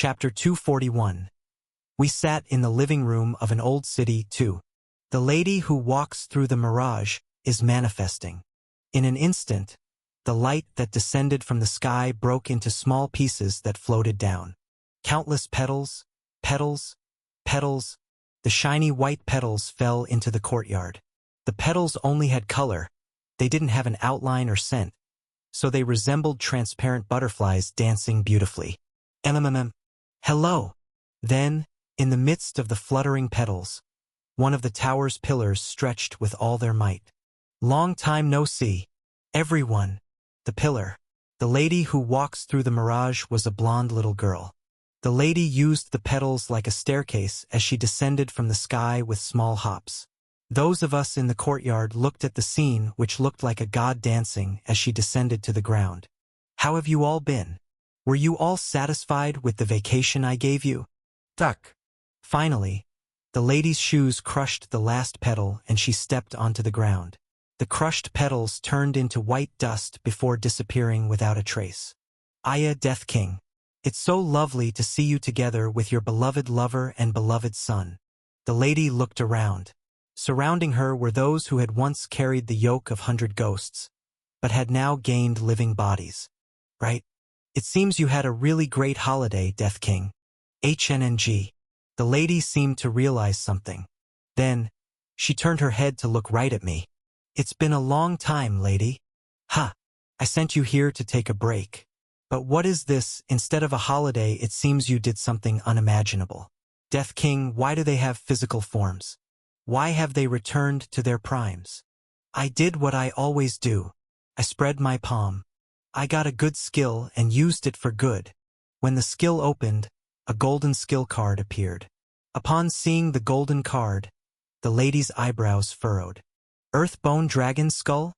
Chapter 241. We sat in the living room of an old city, too. The lady who walks through the mirage is manifesting. In an instant, the light that descended from the sky broke into small pieces that floated down. Countless petals, petals, petals. The shiny white petals fell into the courtyard. The petals only had color. They didn't have an outline or scent, so they resembled transparent butterflies dancing beautifully. Hello. Then, in the midst of the fluttering petals, one of the tower's pillars stretched with all their might. Long time no see. Everyone. The pillar. The lady who walks through the mirage was a blonde little girl. The lady used the petals like a staircase as she descended from the sky with small hops. Those of us in the courtyard looked at the scene, which looked like a god dancing as she descended to the ground. How have you all been? Were you all satisfied with the vacation I gave you? Duck. Finally, the lady's shoes crushed the last petal and she stepped onto the ground. The crushed petals turned into white dust before disappearing without a trace. Aya, Death King. It's so lovely to see you together with your beloved lover and beloved son. The lady looked around. Surrounding her were those who had once carried the yoke of 100 ghosts, but had now gained living bodies. Right? It seems you had a really great holiday, Death King. HNNG. The lady seemed to realize something. Then, she turned her head to look right at me. It's been a long time, lady. Ha! I sent you here to take a break. But what is this? Instead of a holiday, it seems you did something unimaginable. Death King, why do they have physical forms? Why have they returned to their primes? I did what I always do. I spread my palm. I got a good skill and used it for good. When the skill opened, a golden skill card appeared. Upon seeing the golden card, the lady's eyebrows furrowed. Earthbone Dragon Skull?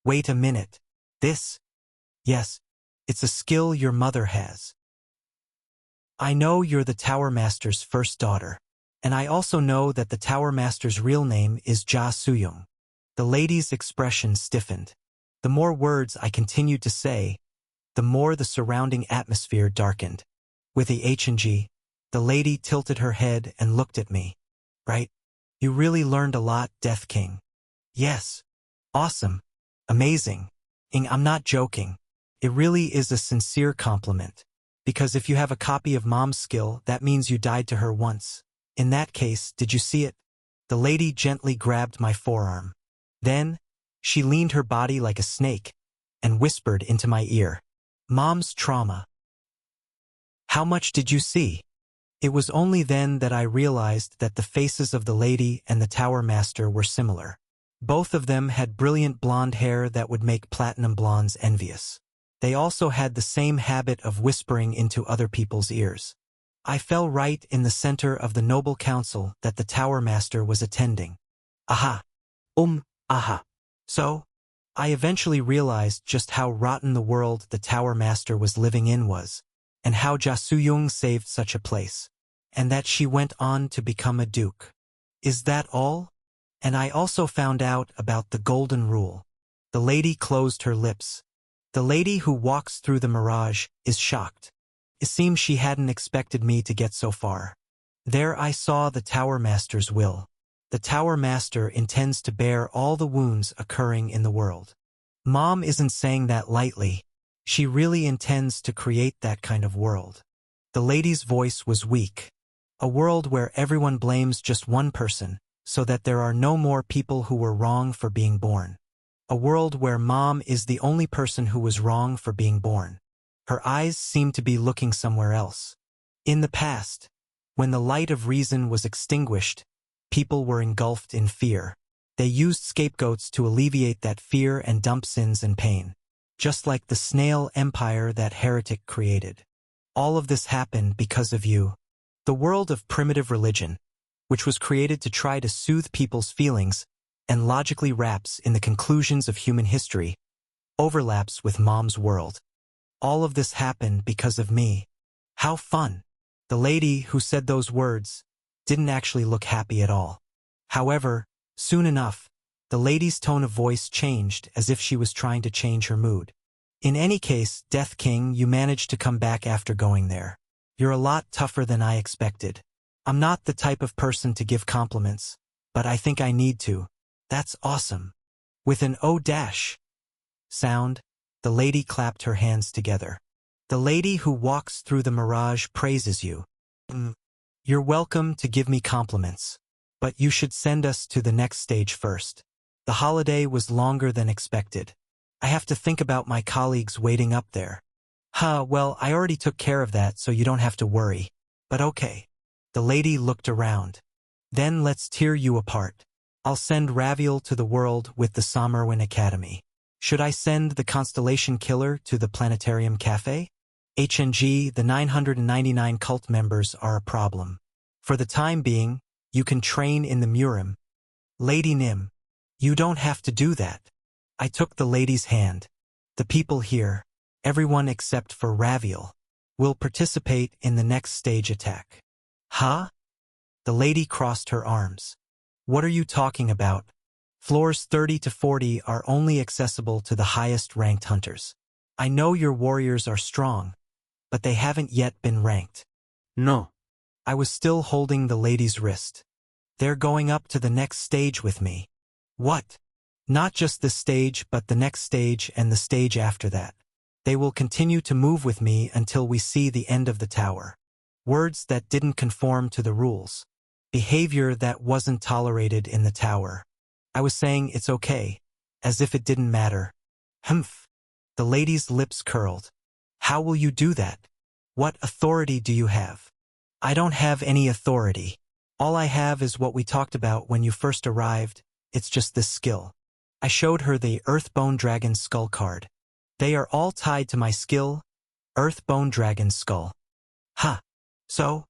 Wait a minute. This? Yes, it's a skill your mother has. I know you're the Tower Master's first daughter, and I also know that the Tower Master's real name is Ja Suyong. The lady's expression stiffened. The more words I continued to say, the more the surrounding atmosphere darkened. With the H&G, the lady tilted her head and looked at me. Right? You really learned a lot, Death King. Yes. Awesome. Amazing. I'm not joking. It really is a sincere compliment. Because if you have a copy of Mom's skill, that means you died to her once. In that case, did you see it? The lady gently grabbed my forearm. Then, she leaned her body like a snake and whispered into my ear. Mom's trauma. How much did you see? It was only then that I realized that the faces of the lady and the Tower Master were similar. Both of them had brilliant blonde hair that would make platinum blondes envious. They also had the same habit of whispering into other people's ears. I fell right in the center of the noble council that the Tower Master was attending. Aha. Aha. So, I eventually realized just how rotten the world the Tower Master was living in was, and how Ja Suyong saved such a place, and that she went on to become a duke. Is that all? And I also found out about the Golden Rule. The lady closed her lips. The lady who walks through the mirage is shocked. It seems she hadn't expected me to get so far. There I saw the Tower Master's will. The Tower Master intends to bear all the wounds occurring in the world. Mom isn't saying that lightly. She really intends to create that kind of world. The lady's voice was weak. A world where everyone blames just one person, so that there are no more people who were wrong for being born. A world where Mom is the only person who was wrong for being born. Her eyes seemed to be looking somewhere else. In the past, when the light of reason was extinguished, people were engulfed in fear. They used scapegoats to alleviate that fear and dump sins and pain. Just like the snail empire that heretic created. All of this happened because of you. The world of primitive religion, which was created to try to soothe people's feelings and logically wraps in the conclusions of human history, overlaps with Mom's world. All of this happened because of me. How fun! The lady who said those words didn't actually look happy at all. However, soon enough, the lady's tone of voice changed as if she was trying to change her mood. In any case, Death King, you managed to come back after going there. You're a lot tougher than I expected. I'm not the type of person to give compliments, but I think I need to. That's awesome. With an O dash sound, the lady clapped her hands together. The lady who walks through the mirage praises you. You're welcome to give me compliments, but you should send us to the next stage first. The holiday was longer than expected. I have to think about my colleagues waiting up there. Well, I already took care of that, so you don't have to worry. But okay. The lady looked around. Then let's tear you apart. I'll send Raviel to the world with the Somerwin Academy. Should I send the Constellation Killer to the Planetarium Cafe? HNG, the 999 cult members are a problem. For the time being, you can train in the Murim. Lady Nim, you don't have to do that. I took the lady's hand. The people here, everyone except for Raviel, will participate in the next stage attack. Huh? The lady crossed her arms. What are you talking about? Floors 30 to 40 are only accessible to the highest-ranked hunters. I know your warriors are strong, but they haven't yet been ranked. No. I was still holding the lady's wrist. They're going up to the next stage with me. What? Not just this stage, but the next stage and the stage after that. They will continue to move with me until we see the end of the tower. Words that didn't conform to the rules. Behavior that wasn't tolerated in the tower. I was saying it's okay, as if it didn't matter. Humph. The lady's lips curled. How will you do that? What authority do you have? I don't have any authority. All I have is what we talked about when you first arrived. It's just this skill. I showed her the Earthbone Dragon Skull card. They are all tied to my skill, Earthbone Dragon Skull. Ha! So?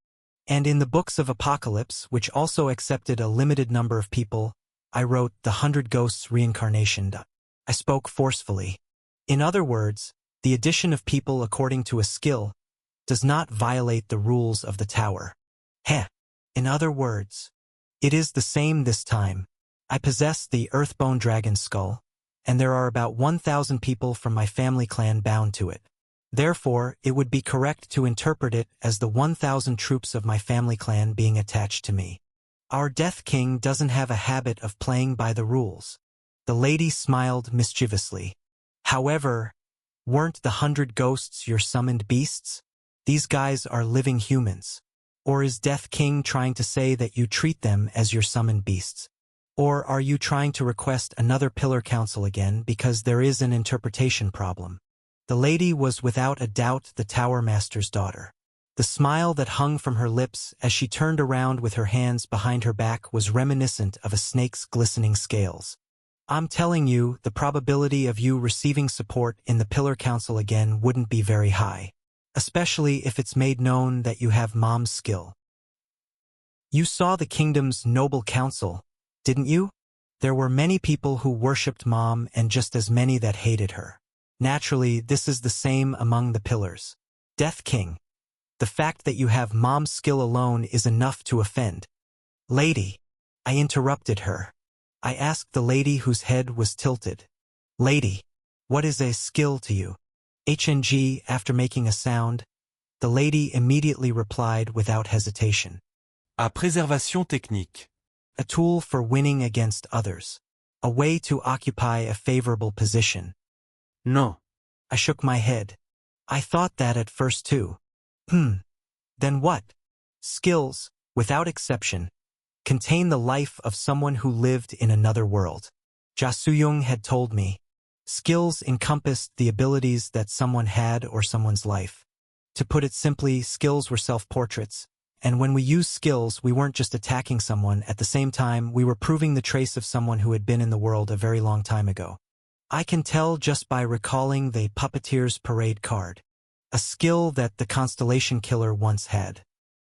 And in the Books of Apocalypse, which also accepted a limited number of people, I wrote the 100 Ghosts Reincarnation. I spoke forcefully. In other words, the addition of people according to a skill does not violate the rules of the tower. Heh. In other words, it is the same this time. I possess the Earthbone Dragon Skull, and there are about 1,000 people from my family clan bound to it. Therefore, it would be correct to interpret it as the 1,000 troops of my family clan being attached to me. Our Death King doesn't have a habit of playing by the rules. The lady smiled mischievously. However, weren't the 100 ghosts your summoned beasts? These guys are living humans. Or is Death King trying to say that you treat them as your summoned beasts? Or are you trying to request another Pillar Council again because there is an interpretation problem? The lady was without a doubt the Tower Master's daughter. The smile that hung from her lips as she turned around with her hands behind her back was reminiscent of a snake's glistening scales. I'm telling you, the probability of you receiving support in the Pillar Council again wouldn't be very high, especially if it's made known that you have Mom's skill. You saw the kingdom's noble council, didn't you? There were many people who worshipped Mom and just as many that hated her. Naturally, this is the same among the pillars. Death King. The fact that you have Mom's skill alone is enough to offend. Lady. I interrupted her. I asked the lady whose head was tilted. Lady, what is a skill to you? HNG, after making a sound, the lady immediately replied without hesitation. À préservation technique. A tool for winning against others. A way to occupy a favorable position. No. I shook my head. I thought that at first too. Then what? Skills, without exception, contain the life of someone who lived in another world. Ja Suyung had told me. Skills encompassed the abilities that someone had or someone's life. To put it simply, skills were self-portraits, and when we used skills, we weren't just attacking someone. At the same time, we were proving the trace of someone who had been in the world a very long time ago. I can tell just by recalling the Puppeteer's Parade card, a skill that the Constellation Killer once had.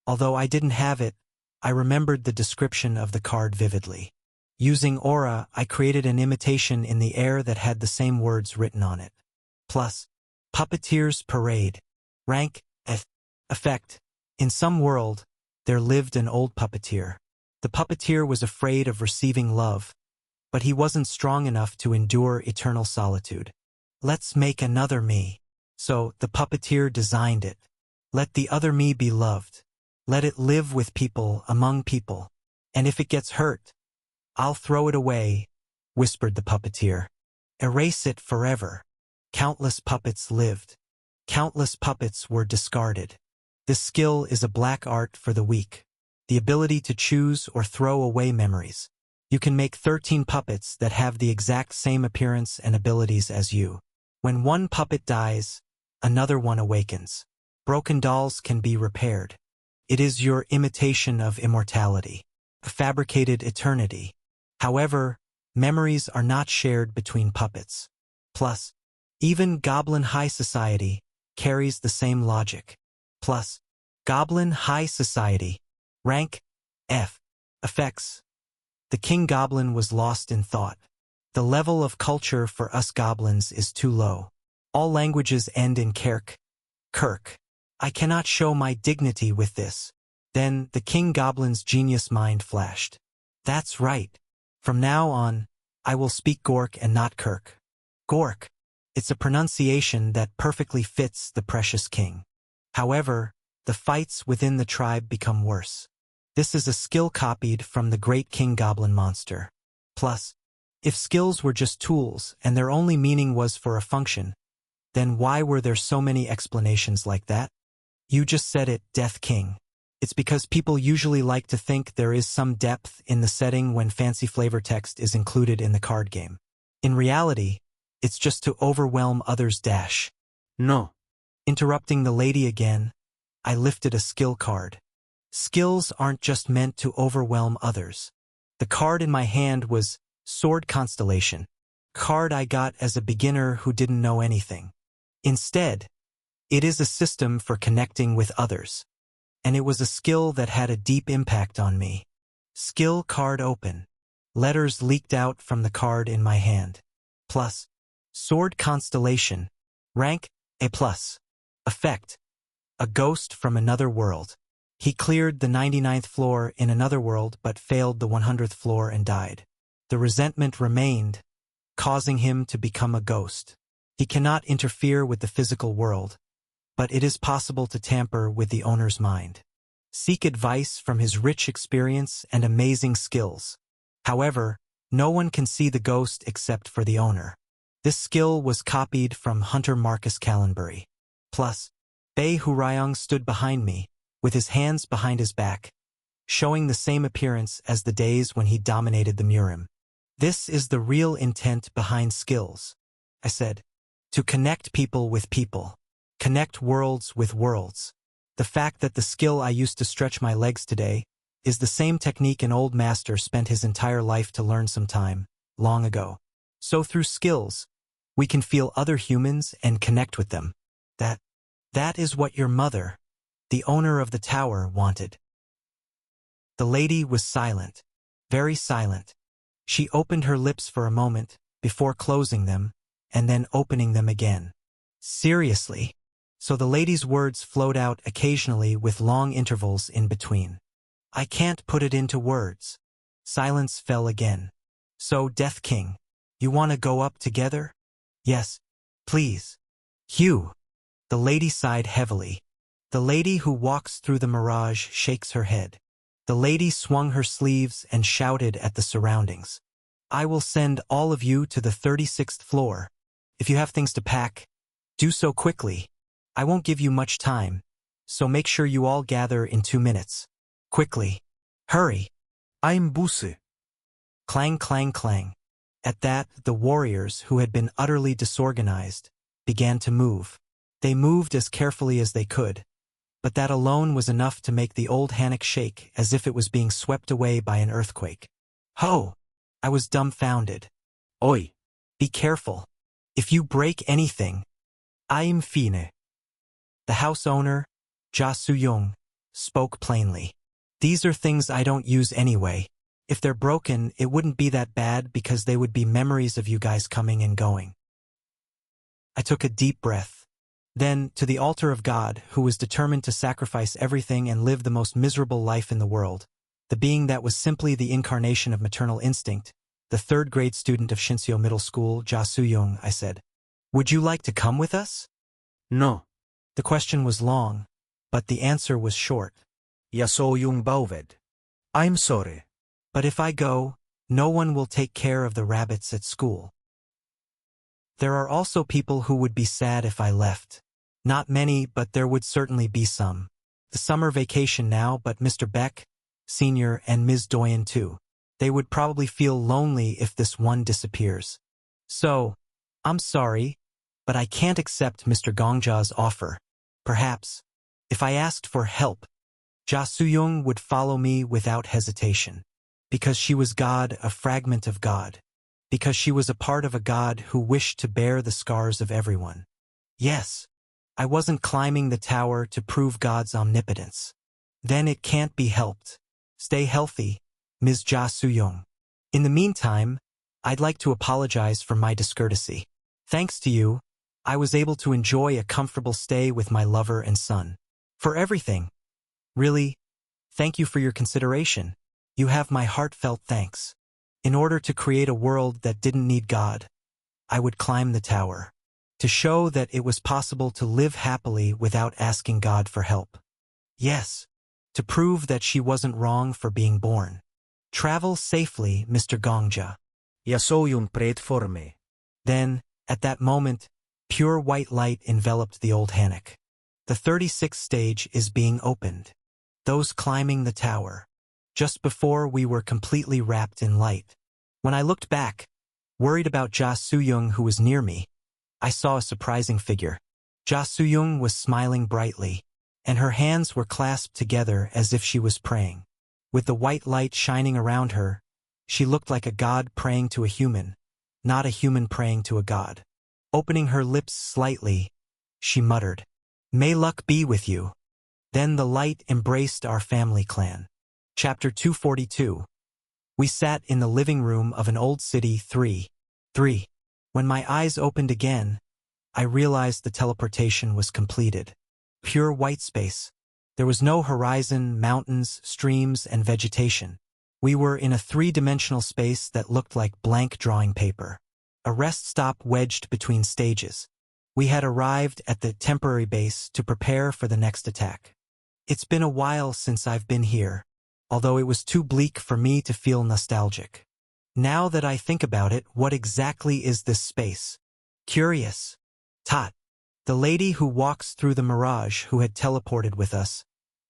Although I didn't have it, I remembered the description of the card vividly. Using Aura, I created an imitation in the air that had the same words written on it. Plus, Puppeteer's Parade. Rank, effect. In some world, there lived an old puppeteer. The puppeteer was afraid of receiving love, but he wasn't strong enough to endure eternal solitude. Let's make another me. So, the puppeteer designed it. Let the other me be loved. Let it live with people, among people. And if it gets hurt, I'll throw it away, whispered the puppeteer. Erase it forever. Countless puppets lived. Countless puppets were discarded. This skill is a black art for the weak. The ability to choose or throw away memories. You can make 13 puppets that have the exact same appearance and abilities as you. When one puppet dies, another one awakens. Broken dolls can be repaired. It is your imitation of immortality, a fabricated eternity. However, memories are not shared between puppets. Plus, even Goblin High Society carries the same logic. Plus, Goblin High Society, rank F, effects. The King Goblin was lost in thought. The level of culture for us goblins is too low. All languages end in Kirk. I cannot show my dignity with this. Then the King Goblin's genius mind flashed. That's right. From now on, I will speak Gork and not Kirk. Gork. It's a pronunciation that perfectly fits the precious king. However, the fights within the tribe become worse. This is a skill copied from the Great King Goblin monster. Plus, if skills were just tools and their only meaning was for a function, then why were there so many explanations like that? You just said it, Death King. It's because people usually like to think there is some depth in the setting when fancy flavor text is included in the card game. In reality, it's just to overwhelm others. No. Interrupting the lady again, I lifted a skill card. Skills aren't just meant to overwhelm others. The card in my hand was Sword Constellation, card I got as a beginner who didn't know anything. Instead, it is a system for connecting with others. And it was a skill that had a deep impact on me. Skill card open. Letters leaked out from the card in my hand. Plus, Sword Constellation, rank A+. Effect, a ghost from another world. He cleared the 99th floor in another world but failed the 100th floor and died. The resentment remained, causing him to become a ghost. He cannot interfere with the physical world, but it is possible to tamper with the owner's mind. Seek advice from his rich experience and amazing skills. However, no one can see the ghost except for the owner. This skill was copied from Hunter Marcus Callenbury. Plus, Bei Hurayong stood behind me, with his hands behind his back, showing the same appearance as the days when he dominated the Murim. This is the real intent behind skills, I said. To connect people with people. Connect worlds with worlds. The fact that the skill I used to stretch my legs today is the same technique an old master spent his entire life to learn sometime, long ago. So through skills, we can feel other humans and connect with them. That is what your mother, the owner of the tower, wanted. The lady was silent, very silent. She opened her lips for a moment, before closing them, and then opening them again. Seriously. So the lady's words flowed out occasionally with long intervals in between. I can't put it into words. Silence fell again. So, Death King, you want to go up together? Yes, please. Hugh. The lady sighed heavily. The lady who walks through the mirage shakes her head. The lady swung her sleeves and shouted at the surroundings. I will send all of you to the 36th floor. If you have things to pack, do so quickly. I won't give you much time, so make sure you all gather in 2 minutes. Quickly. Hurry. I'm Buse. Clang, clang, clang. At that, the warriors, who had been utterly disorganized, began to move. They moved as carefully as they could, but that alone was enough to make the old hammock shake as if it was being swept away by an earthquake. Ho! I was dumbfounded. Oi. Be careful. If you break anything, I'm fine. The house owner, Ja Soo-young, spoke plainly. These are things I don't use anyway. If they're broken, it wouldn't be that bad because they would be memories of you guys coming and going. I took a deep breath. Then, to the altar of God, who was determined to sacrifice everything and live the most miserable life in the world, the being that was simply the incarnation of maternal instinct, the third-grade student of Shinseo Middle School, Ja Soo-young, I said, would you like to come with us? No. The question was long, but the answer was short. Yaso yung bawed. I'm sorry. But if I go, no one will take care of the rabbits at school. There are also people who would be sad if I left. Not many, but there would certainly be some. The summer vacation now, but Mr. Beck, Sr. and Ms. Doyen too. They would probably feel lonely if this one disappears. So, I'm sorry, but I can't accept Mr. Gongja's offer. Perhaps, if I asked for help, Ja Suyung would follow me without hesitation. Because she was God, a fragment of God. Because she was a part of a God who wished to bear the scars of everyone. Yes, I wasn't climbing the tower to prove God's omnipotence. Then it can't be helped. Stay healthy, Ms. Ja Suyung. In the meantime, I'd like to apologize for my discourtesy. Thanks to you, I was able to enjoy a comfortable stay with my lover and son. For everything. Really, thank you for your consideration. You have my heartfelt thanks. In order to create a world that didn't need God, I would climb the tower. To show that it was possible to live happily without asking God for help. Yes, to prove that she wasn't wrong for being born. Travel safely, Mr. Gongja. Yaso yung prayed for me. Then, at that moment, pure white light enveloped the old Hanok. The 36th stage is being opened. Those climbing the tower. Just before we were completely wrapped in light. When I looked back, worried about Ja Suyung who was near me, I saw a surprising figure. Ja Suyung was smiling brightly, and her hands were clasped together as if she was praying. With the white light shining around her, she looked like a god praying to a human, not a human praying to a god. Opening her lips slightly, she muttered, "May luck be with you." Then the light embraced our family clan. Chapter 242. We sat in the living room of an old city 3. When my eyes opened again, I realized the teleportation was completed. Pure white space. There was no horizon, mountains, streams, and vegetation. We were in a three-dimensional space that looked like blank drawing paper. A rest stop wedged between stages. We had arrived at the temporary base to prepare for the next attack. It's been a while since I've been here, although it was too bleak for me to feel nostalgic. Now that I think about it, what exactly is this space? Curious. Tot, the lady who walks through the mirage who had teleported with us,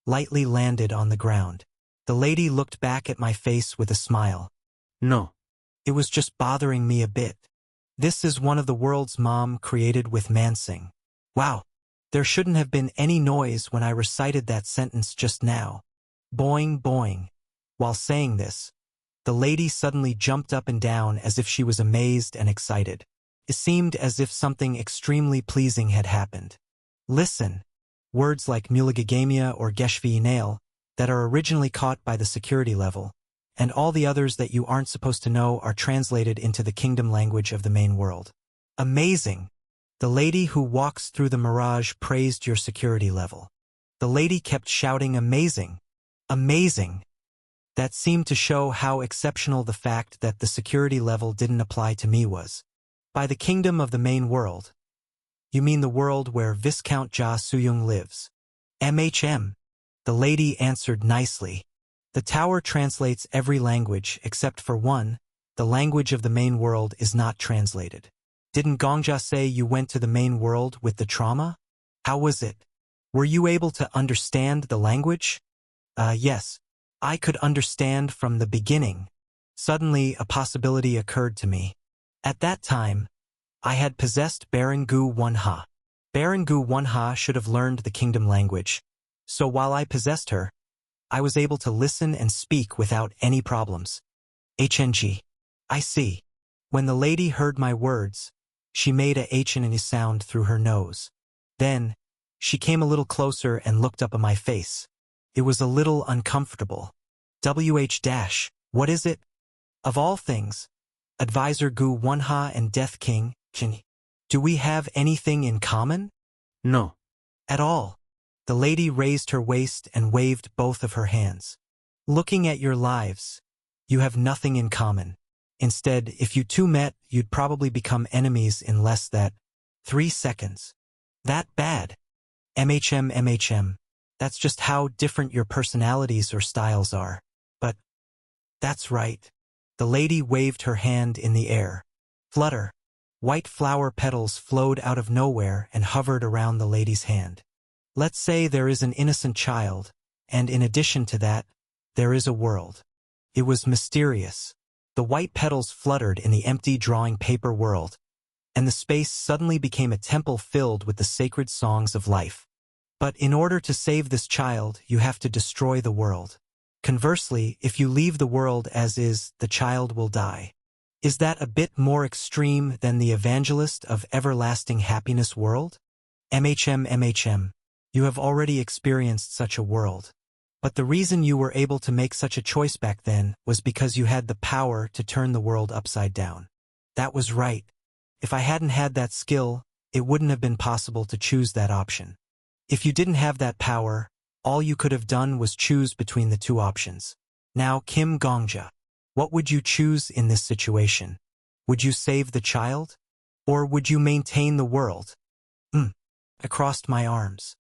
lightly landed on the ground. The lady looked back at my face with a smile. No. It was just bothering me a bit. This is one of the world's mom created with Mansing. Wow. There shouldn't have been any noise when I recited that sentence just now. Boing, boing. While saying this, the lady suddenly jumped up and down as if she was amazed and excited. It seemed as if something extremely pleasing had happened. Listen. Words like Muligagamia or Geshviinail that are originally caught by the security level, and all the others that you aren't supposed to know are translated into the kingdom language of the main world. Amazing. The lady who walks through the mirage praised your security level. The lady kept shouting amazing. Amazing. That seemed to show how exceptional the fact that the security level didn't apply to me was. By the kingdom of the main world. You mean the world where Viscount Ja Suyung lives? MHM. The lady answered nicely. The tower translates every language except for one. The language of the main world is not translated. Didn't Gongja say you went to the main world with the trauma? How was it? Were you able to understand the language? Yes. I could understand from the beginning. Suddenly, a possibility occurred to me. At that time, I had possessed Baron Gu Wonha. Baron Gu Wonha should have learned the kingdom language. So while I possessed her, I was able to listen and speak without any problems. HNG. I see. When the lady heard my words, she made a HNG sound through her nose. Then, she came a little closer and looked up at my face. It was a little uncomfortable. What is it? Of all things, Advisor Gu Wonha and Death King, do we have anything in common? No. At all. The lady raised her waist and waved both of her hands. Looking at your lives, you have nothing in common. Instead, if you two met, you'd probably become enemies in less than 3 seconds. That bad. MHM. That's just how different your personalities or styles are. But that's right. The lady waved her hand in the air. Flutter. White flower petals flowed out of nowhere and hovered around the lady's hand. Let's say there is an innocent child, and in addition to that, there is a world. It was mysterious. The white petals fluttered in the empty drawing paper world, and the space suddenly became a temple filled with the sacred songs of life. But in order to save this child, you have to destroy the world. Conversely, if you leave the world as is, the child will die. Is that a bit more extreme than the evangelist of everlasting happiness world? MHM, you have already experienced such a world. But the reason you were able to make such a choice back then was because you had the power to turn the world upside down. That was right. If I hadn't had that skill, it wouldn't have been possible to choose that option. If you didn't have that power, all you could have done was choose between the two options. Now, Kim Gongja, what would you choose in this situation? Would you save the child? Or would you maintain the world? I crossed my arms.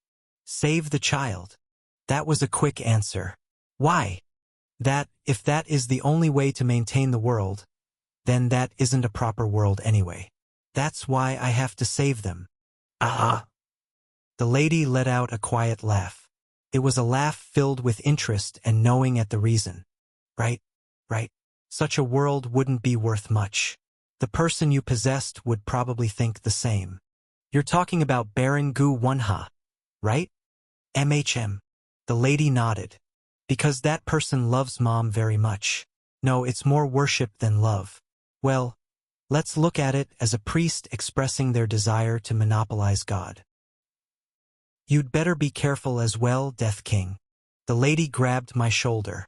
Save the child. That was a quick answer. Why? If that is the only way to maintain the world, then that isn't a proper world anyway. That's why I have to save them. Ah! The lady let out a quiet laugh. It was a laugh filled with interest and knowing at the reason. Right. Such a world wouldn't be worth much. The person you possessed would probably think the same. You're talking about Baron Gu Wonha, right? MHM. The lady nodded. Because that person loves Mom very much. No, it's more worship than love. Well, let's look at it as a priest expressing their desire to monopolize God. You'd better be careful as well, Death King. The lady grabbed my shoulder.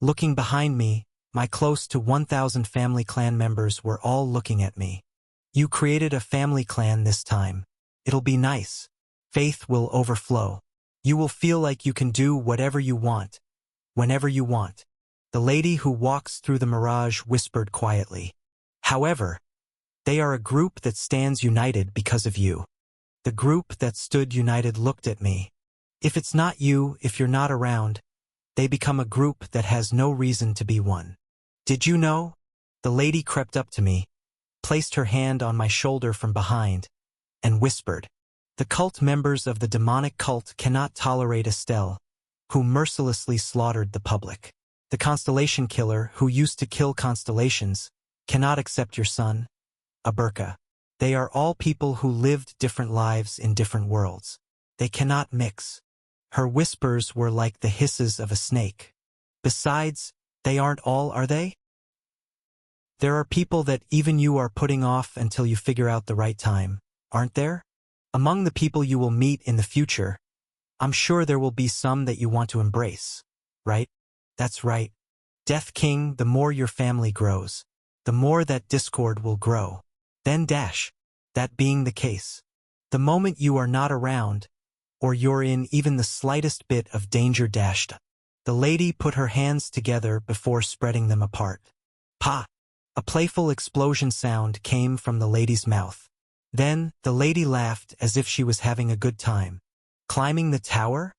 Looking behind me, my close to 1,000 family clan members were all looking at me. You created a family clan this time. It'll be nice. Faith will overflow. You will feel like you can do whatever you want, whenever you want. The lady who walks through the mirage whispered quietly. However, they are a group that stands united because of you. The group that stood united looked at me. If it's not you, if you're not around, they become a group that has no reason to be one. Did you know? The lady crept up to me, placed her hand on my shoulder from behind, and whispered. The cult members of the demonic cult cannot tolerate Estelle, who mercilessly slaughtered the public. The constellation killer, who used to kill constellations, cannot accept your son, Aberka. They are all people who lived different lives in different worlds. They cannot mix. Her whispers were like the hisses of a snake. Besides, they aren't all, are they? There are people that even you are putting off until you figure out the right time, aren't there? Among the people you will meet in the future, I'm sure there will be some that you want to embrace, right? That's right. Death King, the more your family grows, the more that discord will grow. Then that being the case, the moment you are not around, or you're in even the slightest bit of danger the lady put her hands together before spreading them apart. Pa! A playful explosion sound came from the lady's mouth. Then, the lady laughed as if she was having a good time. Climbing the tower?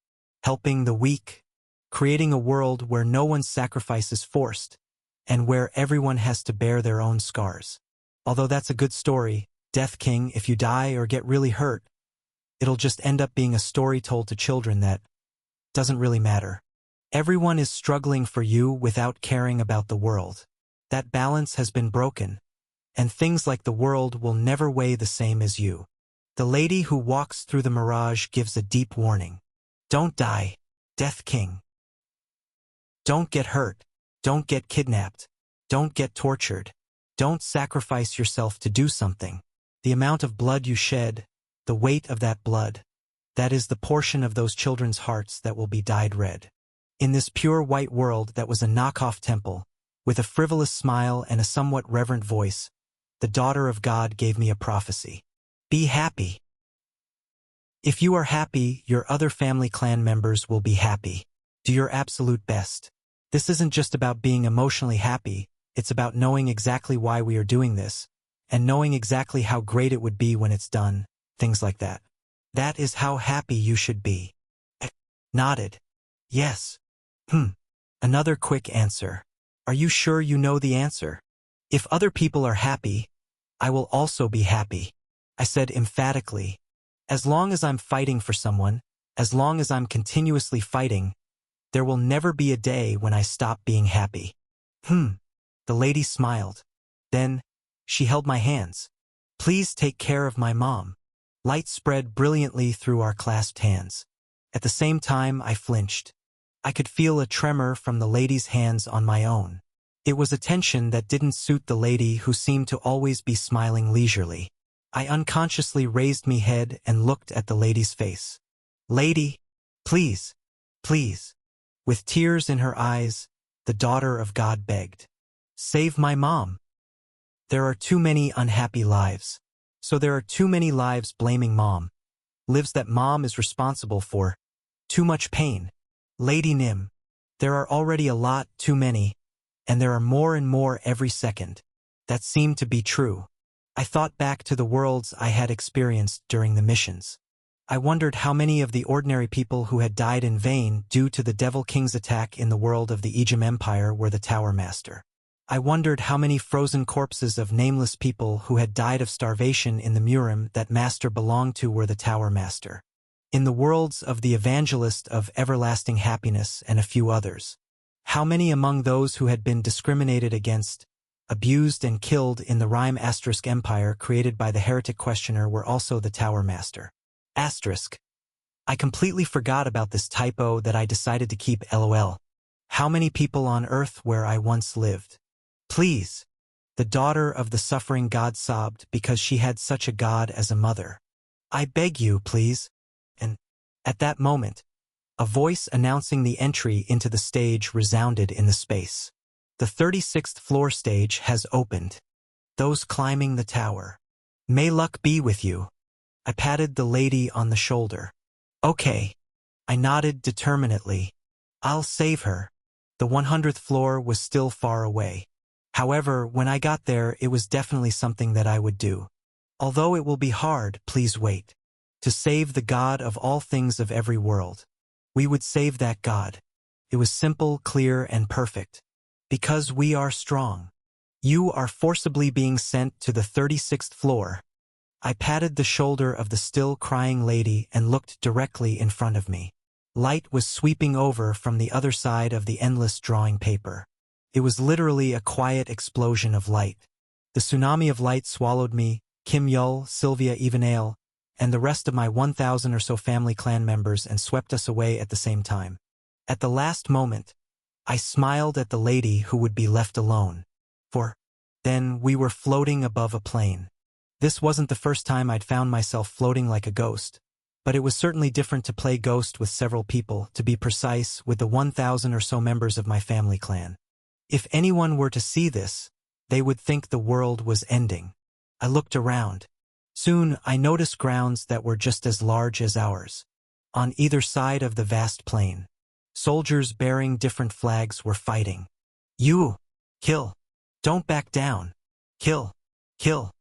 Helping the weak? Creating a world where no one's sacrifice is forced, and where everyone has to bear their own scars. Although that's a good story, Death King, if you die or get really hurt, it'll just end up being a story told to children that doesn't really matter. Everyone is struggling for you without caring about the world. That balance has been broken, and things like the world will never weigh the same as you. The lady who walks through the mirage gives a deep warning. Don't die, Death King. Don't get hurt. Don't get kidnapped. Don't get tortured. Don't sacrifice yourself to do something. The amount of blood you shed, the weight of that blood, that is the portion of those children's hearts that will be dyed red. In this pure white world that was a knockoff temple, with a frivolous smile and a somewhat reverent voice, the daughter of God gave me a prophecy. Be happy. If you are happy, your other family clan members will be happy. Do your absolute best. This isn't just about being emotionally happy, it's about knowing exactly why we are doing this, and knowing exactly how great it would be when it's done, things like that. That is how happy you should be. Nodded. Yes. Another quick answer. Are you sure you know the answer? If other people are happy, I will also be happy, I said emphatically. As long as I'm fighting for someone, as long as I'm continuously fighting, there will never be a day when I stop being happy. The lady smiled. Then, she held my hands. Please take care of my mom. Light spread brilliantly through our clasped hands. At the same time, I flinched. I could feel a tremor from the lady's hands on my own. It was a tension that didn't suit the lady who seemed to always be smiling leisurely. I unconsciously raised my head and looked at the lady's face. Lady, please, please. With tears in her eyes, the daughter of God begged. Save my mom. There are too many unhappy lives. So there are too many lives blaming mom. Lives that mom is responsible for. Too much pain. Lady Nim. There are already a lot too many, and there are more and more every second. That seemed to be true. I thought back to the worlds I had experienced during the missions. I wondered how many of the ordinary people who had died in vain due to the Devil King's attack in the world of the Ejim Empire were the Tower Master. I wondered how many frozen corpses of nameless people who had died of starvation in the Murim that Master belonged to were the Tower Master. In the worlds of the Evangelist of Everlasting Happiness and a few others. How many among those who had been discriminated against, abused and killed in the Rime * Empire created by the heretic questioner were also the Tower Master? Asterisk. I completely forgot about this typo that I decided to keep LOL. How many people on earth where I once lived? Please. The daughter of the suffering God sobbed because she had such a God as a mother. I beg you, please. And at that moment, a voice announcing the entry into the stage resounded in the space. The 36th floor stage has opened. Those climbing the tower. May luck be with you. I patted the lady on the shoulder. Okay. I nodded determinedly. I'll save her. The 100th floor was still far away. However, when I got there, it was definitely something that I would do. Although it will be hard, please wait. To save the God of all things of every world. We would save that God. It was simple, clear, and perfect. Because we are strong. You are forcibly being sent to the 36th floor. I patted the shoulder of the still crying lady and looked directly in front of me. Light was sweeping over from the other side of the endless drawing paper. It was literally a quiet explosion of light. The tsunami of light swallowed me, Kim Yul, Sylvia Evenale, and the rest of my 1,000 or so family clan members and swept us away at the same time. At the last moment, I smiled at the lady who would be left alone. For then we were floating above a plane. This wasn't the first time I'd found myself floating like a ghost, but it was certainly different to play ghost with several people, to be precise, with the 1,000 or so members of my family clan. If anyone were to see this, they would think the world was ending. I looked around. Soon, I noticed grounds that were just as large as ours. On either side of the vast plain, soldiers bearing different flags were fighting. You! Kill! Don't back down! Kill! Kill!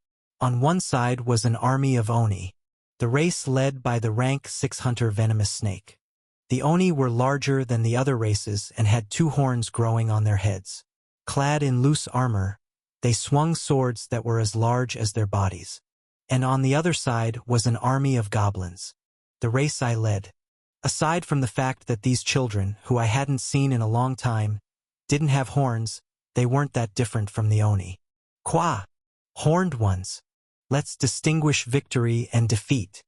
On one side was an army of Oni, the race led by the rank 6 hunter venomous snake. The Oni were larger than the other races and had 2 horns growing on their heads. Clad in loose armor, they swung swords that were as large as their bodies. And on the other side was an army of goblins, the race I led. Aside from the fact that these children, who I hadn't seen in a long time, didn't have horns, they weren't that different from the Oni. Qua! Horned ones! Let's distinguish victory and defeat.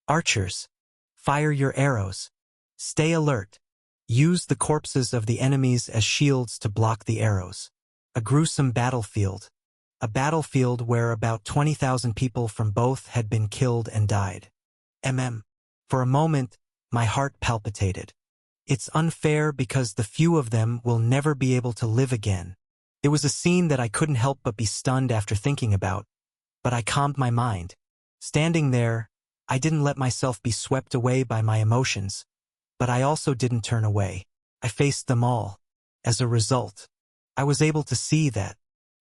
Archers! Fire your arrows. Stay alert. Use the corpses of the enemies as shields to block the arrows. A gruesome battlefield. A battlefield where about 20,000 people from both had been killed and died. For a moment, my heart palpitated. It's unfair because the few of them will never be able to live again. It was a scene that I couldn't help but be stunned after thinking about, but I calmed my mind. Standing there, I didn't let myself be swept away by my emotions, but I also didn't turn away. I faced them all. As a result, I was able to see that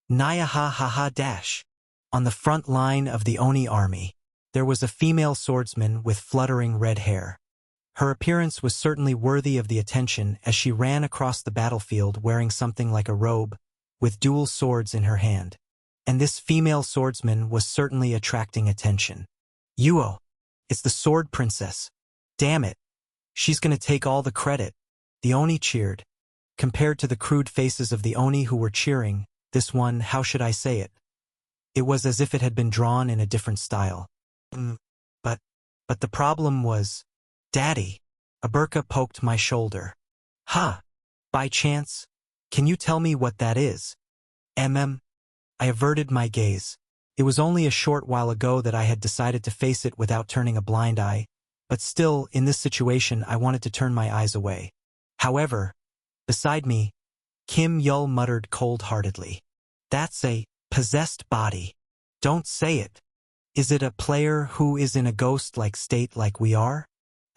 Naya ha ha ha dash. On the front line of the Oni army, there was a female swordsman with fluttering red hair. Her appearance was certainly worthy of the attention as she ran across the battlefield wearing something like a robe, with dual swords in her hand. And this female swordsman was certainly attracting attention. Yuo, it's the Sword Princess. Damn it. She's gonna take all the credit. The Oni cheered. Compared to the crude faces of the Oni who were cheering, this one, how should I say it? It was as if it had been drawn in a different style. But the problem was, Daddy. Aberka poked my shoulder. Ha! By chance? Can you tell me what that is? I averted my gaze. It was only a short while ago that I had decided to face it without turning a blind eye, but still, in this situation, I wanted to turn my eyes away. However, beside me, Kim Yul muttered cold-heartedly. That's a possessed body. Don't say it. Is it a player who is in a ghost-like state like we are?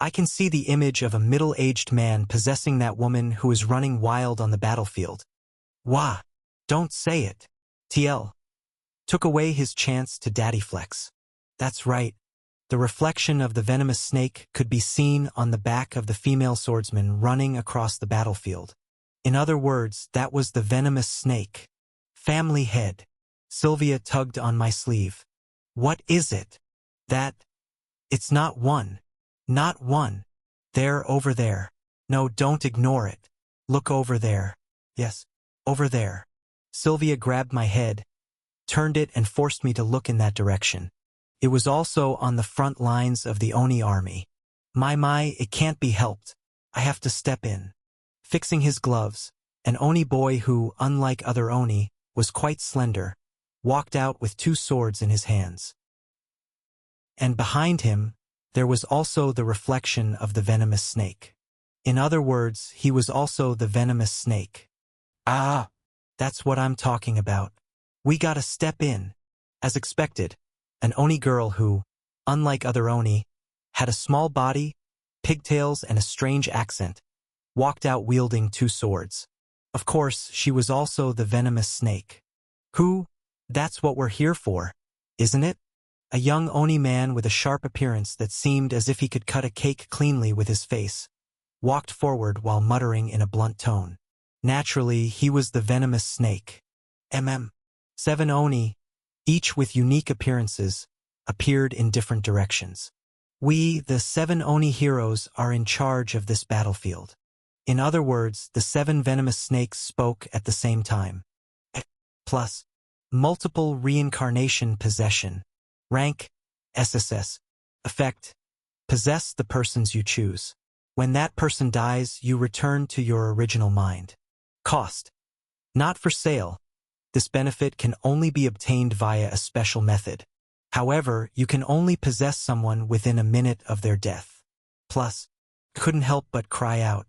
I can see the image of a middle-aged man possessing that woman who is running wild on the battlefield. Wah! Don't say it. TL took away his chance to daddy flex. That's right. The reflection of the venomous snake could be seen on the back of the female swordsman running across the battlefield. In other words, that was the venomous snake. Family head. Sylvia tugged on my sleeve. What is it? It's not one. Not one. There, over there. No, don't ignore it. Look over there. Yes, over there. Sylvia grabbed my head, turned it and forced me to look in that direction. It was also on the front lines of the Oni army. My, it can't be helped. I have to step in. Fixing his gloves, an Oni boy who, unlike other Oni, was quite slender, walked out with 2 swords in his hands. And behind him, there was also the reflection of the venomous snake. In other words, he was also the venomous snake. Ah, that's what I'm talking about. We gotta step in. As expected, an Oni girl who, unlike other Oni, had a small body, pigtails and a strange accent, walked out wielding 2 swords. Of course, she was also the venomous snake. Who? That's what we're here for, isn't it? A young Oni man with a sharp appearance that seemed as if he could cut a cake cleanly with his face, walked forward while muttering in a blunt tone. Naturally, he was the venomous snake. 7 Oni, each with unique appearances, appeared in different directions. We, the 7 Oni heroes, are in charge of this battlefield. In other words, the 7 venomous snakes spoke at the same time. Plus, multiple reincarnation possession. Rank, SSS. Effect, possess the persons you choose. When that person dies, you return to your original mind. Cost, not for sale. This benefit can only be obtained via a special method. However, you can only possess someone within a minute of their death. Plus, couldn't help but cry out.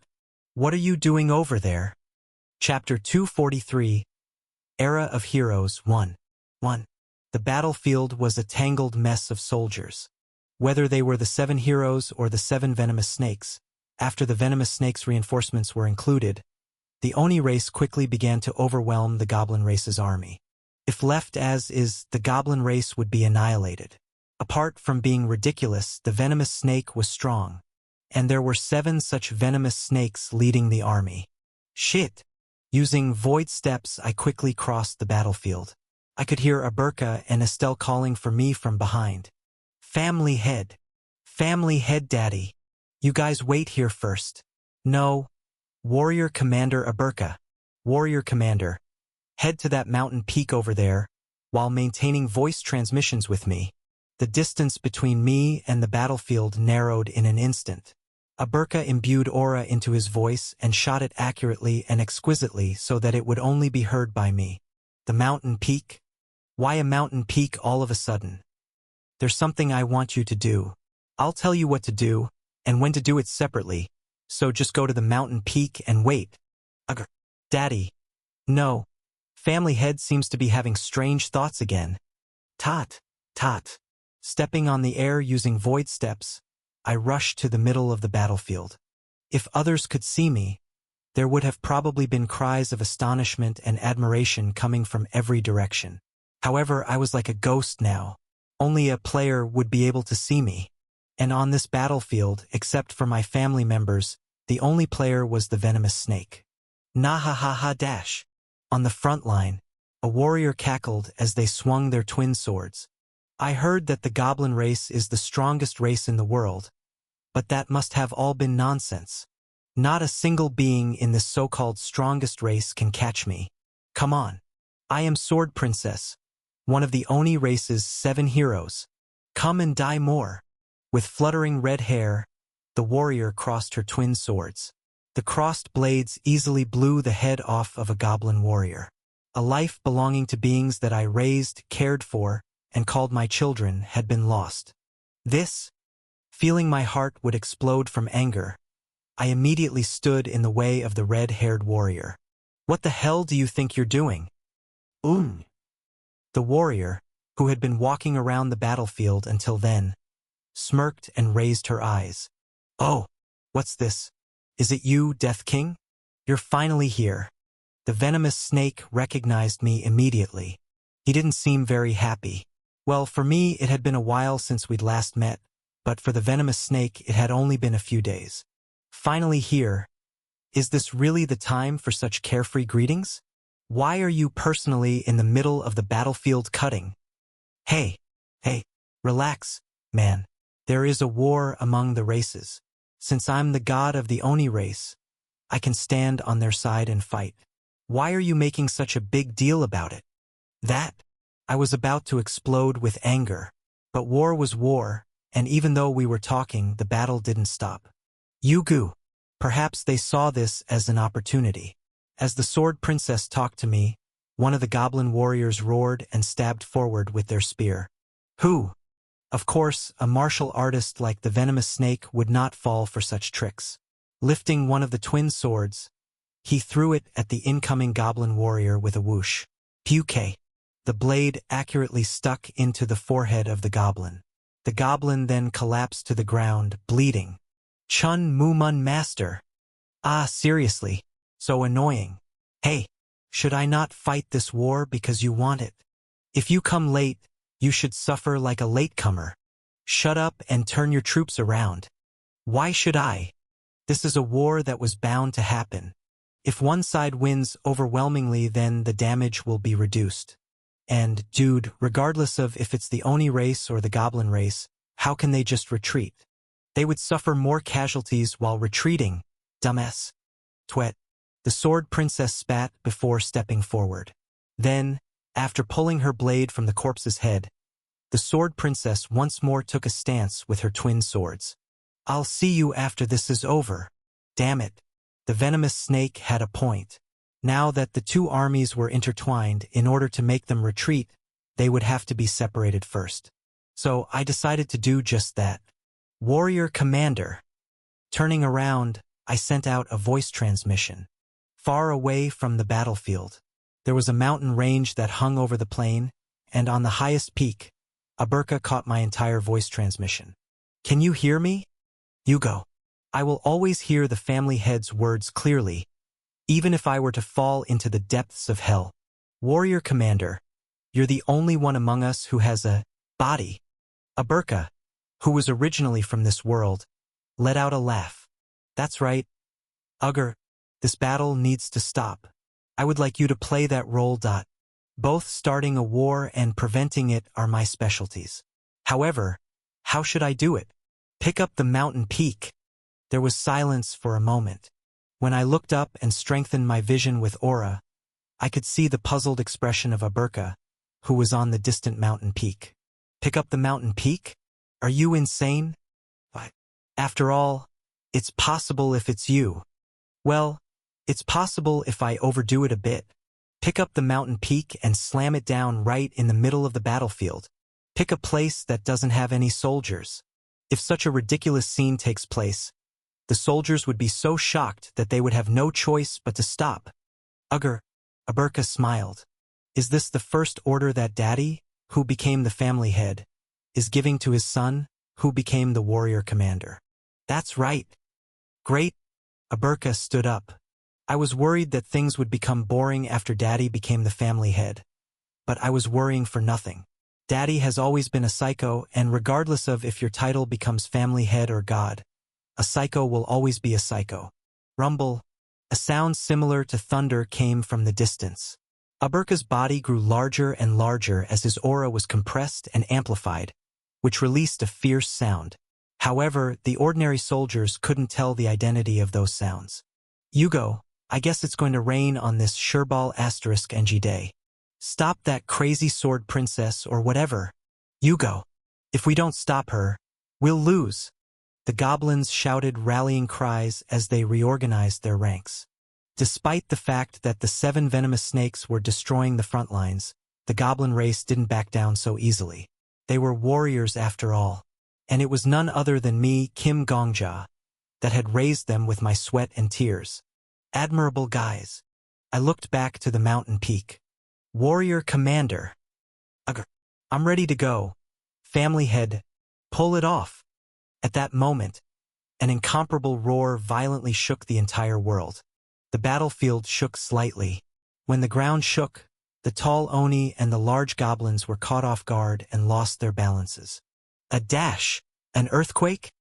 What are you doing over there? Chapter 243, Era of Heroes 1. The battlefield was a tangled mess of soldiers. Whether they were the 7 heroes or the 7 venomous snakes, after the venomous snakes' reinforcements were included, the Oni race quickly began to overwhelm the Goblin race's army. If left as is, the Goblin race would be annihilated. Apart from being ridiculous, the venomous snake was strong, and there were 7 such venomous snakes leading the army. Shit! Using void steps, I quickly crossed the battlefield. I could hear Aberka and Estelle calling for me from behind. Family head. Family head daddy. You guys wait here first. No. Warrior Commander Aberka. Warrior Commander. Head to that mountain peak over there, while maintaining voice transmissions with me. The distance between me and the battlefield narrowed in an instant. Aberka imbued aura into his voice and shot it accurately and exquisitely so that it would only be heard by me. The mountain peak? Why a mountain peak all of a sudden? There's something I want you to do. I'll tell you what to do, and when to do it separately, so just go to the mountain peak and wait. Daddy. No. Family head seems to be having strange thoughts again. Tot. Stepping on the air using void steps, I rushed to the middle of the battlefield. If others could see me, there would have probably been cries of astonishment and admiration coming from every direction. However, I was like a ghost now. Only a player would be able to see me. And on this battlefield, except for my family members, the only player was the venomous snake. Nahahaha dash. On the front line, a warrior cackled as they swung their twin swords. I heard that the goblin race is the strongest race in the world, but that must have all been nonsense. Not a single being in this so-called strongest race can catch me. Come on. I am Sword Princess, one of the Oni race's 7 heroes. Come and die more. With fluttering red hair, the warrior crossed her twin swords. The crossed blades easily blew the head off of a goblin warrior. A life belonging to beings that I raised, cared for, and called my children had been lost. This, feeling my heart would explode from anger, I immediately stood in the way of the red-haired warrior. What the hell do you think you're doing? The warrior, who had been walking around the battlefield until then, smirked and raised her eyes. Oh, what's this? Is it you, Death King? You're finally here. The venomous snake recognized me immediately. He didn't seem very happy. Well, for me, it had been a while since we'd last met, but for the venomous snake, it had only been a few days. Finally here. Is this really the time for such carefree greetings? Why are you personally in the middle of the battlefield cutting? Hey, relax, man. There is a war among the races. Since I'm the god of the Oni race, I can stand on their side and fight. Why are you making such a big deal about it? I was about to explode with anger. But war was war, and even though we were talking, the battle didn't stop. Yugu. Perhaps they saw this as an opportunity. As the Sword Princess talked to me, one of the goblin warriors roared and stabbed forward with their spear. Who? Of course, a martial artist like the venomous snake would not fall for such tricks. Lifting one of the twin swords, he threw it at the incoming goblin warrior with a whoosh. Puke. The blade accurately stuck into the forehead of the goblin. The goblin then collapsed to the ground, bleeding. Chun Mumun Master. Ah, seriously. So annoying. Hey, should I not fight this war because you want it? If you come late, you should suffer like a latecomer. Shut up and turn your troops around. Why should I? This is a war that was bound to happen. If one side wins overwhelmingly, then the damage will be reduced. And, dude, regardless of if it's the Oni race or the Goblin race, how can they just retreat? They would suffer more casualties while retreating, dumbass. Twet. The Sword Princess spat before stepping forward. Then, after pulling her blade from the corpse's head, the Sword Princess once more took a stance with her twin swords. I'll see you after this is over. Damn it. The venomous snake had a point. Now that the two armies were intertwined, in order to make them retreat, they would have to be separated first. So I decided to do just that. Warrior Commander. Turning around, I sent out a voice transmission. Far away from the battlefield, there was a mountain range that hung over the plain, and on the highest peak, Aberka caught my entire voice transmission. Can you hear me? Yugo. I will always hear the family head's words clearly, even if I were to fall into the depths of hell. Warrior Commander, you're the only one among us who has a body. Aberka, who was originally from this world, let out a laugh. That's right. Ugger, this battle needs to stop. I would like you to play that role. Both starting a war and preventing it are my specialties. However, how should I do it? Pick up the mountain peak. There was silence for a moment. When I looked up and strengthened my vision with aura, I could see the puzzled expression of Aberka, who was on the distant mountain peak. Pick up the mountain peak? Are you insane? After all, it's possible if it's you. Well, it's possible if I overdo it a bit. Pick up the mountain peak and slam it down right in the middle of the battlefield. Pick a place that doesn't have any soldiers. If such a ridiculous scene takes place, the soldiers would be so shocked that they would have no choice but to stop. Ugger, Aberka smiled. Is this the first order that Daddy, who became the family head, is giving to his son, who became the warrior commander? That's right. Great. Aberka stood up. I was worried that things would become boring after Daddy became the family head. But I was worrying for nothing. Daddy has always been a psycho, and regardless of if your title becomes family head or god, a psycho will always be a psycho. Rumble. A sound similar to thunder came from the distance. Aburka's body grew larger and larger as his aura was compressed and amplified, which released a fierce sound. However, the ordinary soldiers couldn't tell the identity of those sounds. Yugo, I guess it's going to rain on this Sherbal *NG day. Stop that crazy sword princess or whatever. Yugo. If we don't stop her, we'll lose. The goblins shouted rallying cries as they reorganized their ranks. Despite the fact that the 7 venomous snakes were destroying the front lines, the goblin race didn't back down so easily. They were warriors after all. And it was none other than me, Kim Gongja, that had raised them with my sweat and tears. Admirable guys. I looked back to the mountain peak. Warrior Commander. Ugh. I'm ready to go. Family head. Pull it off. At that moment, an incomparable roar violently shook the entire world. The battlefield shook slightly. When the ground shook, the tall Oni and the large goblins were caught off guard and lost their balances. A dash! An earthquake?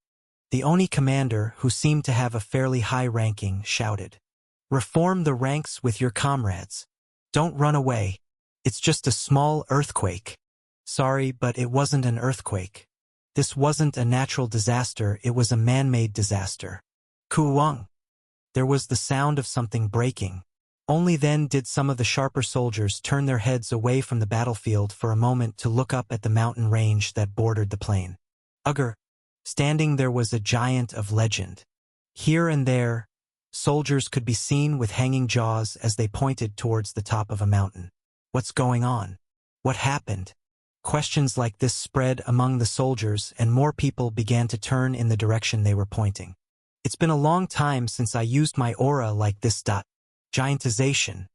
The Oni commander, who seemed to have a fairly high ranking, shouted. Reform the ranks with your comrades. Don't run away. It's just a small earthquake. Sorry, but it wasn't an earthquake. This wasn't a natural disaster, it was a man-made disaster. Kuwang. There was the sound of something breaking. Only then did some of the sharper soldiers turn their heads away from the battlefield for a moment to look up at the mountain range that bordered the plain. Ugh! Standing there was a giant of legend. Here and there, soldiers could be seen with hanging jaws as they pointed towards the top of a mountain. What's going on? What happened? Questions like this spread among the soldiers, and more people began to turn in the direction they were pointing. It's been a long time since I used my aura like this. Giantization.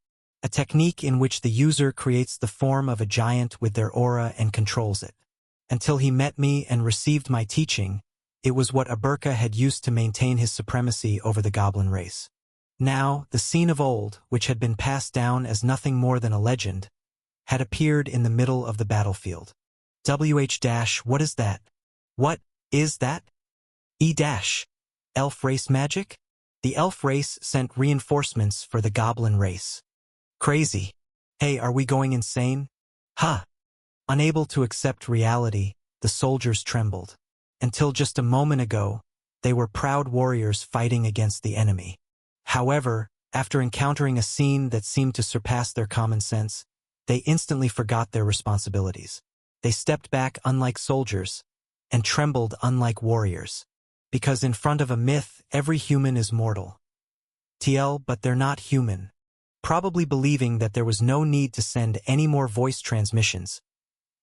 A technique in which the user creates the form of a giant with their aura and controls it. Until he met me and received my teaching, it was what Aburka had used to maintain his supremacy over the goblin race. Now, the scene of old, which had been passed down as nothing more than a legend, had appeared in the middle of the battlefield. What is that? What is that? Elf race magic? The elf race sent reinforcements for the goblin race. Crazy. Hey, are we going insane? Huh. Unable to accept reality, the soldiers trembled. Until just a moment ago, they were proud warriors fighting against the enemy. However, after encountering a scene that seemed to surpass their common sense, they instantly forgot their responsibilities. They stepped back unlike soldiers, and trembled unlike warriors. Because in front of a myth, every human is mortal. But they're not human. Probably believing that there was no need to send any more voice transmissions,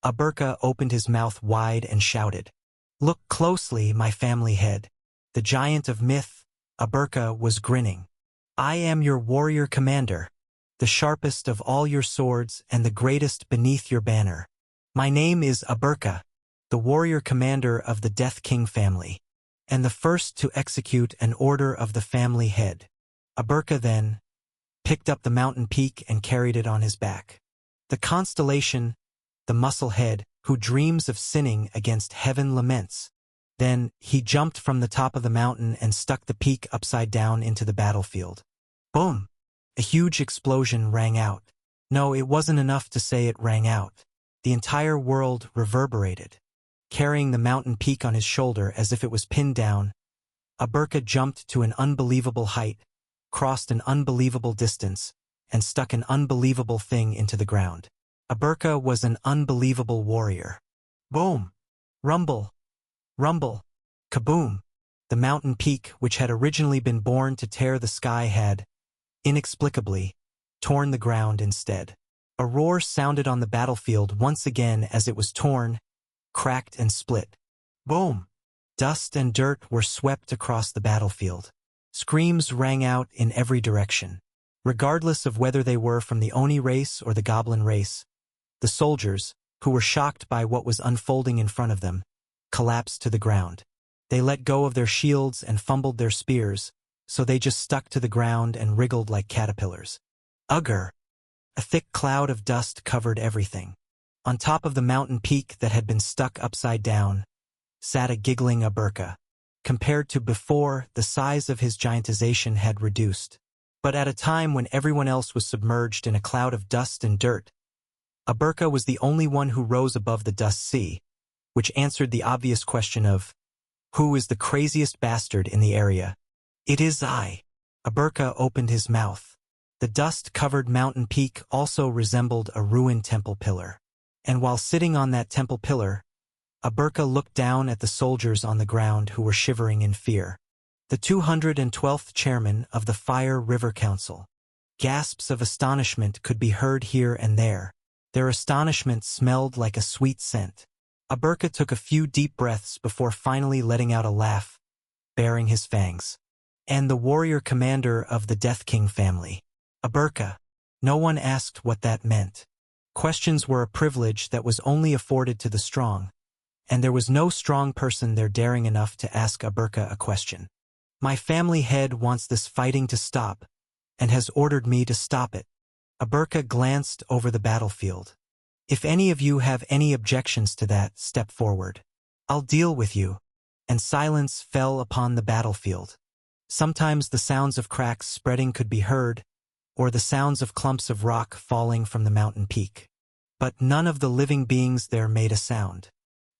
Aburka opened his mouth wide and shouted, Look closely, my family head. The giant of myth, Aburka, was grinning. I am your warrior commander, the sharpest of all your swords and the greatest beneath your banner. My name is Aburka, the warrior commander of the Death King family, and the first to execute an order of the family head. Aburka then picked up the mountain peak and carried it on his back. The constellation, the muscle head, who dreams of sinning against heaven laments. Then he jumped from the top of the mountain and stuck the peak upside down into the battlefield. Boom! A huge explosion rang out. No, it wasn't enough to say it rang out. The entire world reverberated. Carrying the mountain peak on his shoulder as if it was pinned down, Aburka jumped to an unbelievable height, crossed an unbelievable distance, and stuck an unbelievable thing into the ground. Aburka was an unbelievable warrior. Boom! Rumble! Rumble! Kaboom! The mountain peak, which had originally been born to tear the sky, had, inexplicably, torn the ground instead. A roar sounded on the battlefield once again as it was torn, cracked and split. Boom! Dust and dirt were swept across the battlefield. Screams rang out in every direction. Regardless of whether they were from the Oni race or the Goblin race, the soldiers, who were shocked by what was unfolding in front of them, collapsed to the ground. They let go of their shields and fumbled their spears, so they just stuck to the ground and wriggled like caterpillars. Ugh! A thick cloud of dust covered everything. On top of the mountain peak that had been stuck upside down, sat a giggling Aberka. Compared to before, the size of his giantization had reduced. But at a time when everyone else was submerged in a cloud of dust and dirt, Aberka was the only one who rose above the dust sea, which answered the obvious question of, who is the craziest bastard in the area? It is I. Aberka opened his mouth. The dust-covered mountain peak also resembled a ruined temple pillar. And while sitting on that temple pillar, Aberka looked down at the soldiers on the ground who were shivering in fear. The 212th chairman of the Fire River Council. Gasps of astonishment could be heard here and there. Their astonishment smelled like a sweet scent. Aberka took a few deep breaths before finally letting out a laugh, baring his fangs. And the warrior commander of the Death King family. Aberka. No one asked what that meant. Questions were a privilege that was only afforded to the strong, and there was no strong person there daring enough to ask Aberka a question. My family head wants this fighting to stop, and has ordered me to stop it. Aberka glanced over the battlefield. If any of you have any objections to that, step forward. I'll deal with you. And silence fell upon the battlefield. Sometimes the sounds of cracks spreading could be heard, or the sounds of clumps of rock falling from the mountain peak. But none of the living beings there made a sound.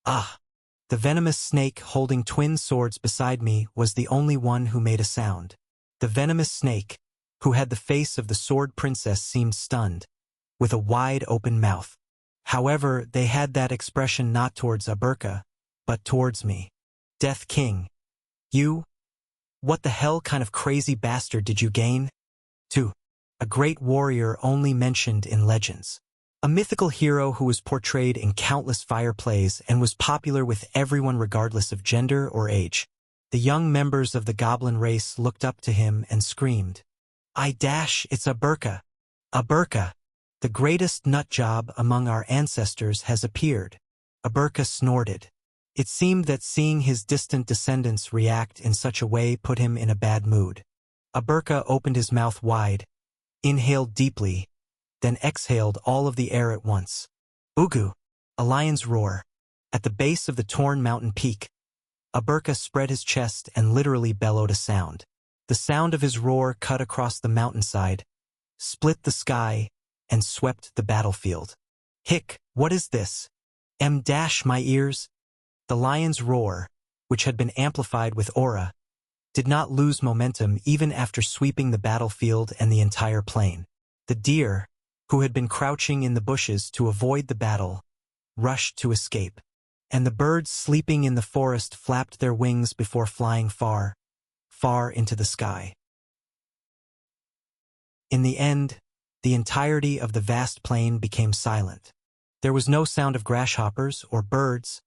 Ah! The venomous snake holding twin swords beside me was the only one who made a sound. The venomous snake, who had the face of the sword princess, seemed stunned, with a wide open mouth. However, they had that expression not towards Aberka, but towards me. Death King. You? What the hell kind of crazy bastard did you gain? 2. A great warrior only mentioned in legends. A mythical hero who was portrayed in countless fire plays and was popular with everyone regardless of gender or age. The young members of the goblin race looked up to him and screamed, It's Aberka! Aberka! The greatest nutjob among our ancestors has appeared. Aberka snorted. It seemed that seeing his distant descendants react in such a way put him in a bad mood. Aberka opened his mouth wide, inhaled deeply, then exhaled all of the air at once. Ugu! A lion's roar. At the base of the torn mountain peak, Aberka spread his chest and literally bellowed a sound. The sound of his roar cut across the mountainside, split the sky, and swept the battlefield. Hick! What is this? My ears! The lion's roar, which had been amplified with aura, did not lose momentum even after sweeping the battlefield and the entire plain. The deer, who had been crouching in the bushes to avoid the battle, rushed to escape, and the birds sleeping in the forest flapped their wings before flying far, far into the sky. In the end, the entirety of the vast plain became silent. There was no sound of grasshoppers or birds,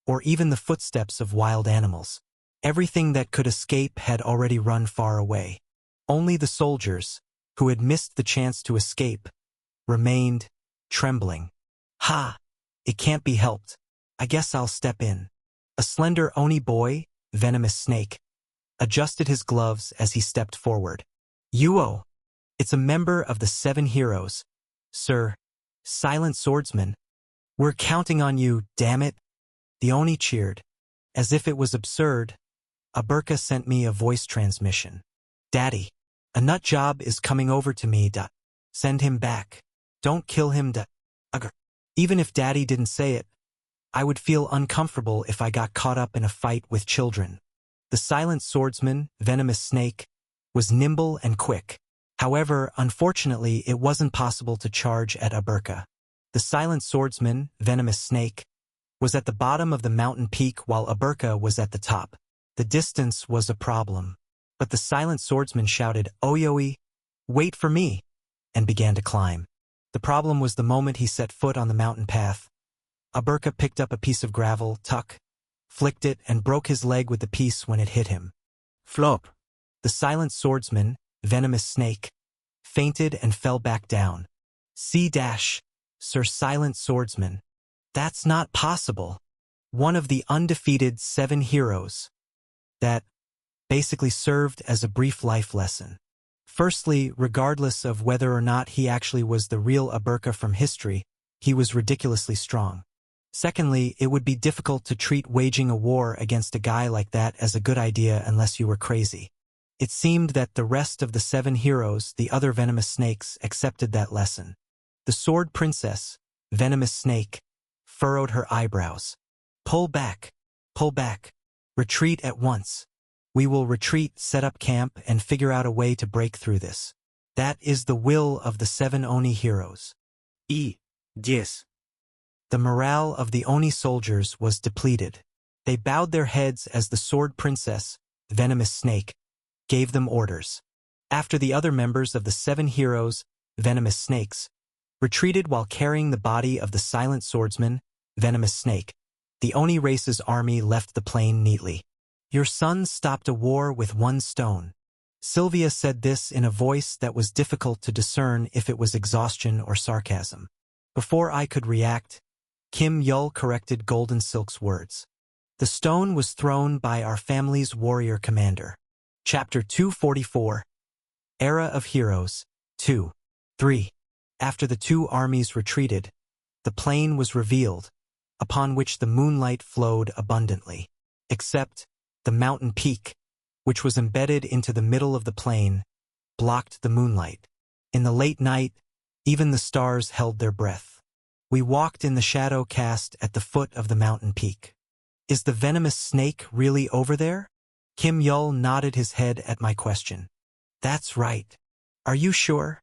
or even the footsteps of wild animals. Everything that could escape had already run far away. Only the soldiers, who had missed the chance to escape, remained, trembling. Ha! It can't be helped. I guess I'll step in. A slender Oni boy, venomous snake, adjusted his gloves as he stepped forward. Yuo! It's a member of the 7 heroes, sir. Silent swordsman. We're counting on you, damn it. The Oni cheered. As if it was absurd, Aberka sent me a voice transmission. Daddy, a nut job is coming over to me. Send him back. Don't kill him. Even if Daddy didn't say it, I would feel uncomfortable if I got caught up in a fight with children. The silent swordsman, venomous snake, was nimble and quick. However, unfortunately, it wasn't possible to charge at Aberka. The silent swordsman, venomous snake, was at the bottom of the mountain peak while Aberka was at the top. The distance was a problem. But the silent swordsman shouted, Oyoi, wait for me, and began to climb. The problem was the moment he set foot on the mountain path. Aberka picked up a piece of gravel, flicked it, and broke his leg with the piece when it hit him. Flop. The silent swordsman, venomous snake, fainted and fell back down. Sir Silent Swordsman. That's not possible. One of the undefeated 7 heroes. That basically served as a brief life lesson. Firstly, regardless of whether or not he actually was the real Aberka from history, he was ridiculously strong. Secondly, it would be difficult to treat waging a war against a guy like that as a good idea unless you were crazy. It seemed that the rest of the 7 heroes, the other venomous snakes, accepted that lesson. The Sword Princess, Venomous Snake, furrowed her eyebrows. Pull back. Pull back. Retreat at once. We will retreat, set up camp, and figure out a way to break through this. That is the will of the 7 Oni heroes. Yes. The morale of the Oni soldiers was depleted. They bowed their heads as the Sword Princess, Venomous Snake, gave them orders. After the other members of the 7 heroes, Venomous Snakes, retreated while carrying the body of the Silent Swordsman, Venomous Snake, the Oni race's army left the plain neatly. Your son stopped a war with 1 stone. Sylvia said this in a voice that was difficult to discern if it was exhaustion or sarcasm. Before I could react, Kim Yul corrected Golden Silk's words. The stone was thrown by our family's warrior commander. Chapter 244. Era of Heroes, 2. 3. After the 2 armies retreated, the plain was revealed, upon which the moonlight flowed abundantly, except the mountain peak, which was embedded into the middle of the plain, blocked the moonlight. In the late night, even the stars held their breath. We walked in the shadow cast at the foot of the mountain peak. Is the venomous snake really over there? Kim Yul nodded his head at my question. That's right. Are you sure?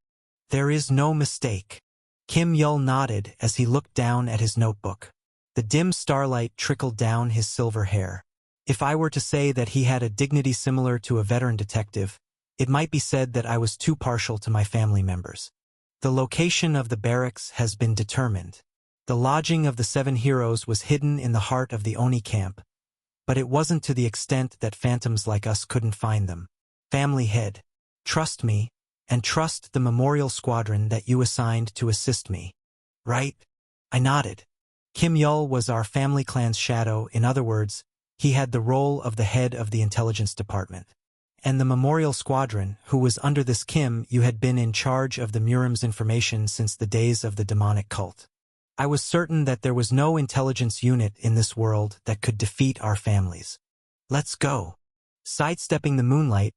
There is no mistake. Kim Yul nodded as he looked down at his notebook. The dim starlight trickled down his silver hair. If I were to say that he had a dignity similar to a veteran detective, it might be said that I was too partial to my family members. The location of the barracks has been determined. The lodging of the 7 heroes was hidden in the heart of the Oni camp, but it wasn't to the extent that phantoms like us couldn't find them. Family head, trust me, and trust the memorial squadron that you assigned to assist me. Right? I nodded. Kim Yul was our family clan's shadow. In other words, he had the role of the head of the intelligence department. And the memorial squadron, who was under this Kim, you had been in charge of the Murim's information since the days of the demonic cult. I was certain that there was no intelligence unit in this world that could defeat our families. Let's go. Sidestepping the moonlight,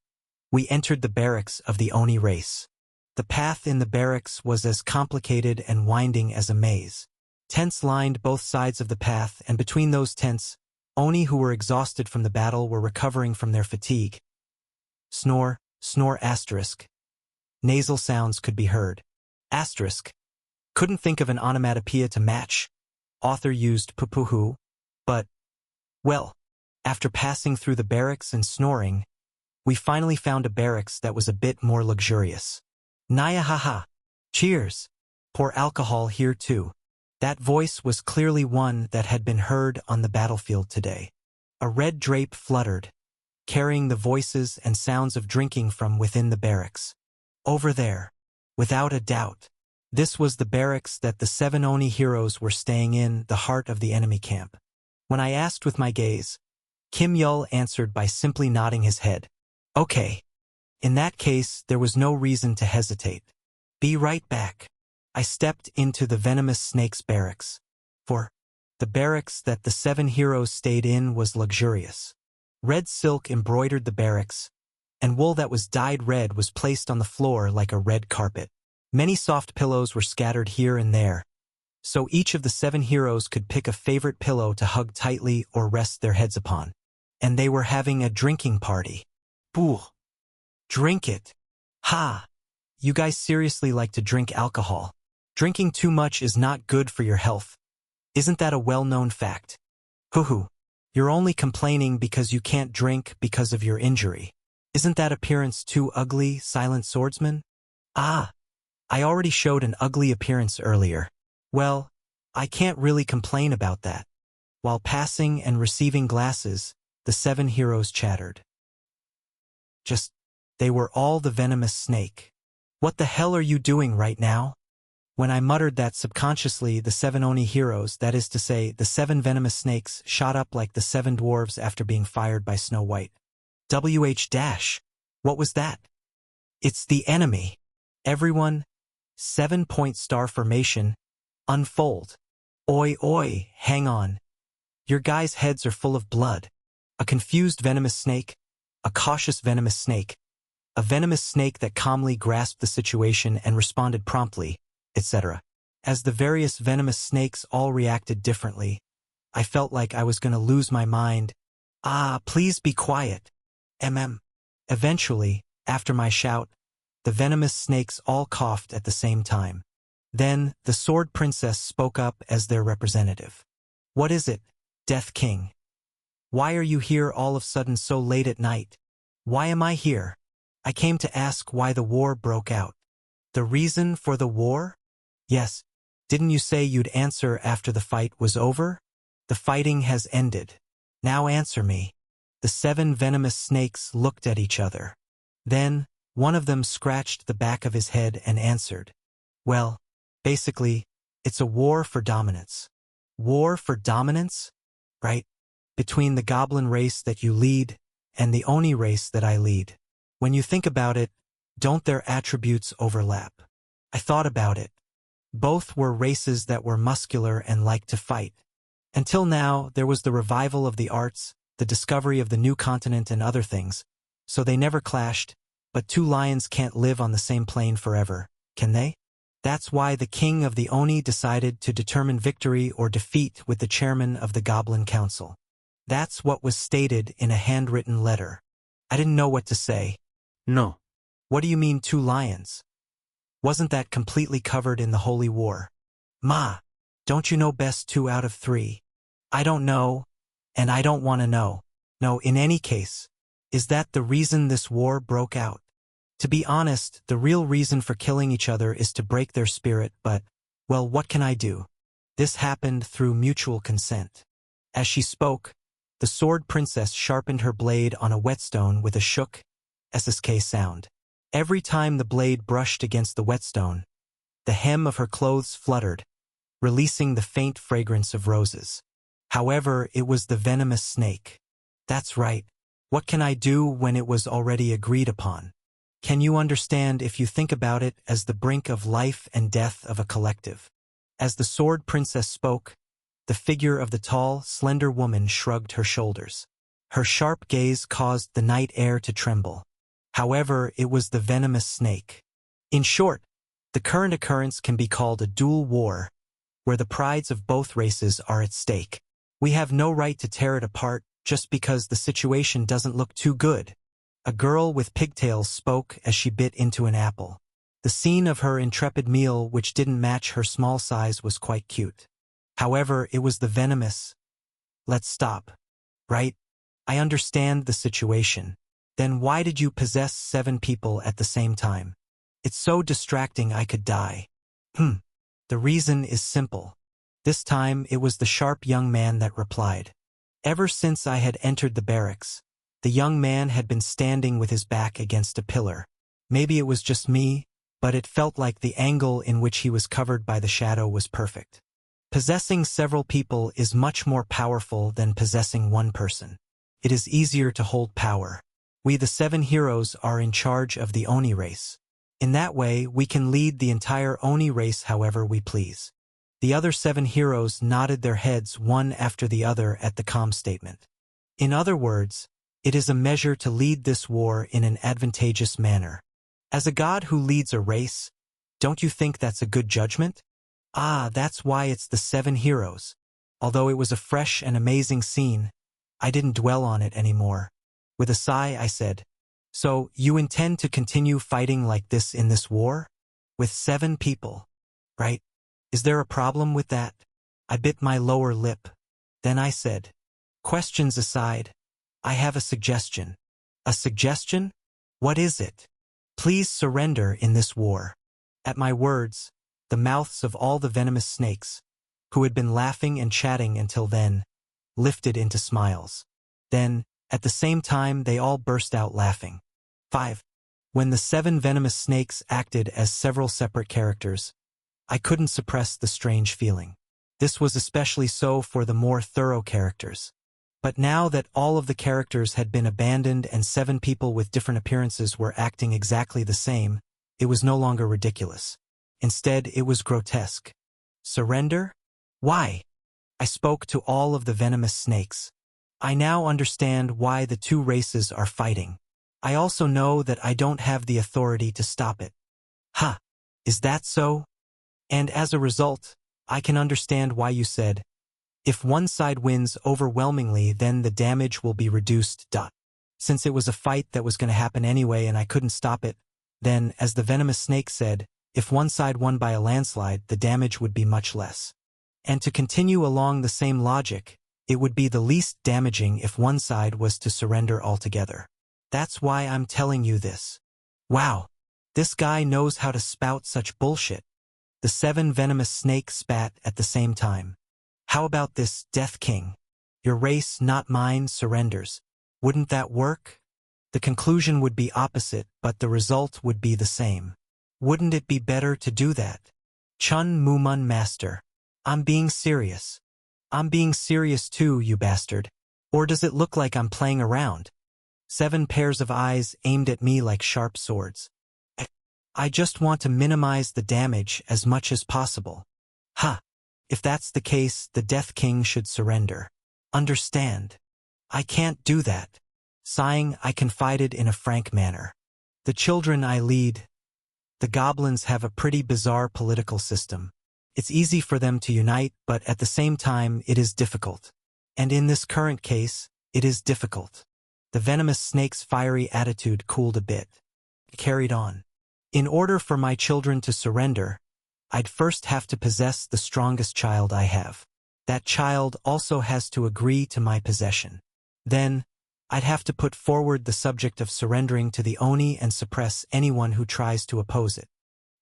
we entered the barracks of the Oni race. The path in the barracks was as complicated and winding as a maze. Tents lined both sides of the path, and between those tents, Oni who were exhausted from the battle were recovering from their fatigue. Snore, snore asterisk. Nasal sounds could be heard. Asterisk. Couldn't think of an onomatopoeia to match. Author used pupuhu, but, well, after passing through the barracks and snoring, we finally found a barracks that was a bit more luxurious. Naya haha. Cheers. Pour alcohol here too. That voice was clearly one that had been heard on the battlefield today. A red drape fluttered, carrying the voices and sounds of drinking from within the barracks. Over there, without a doubt, this was the barracks that the 7 Oni heroes were staying in, the heart of the enemy camp. When I asked with my gaze, Kim Yul answered by simply nodding his head. Okay. In that case, there was no reason to hesitate. Be right back. I stepped into the venomous snake's barracks. For the barracks that the 7 heroes stayed in was luxurious. Red silk embroidered the barracks, and wool that was dyed red was placed on the floor like a red carpet. Many soft pillows were scattered here and there, so each of the 7 heroes could pick a favorite pillow to hug tightly or rest their heads upon. And they were having a drinking party. Boo! Drink it! Ha! You guys seriously like to drink alcohol. Drinking too much is not good for your health. Isn't that a well-known fact? Hoo-hoo. You're only complaining because you can't drink because of your injury. Isn't that appearance too ugly, Silent Swordsman? Ah! I already showed an ugly appearance earlier. Well, I can't really complain about that. While passing and receiving glasses, the 7 heroes chattered. They were all the venomous snake. What the hell are you doing right now? When I muttered that subconsciously, the 7 Oni heroes, that is to say, the 7 venomous snakes, shot up like the 7 dwarves after being fired by Snow White. What was that? It's the enemy. Everyone, 7-point star formation, Unfold. Oi, oi, hang on. Your guys' heads are full of blood. A confused venomous snake, a cautious venomous snake, a venomous snake that calmly grasped the situation and responded promptly, etc. As the various venomous snakes all reacted differently, I felt like I was going to lose my mind. Ah, please be quiet. Eventually, after my shout, the venomous snakes all coughed at the same time. Then, the Sword Princess spoke up as their representative. What is it, Death King? Why are you here all of a sudden so late at night? Why am I here? I came to ask why the war broke out. The reason for the war? Yes. Didn't you say you'd answer after the fight was over? The fighting has ended. Now answer me. The 7 venomous snakes looked at each other. Then, one of them scratched the back of his head and answered. Well, basically, it's a war for dominance. War for dominance? Right? Between the goblin race that you lead and the Oni race that I lead. When you think about it, don't their attributes overlap? I thought about it. Both were races that were muscular and liked to fight. Until now, there was the revival of the arts, the discovery of the new continent and other things, so they never clashed, but 2 lions can't live on the same plane forever, can they? That's why the king of the Oni decided to determine victory or defeat with the chairman of the Goblin Council. That's what was stated in a handwritten letter. I didn't know what to say. No. What do you mean 2 lions? Wasn't that completely covered in the Holy War? Ma, don't you know best 2 out of 3? I don't know, and I don't want to know. No, in any case, is that the reason this war broke out? To be honest, the real reason for killing each other is to break their spirit, but, well, what can I do? This happened through mutual consent. As she spoke, the Sword Princess sharpened her blade on a whetstone with a shook, SSK sound. Every time the blade brushed against the whetstone, the hem of her clothes fluttered, releasing the faint fragrance of roses. However, it was the venomous snake. That's right. What can I do when it was already agreed upon? Can you understand if you think about it as the brink of life and death of a collective? As the Sword Princess spoke, the figure of the tall, slender woman shrugged her shoulders. Her sharp gaze caused the night air to tremble. However, it was the venomous snake. In short, the current occurrence can be called a dual war, where the prides of both races are at stake. We have no right to tear it apart just because the situation doesn't look too good. A girl with pigtails spoke as she bit into an apple. The scene of her intrepid meal, which didn't match her small size, was quite cute. However, it was the venomous. Let's stop. Right? I understand the situation. Then why did you possess 7 people at the same time? It's so distracting I could die. The reason is simple. This time it was the sharp young man that replied. Ever since I had entered the barracks, the young man had been standing with his back against a pillar. Maybe it was just me, but it felt like the angle in which he was covered by the shadow was perfect. Possessing several people is much more powerful than possessing one person. It is easier to hold power. We the 7 heroes are in charge of the Oni race. In that way, we can lead the entire Oni race however we please. The other 7 heroes nodded their heads one after the other at the calm statement. In other words, it is a measure to lead this war in an advantageous manner. As a god who leads a race, don't you think that's a good judgment? Ah, that's why it's the 7 heroes. Although it was a fresh and amazing scene, I didn't dwell on it anymore. With a sigh, I said, so, you intend to continue fighting like this in this war? With 7 people, right? Is there a problem with that? I bit my lower lip. Then I said, questions aside, I have a suggestion. A suggestion? What is it? Please surrender in this war. At my words, the mouths of all the venomous snakes, who had been laughing and chatting until then, lifted into smiles. Then, at the same time, they all burst out laughing. 5. When the 7 venomous snakes acted as several separate characters, I couldn't suppress the strange feeling. This was especially so for the more thorough characters. But now that all of the characters had been abandoned and 7 people with different appearances were acting exactly the same, it was no longer ridiculous. Instead, it was grotesque. Surrender? Why? I spoke to all of the venomous snakes. I now understand why the two races are fighting. I also know that I don't have the authority to stop it. Ha! Is that so? And as a result, I can understand why you said, if one side wins overwhelmingly, then the damage will be reduced. Since it was a fight that was going to happen anyway and I couldn't stop it, then, as the venomous snake said, if one side won by a landslide, the damage would be much less. And to continue along the same logic, it would be the least damaging if one side was to surrender altogether. That's why I'm telling you this. Wow, this guy knows how to spout such bullshit. The 7 venomous snakes spat at the same time. How about this, Death King? Your race, not mine, surrenders. Wouldn't that work? The conclusion would be opposite, but the result would be the same. Wouldn't it be better to do that? Chun Mumun Master. I'm being serious. I'm being serious too, you bastard. Or does it look like I'm playing around? 7 pairs of eyes aimed at me like sharp swords. I just want to minimize the damage as much as possible. Ha! If that's the case, the Death King should surrender. Understand? I can't do that. Sighing, I confided in a frank manner. The children I lead, the goblins, have a pretty bizarre political system. It's easy for them to unite, but at the same time it is difficult. And in this current case, it is difficult. The venomous snake's fiery attitude cooled a bit. It carried on. In order for my children to surrender, I'd first have to possess the strongest child I have. That child also has to agree to my possession. Then, I'd have to put forward the subject of surrendering to the Oni and suppress anyone who tries to oppose it.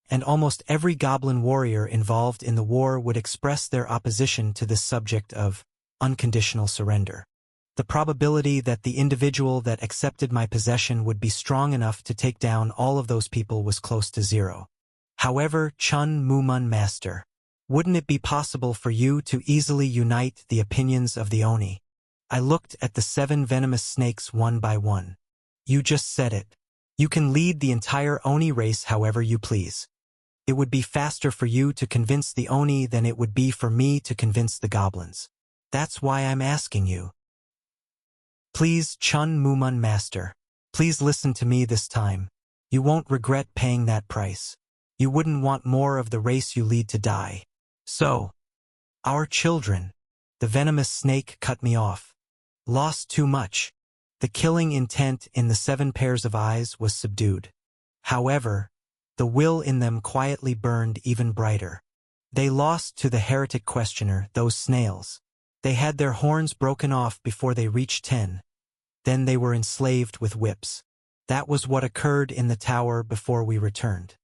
And almost every goblin warrior involved in the war would express their opposition to this subject of unconditional surrender. The probability that the individual that accepted my possession would be strong enough to take down all of those people was close to 0. However, Chun Mumun Master, wouldn't it be possible for you to easily unite the opinions of the Oni? I looked at the 7 venomous snakes one by one. You just said it. You can lead the entire Oni race however you please. It would be faster for you to convince the Oni than it would be for me to convince the goblins. That's why I'm asking you. Please, Chun Mumun Master, please listen to me this time. You won't regret paying that price. You wouldn't want more of the race you lead to die. So, our children, the venomous snake cut me off. Lost too much. The killing intent in the 7 pairs of eyes was subdued. However, the will in them quietly burned even brighter. They lost to the heretic questioner, those snails. They had their horns broken off before they reached 10. Then they were enslaved with whips. That was what occurred in the tower before we returned.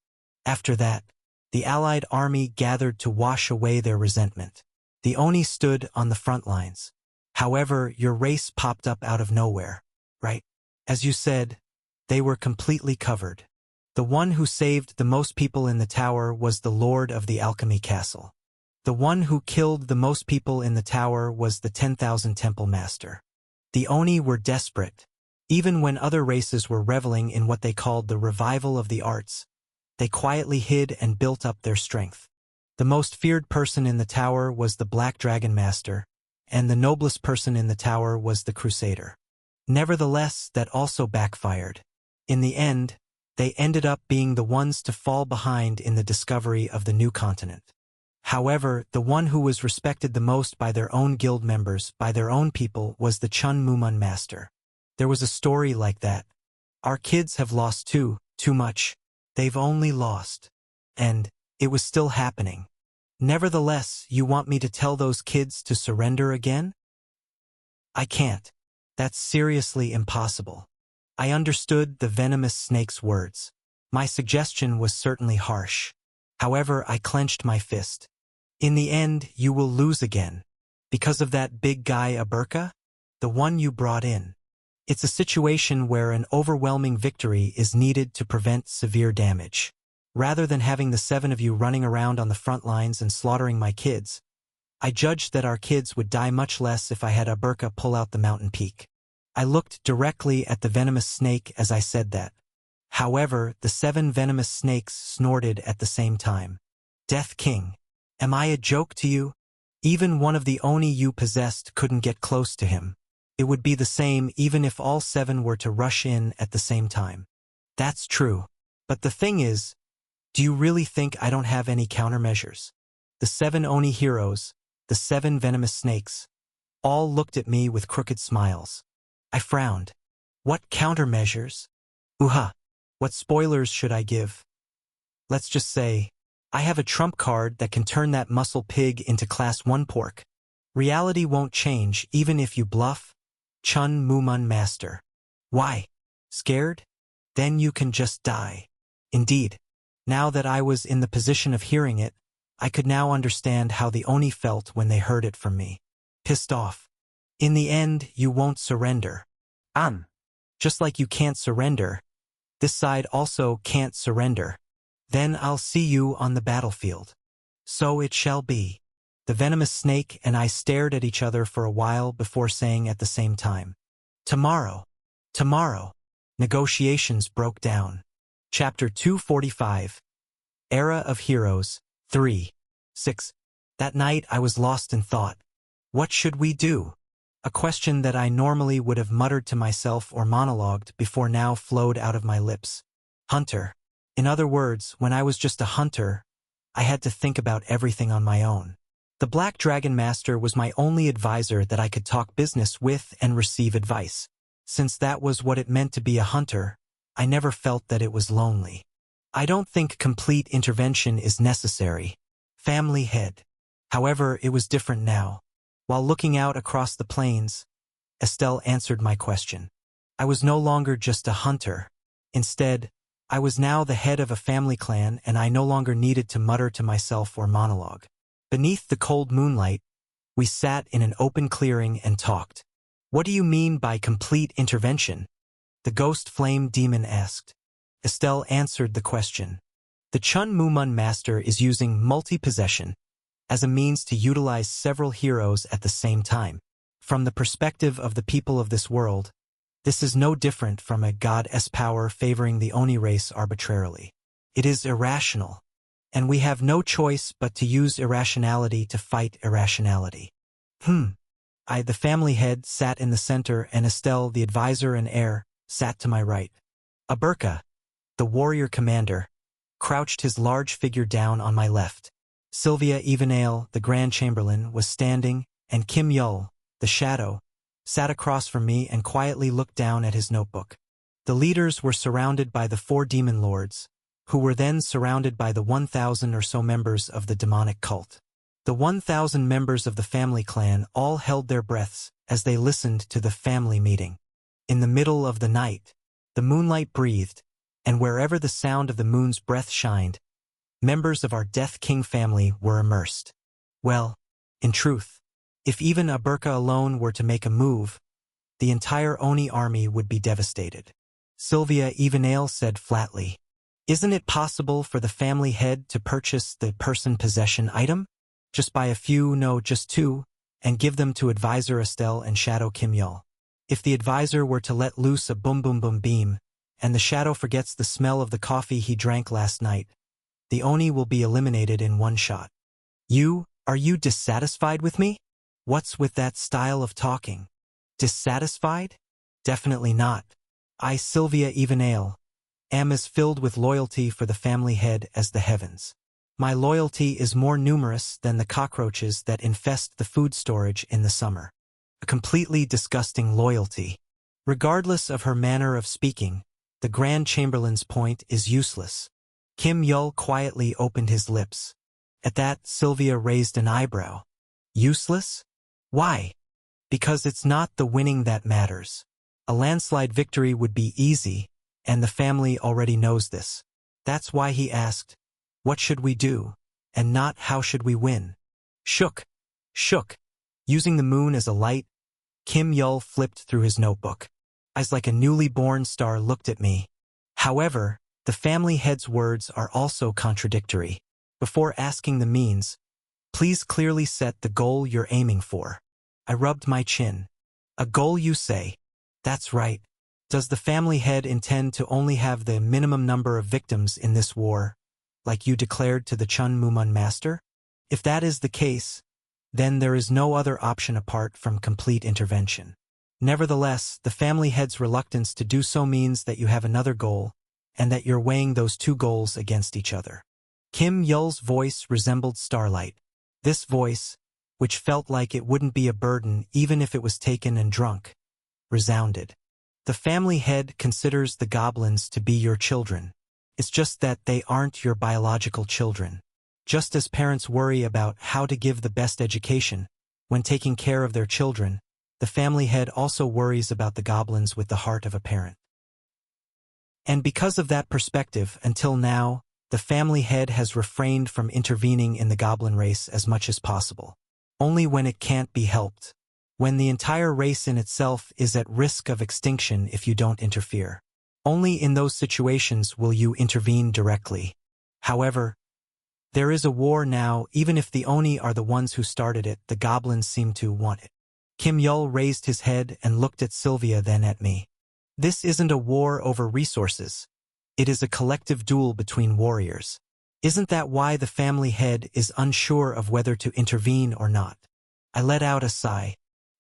After that, the Allied army gathered to wash away their resentment. The Oni stood on the front lines. However, your race popped up out of nowhere, right? As you said, they were completely covered. The one who saved the most people in the tower was the Lord of the Alchemy Castle. The one who killed the most people in the tower was the 10,000 Temple Master. The Oni were desperate. Even when other races were reveling in what they called the revival of the arts, they quietly hid and built up their strength. The most feared person in the tower was the Black Dragon Master, and the noblest person in the tower was the Crusader. Nevertheless, that also backfired. In the end, they ended up being the ones to fall behind in the discovery of the new continent. However, the one who was respected the most by their own guild members, by their own people, was the Chun Mumun Master. There was a story like that. Our kids have lost too much. They've only lost. And it was still happening. Nevertheless, you want me to tell those kids to surrender again? I can't. That's seriously impossible. I understood the venomous snake's words. My suggestion was certainly harsh. However, I clenched my fist. In the end, you will lose again. Because of that big guy Aberka? The one you brought in. It's a situation where an overwhelming victory is needed to prevent severe damage. Rather than having the 7 of you running around on the front lines and slaughtering my kids, I judged that our kids would die much less if I had Aberka pull out the mountain peak. I looked directly at the venomous snake as I said that. However, the 7 venomous snakes snorted at the same time. Death King, Am I a joke to you? Even one of the Oni you possessed couldn't get close to him. It would be the same even if all 7 were to rush in at the same time. That's true. But the thing is, do you really think I don't have any countermeasures? The 7 Oni heroes, the 7 venomous snakes, all looked at me with crooked smiles. I frowned. What countermeasures? Uha. What spoilers should I give? Let's just say, I have a trump card that can turn that muscle pig into Class 1 pork. Reality won't change even if you bluff. Chun Mumun Master. Why? Scared? Then you can just die. Indeed, now that I was in the position of hearing it, I could now understand how the Oni felt when they heard it from me. Pissed off. In the end, you won't surrender. Just like you can't surrender, this side also can't surrender. Then I'll see you on the battlefield. So it shall be. The venomous snake and I stared at each other for a while before saying at the same time, Tomorrow. Tomorrow. Negotiations broke down. Chapter 245. Era of Heroes. 3. 6. That night I was lost in thought. What should we do? A question that I normally would have muttered to myself or monologued before now flowed out of my lips. Hunter. In other words, when I was just a hunter, I had to think about everything on my own. The Black Dragon Master was my only advisor that I could talk business with and receive advice. Since that was what it meant to be a hunter, I never felt that it was lonely. I don't think complete intervention is necessary. Family head. However, it was different now. While looking out across the plains, Estelle answered my question. I was no longer just a hunter. Instead, I was now the head of a family clan and I no longer needed to mutter to myself or monologue. Beneath the cold moonlight, we sat in an open clearing and talked. What do you mean by complete intervention? The ghost flame demon asked. Estelle answered the question. The Chun Mumun Master is using multi-possession as a means to utilize several heroes at the same time. From the perspective of the people of this world, this is no different from a god's power favoring the Oni race arbitrarily. It is irrational, and we have no choice but to use irrationality to fight irrationality. I, the family head, sat in the center and Estelle, the advisor and heir, sat to my right. Aberka, the warrior commander, crouched his large figure down on my left. Sylvia Evenale, the Grand Chamberlain, was standing, and Kim Yul, the shadow, sat across from me and quietly looked down at his notebook. The leaders were surrounded by the 4 demon lords, who were then surrounded by the 1,000 or so members of the demonic cult. The 1,000 members of the family clan all held their breaths as they listened to the family meeting. In the middle of the night, the moonlight breathed, and wherever the sound of the moon's breath shined, members of our Death King family were immersed. Well, in truth, if even Aberka alone were to make a move, the entire Oni army would be devastated. Sylvia Evenale said flatly, Isn't it possible for the family head to purchase the person possession item? Just buy a few, no, just 2, and give them to advisor Estelle and Shadow Kim Yul. If the advisor were to let loose a boom boom boom beam, and the shadow forgets the smell of the coffee he drank last night, the Oni will be eliminated in one shot. Are you dissatisfied with me? What's with that style of talking? Dissatisfied? Definitely not. I, Sylvia Evenale, am as filled with loyalty for the family head as the heavens. My loyalty is more numerous than the cockroaches that infest the food storage in the summer. A completely disgusting loyalty. Regardless of her manner of speaking, the Grand Chamberlain's point is useless. Kim Yul quietly opened his lips. At that, Sylvia raised an eyebrow. Useless? Why? Because it's not the winning that matters. A landslide victory would be easy, and the family already knows this. That's why he asked, what should we do, and not how should we win? Shook. Using the moon as a light, Kim Yul flipped through his notebook. Eyes like a newly born star looked at me. However, the family head's words are also contradictory. Before asking the means, please clearly set the goal you're aiming for. I rubbed my chin. A goal, you say? That's right. Does the family head intend to only have the minimum number of victims in this war, like you declared to the Chun Mumun Master? If that is the case, then there is no other option apart from complete intervention. Nevertheless, the family head's reluctance to do so means that you have another goal, and that you're weighing those two goals against each other. Kim Yul's voice resembled starlight. This voice, which felt like it wouldn't be a burden even if it was taken and drunk, resounded. The family head considers the goblins to be your children. It's just that they aren't your biological children. Just as parents worry about how to give the best education when taking care of their children, the family head also worries about the goblins with the heart of a parent. And because of that perspective, until now, the family head has refrained from intervening in the goblin race as much as possible. Only when it can't be helped. When the entire race in itself is at risk of extinction if you don't interfere. Only in those situations will you intervene directly. However, there is a war now. Even if the Oni are the ones who started it, the goblins seem to want it. Kim Yul raised his head and looked at Sylvia, then at me. This isn't a war over resources. It is a collective duel between warriors. Isn't that why the family head is unsure of whether to intervene or not? I let out a sigh.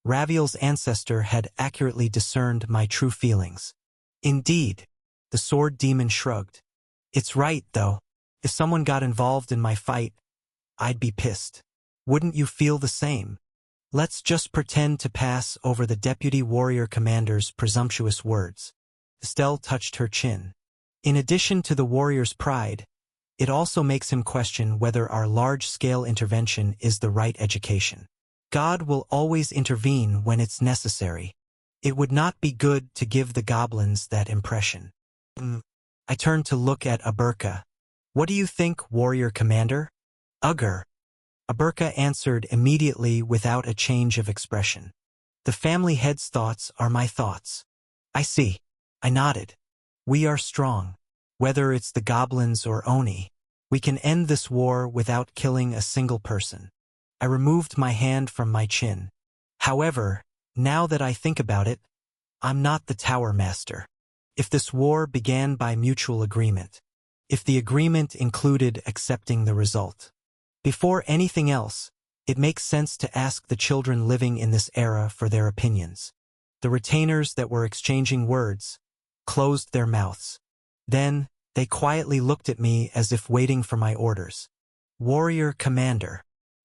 Raviel's ancestor had accurately discerned my true feelings. Indeed, the sword demon shrugged. It's right, though. If someone got involved in my fight, I'd be pissed. Wouldn't you feel the same? Let's just pretend to pass over the deputy warrior commander's presumptuous words. Estelle touched her chin. In addition to the warrior's pride, it also makes him question whether our large-scale intervention is the right education. God will always intervene when it's necessary. It would not be good to give the goblins that impression. I turned to look at Aberka. What do you think, warrior commander? Ugger. Aberka answered immediately without a change of expression. The family head's thoughts are my thoughts. I see. I nodded. We are strong. Whether it's the goblins or Oni, we can end this war without killing a single person. I removed my hand from my chin. However, now that I think about it, I'm not the Tower Master. If this war began by mutual agreement, if the agreement included accepting the result, before anything else, it makes sense to ask the children living in this era for their opinions. The retainers that were exchanging words closed their mouths. Then, they quietly looked at me as if waiting for my orders. Warrior Commander.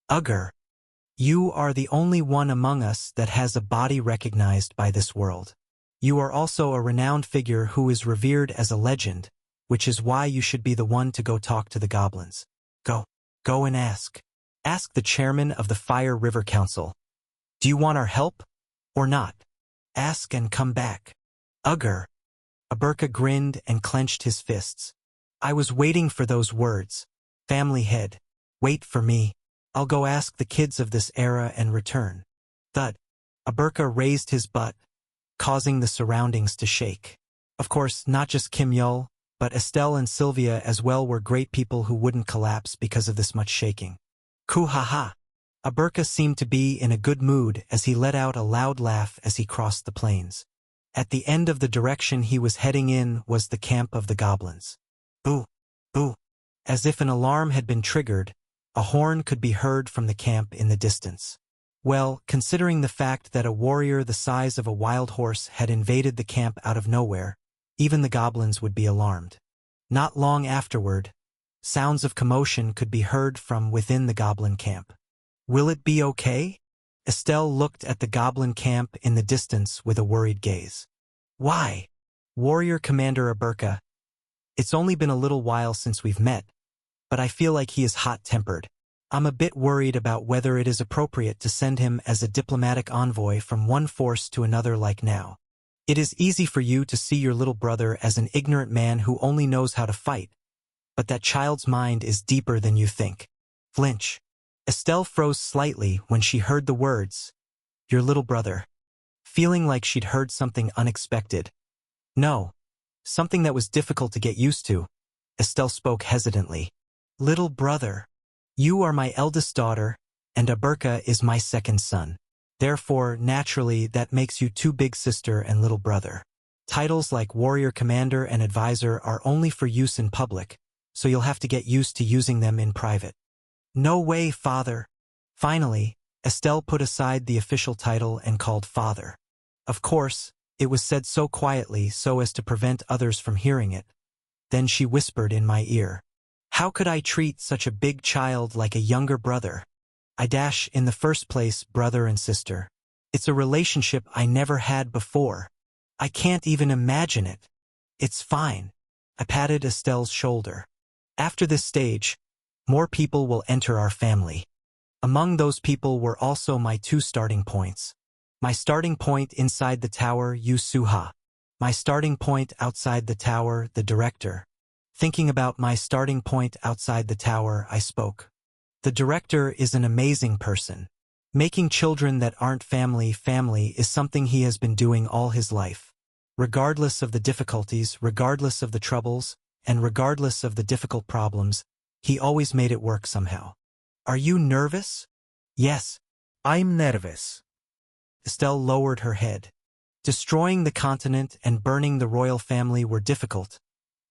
Ugger. You are the only one among us that has a body recognized by this world. You are also a renowned figure who is revered as a legend, which is why you should be the one to go talk to the goblins. Go and ask. Ask the chairman of the Fire River Council. Do you want our help? Or not? Ask and come back. Ugger. Aberka grinned and clenched his fists. I was waiting for those words. Family head. Wait for me. I'll go ask the kids of this era and return. Thud. Aberka raised his butt, causing the surroundings to shake. Of course, not just Kim Yul, but Estelle and Sylvia as well were great people who wouldn't collapse because of this much shaking. Koo-ha-ha. Aberka seemed to be in a good mood as he let out a loud laugh as he crossed the plains. At the end of the direction he was heading in was the camp of the goblins. Boo! Boo! As if an alarm had been triggered, a horn could be heard from the camp in the distance. Well, considering the fact that a warrior the size of a wild horse had invaded the camp out of nowhere, even the goblins would be alarmed. Not long afterward, sounds of commotion could be heard from within the goblin camp. Will it be okay? Estelle looked at the goblin camp in the distance with a worried gaze. Why? Warrior Commander Aberka. It's only been a little while since we've met, but I feel like he is hot-tempered. I'm a bit worried about whether it is appropriate to send him as a diplomatic envoy from one force to another like now. It is easy for you to see your little brother as an ignorant man who only knows how to fight, but that child's mind is deeper than you think. Flinch. Estelle froze slightly when she heard the words, your little brother, feeling like she'd heard something unexpected. No, something that was difficult to get used to. Estelle spoke hesitantly. Little brother. You are my eldest daughter, and Aberka is my second son. Therefore, naturally, that makes you two big sister and little brother. Titles like warrior commander and advisor are only for use in public, so you'll have to get used to using them in private. No way, father. Finally, Estelle put aside the official title and called father. Of course, it was said so quietly so as to prevent others from hearing it. Then she whispered in my ear. How could I treat such a big child like a younger brother? In the first place, brother and sister. It's a relationship I never had before. I can't even imagine it. It's fine. I patted Estelle's shoulder. After this stage, more people will enter our family. Among those people were also my two starting points. My starting point inside the tower, Yu Suha. My starting point outside the tower, the director. Thinking about my starting point outside the tower, I spoke. The director is an amazing person. Making children that aren't family is something he has been doing all his life. Regardless of the difficulties, regardless of the troubles, and regardless of the difficult problems, he always made it work somehow. Are you nervous? Yes. I'm nervous. Estelle lowered her head. Destroying the continent and burning the royal family were difficult,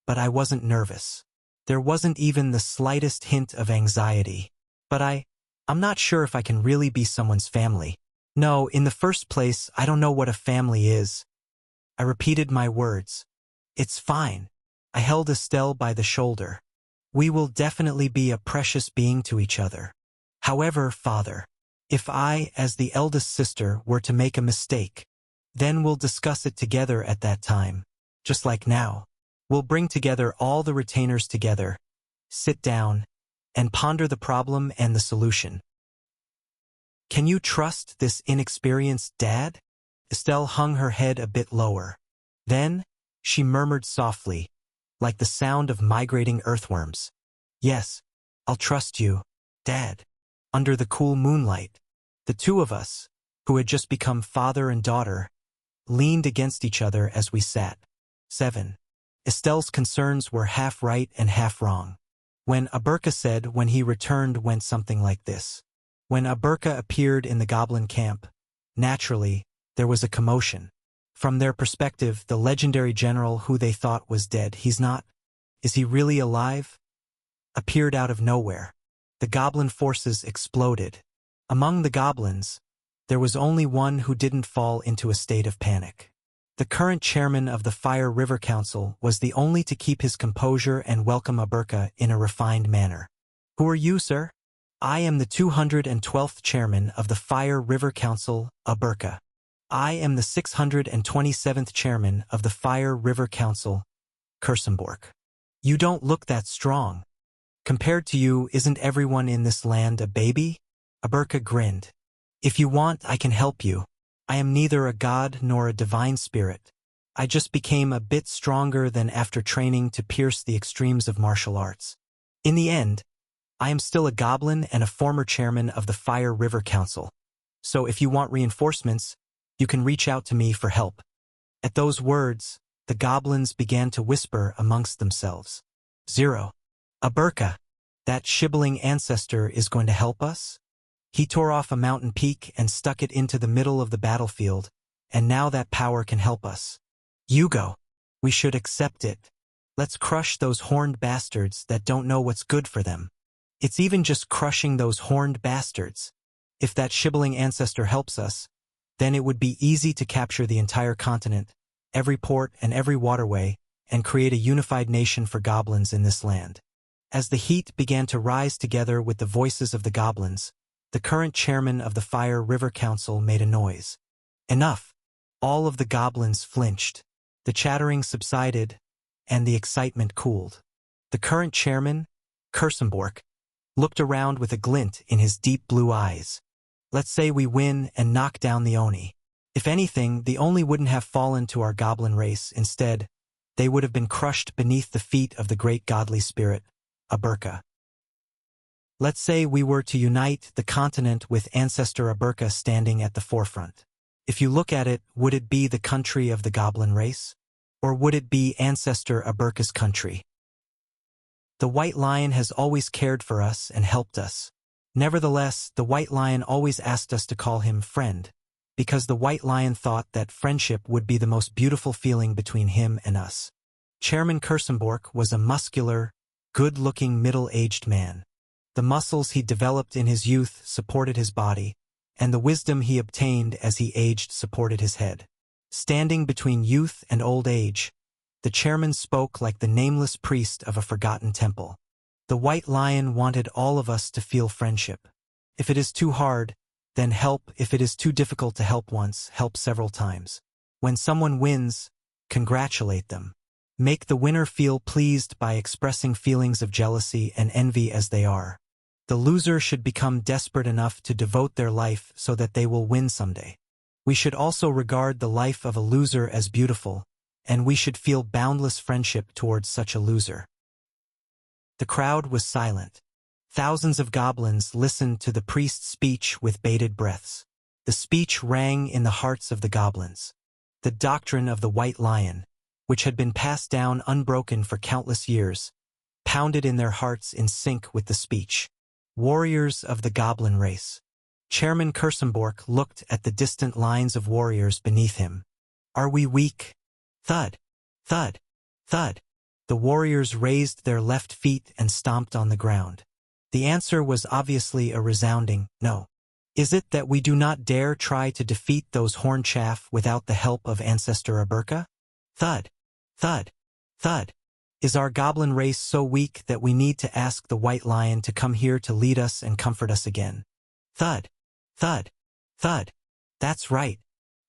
but I wasn't nervous. There wasn't even the slightest hint of anxiety. But I'm not sure if I can really be someone's family. No, in the first place, I don't know what a family is. I repeated my words. It's fine. I held Estelle by the shoulder. We will definitely be a precious being to each other. However, father, if I, as the eldest sister, were to make a mistake, then we'll discuss it together at that time. Just like now. We'll bring together all the retainers together, sit down, and ponder the problem and the solution. Can you trust this inexperienced dad? Estelle hung her head a bit lower. Then, she murmured softly, like the sound of migrating earthworms. Yes, I'll trust you, Dad. Under the cool moonlight, the two of us, who had just become father and daughter, leaned against each other as we sat. 7. Estelle's concerns were half right and half wrong. When Aberka said when he returned went something like this. When Aberka appeared in the goblin camp, naturally, there was a commotion. From their perspective, the legendary general who they thought was dead, he's not. Is he really alive? Appeared out of nowhere. The goblin forces exploded. Among the goblins, there was only one who didn't fall into a state of panic. The current chairman of the Fire River Council was the only to keep his composure and welcome Aberka in a refined manner. Who are you, sir? I am the 212th chairman of the Fire River Council, Aberka. I am the 627th chairman of the Fire River Council, Kursenborg. You don't look that strong. Compared to you, isn't everyone in this land a baby? Aberka grinned. If you want, I can help you. I am neither a god nor a divine spirit. I just became a bit stronger than after training to pierce the extremes of martial arts. In the end, I am still a goblin and a former chairman of the Fire River Council. So if you want reinforcements, you can reach out to me for help. At those words, the goblins began to whisper amongst themselves. 0. Aberka, that shibboleth ancestor is going to help us? He tore off a mountain peak and stuck it into the middle of the battlefield, and now that power can help us. Yugo, we should accept it. Let's crush those horned bastards that don't know what's good for them. It's even just crushing those horned bastards. If that shibboleth ancestor helps us, then it would be easy to capture the entire continent, every port and every waterway, and create a unified nation for goblins in this land. As the heat began to rise together with the voices of the goblins, the current chairman of the Fire River Council made a noise. Enough! All of the goblins flinched. The chattering subsided, and the excitement cooled. The current chairman, Kursenborg, looked around with a glint in his deep blue eyes. Let's say we win and knock down the Oni. If anything, the Oni wouldn't have fallen to our goblin race. Instead, they would have been crushed beneath the feet of the great godly spirit, Aberka. Let's say we were to unite the continent with Ancestor Aberka standing at the forefront. If you look at it, would it be the country of the goblin race? Or would it be Ancestor Aberka's country? The White Lion has always cared for us and helped us. Nevertheless, the White Lion always asked us to call him friend, because the White Lion thought that friendship would be the most beautiful feeling between him and us. Chairman Kursenborg was a muscular, good-looking middle-aged man. The muscles he developed in his youth supported his body, and the wisdom he obtained as he aged supported his head. Standing between youth and old age, the chairman spoke like the nameless priest of a forgotten temple. The White Lion wanted all of us to feel friendship. If it is too hard, then help. If it is too difficult to help once, help several times. When someone wins, congratulate them. Make the winner feel pleased by expressing feelings of jealousy and envy as they are. The loser should become desperate enough to devote their life so that they will win someday. We should also regard the life of a loser as beautiful, and we should feel boundless friendship towards such a loser. The crowd was silent. Thousands of goblins listened to the priest's speech with bated breaths. The speech rang in the hearts of the goblins. The doctrine of the White Lion, which had been passed down unbroken for countless years, pounded in their hearts in sync with the speech. Warriors of the goblin race. Chairman Kersenbork looked at the distant lines of warriors beneath him. Are we weak? Thud, thud, thud. The warriors raised their left feet and stomped on the ground. The answer was obviously a resounding no. Is it that we do not dare try to defeat those horn chaff without the help of Ancestor Aberka? Thud, thud, thud. Is our goblin race so weak that we need to ask the White Lion to come here to lead us and comfort us again? Thud, thud, thud. That's right.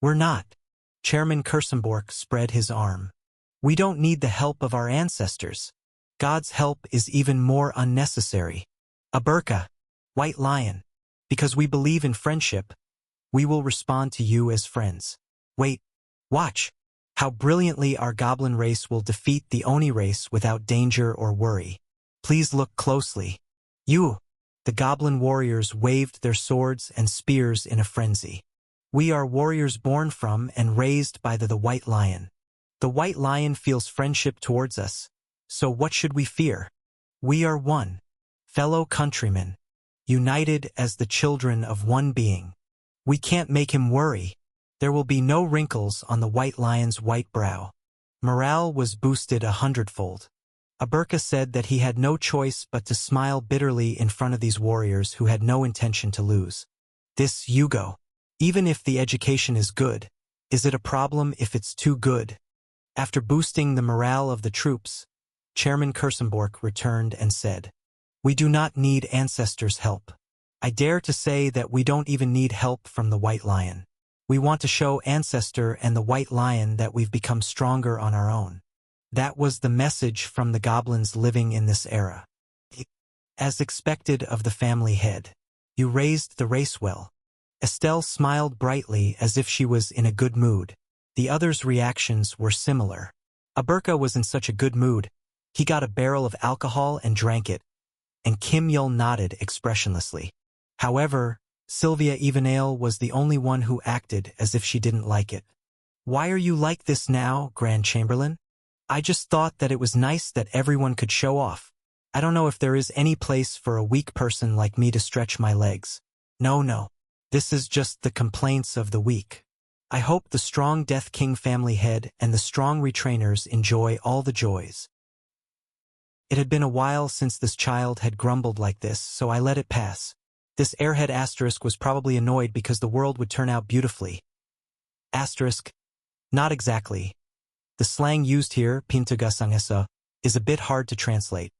We're not. Chairman Kersenbork spread his arm. We don't need the help of our ancestors. God's help is even more unnecessary. Aberka, White Lion, because we believe in friendship, we will respond to you as friends. Wait, watch. How brilliantly our goblin race will defeat the Oni race without danger or worry. Please look closely. You, the goblin warriors waved their swords and spears in a frenzy. We are warriors born from and raised by the White Lion. The White Lion feels friendship towards us, so what should we fear? We are one, fellow countrymen, united as the children of one being. We can't make him worry. There will be no wrinkles on the White Lion's white brow. Morale was boosted 100-fold. Aberka said that he had no choice but to smile bitterly in front of these warriors who had no intention to lose. This Yugo. Even if the education is good, is it a problem if it's too good? After boosting the morale of the troops, Chairman Kersenbork returned and said, We do not need ancestors' help. I dare to say that we don't even need help from the White Lion. We want to show Ancestor and the White Lion that we've become stronger on our own. That was the message from the goblins living in this era. As expected of the family head, you raised the race well. Estelle smiled brightly as if she was in a good mood. The others' reactions were similar. Aberka was in such a good mood, he got a barrel of alcohol and drank it, and Kim Yul nodded expressionlessly. However, Sylvia Evenale was the only one who acted as if she didn't like it. Why are you like this now, Grand Chamberlain? I just thought that it was nice that everyone could show off. I don't know if there is any place for a weak person like me to stretch my legs. No. This is just the complaints of the weak. I hope the strong Death King family head and the strong retrainers enjoy all the joys. It had been a while since this child had grumbled like this, so I let it pass. This airhead asterisk was probably annoyed because the world would turn out beautifully. Asterisk. Not exactly. The slang used here, pintugasangesa, is a bit hard to translate.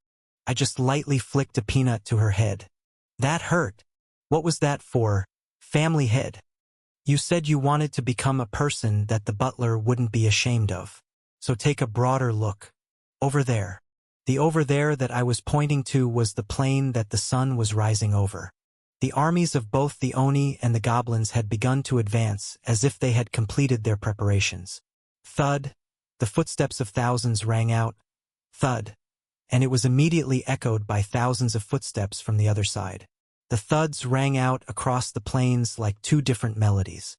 I just lightly flicked a peanut to her head. That hurt. What was that for? Family head. You said you wanted to become a person that the butler wouldn't be ashamed of. So take a broader look. Over there. The over there that I was pointing to was the plain that the sun was rising over. The armies of both the Oni and the goblins had begun to advance as if they had completed their preparations. Thud. The footsteps of thousands rang out. Thud. And it was immediately echoed by thousands of footsteps from the other side. The thuds rang out across the plains like two different melodies.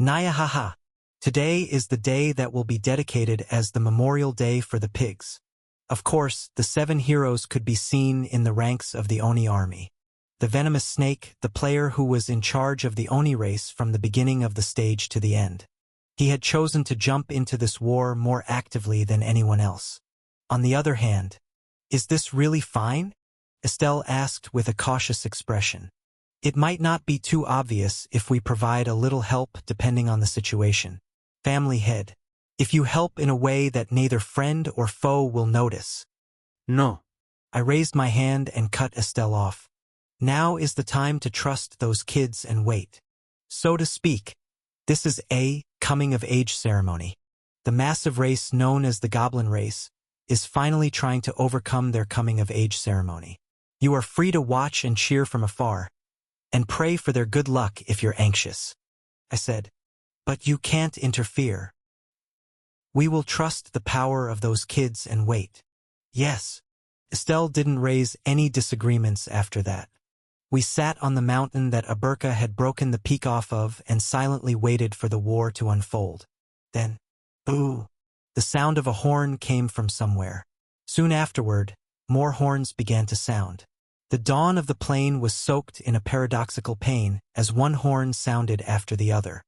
Nyahaha. Today is the day that will be dedicated as the Memorial Day for the pigs. Of course, the 7 heroes could be seen in the ranks of the Oni army. The venomous snake, the player who was in charge of the Oni race from the beginning of the stage to the end. He had chosen to jump into this war more actively than anyone else. On the other hand, is this really fine? Estelle asked with a cautious expression. It might not be too obvious if we provide a little help depending on the situation. Family head. If you help in a way that neither friend or foe will notice. No. I raised my hand and cut Estelle off. Now is the time to trust those kids and wait. So to speak, this is a coming-of-age ceremony. The massive race known as the Goblin Race is finally trying to overcome their coming-of-age ceremony. You are free to watch and cheer from afar, and pray for their good luck if you're anxious. I said, but you can't interfere. We will trust the power of those kids and wait. Yes. Estelle didn't raise any disagreements after that. We sat on the mountain that Aberka had broken the peak off of and silently waited for the war to unfold. Then, boo! The sound of a horn came from somewhere. Soon afterward, more horns began to sound. The dawn of the plain was soaked in a paradoxical pain as one horn sounded after the other.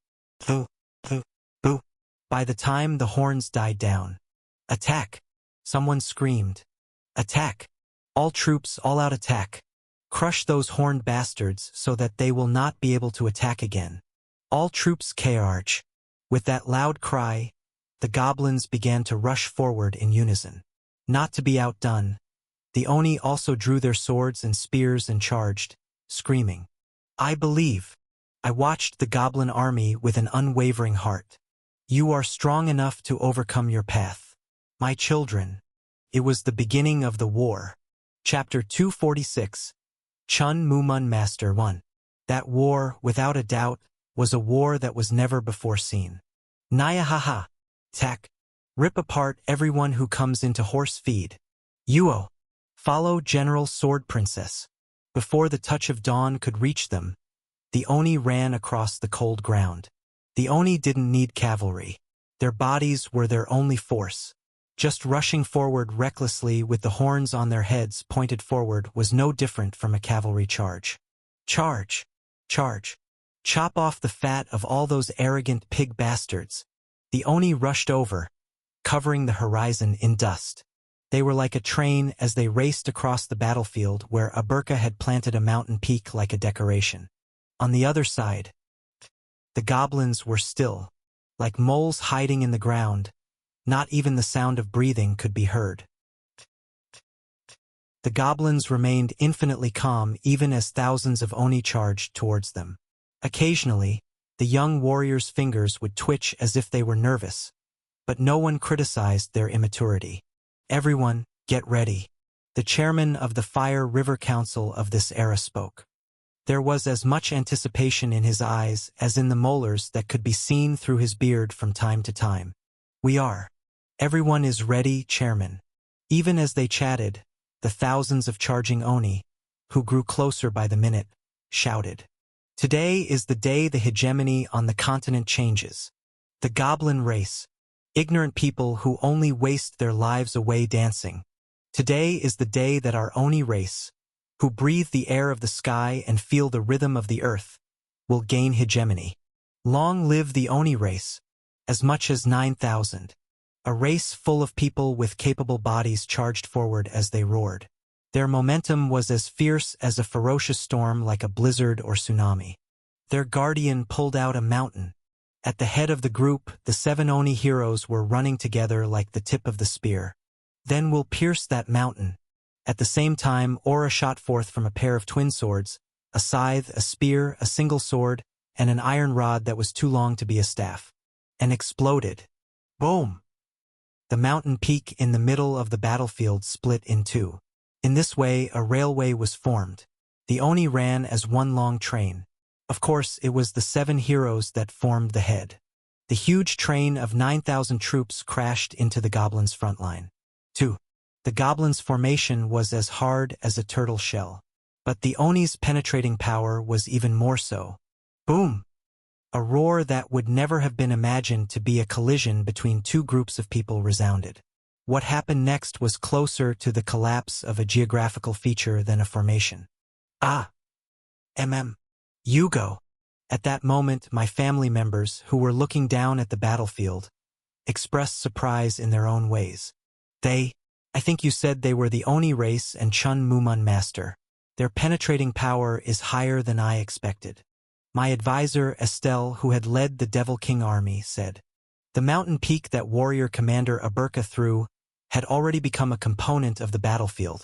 Boo! Boo! Boo! By the time the horns died down. Attack! Someone screamed. Attack! All troops, all out attack! Crush those horned bastards so that they will not be able to attack again. All troops charge. With that loud cry, the goblins began to rush forward in unison. Not to be outdone, the Oni also drew their swords and spears and charged, screaming. I believe. I watched the goblin army with an unwavering heart. You are strong enough to overcome your path. My children. It was the beginning of the war. Chapter 246. Chun Mumun Master 1. That war, without a doubt, was a war that was never before seen. Nyahaha. Attack. Rip apart everyone who comes into horse feed. Yuo. Follow General Sword Princess. Before the touch of dawn could reach them, the Oni ran across the cold ground. The Oni didn't need cavalry. Their bodies were their only force. Just rushing forward recklessly with the horns on their heads pointed forward was no different from a cavalry charge. Charge! Charge! Chop off the fat of all those arrogant pig bastards. The Oni rushed over, covering the horizon in dust. They were like a train as they raced across the battlefield where Aberka had planted a mountain peak like a decoration. On the other side, the goblins were still, like moles hiding in the ground. Not even the sound of breathing could be heard. The goblins remained infinitely calm even as thousands of Oni charged towards them. Occasionally, the young warriors' fingers would twitch as if they were nervous, but no one criticized their immaturity. Everyone, get ready. The chairman of the Fire River Council of this era spoke. There was as much anticipation in his eyes as in the molars that could be seen through his beard from time to time. We are. Everyone is ready, Chairman. Even as they chatted, the thousands of charging Oni, who grew closer by the minute, shouted. Today is the day the hegemony on the continent changes. The goblin race. Ignorant people who only waste their lives away dancing. Today is the day that our Oni race, who breathe the air of the sky and feel the rhythm of the earth, will gain hegemony. Long live the Oni race, as much as 9,000. A race full of people with capable bodies charged forward as they roared. Their momentum was as fierce as a ferocious storm like a blizzard or tsunami. Their guardian pulled out a mountain. At the head of the group, the 7 Oni heroes were running together like the tip of the spear. Then we'll pierce that mountain. At the same time, Aura shot forth from a pair of twin swords, a scythe, a spear, a single sword, and an iron rod that was too long to be a staff. And exploded. Boom! The mountain peak in the middle of the battlefield split in two. In this way, a railway was formed. The Oni ran as one long train. Of course, it was the 7 heroes that formed the head. The huge train of 9,000 troops crashed into the goblins' front line. 2. The goblins' formation was as hard as a turtle shell. But the Oni's penetrating power was even more so. Boom! A roar that would never have been imagined to be a collision between 2 groups of people resounded. What happened next was closer to the collapse of a geographical feature than a formation. Ah! Yugo! At that moment, my family members, who were looking down at the battlefield, expressed surprise in their own ways. They, I think you said they were the Oni race and Chun Mumun master. Their penetrating power is higher than I expected. My advisor, Estelle, who had led the Devil King army, said. The mountain peak that warrior commander Aberka threw had already become a component of the battlefield,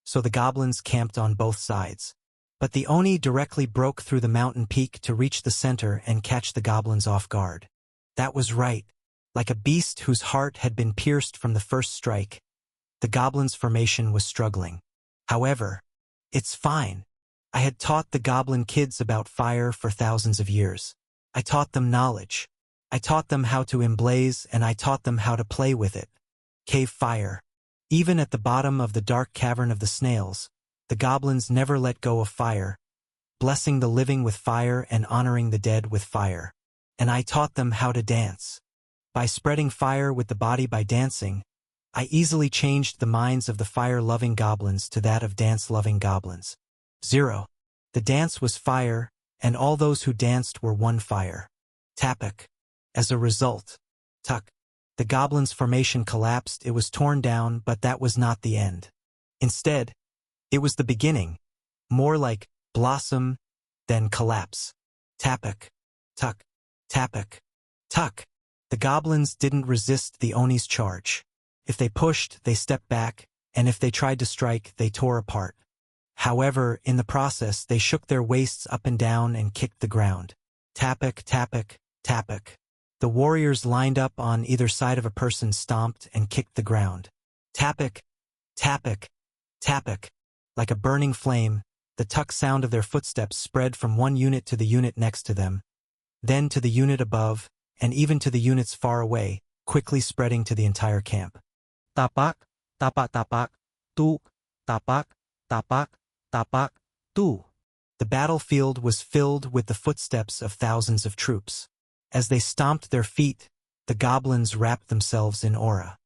so the goblins camped on both sides. But the Oni directly broke through the mountain peak to reach the center and catch the goblins off guard. That was right. Like a beast whose heart had been pierced from the first strike, the goblins' formation was struggling. However, it's fine. I had taught the goblin kids about fire for thousands of years. I taught them knowledge. I taught them how to emblaze, and I taught them how to play with it. Cave fire. Even at the bottom of the dark cavern of the snails, the goblins never let go of fire, blessing the living with fire and honoring the dead with fire. And I taught them how to dance. By spreading fire with the body by dancing, I easily changed the minds of the fire-loving goblins to that of dance-loving goblins. 0. The dance was fire, and all those who danced were one fire. Tapik. As a result, the goblins' formation collapsed. It was torn down, but that was not the end. Instead, it was the beginning, more like blossom than collapse. Tapik. Tapik. The goblins didn't resist the Oni's charge. If they pushed, they stepped back, and if they tried to strike, they tore apart. However, in the process, they shook their waists up and down and kicked the ground. Tapik. The warriors lined up on either side of a person stomped and kicked the ground. Tapik. Like a burning flame, the tuck sound of their footsteps spread from one unit to the unit next to them, then to the unit above, and even to the units far away, quickly spreading to the entire camp. Tapak, tuk, tapak, tu. The battlefield was filled with the footsteps of thousands of troops. As they stomped their feet, the goblins wrapped themselves in aura.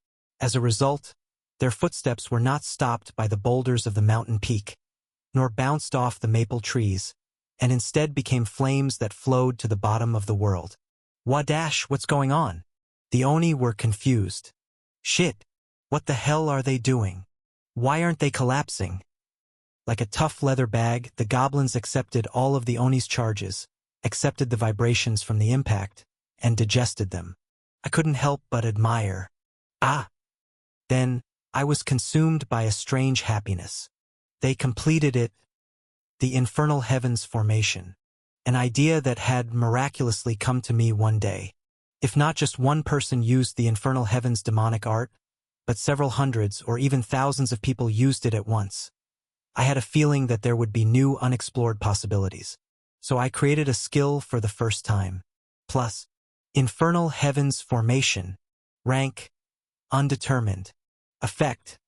As a result, their footsteps were not stopped by the boulders of the mountain peak, nor bounced off the maple trees, and instead became flames that flowed to the bottom of the world. What's going on? The Oni were confused. Shit, what the hell are they doing? Why aren't they collapsing? Like a tough leather bag, the goblins accepted all of the Oni's charges, accepted the vibrations from the impact, and digested them. I couldn't help but admire. Then, I was consumed by a strange happiness. They completed it. The Infernal Heavens formation. An idea that had miraculously come to me one day. If not just one person used the Infernal Heavens demonic art, but several hundreds or even thousands of people used it at once, I had a feeling that there would be new unexplored possibilities. So I created a skill for the first time. Plus, Infernal Heavens formation. Rank, undetermined. Effect.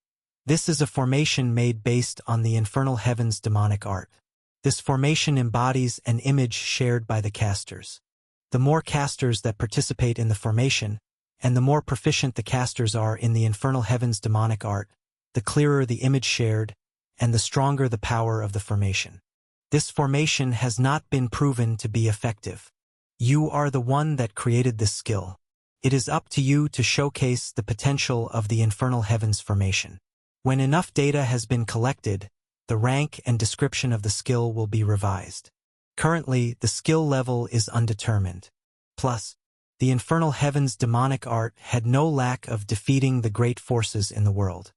This is a formation made based on the Infernal Heavens demonic art. This formation embodies an image shared by the casters. The more casters that participate in the formation, and the more proficient the casters are in the Infernal Heavens demonic art, the clearer the image shared, and the stronger the power of the formation. This formation has not been proven to be effective. You are the one that created this skill. It is up to you to showcase the potential of the Infernal Heavens formation. When enough data has been collected, the rank and description of the skill will be revised. Currently, the skill level is undetermined. Plus, the Infernal Heavens demonic art had no lack of defeating the great forces in the world.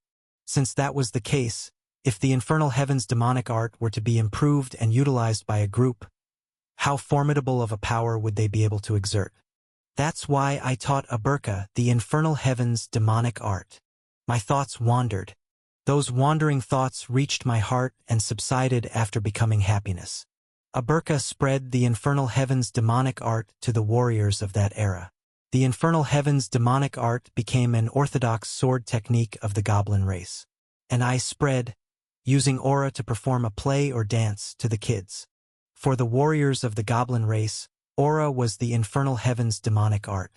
Since that was the case, if the Infernal Heavens demonic art were to be improved and utilized by a group, how formidable of a power would they be able to exert? That's why I taught Aberka the Infernal Heavens demonic art. My thoughts wandered. Those wandering thoughts reached my heart and subsided after becoming happiness. Aberka spread the Infernal Heavens demonic art to the warriors of that era. The Infernal Heavens demonic art became an orthodox sword technique of the goblin race. And I spread, using aura to perform a play or dance to the kids. For the warriors of the goblin race, aura was the Infernal Heavens demonic art.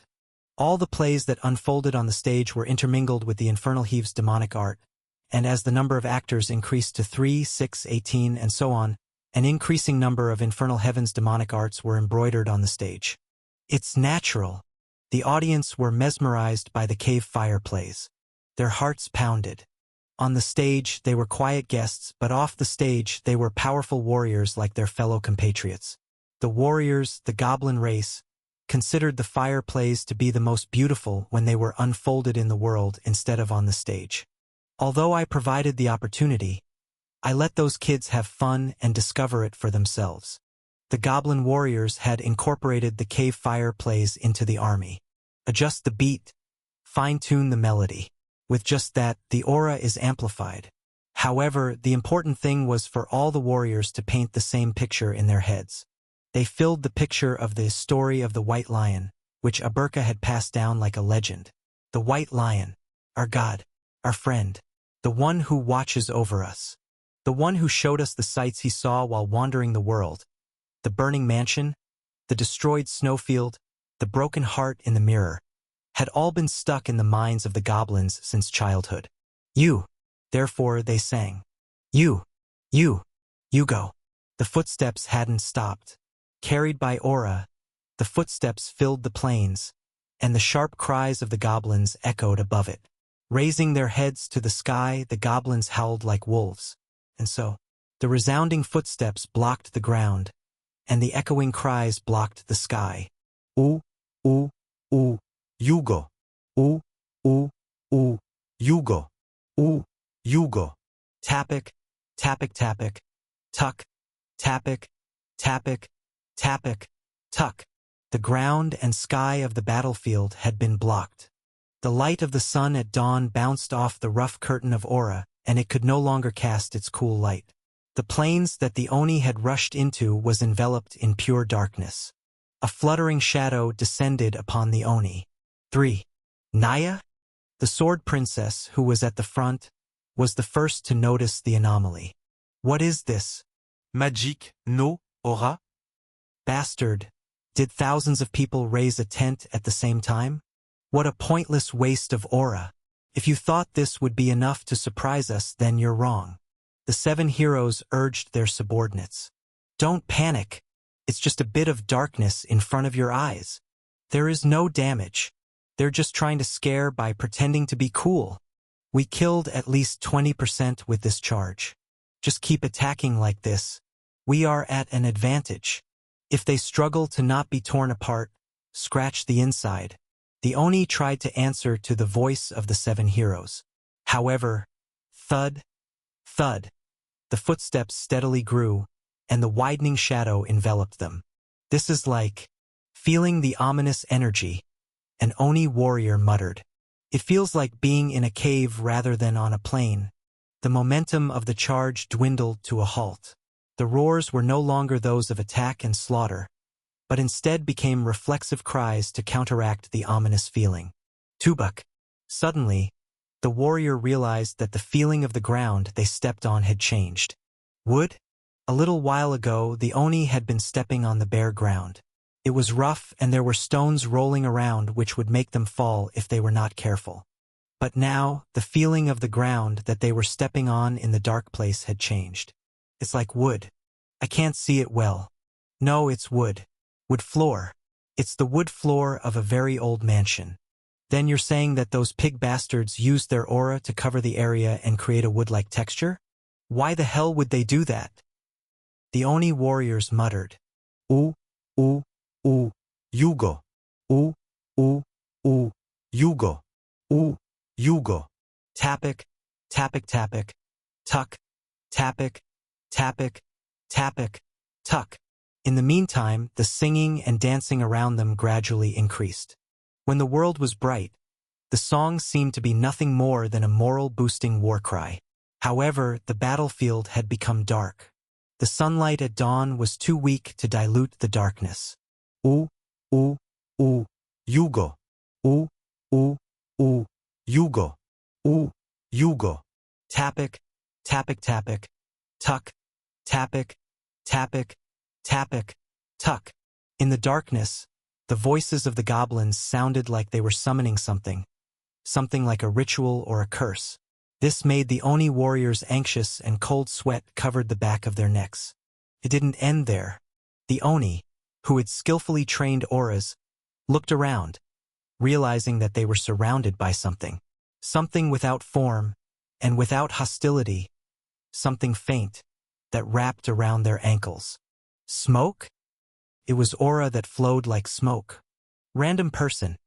All the plays that unfolded on the stage were intermingled with the Infernal Heaves demonic art, and as the number of actors increased to 3, 6, 18, and so on, an increasing number of Infernal Heavens demonic arts were embroidered on the stage. It's natural. The audience were mesmerized by the cave fire plays. Their hearts pounded. On the stage, they were quiet guests, but off the stage, they were powerful warriors like their fellow compatriots. The warriors, the goblin race, considered the fire plays to be the most beautiful when they were unfolded in the world instead of on the stage. Although I provided the opportunity, I let those kids have fun and discover it for themselves. The goblin warriors had incorporated the cave fire plays into the army. Adjust the beat, fine-tune the melody. With just that, the aura is amplified. However, the important thing was for all the warriors to paint the same picture in their heads. They filled the picture of the story of the White Lion, which Aberka had passed down like a legend. The White Lion, our God, our friend, the one who watches over us, the one who showed us the sights he saw while wandering the world, the burning mansion, the destroyed snowfield, the broken heart in the mirror, had all been stuck in the minds of the goblins since childhood. You, therefore they sang. You go. The footsteps hadn't stopped. Carried by aura, the footsteps filled the plains, and the sharp cries of the goblins echoed above it. Raising their heads to the sky, the goblins howled like wolves. And so, the resounding footsteps blocked the ground, and the echoing cries blocked the sky. Yugo. Yugo. Yugo. Tapik, tapik, tapik, tuck, tapik, tapik, tapik, tuck. The ground and sky of the battlefield had been blocked. The light of the sun at dawn bounced off the rough curtain of aura, and it could no longer cast its cool light. The plains that the Oni had rushed into was enveloped in pure darkness. A fluttering shadow descended upon the Oni. 3. Naya, the sword princess who was at the front, was the first to notice the anomaly. What is this? Magic, no, aura? Bastard. Did thousands of people raise a tent at the same time? What a pointless waste of aura. If you thought this would be enough to surprise us, then you're wrong. The 7 heroes urged their subordinates. Don't panic. It's just a bit of darkness in front of your eyes. There is no damage. They're just trying to scare by pretending to be cool. We killed at least 20% with this charge. Just keep attacking like this. We are at an advantage. If they struggle to not be torn apart, scratch the inside. The Oni tried to answer to the voice of the 7 heroes. However, thud, thud, the footsteps steadily grew, and the widening shadow enveloped them. This is like feeling the ominous energy, an Oni warrior muttered. It feels like being in a cave rather than on a plain. The momentum of the charge dwindled to a halt. The roars were no longer those of attack and slaughter, but instead became reflexive cries to counteract the ominous feeling. Tubak. Suddenly, the warrior realized that the feeling of the ground they stepped on had changed. Wood? A little while ago, the Oni had been stepping on the bare ground. It was rough and there were stones rolling around which would make them fall if they were not careful. But now, the feeling of the ground that they were stepping on in the dark place had changed. It's like wood. I can't see it well. No, it's wood. Wood floor. It's the wood floor of a very old mansion. Then you're saying that those pig bastards used their aura to cover the area and create a wood-like texture? Why the hell would they do that? The Oni warriors muttered. Yugo. Yugo. Yugo. Tapik, tapik, tapik, tuck, tapik, tapik, tapik, tuck. In the meantime, the singing and dancing around them gradually increased. When the world was bright, the song seemed to be nothing more than a moral-boosting war cry. However, the battlefield had become dark. The sunlight at dawn was too weak to dilute the darkness. Yugo. Yugo. Yugo. Tapik, tapik, tapik, tuck, tapik, tapik, tapik, tuck. In the darkness, the voices of the goblins sounded like they were summoning something like a ritual or a curse. This made the Oni warriors anxious and cold sweat covered the back of their necks. It didn't end there. The Oni, who had skillfully trained auras, looked around, realizing that they were surrounded by something without form and without hostility, something faint that wrapped around their ankles. Smoke? It was aura that flowed like smoke. Random person.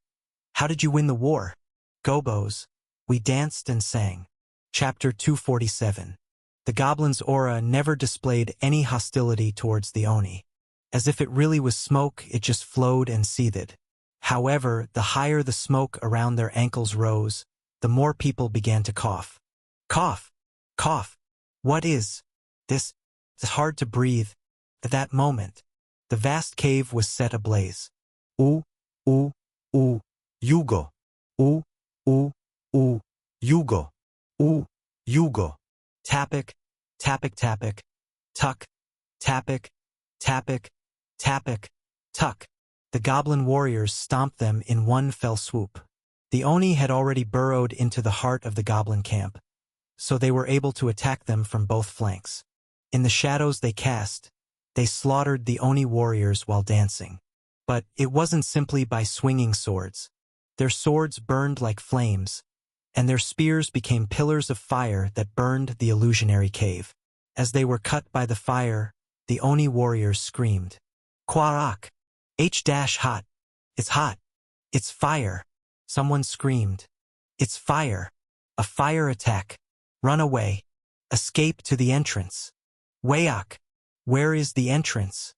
How did you win the war? Gobos. We danced and sang. Chapter 247. The goblin's aura never displayed any hostility towards the Oni. As if it really was smoke, it just flowed and seethed. However, the higher the smoke around their ankles rose, the more people began to cough. Cough! Cough! What is this? It's hard to breathe. At that moment, the vast cave was set ablaze. Yugo. Yugo. Yugo. Tapik, tapik, tapik. Tuck, tapik, tapik, tapik, tuck. The goblin warriors stomped them in one fell swoop. The Oni had already burrowed into the heart of the goblin camp, so they were able to attack them from both flanks. In the shadows they cast, they slaughtered the Oni warriors while dancing. But it wasn't simply by swinging swords. Their swords burned like flames, and their spears became pillars of fire that burned the illusionary cave. As they were cut by the fire, the Oni warriors screamed, Kwarak! Hot! It's hot! It's fire! Someone screamed, It's fire! A fire attack! Run away! Escape to the entrance! Wayak! Where is the entrance?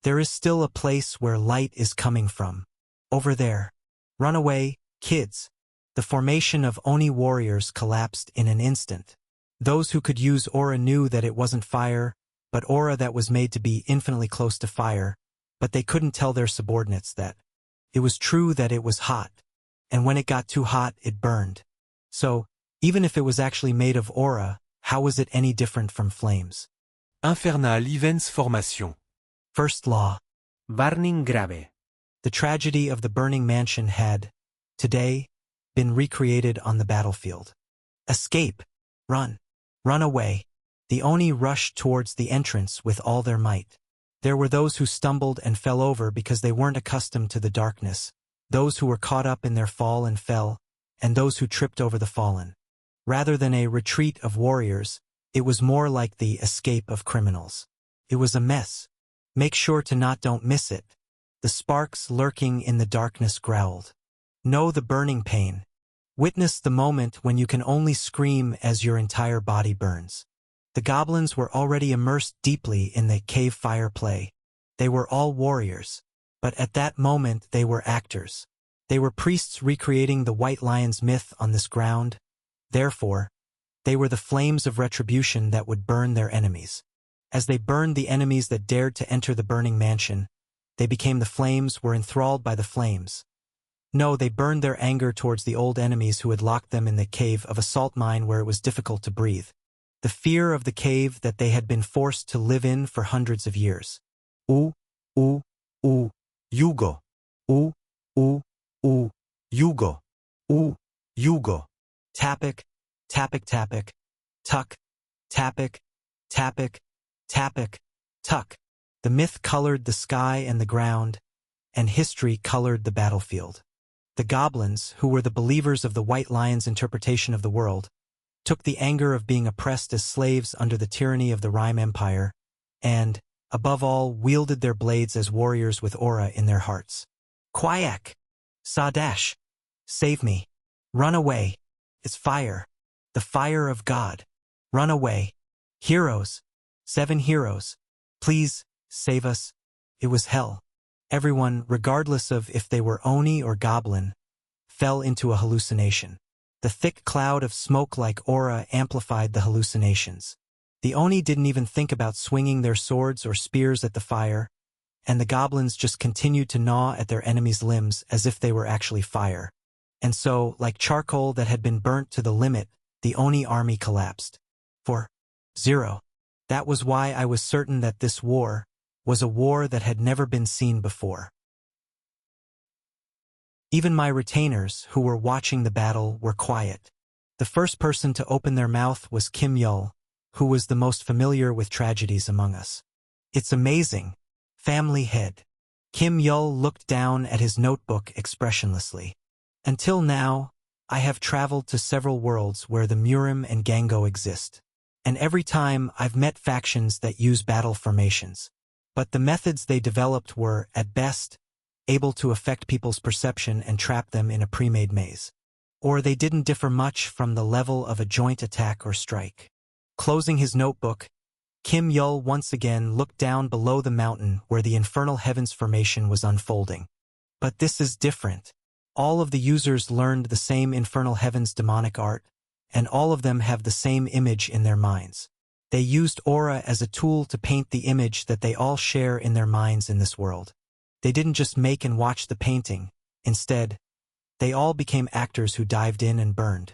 There is still a place where light is coming from. Over there. Run away, kids! The formation of Oni warriors collapsed in an instant. Those who could use aura knew that it wasn't fire, but aura that was made to be infinitely close to fire, but they couldn't tell their subordinates that. It was true that it was hot, and when it got too hot, it burned. So, even if it was actually made of aura, how was it any different from flames? Infernal Events Formation. First law. Varning grave. The tragedy of the burning mansion had, today, been recreated on the battlefield. Escape! Run! Run away! The Oni rushed towards the entrance with all their might. There were those who stumbled and fell over because they weren't accustomed to the darkness, those who were caught up in their fall and fell, and those who tripped over the fallen. Rather than a retreat of warriors, it was more like the escape of criminals. It was a mess. Make sure to don't miss it. The sparks lurking in the darkness growled. Know the burning pain. Witness the moment when you can only scream as your entire body burns. The goblins were already immersed deeply in the cave fire play. They were all warriors, but at that moment they were actors. They were priests recreating the White Lion's myth on this ground. Therefore, they were the flames of retribution that would burn their enemies. As they burned the enemies that dared to enter the burning mansion, they became the flames, were enthralled by the flames. No, they burned their anger towards the old enemies who had locked them in the cave of a salt mine where it was difficult to breathe. The fear of the cave that they had been forced to live in for hundreds of years. Yugo. Yugo. Yugo. Tapik, tapik, tapik. Tuck, tapik, tapik, tapik, tuck. The myth colored the sky and the ground, and history colored the battlefield. The goblins, who were the believers of the White Lion's interpretation of the world, took the anger of being oppressed as slaves under the tyranny of the Rime Empire, and, above all, wielded their blades as warriors with aura in their hearts. Kwayak! Sadash! Save me! Run away! It's fire! The fire of God! Run away! Heroes! 7 heroes! Please, save us! It was hell. Everyone, regardless of if they were Oni or goblin, fell into a hallucination. The thick cloud of smoke-like aura amplified the hallucinations. The Oni didn't even think about swinging their swords or spears at the fire, and the goblins just continued to gnaw at their enemies' limbs as if they were actually fire. And so, like charcoal that had been burnt to the limit, the Oni army collapsed. 4-0. That was why I was certain that this war was a war that had never been seen before. Even my retainers, who were watching the battle, were quiet. The first person to open their mouth was Kim Yul, who was the most familiar with tragedies among us. It's amazing. Family head. Kim Yul looked down at his notebook expressionlessly. Until now, I have traveled to several worlds where the Murim and Gango exist. And every time I've met factions that use battle formations. But the methods they developed were, at best, able to affect people's perception and trap them in a pre-made maze. Or they didn't differ much from the level of a joint attack or strike. Closing his notebook, Kim Yul once again looked down below the mountain where the Infernal Heavens formation was unfolding. But this is different. All of the users learned the same Infernal Heavens demonic art, and all of them have the same image in their minds. They used aura as a tool to paint the image that they all share in their minds in this world. They didn't just make and watch the painting. Instead, they all became actors who dived in and burned.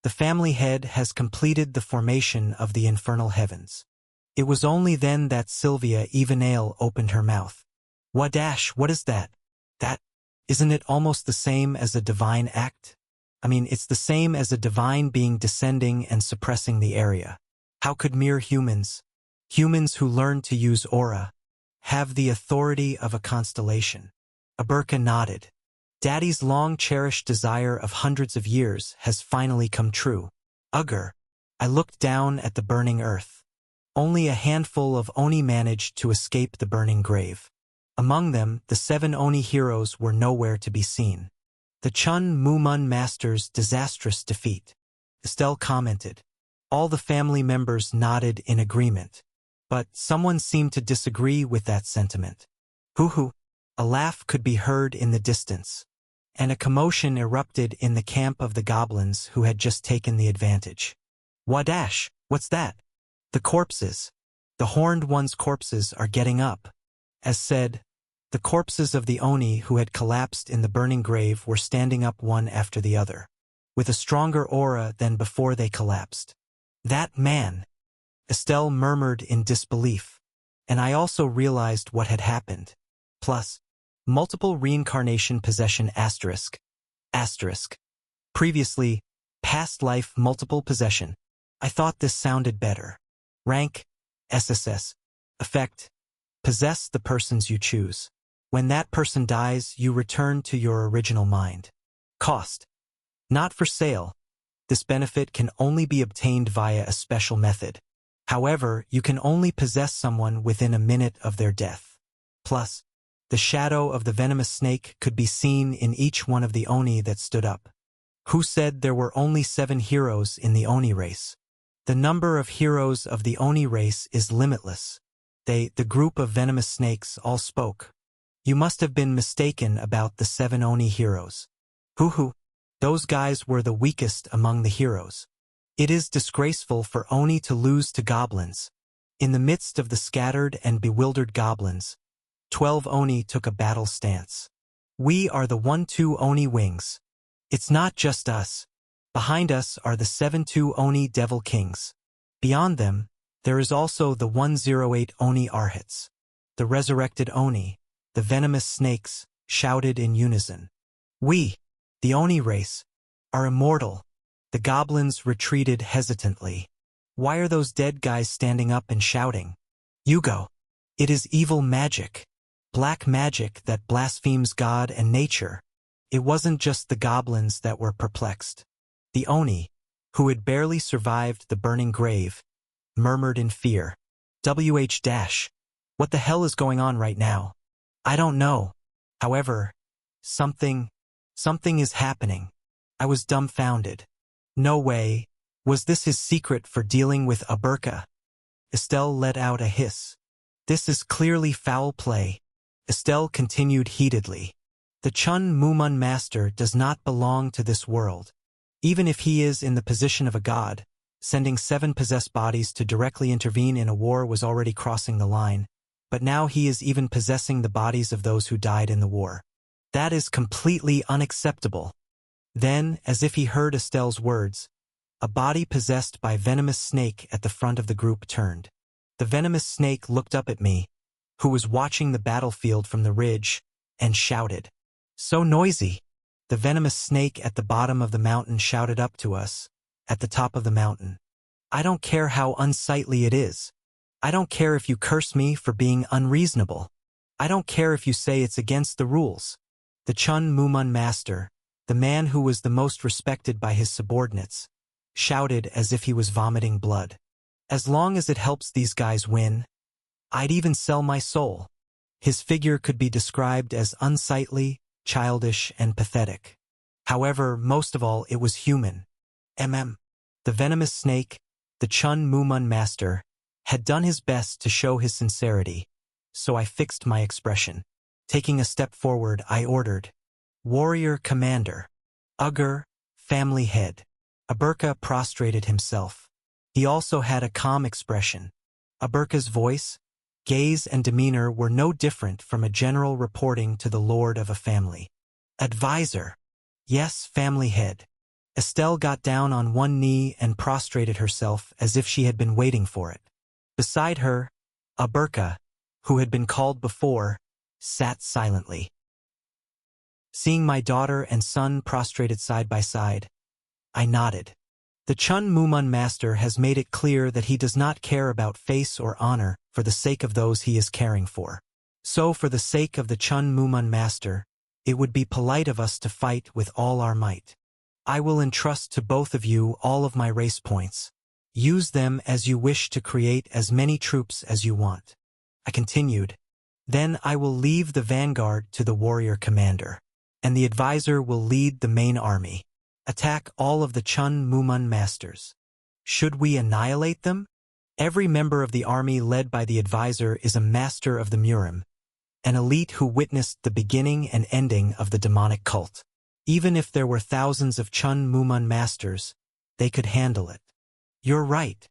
The family head has completed the formation of the Infernal Heavens. It was only then that Sylvia Evenale opened her mouth. What is that? Isn't it almost the same as a divine act? It's the same as a divine being descending and suppressing the area. How could mere humans who learned to use aura, have the authority of a constellation? Aberka nodded. Daddy's long-cherished desire of hundreds of years has finally come true. Ugger. I looked down at the burning earth. Only a handful of Oni managed to escape the burning grave. Among them, the 7 Oni heroes were nowhere to be seen. The Chun Mumun Master's disastrous defeat. Estelle commented. All the family members nodded in agreement. But someone seemed to disagree with that sentiment. Hoo-hoo. A laugh could be heard in the distance. And a commotion erupted in the camp of the goblins who had just taken the advantage. Wadash, what's that? The corpses. The horned one's corpses are getting up. As said, the corpses of the Oni who had collapsed in the burning grave were standing up one after the other, with a stronger aura than before they collapsed. That man! Estelle murmured in disbelief, and I also realized what had happened. Plus, multiple reincarnation possession asterisk. Previously, past life multiple possession. I thought this sounded better. Rank, SSS. Effect, possess the persons you choose. When that person dies, you return to your original mind. Cost, not for sale. This benefit can only be obtained via a special method. However, you can only possess someone within a minute of their death. Plus, the shadow of the venomous snake could be seen in each one of the Oni that stood up. Who said there were only 7 heroes in the Oni race? The number of heroes of the Oni race is limitless. The group of venomous snakes all spoke. You must have been mistaken about the 7 Oni heroes. Hoo-hoo. Those guys were the weakest among the heroes. It is disgraceful for Oni to lose to goblins. In the midst of the scattered and bewildered goblins, 12 Oni took a battle stance. We are the 1-2 Oni wings. It's not just us. Behind us are the 7-2 Oni Devil Kings. Beyond them, there is also the 108 Oni Arhats. The resurrected Oni, the venomous snakes, shouted in unison. We, the Oni race, are immortal. The goblins retreated hesitantly. Why are those dead guys standing up and shouting? Yugo. It is evil magic. Black magic that blasphemes God and nature. It wasn't just the goblins that were perplexed. The Oni, who had barely survived the burning grave, murmured in fear. What the hell is going on right now? I don't know. However, something is happening. I was dumbfounded. No way. Was this his secret for dealing with Aberka? Estelle let out a hiss. This is clearly foul play. Estelle continued heatedly. The Chun Mumun Master does not belong to this world. Even if he is in the position of a god, sending 7 possessed bodies to directly intervene in a war was already crossing the line, but now he is even possessing the bodies of those who died in the war. That is completely unacceptable. Then, as if he heard Estelle's words, a body possessed by venomous snake at the front of the group turned. The venomous snake looked up at me, who was watching the battlefield from the ridge, and shouted. So noisy. The venomous snake at the bottom of the mountain shouted up to us, at the top of the mountain. I don't care how unsightly it is. I don't care if you curse me for being unreasonable. I don't care if you say it's against the rules. The Chun Mumun Master, the man who was the most respected by his subordinates, shouted as if he was vomiting blood. As long as it helps these guys win, I'd even sell my soul. His figure could be described as unsightly, childish, and pathetic. However, most of all, it was human. The venomous snake, the Chun Mumun master, had done his best to show his sincerity, so I fixed my expression. Taking a step forward, I ordered, "Warrior Commander, Ugur, family head." Aburka prostrated himself. He also had a calm expression. Aburka's voice, gaze, and demeanor were no different from a general reporting to the lord of a family. "Advisor." "Yes, family head." Estelle got down on one knee and prostrated herself as if she had been waiting for it. Beside her, Aburka, who had been called before, sat silently. Seeing my daughter and son prostrated side by side, I nodded. The Chun Mumun master has made it clear that he does not care about face or honor for the sake of those he is caring for. So for the sake of the Chun Mumun master, it would be polite of us to fight with all our might. I will entrust to both of you all of my race points. Use them as you wish to create as many troops as you want. I continued. Then I will leave the vanguard to the warrior commander, and the advisor will lead the main army. Attack all of the Chun Mumun masters. Should we annihilate them? Every member of the army led by the advisor is a master of the Murim, an elite who witnessed the beginning and ending of the demonic cult. Even if there were thousands of Chun Mumun masters, they could handle it. You're right.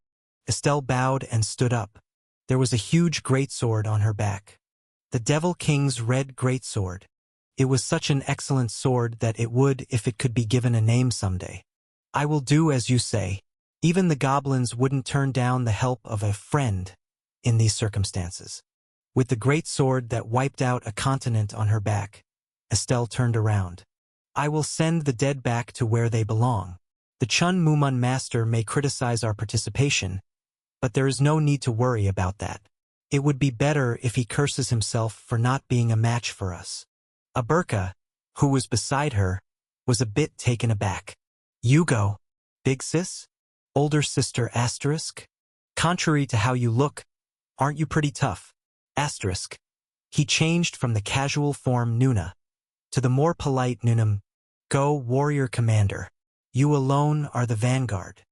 Estelle bowed and stood up. There was a huge greatsword on her back. The Devil King's red greatsword. It was such an excellent sword that it would if it could be given a name someday. I will do as you say. Even the goblins wouldn't turn down the help of a friend in these circumstances. With the great sword that wiped out a continent on her back, Estelle turned around. I will send the dead back to where they belong. The Chun Mumun master may criticize our participation, but there is no need to worry about that. It would be better if he curses himself for not being a match for us. Aburka, who was beside her, was a bit taken aback. You go, big sis? Older sister asterisk? Contrary to how you look, aren't you pretty tough? Asterisk. He changed from the casual form Nuna to the more polite Nunam. Go, warrior commander. You alone are the vanguard.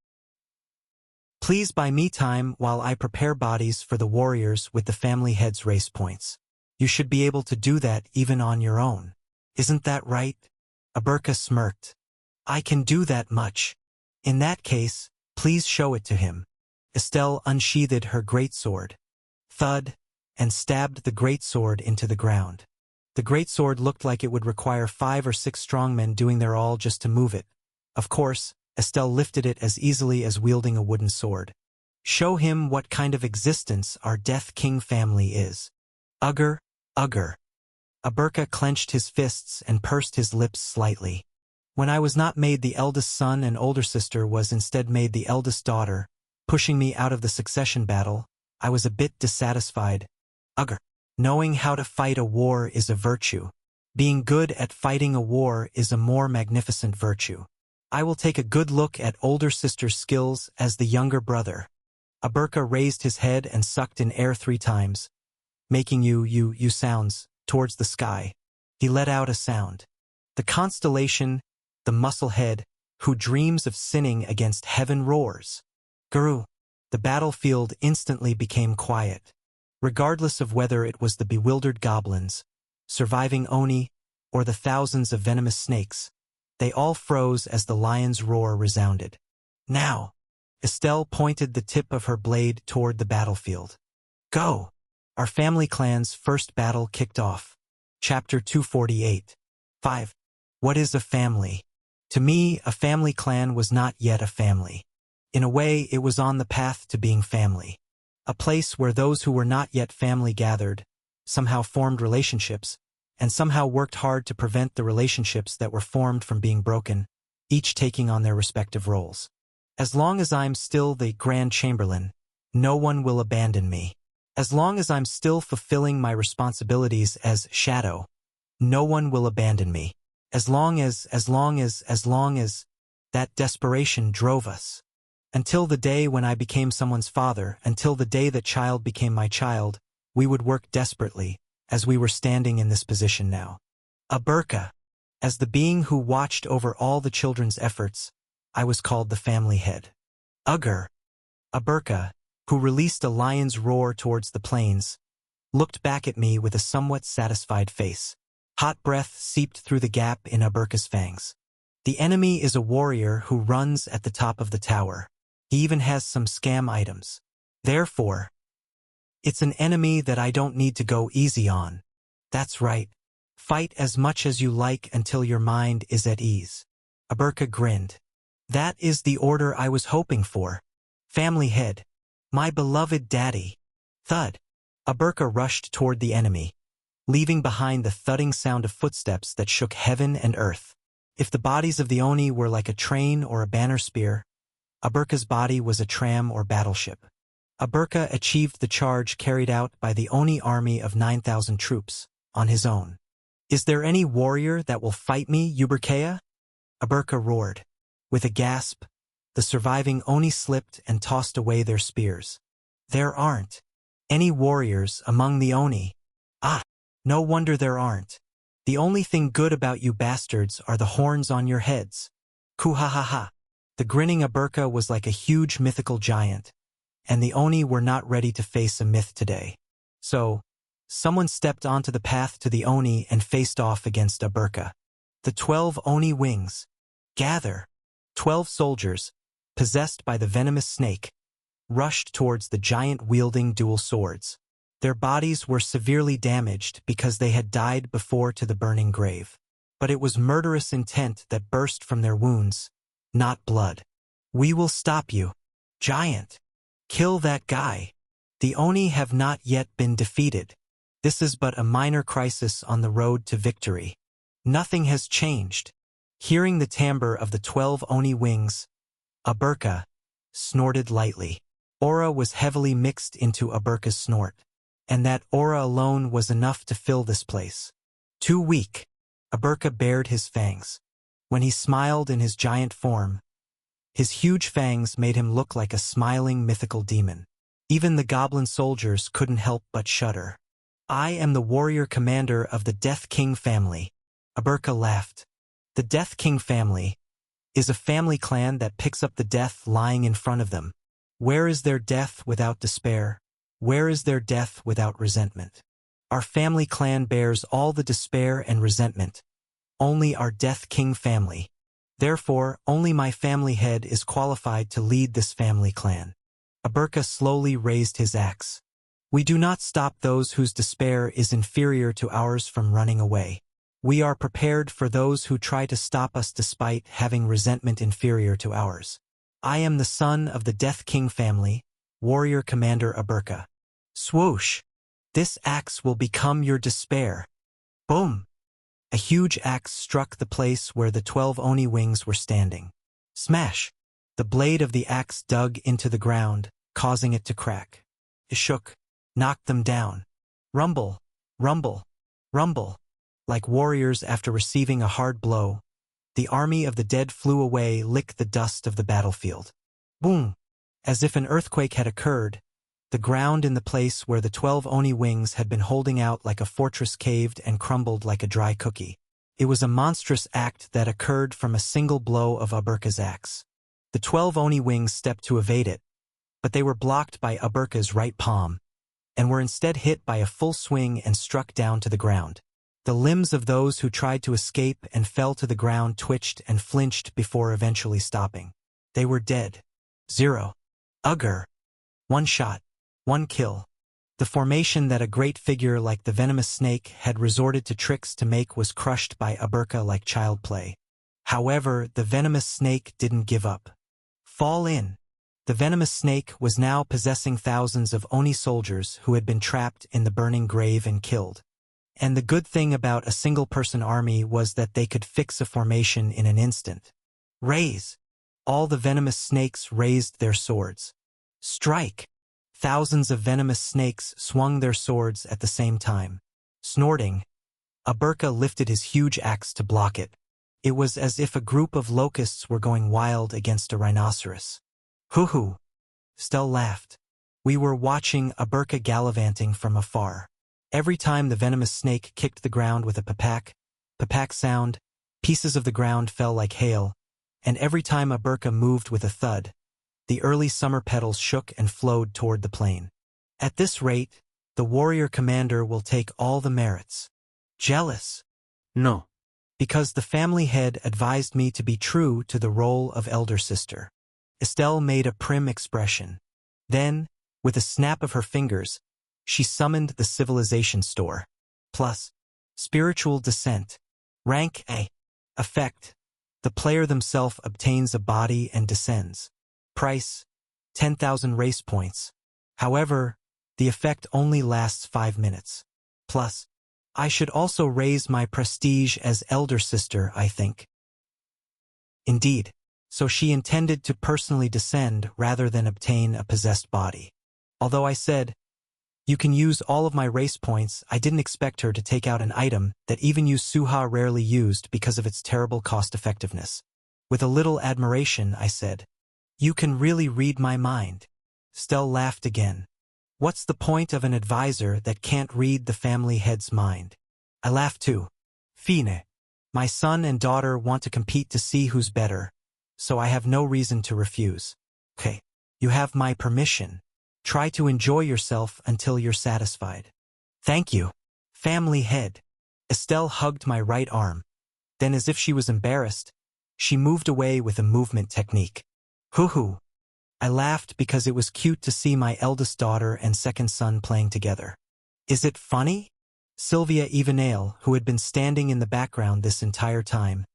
Please buy me time while I prepare bodies for the warriors with the family head's race points. You should be able to do that even on your own. Isn't that right? Aburka smirked. I can do that much. In that case, please show it to him. Estelle unsheathed her greatsword. Thud, and stabbed the greatsword into the ground. The greatsword looked like it would require 5 or 6 strong men doing their all just to move it. Of course, Estelle lifted it as easily as wielding a wooden sword. Show him what kind of existence our Death King family is. Ugur, Ugur. Aburka clenched his fists and pursed his lips slightly. When I was not made the eldest son and older sister was instead made the eldest daughter, pushing me out of the succession battle, I was a bit dissatisfied. Ugur. Knowing how to fight a war is a virtue. Being good at fighting a war is a more magnificent virtue. I will take a good look at older sister's skills as the younger brother. Aburka raised his head and sucked in air 3 times, making you sounds towards the sky. He let out a sound. The constellation, the muscle head, who dreams of sinning against heaven roars. Guru. The battlefield instantly became quiet. Regardless of whether it was the bewildered goblins, surviving Oni, or the thousands of venomous snakes, they all froze as the lion's roar resounded. Now, Estelle pointed the tip of her blade toward the battlefield. Go! Our family clan's first battle kicked off. Chapter 248. 5. What is a family? To me, a family clan was not yet a family. In a way, it was on the path to being family. A place where those who were not yet family gathered, somehow formed relationships, and somehow worked hard to prevent the relationships that were formed from being broken, each taking on their respective roles. As long as I'm still the Grand Chamberlain, no one will abandon me. As long as I'm still fulfilling my responsibilities as Shadow, no one will abandon me. As long as that desperation drove us. Until the day when I became someone's father, until the day that child became my child, we would work desperately, as we were standing in this position now. Aberka. As the being who watched over all the children's efforts, I was called the family head. Ugger. Aberka, who released a lion's roar towards the plains, looked back at me with a somewhat satisfied face. Hot breath seeped through the gap in Aberka's fangs. The enemy is a warrior who runs at the top of the tower. He even has some scam items. Therefore, it's an enemy that I don't need to go easy on. That's right. Fight as much as you like until your mind is at ease. Aberka grinned. That is the order I was hoping for. Family head. My beloved daddy. Thud. Aberka rushed toward the enemy, leaving behind the thudding sound of footsteps that shook heaven and earth. If the bodies of the Oni were like a train or a banner spear, Aberka's body was a tram or battleship. Aberka achieved the charge carried out by the Oni army of 9,000 troops, on his own. Is there any warrior that will fight me, Uberkea? Aberka roared. With a gasp, the surviving Oni slipped and tossed away their spears. There aren't any warriors among the Oni. Ah, no wonder there aren't. The only thing good about you bastards are the horns on your heads. Kuhahaha. The grinning Aberka was like a huge mythical giant, and the Oni were not ready to face a myth today. So, someone stepped onto the path to the Oni and faced off against Aberka. The 12 Oni wings. Gather. 12 soldiers, possessed by the venomous snake, rushed towards the giant wielding dual swords. Their bodies were severely damaged because they had died before to the burning grave. But it was murderous intent that burst from their wounds, not blood. We will stop you, giant. Kill that guy. The Oni have not yet been defeated. This is but a minor crisis on the road to victory. Nothing has changed. Hearing the timbre of the 12 Oni wings, Aberka snorted lightly. Aura was heavily mixed into Aberka's snort, and that aura alone was enough to fill this place. Too weak. Aberka bared his fangs. When he smiled in his giant form, his huge fangs made him look like a smiling mythical demon. Even the goblin soldiers couldn't help but shudder. I am the warrior commander of the Death King family. Aberka laughed. The Death King family is a family clan that picks up the death lying in front of them. Where is their death without despair? Where is their death without resentment? Our family clan bears all the despair and resentment. Only our Death King family. Therefore, only my family head is qualified to lead this family clan. Aberka slowly raised his axe. We do not stop those whose despair is inferior to ours from running away. We are prepared for those who try to stop us despite having resentment inferior to ours. I am the son of the Death King family, warrior commander Aberka. Swoosh! This axe will become your despair. Boom! A huge axe struck the place where the 12 Oni wings were standing. Smash! The blade of the axe dug into the ground, causing it to crack. It shook, knocked them down. Rumble, rumble, rumble. Like warriors after receiving a hard blow, the army of the dead flew away, licked the dust of the battlefield. Boom! As if an earthquake had occurred, the ground in the place where the 12 Oni wings had been holding out like a fortress caved and crumbled like a dry cookie. It was a monstrous act that occurred from a single blow of Aberka's axe. The 12 Oni wings stepped to evade it, but they were blocked by Aberka's right palm, and were instead hit by a full swing and struck down to the ground. The limbs of those who tried to escape and fell to the ground twitched and flinched before eventually stopping. They were dead. 0. Ugger. 1 shot. 1 kill. The formation that a great figure like the venomous snake had resorted to tricks to make was crushed by Aberka like child play. However, the venomous snake didn't give up. Fall in. The venomous snake was now possessing thousands of Oni soldiers who had been trapped in the burning grave and killed. And the good thing about a single-person army was that they could fix a formation in an instant. Raise! All the venomous snakes raised their swords. Strike! Thousands of venomous snakes swung their swords at the same time. Snorting, Aberka lifted his huge axe to block it. It was as if a group of locusts were going wild against a rhinoceros. Hoo-hoo. Stell laughed. We were watching Aberka gallivanting from afar. Every time the venomous snake kicked the ground with a papak sound, pieces of the ground fell like hail, and every time Aberka moved with a thud, the early summer petals shook and flowed toward the plain. At this rate, the warrior commander will take all the merits. Jealous? No. Because the family head advised me to be true to the role of elder sister. Estelle made a prim expression. Then, with a snap of her fingers, she summoned the civilization store. Plus, spiritual descent. Rank A. Effect. The player themselves obtains a body and descends. Price. 10,000 race points. However, the effect only lasts 5 minutes. Plus, I should also raise my prestige as elder sister, I think. Indeed, so she intended to personally descend rather than obtain a possessed body. Although I said, you can use all of my race points, I didn't expect her to take out an item that even Yu Suha rarely used because of its terrible cost-effectiveness. With a little admiration, I said, you can really read my mind. Stell laughed again. What's the point of an advisor that can't read the family head's mind? I laughed too. Fine. My son and daughter want to compete to see who's better, so I have no reason to refuse. Okay, you have my permission. Try to enjoy yourself until you're satisfied. Thank you. Family head. Estelle hugged my right arm. Then, as if she was embarrassed, she moved away with a movement technique. Hoo-hoo. I laughed because it was cute to see my eldest daughter and second son playing together. Is it funny? Sylvia Evenale, who had been standing in the background this entire time,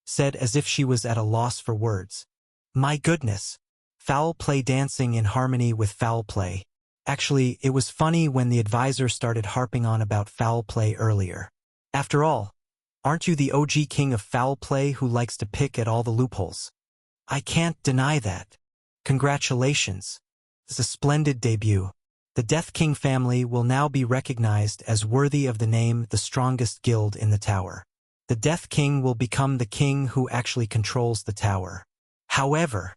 said as if she was at a loss for words. My goodness. Foul play dancing in harmony with foul play. Actually, it was funny when the advisor started harping on about foul play earlier. After all, aren't you the OG king of foul play who likes to pick at all the loopholes? I can't deny that. Congratulations. It's a splendid debut. The Death King family will now be recognized as worthy of the name the strongest guild in the tower. The Death King will become the king who actually controls the tower. However,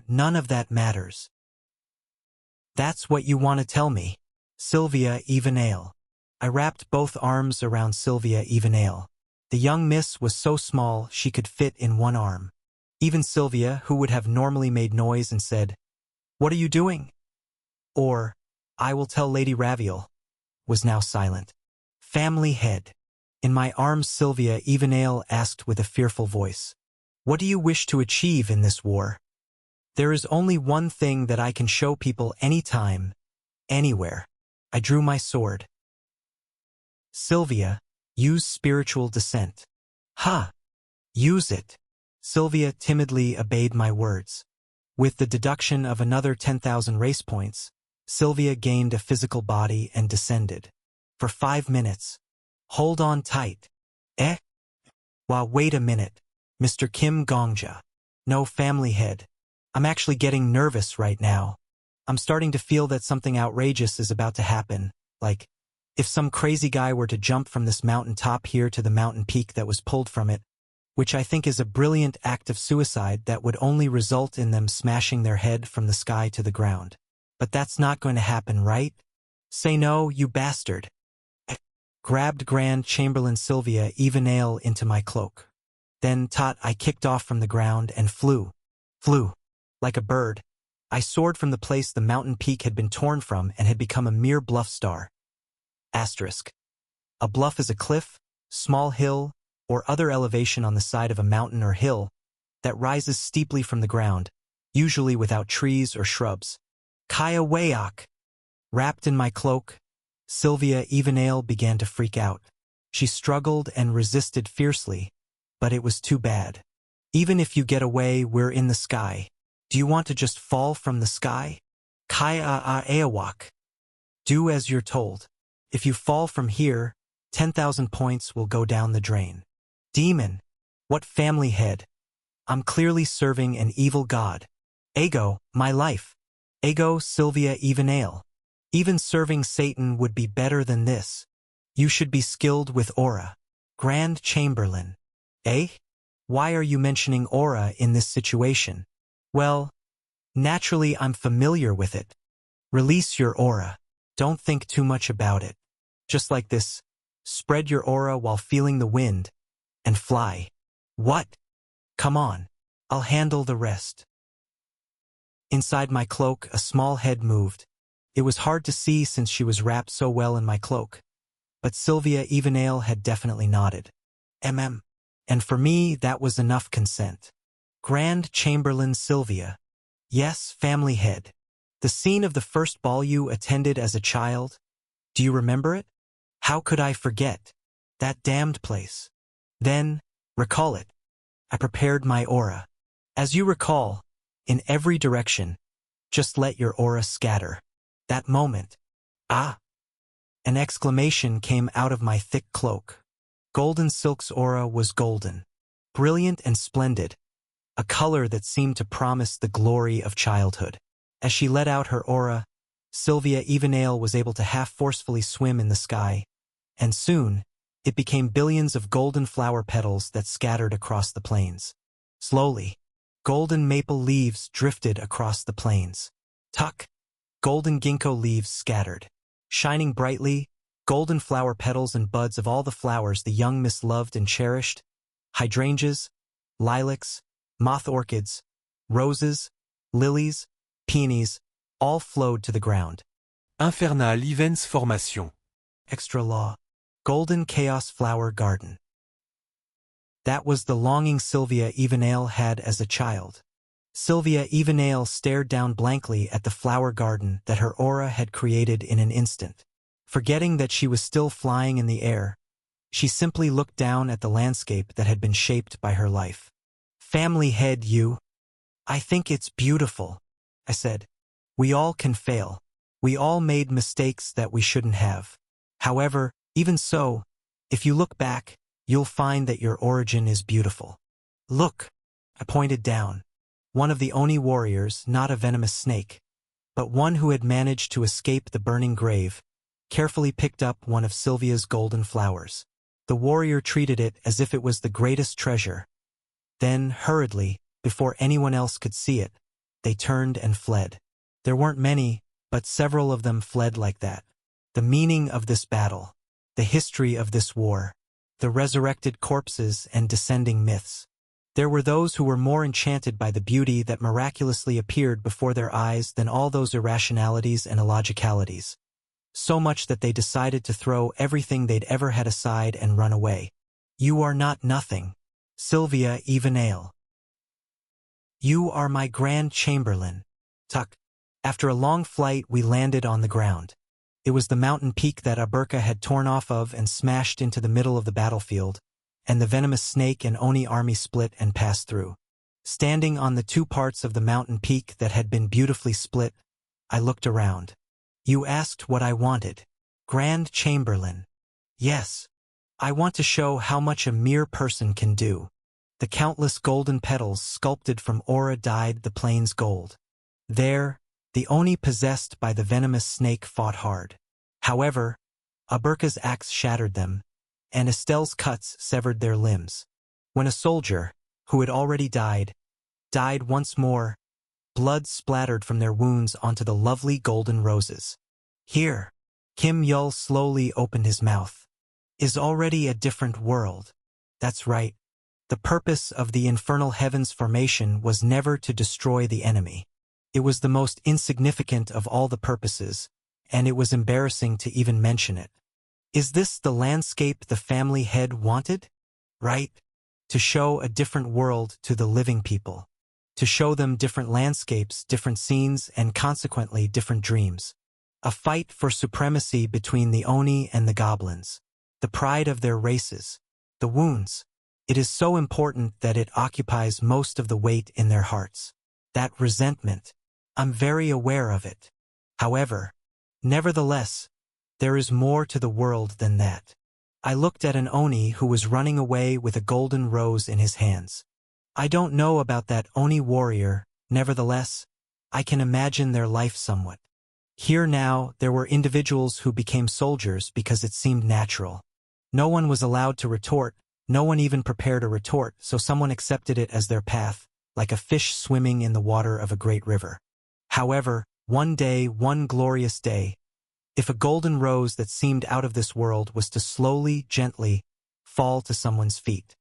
none of that matters. That's what you want to tell me. Sylvia Evenale. I wrapped both arms around Sylvia Evenale. The young miss was so small she could fit in one arm. Even Sylvia, who would have normally made noise and said, "What are you doing?" or, "I will tell Lady Raviel," was now silent. Family head. In my arms Sylvia Evenale asked with a fearful voice, "What do you wish to achieve in this war?" There is only one thing that I can show people anytime, anywhere. I drew my sword. Sylvia, use spiritual descent. Ha! Use it. Sylvia timidly obeyed my words. With the deduction of another 10,000 race points, Sylvia gained a physical body and descended. For 5 minutes. Hold on tight. Eh? Wow, wait a minute. Mr. Kim Gongja. No, family head. I'm actually getting nervous right now. I'm starting to feel that something outrageous is about to happen, like, if some crazy guy were to jump from this mountain top here to the mountain peak that was pulled from it, which I think is a brilliant act of suicide that would only result in them smashing their head from the sky to the ground. But that's not going to happen, right? Say no, you bastard. I grabbed Grand Chamberlain Sylvia Evenale into my cloak. Then, I kicked off from the ground and flew. Like a bird. I soared from the place the mountain peak had been torn from and had become a mere bluff star. Asterisk. A bluff is a cliff, small hill, or other elevation on the side of a mountain or hill that rises steeply from the ground, usually without trees or shrubs. Kaya Wayok! Wrapped in my cloak, Sylvia Evenale began to freak out. She struggled and resisted fiercely, but it was too bad. Even if you get away, we're in the sky. Do you want to just fall from the sky? Kaya Aawak. Do as you're told. If you fall from here, 10,000 points will go down the drain. Demon. What family head? I'm clearly serving an evil god. Ego, my life. Ego Sylvia Evenale. Even serving Satan would be better than this. You should be skilled with aura. Grand Chamberlain. Eh? Why are you mentioning aura in this situation? Well, naturally I'm familiar with it. Release your aura. Don't think too much about it. Just like this, spread your aura while feeling the wind, and fly. What? Come on. I'll handle the rest. Inside my cloak, a small head moved. It was hard to see since she was wrapped so well in my cloak. But Sylvia Evenale had definitely nodded. And for me, that was enough consent. Grand Chamberlain Sylvia. Yes, family head. The scene of the first ball you attended as a child. Do you remember it? How could I forget? That damned place. Then, recall it. I prepared my aura. As you recall, in every direction, just let your aura scatter. That moment. Ah! An exclamation came out of my thick cloak. Golden Silk's aura was golden, brilliant and splendid, a color that seemed to promise the glory of childhood. As she let out her aura, Sylvia Evenale was able to half forcefully swim in the sky, and soon, it became billions of golden flower petals that scattered across the plains. Slowly, golden maple leaves drifted across the plains. Tuck! Golden ginkgo leaves scattered. Shining brightly, golden flower petals and buds of all the flowers the young miss loved and cherished, hydrangeas, lilacs, moth orchids, roses, lilies, peonies, all flowed to the ground. Infernal Events Formation. Extra law. Golden Chaos Flower Garden. That was the longing Sylvia Evenale had as a child. Sylvia Evenale stared down blankly at the flower garden that her aura had created in an instant. Forgetting that she was still flying in the air, she simply looked down at the landscape that had been shaped by her life. Family head, you. I think it's beautiful, I said. We all can fail. We all made mistakes that we shouldn't have. However, even so, if you look back, you'll find that your origin is beautiful. Look, I pointed down. One of the Oni warriors, not a venomous snake, but one who had managed to escape the burning grave, carefully picked up one of Sylvia's golden flowers. The warrior treated it as if it was the greatest treasure. Then, hurriedly, before anyone else could see it, they turned and fled. There weren't many, but several of them fled like that. The meaning of this battle, the history of this war, the resurrected corpses and descending myths. There were those who were more enchanted by the beauty that miraculously appeared before their eyes than all those irrationalities and illogicalities. So much that they decided to throw everything they'd ever had aside and run away. You are not nothing, Sylvia Evenale. You are my Grand Chamberlain. Tuck. After a long flight, we landed on the ground. It was the mountain peak that Aberka had torn off of and smashed into the middle of the battlefield, and the venomous snake and Oni army split and passed through. Standing on the two parts of the mountain peak that had been beautifully split, I looked around. You asked what I wanted. Grand Chamberlain. Yes. I want to show how much a mere person can do. The countless golden petals sculpted from aura dyed the plains gold. There, the Oni possessed by the venomous snake fought hard. However, Aberka's axe shattered them, and Estelle's cuts severed their limbs. When a soldier, who had already died once more, blood splattered from their wounds onto the lovely golden roses. Here, Kim Yul slowly opened his mouth. Is already a different world. That's right. The purpose of the infernal heavens formation was never to destroy the enemy. It was the most insignificant of all the purposes, and it was embarrassing to even mention it. Is this the landscape the family head wanted? Right? To show a different world to the living people. To show them different landscapes, different scenes, and consequently different dreams. A fight for supremacy between the Oni and the goblins. The pride of their races. The wounds. It is so important that it occupies most of the weight in their hearts. That resentment. I'm very aware of it. However, nevertheless, there is more to the world than that. I looked at an Oni who was running away with a golden rose in his hands. I don't know about that Oni warrior, nevertheless, I can imagine their life somewhat. Here now, there were individuals who became soldiers because it seemed natural. No one was allowed to retort, No one even prepared a retort, so someone accepted it as their path, like a fish swimming in the water of a great river. However, one day, one glorious day, if a golden rose that seemed out of this world was to slowly, gently, fall to someone's feet.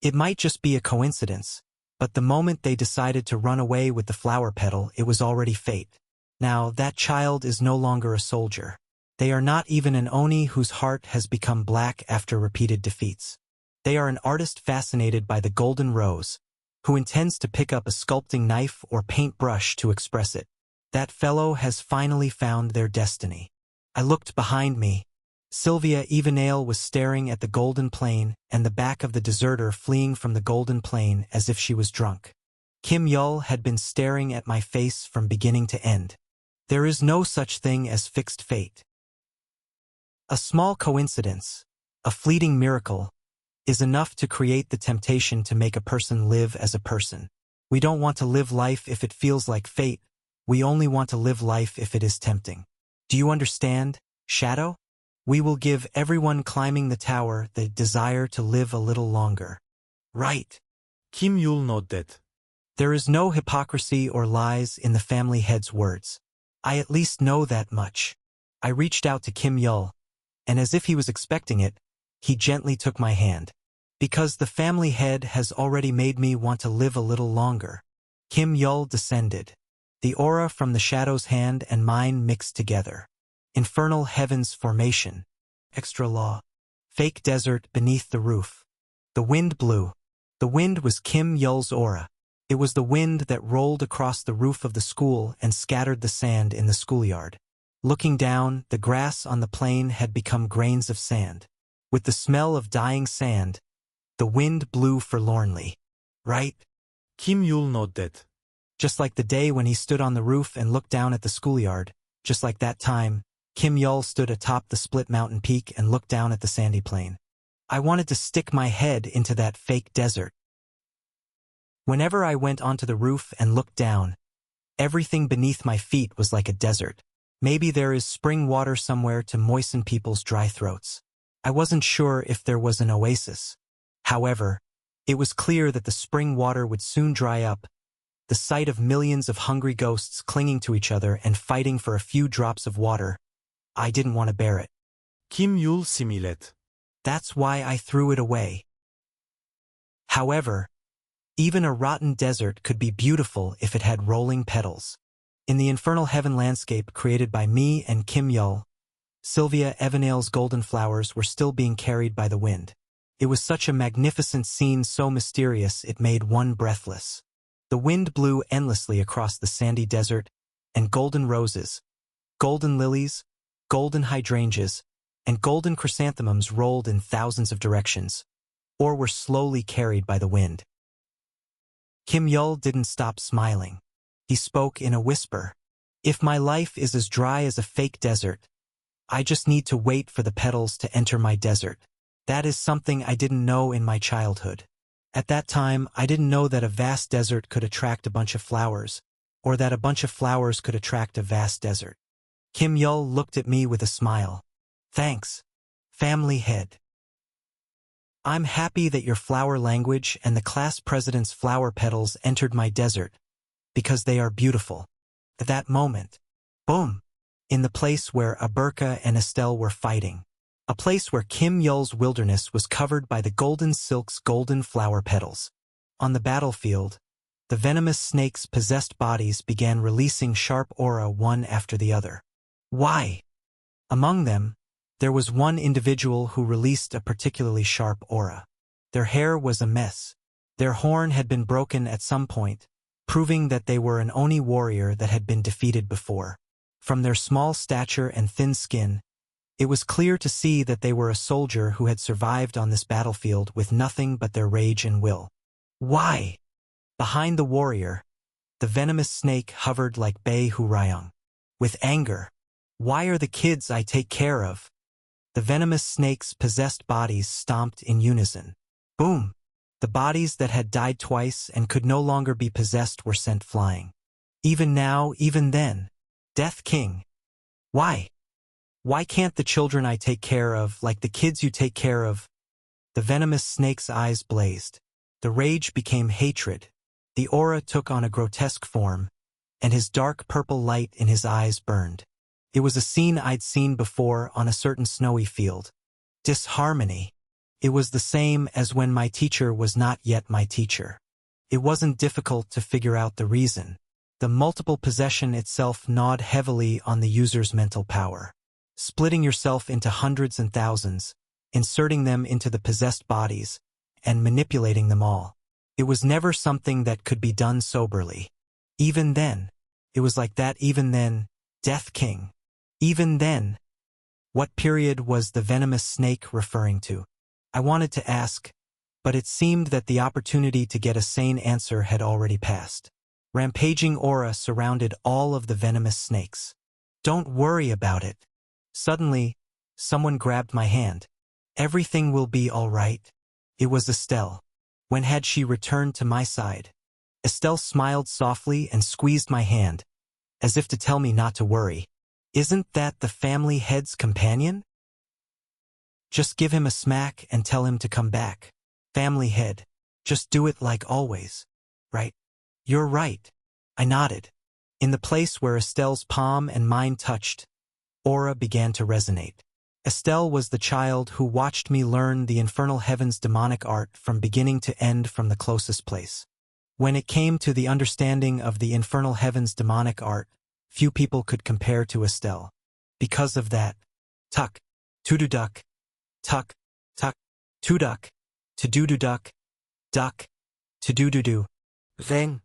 It might just be a coincidence, but the moment they decided to run away with the flower petal, it was already fate. Now, that child is no longer a soldier. They are not even an Oni whose heart has become black after repeated defeats. They are an artist fascinated by the golden rose, who intends to pick up a sculpting knife or paintbrush to express it. That fellow has finally found their destiny. I looked behind me. Sylvia Evenale was staring at the golden plain and the back of the deserter fleeing from the golden plain as if she was drunk. Kim Yul had been staring at my face from beginning to end. There is no such thing as fixed fate. A small coincidence, a fleeting miracle, is enough to create the temptation to make a person live as a person. We don't want to live life if it feels like fate. We only want to live life if it is tempting. Do you understand, Shadow? We will give everyone climbing the tower the desire to live a little longer. Right. Kim Yul nodded. There is no hypocrisy or lies in the family head's words. I at least know that much. I reached out to Kim Yul, and as if he was expecting it, he gently took my hand. Because the family head has already made me want to live a little longer. Kim Yul descended. The aura from the Shadow's hand and mine mixed together. Infernal heavens formation. Extra law. Fake desert beneath the roof. The wind blew. The wind was Kim Yul's aura. It was the wind that rolled across the roof of the school and scattered the sand in the schoolyard. Looking down, the grass on the plain had become grains of sand. With the smell of dying sand, the wind blew forlornly. Right? Kim Yul nodded. Just like the day when he stood on the roof and looked down at the schoolyard, just like that time, Kim Yul stood atop the split mountain peak and looked down at the sandy plain. I wanted to stick my head into that fake desert. Whenever I went onto the roof and looked down, everything beneath my feet was like a desert. Maybe there is spring water somewhere to moisten people's dry throats. I wasn't sure if there was an oasis. However, it was clear that the spring water would soon dry up. The sight of millions of hungry ghosts clinging to each other and fighting for a few drops of water, I didn't want to bear it. Kim Yul similed. That's why I threw it away. However, even a rotten desert could be beautiful if it had rolling petals. In the infernal heaven landscape created by me and Kim Yul, Sylvia Evenale's golden flowers were still being carried by the wind. It was such a magnificent scene, so mysterious it made one breathless. The wind blew endlessly across the sandy desert, and golden roses, golden lilies, golden hydrangeas, and golden chrysanthemums rolled in thousands of directions, or were slowly carried by the wind. Kim Yul didn't stop smiling. He spoke in a whisper. If my life is as dry as a fake desert, I just need to wait for the petals to enter my desert. That is something I didn't know in my childhood. At that time, I didn't know that a vast desert could attract a bunch of flowers, or that a bunch of flowers could attract a vast desert. Kim Yul looked at me with a smile. Thanks, family head. I'm happy that your flower language and the class president's flower petals entered my desert, because they are beautiful. At that moment, boom, in the place where Aberka and Estelle were fighting, a place where Kim Yul's wilderness was covered by the golden silk's golden flower petals. On the battlefield, the venomous snakes' possessed bodies began releasing sharp aura one after the other. Why? Among them, there was one individual who released a particularly sharp aura. Their hair was a mess. Their horn had been broken at some point, proving that they were an Oni warrior that had been defeated before. From their small stature and thin skin, it was clear to see that they were a soldier who had survived on this battlefield with nothing but their rage and will. Why? Behind the warrior, the venomous snake hovered like Bei Hurayong. With anger. Why are the kids I take care of? The venomous snake's possessed bodies stomped in unison. Boom! The bodies that had died twice and could no longer be possessed were sent flying. Even now, even then. Death King. Why? Why can't the children I take care of, like the kids you take care of? The venomous snake's eyes blazed. The rage became hatred. The aura took on a grotesque form, and his dark purple light in his eyes burned. It was a scene I'd seen before on a certain snowy field. Disharmony. It was the same as when my teacher was not yet my teacher. It wasn't difficult to figure out the reason. The multiple possession itself gnawed heavily on the user's mental power. Splitting yourself into hundreds and thousands, inserting them into the possessed bodies, and manipulating them all. It was never something that could be done soberly. Even then. It was like that even then. Death King. Even then. What period was the venomous snake referring to? I wanted to ask, but it seemed that the opportunity to get a sane answer had already passed. Rampaging aura surrounded all of the venomous snakes. Don't worry about it. Suddenly, someone grabbed my hand. Everything will be all right. It was Estelle. When had she returned to my side? Estelle smiled softly and squeezed my hand, as if to tell me not to worry. Isn't that the family head's companion? Just give him a smack and tell him to come back. Family head. Just do it like always. Right? You're right. I nodded. In the place where Estelle's palm and mine touched, aura began to resonate. Estelle was the child who watched me learn the infernal heaven's demonic art from beginning to end from the closest place. When it came to the understanding of the infernal heaven's demonic art, few people could compare to Estelle. Because of that, tuck, to-do-duck, tuck, tuck, to-duck, to-do-do-duck, duck, to-do-do-do. Then,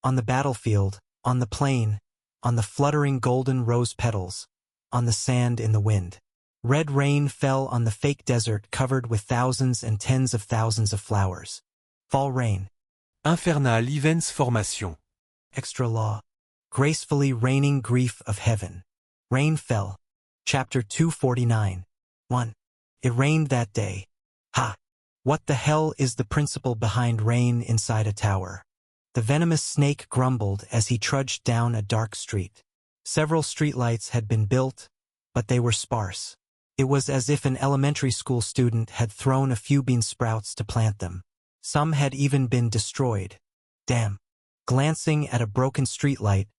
on the battlefield, on the plain, on the fluttering golden rose petals, on the sand in the wind. Red rain fell on the fake desert covered with thousands and tens of thousands of flowers. Fall rain. Infernal Events Formation. Extra law. Gracefully raining grief of heaven. Rain fell. Chapter 249. 1. It rained that day. Ha! What the hell is the principle behind rain inside a tower? The venomous snake grumbled as he trudged down a dark street. Several streetlights had been built, but they were sparse. It was as if an elementary school student had thrown a few bean sprouts to plant them. Some had even been destroyed. Damn. Glancing at a broken streetlight,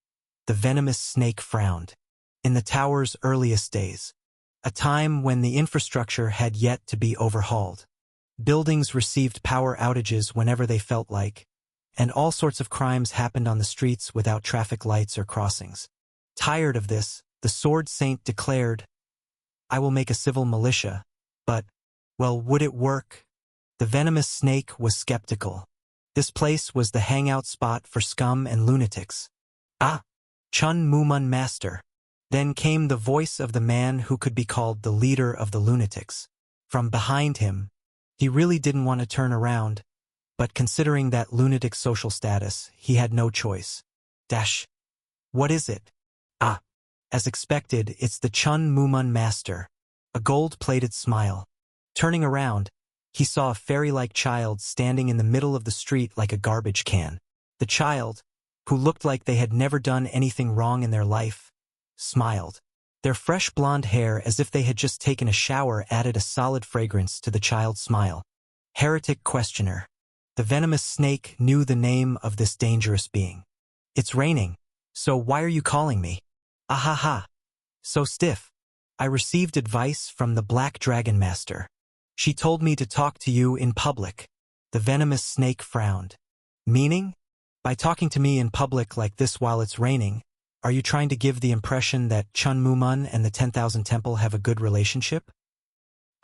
the venomous snake frowned. In the tower's earliest days, a time when the infrastructure had yet to be overhauled, buildings received power outages whenever they felt like, and all sorts of crimes happened on the streets without traffic lights or crossings. Tired of this, the Sword Saint declared, I will make a civil militia, but, well, would it work? The venomous snake was skeptical. This place was the hangout spot for scum and lunatics. Ah! Chun Mumun Master. Then came the voice of the man who could be called the leader of the lunatics. From behind him, he really didn't want to turn around, but considering that lunatic social status, he had no choice. Dash. What is it? Ah. As expected, it's the Chun Mumun Master. A gold-plated smile. Turning around, he saw a fairy-like child standing in the middle of the street like a garbage can. The child, who looked like they had never done anything wrong in their life, smiled. Their fresh blonde hair, as if they had just taken a shower, added a solid fragrance to the child's smile. Heretic questioner. The venomous snake knew the name of this dangerous being. It's raining, so why are you calling me? Ahaha. So stiff. I received advice from the Black Dragon Master. She told me to talk to you in public. The venomous snake frowned. Meaning? By talking to me in public like this while it's raining, are you trying to give the impression that Chun Mumun and the 10,000 Temple have a good relationship?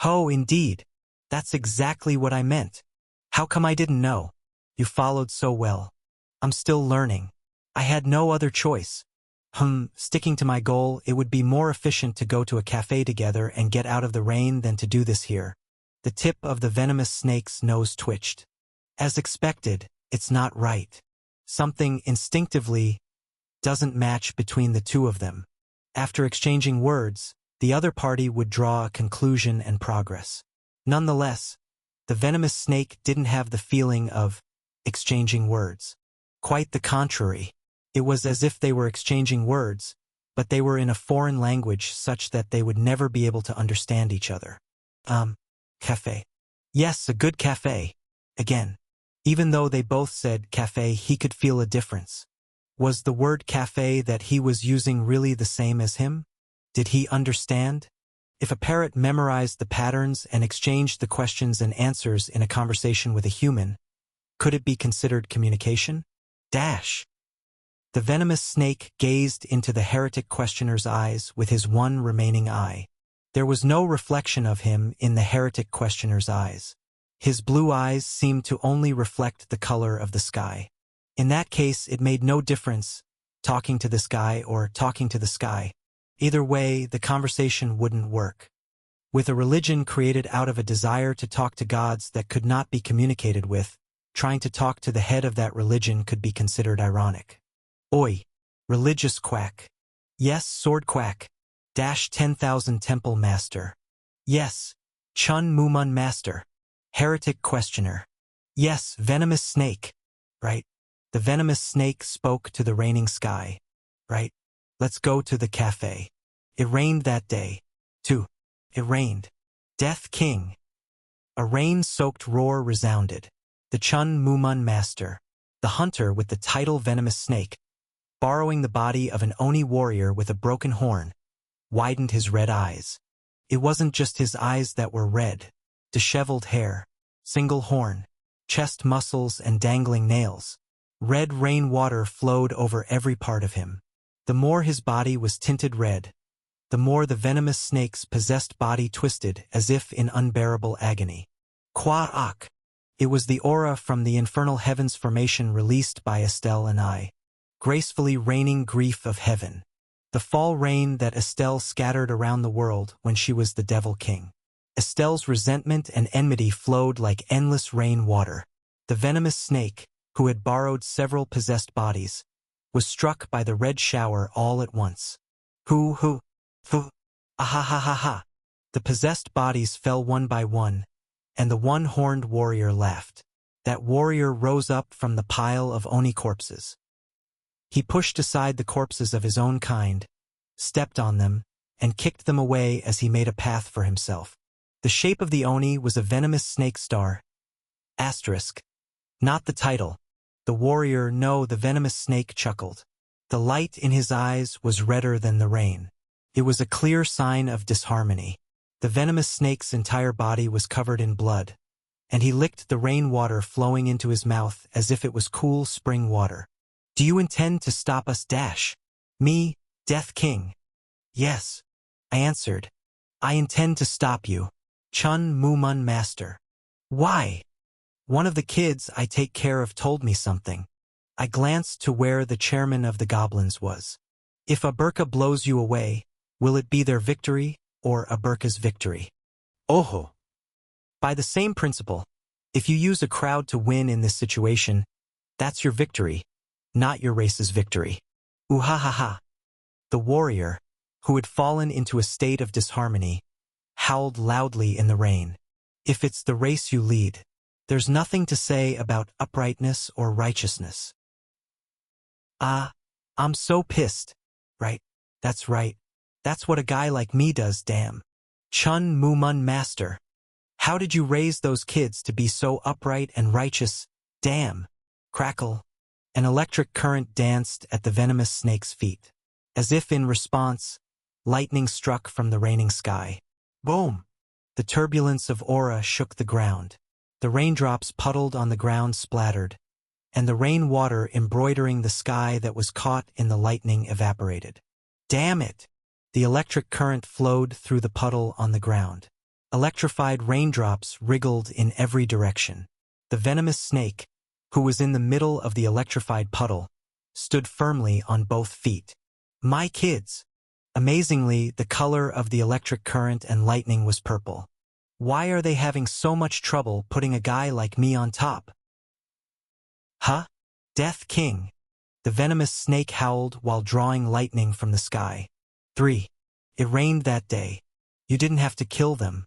Oh, indeed. That's exactly what I meant. How come I didn't know? You followed so well. I'm still learning. I had no other choice. Sticking to my goal, it would be more efficient to go to a cafe together and get out of the rain than to do this here. The tip of the venomous snake's nose twitched. As expected, it's not right. Something instinctively doesn't match between the two of them. After exchanging words, the other party would draw a conclusion and progress. Nonetheless, the venomous snake didn't have the feeling of exchanging words. Quite the contrary. It was as if they were exchanging words, but they were in a foreign language such that they would never be able to understand each other. Cafe. Yes, a good cafe. Again. Even though they both said cafe, he could feel a difference. Was the word cafe that he was using really the same as him? Did he understand? If a parrot memorized the patterns and exchanged the questions and answers in a conversation with a human, could it be considered communication? Dash. The venomous snake gazed into the heretic questioner's eyes with his one remaining eye. There was no reflection of him in the heretic questioner's eyes. His blue eyes seemed to only reflect the color of the sky. In that case, it made no difference, talking to this guy or talking to the sky. Either way, the conversation wouldn't work. With a religion created out of a desire to talk to gods that could not be communicated with, trying to talk to the head of that religion could be considered ironic. Oi, religious quack. Yes, sword quack. 10,000 temple master. Yes, Chun Mumun master. Heretic questioner. Yes, venomous snake. Right. The venomous snake spoke to the raining sky. Right. Let's go to the cafe. It rained that day. Too. It rained. Death King. A rain-soaked roar resounded. The Chun Mumun master, the hunter with the title venomous snake, borrowing the body of an Oni warrior with a broken horn, widened his red eyes. It wasn't just his eyes that were red. Disheveled hair, single horn, chest muscles and dangling nails. Red rainwater flowed over every part of him. The more his body was tinted red, the more the venomous snake's possessed body twisted as if in unbearable agony. Kwa-ak! It was the aura from the infernal heavens formation released by Estelle and I, gracefully raining grief of heaven. The fall rain that Estelle scattered around the world when she was the Devil King. Estelle's resentment and enmity flowed like endless rain water. The venomous snake, who had borrowed several possessed bodies, was struck by the red shower all at once. Fu, ahahaha. The possessed bodies fell one by one, and the one-horned warrior laughed. That warrior rose up from the pile of Oni corpses. He pushed aside the corpses of his own kind, stepped on them, and kicked them away as he made a path for himself. The shape of the Oni was a venomous snake star. Asterisk. Not the title. The warrior, no, the venomous snake chuckled. The light in his eyes was redder than the rain. It was a clear sign of disharmony. The venomous snake's entire body was covered in blood, and he licked the rainwater flowing into his mouth as if it was cool spring water. Do you intend to stop us, Dash? Me, Death King? Yes, I answered. I intend to stop you, Chun Mumun Master. Why? One of the kids I take care of told me something. I glanced to where the chairman of the goblins was. If Aberka blows you away, will it be their victory or Aberka's victory? Oho. By the same principle, if you use a crowd to win in this situation, that's your victory, not your race's victory. Ooh-ha-ha-ha. The warrior, who had fallen into a state of disharmony, howled loudly in the rain. If it's the race you lead, there's nothing to say about uprightness or righteousness. I'm so pissed. Right, that's right. That's what a guy like me does, damn. Chun Mumun Master. How did you raise those kids to be so upright and righteous? Damn. Crackle. An electric current danced at the venomous snake's feet. As if in response, lightning struck from the raining sky. Boom! The turbulence of aura shook the ground. The raindrops puddled on the ground splattered, and the rainwater embroidering the sky that was caught in the lightning evaporated. Damn it! The electric current flowed through the puddle on the ground. Electrified raindrops wriggled in every direction. The venomous snake, who was in the middle of the electrified puddle, stood firmly on both feet. My kids! Amazingly, the color of the electric current and lightning was purple. Why are they having so much trouble putting a guy like me on top? Huh? Death King! The venomous snake howled while drawing lightning from the sky. 3. It rained that day. You didn't have to kill them.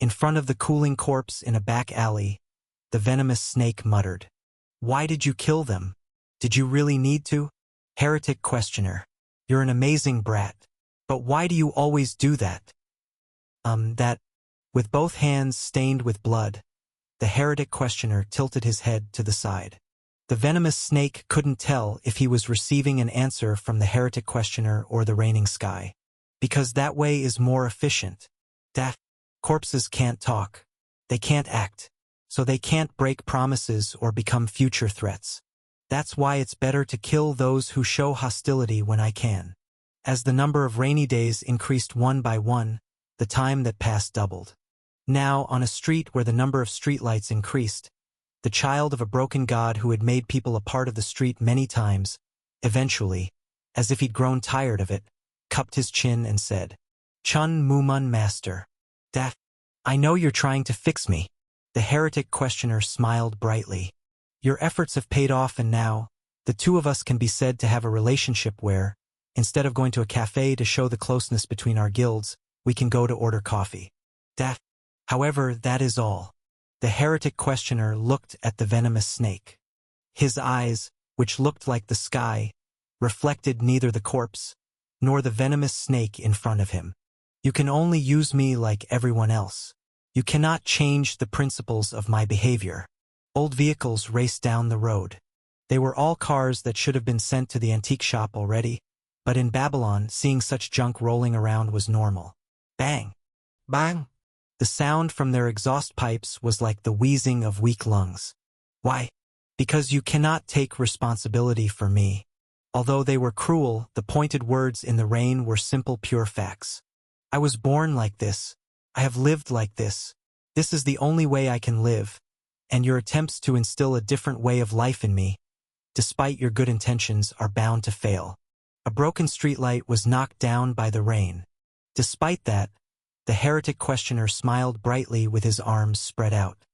In front of the cooling corpse in a back alley, the venomous snake muttered. Why did you kill them? Did you really need to? Heretic questioner. You're an amazing brat. But why do you always do that? With both hands stained with blood, the heretic questioner tilted his head to the side. The venomous snake couldn't tell if he was receiving an answer from the heretic questioner or the raining sky. Because that way is more efficient. That corpses can't talk. They can't act. So they can't break promises or become future threats. That's why it's better to kill those who show hostility when I can. As the number of rainy days increased one by one, the time that passed doubled. Now, on a street where the number of streetlights increased, the child of a broken god who had made people a part of the street many times, eventually, as if he'd grown tired of it, cupped his chin and said, "Chun Mumun Master. That, I know you're trying to fix me." The heretic questioner smiled brightly. "Your efforts have paid off, and now, the two of us can be said to have a relationship where, instead of going to a cafe to show the closeness between our guilds, we can go to order coffee. However, that is all." The heretic questioner looked at the venomous snake. His eyes, which looked like the sky, reflected neither the corpse nor the venomous snake in front of him. "You can only use me like everyone else. You cannot change the principles of my behavior." Old vehicles raced down the road. They were all cars that should have been sent to the antique shop already, but in Babylon, seeing such junk rolling around was normal. Bang! Bang! The sound from their exhaust pipes was like the wheezing of weak lungs. Why? Because you cannot take responsibility for me. Although they were cruel, the pointed words in the rain were simple, pure facts. I was born like this. I have lived like this. This is the only way I can live. And your attempts to instill a different way of life in me, despite your good intentions, are bound to fail. A broken streetlight was knocked down by the rain. Despite that, the heretic questioner smiled brightly with his arms spread out.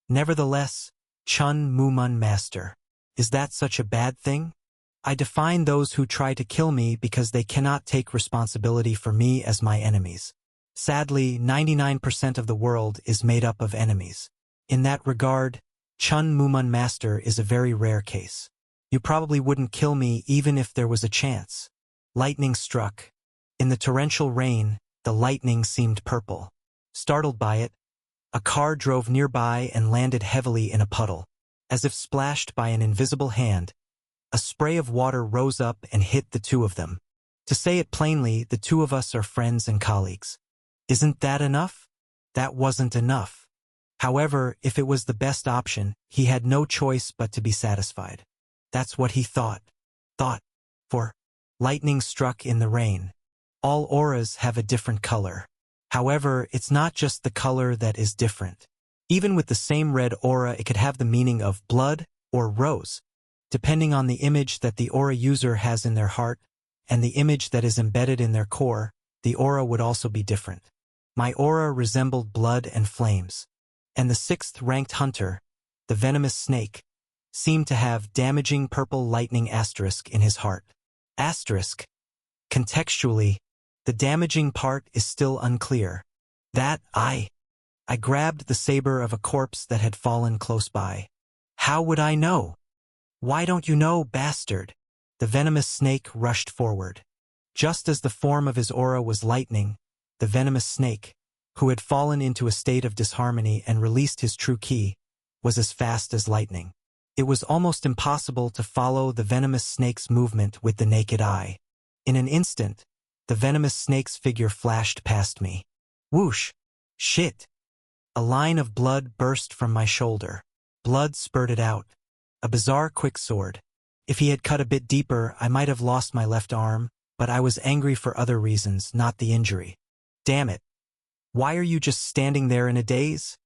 "Nevertheless, Chun Mumun Master, is that such a bad thing? I define those who try to kill me because they cannot take responsibility for me as my enemies. Sadly, 99% of the world is made up of enemies. In that regard, Chun Mumun Master is a very rare case. You probably wouldn't kill me even if there was a chance." Lightning struck. In the torrential rain, the lightning seemed purple. Startled by it, a car drove nearby and landed heavily in a puddle. As if splashed by an invisible hand, a spray of water rose up and hit the two of them. To say it plainly, the two of us are friends and colleagues. Isn't that enough? That wasn't enough. However, if it was the best option, he had no choice but to be satisfied. That's what he thought. For lightning struck in the rain. All auras have a different color. However, it's not just the color that is different. Even with the same red aura, it could have the meaning of blood or rose. Depending on the image that the aura user has in their heart and the image that is embedded in their core, the aura would also be different. My aura resembled blood and flames. And the 6th-ranked hunter, the venomous snake, seemed to have damaging purple lightning asterisk in his heart. Asterisk. Contextually, the damaging part is still unclear. I grabbed the saber of a corpse that had fallen close by. "How would I know?" "Why don't you know, bastard?" The venomous snake rushed forward. Just as the form of his aura was lightning, the venomous snake, who had fallen into a state of disharmony and released his true ki, was as fast as lightning. It was almost impossible to follow the venomous snake's movement with the naked eye. In an instant, the venomous snake's figure flashed past me. Whoosh! Shit! A line of blood burst from my shoulder. Blood spurted out. A bizarre quicksword. If he had cut a bit deeper, I might have lost my left arm, but I was angry for other reasons, not the injury. Damn it! Why are you just standing there in a daze?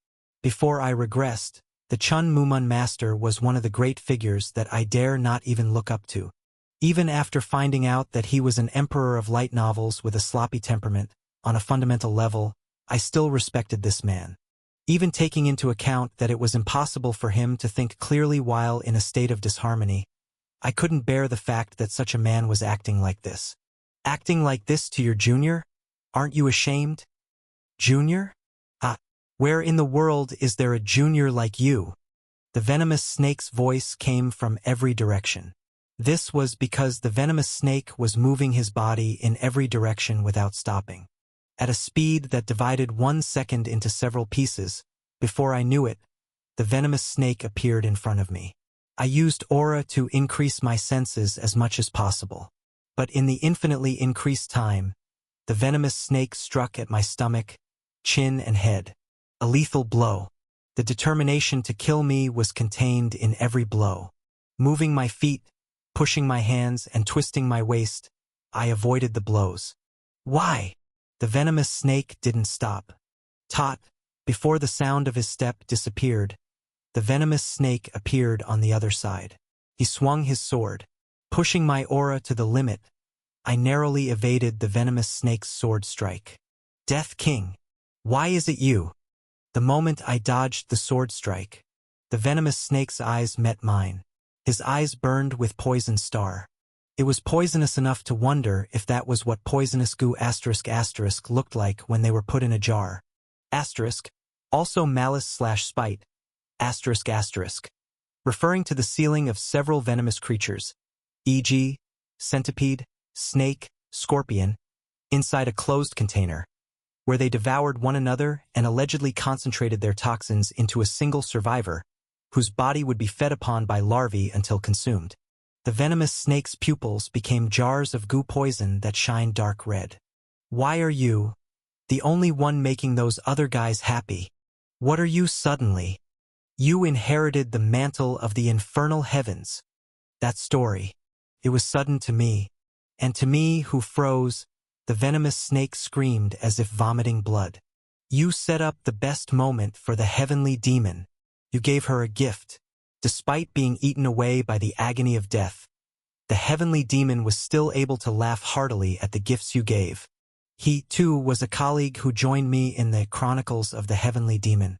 Before I regressed, the Chun Mumun Master was one of the great figures that I dare not even look up to. Even after finding out that he was an emperor of light novels with a sloppy temperament, on a fundamental level, I still respected this man. Even taking into account that it was impossible for him to think clearly while in a state of disharmony, I couldn't bear the fact that such a man was acting like this. Acting like this to your junior? Aren't you ashamed? Junior? Where in the world is there a junior like you? The venomous snake's voice came from every direction. This was because the venomous snake was moving his body in every direction without stopping. At a speed that divided 1 second into several pieces, before I knew it, the venomous snake appeared in front of me. I used aura to increase my senses as much as possible. But in the infinitely increased time, the venomous snake struck at my stomach, chin, and head. A lethal blow. The determination to kill me was contained in every blow. Moving my feet, pushing my hands, and twisting my waist, I avoided the blows. Why? The venomous snake didn't stop. Tot, before the sound of his step disappeared, the venomous snake appeared on the other side. He swung his sword. Pushing my aura to the limit, I narrowly evaded the venomous snake's sword strike. Death King, why is it you? The moment I dodged the sword strike, the venomous snake's eyes met mine. His eyes burned with poison star. It was poisonous enough to wonder if that was what poisonous goo *** looked like when they were put in a jar. Asterisk, also malice/spite, ***, referring to the sealing of several venomous creatures, e.g., centipede, snake, scorpion, inside a closed container, where they devoured one another and allegedly concentrated their toxins into a single survivor, whose body would be fed upon by larvae until consumed. The venomous snake's pupils became jars of goo poison that shined dark red. Why are you, the only one making those other guys happy? What are you suddenly? You inherited the mantle of the infernal heavens. That story. It was sudden to me, and to me who froze, the venomous snake screamed as if vomiting blood. You set up the best moment for the heavenly demon. You gave her a gift. Despite being eaten away by the agony of death, the heavenly demon was still able to laugh heartily at the gifts you gave. He, too, was a colleague who joined me in the Chronicles of the Heavenly Demon.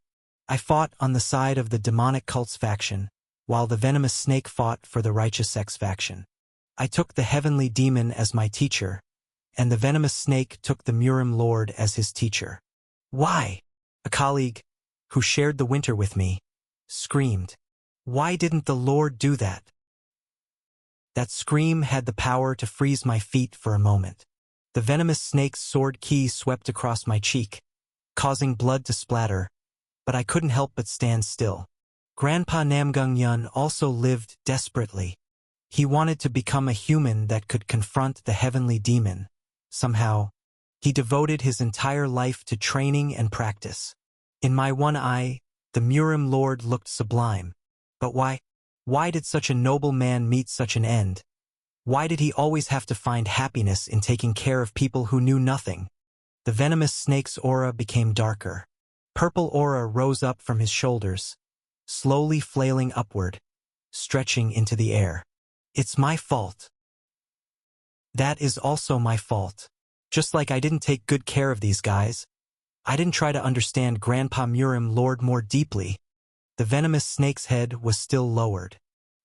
I fought on the side of the demonic cults faction, while the venomous snake fought for the righteous sex faction. I took the heavenly demon as my teacher, and the venomous snake took the Murim Lord as his teacher. Why? A colleague, who shared the winter with me, screamed. Why didn't the Lord do that? That scream had the power to freeze my feet for a moment. The venomous snake's sword key swept across my cheek, causing blood to splatter, but I couldn't help but stand still. Grandpa Namgung Yun also lived desperately. He wanted to become a human that could confront the heavenly demon. Somehow, he devoted his entire life to training and practice. In my one eye, the Murim Lord looked sublime. But why? Why did such a noble man meet such an end? Why did he always have to find happiness in taking care of people who knew nothing? The venomous snake's aura became darker. Purple aura rose up from his shoulders, slowly flailing upward, stretching into the air. It's my fault. That is also my fault. Just like I didn't take good care of these guys, I didn't try to understand Grandpa Murim Lord more deeply. The venomous snake's head was still lowered,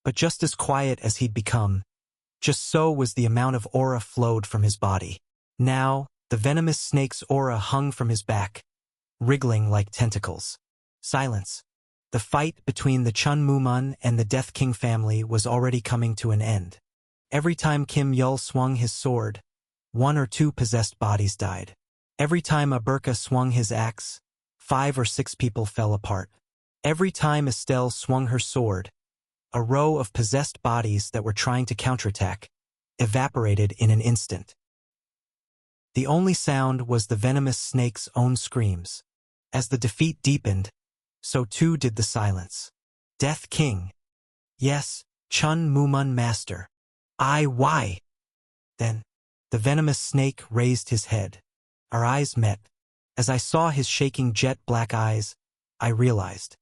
but just as quiet as he'd become, just so was the amount of aura flowed from his body. Now, the venomous snake's aura hung from his back, wriggling like tentacles. Silence. The fight between the Chun Mumun and the Death King family was already coming to an end. Every time Kim Yul swung his sword, 1 or 2 possessed bodies died. Every time Aberka swung his axe, 5 or 6 people fell apart. Every time Estelle swung her sword, a row of possessed bodies that were trying to counterattack evaporated in an instant. The only sound was the venomous snake's own screams. As the defeat deepened, so too did the silence. Death King. Yes, Chun Mumun Master. Why? Then, the venomous snake raised his head. Our eyes met. As I saw his shaking jet-black eyes, I realized.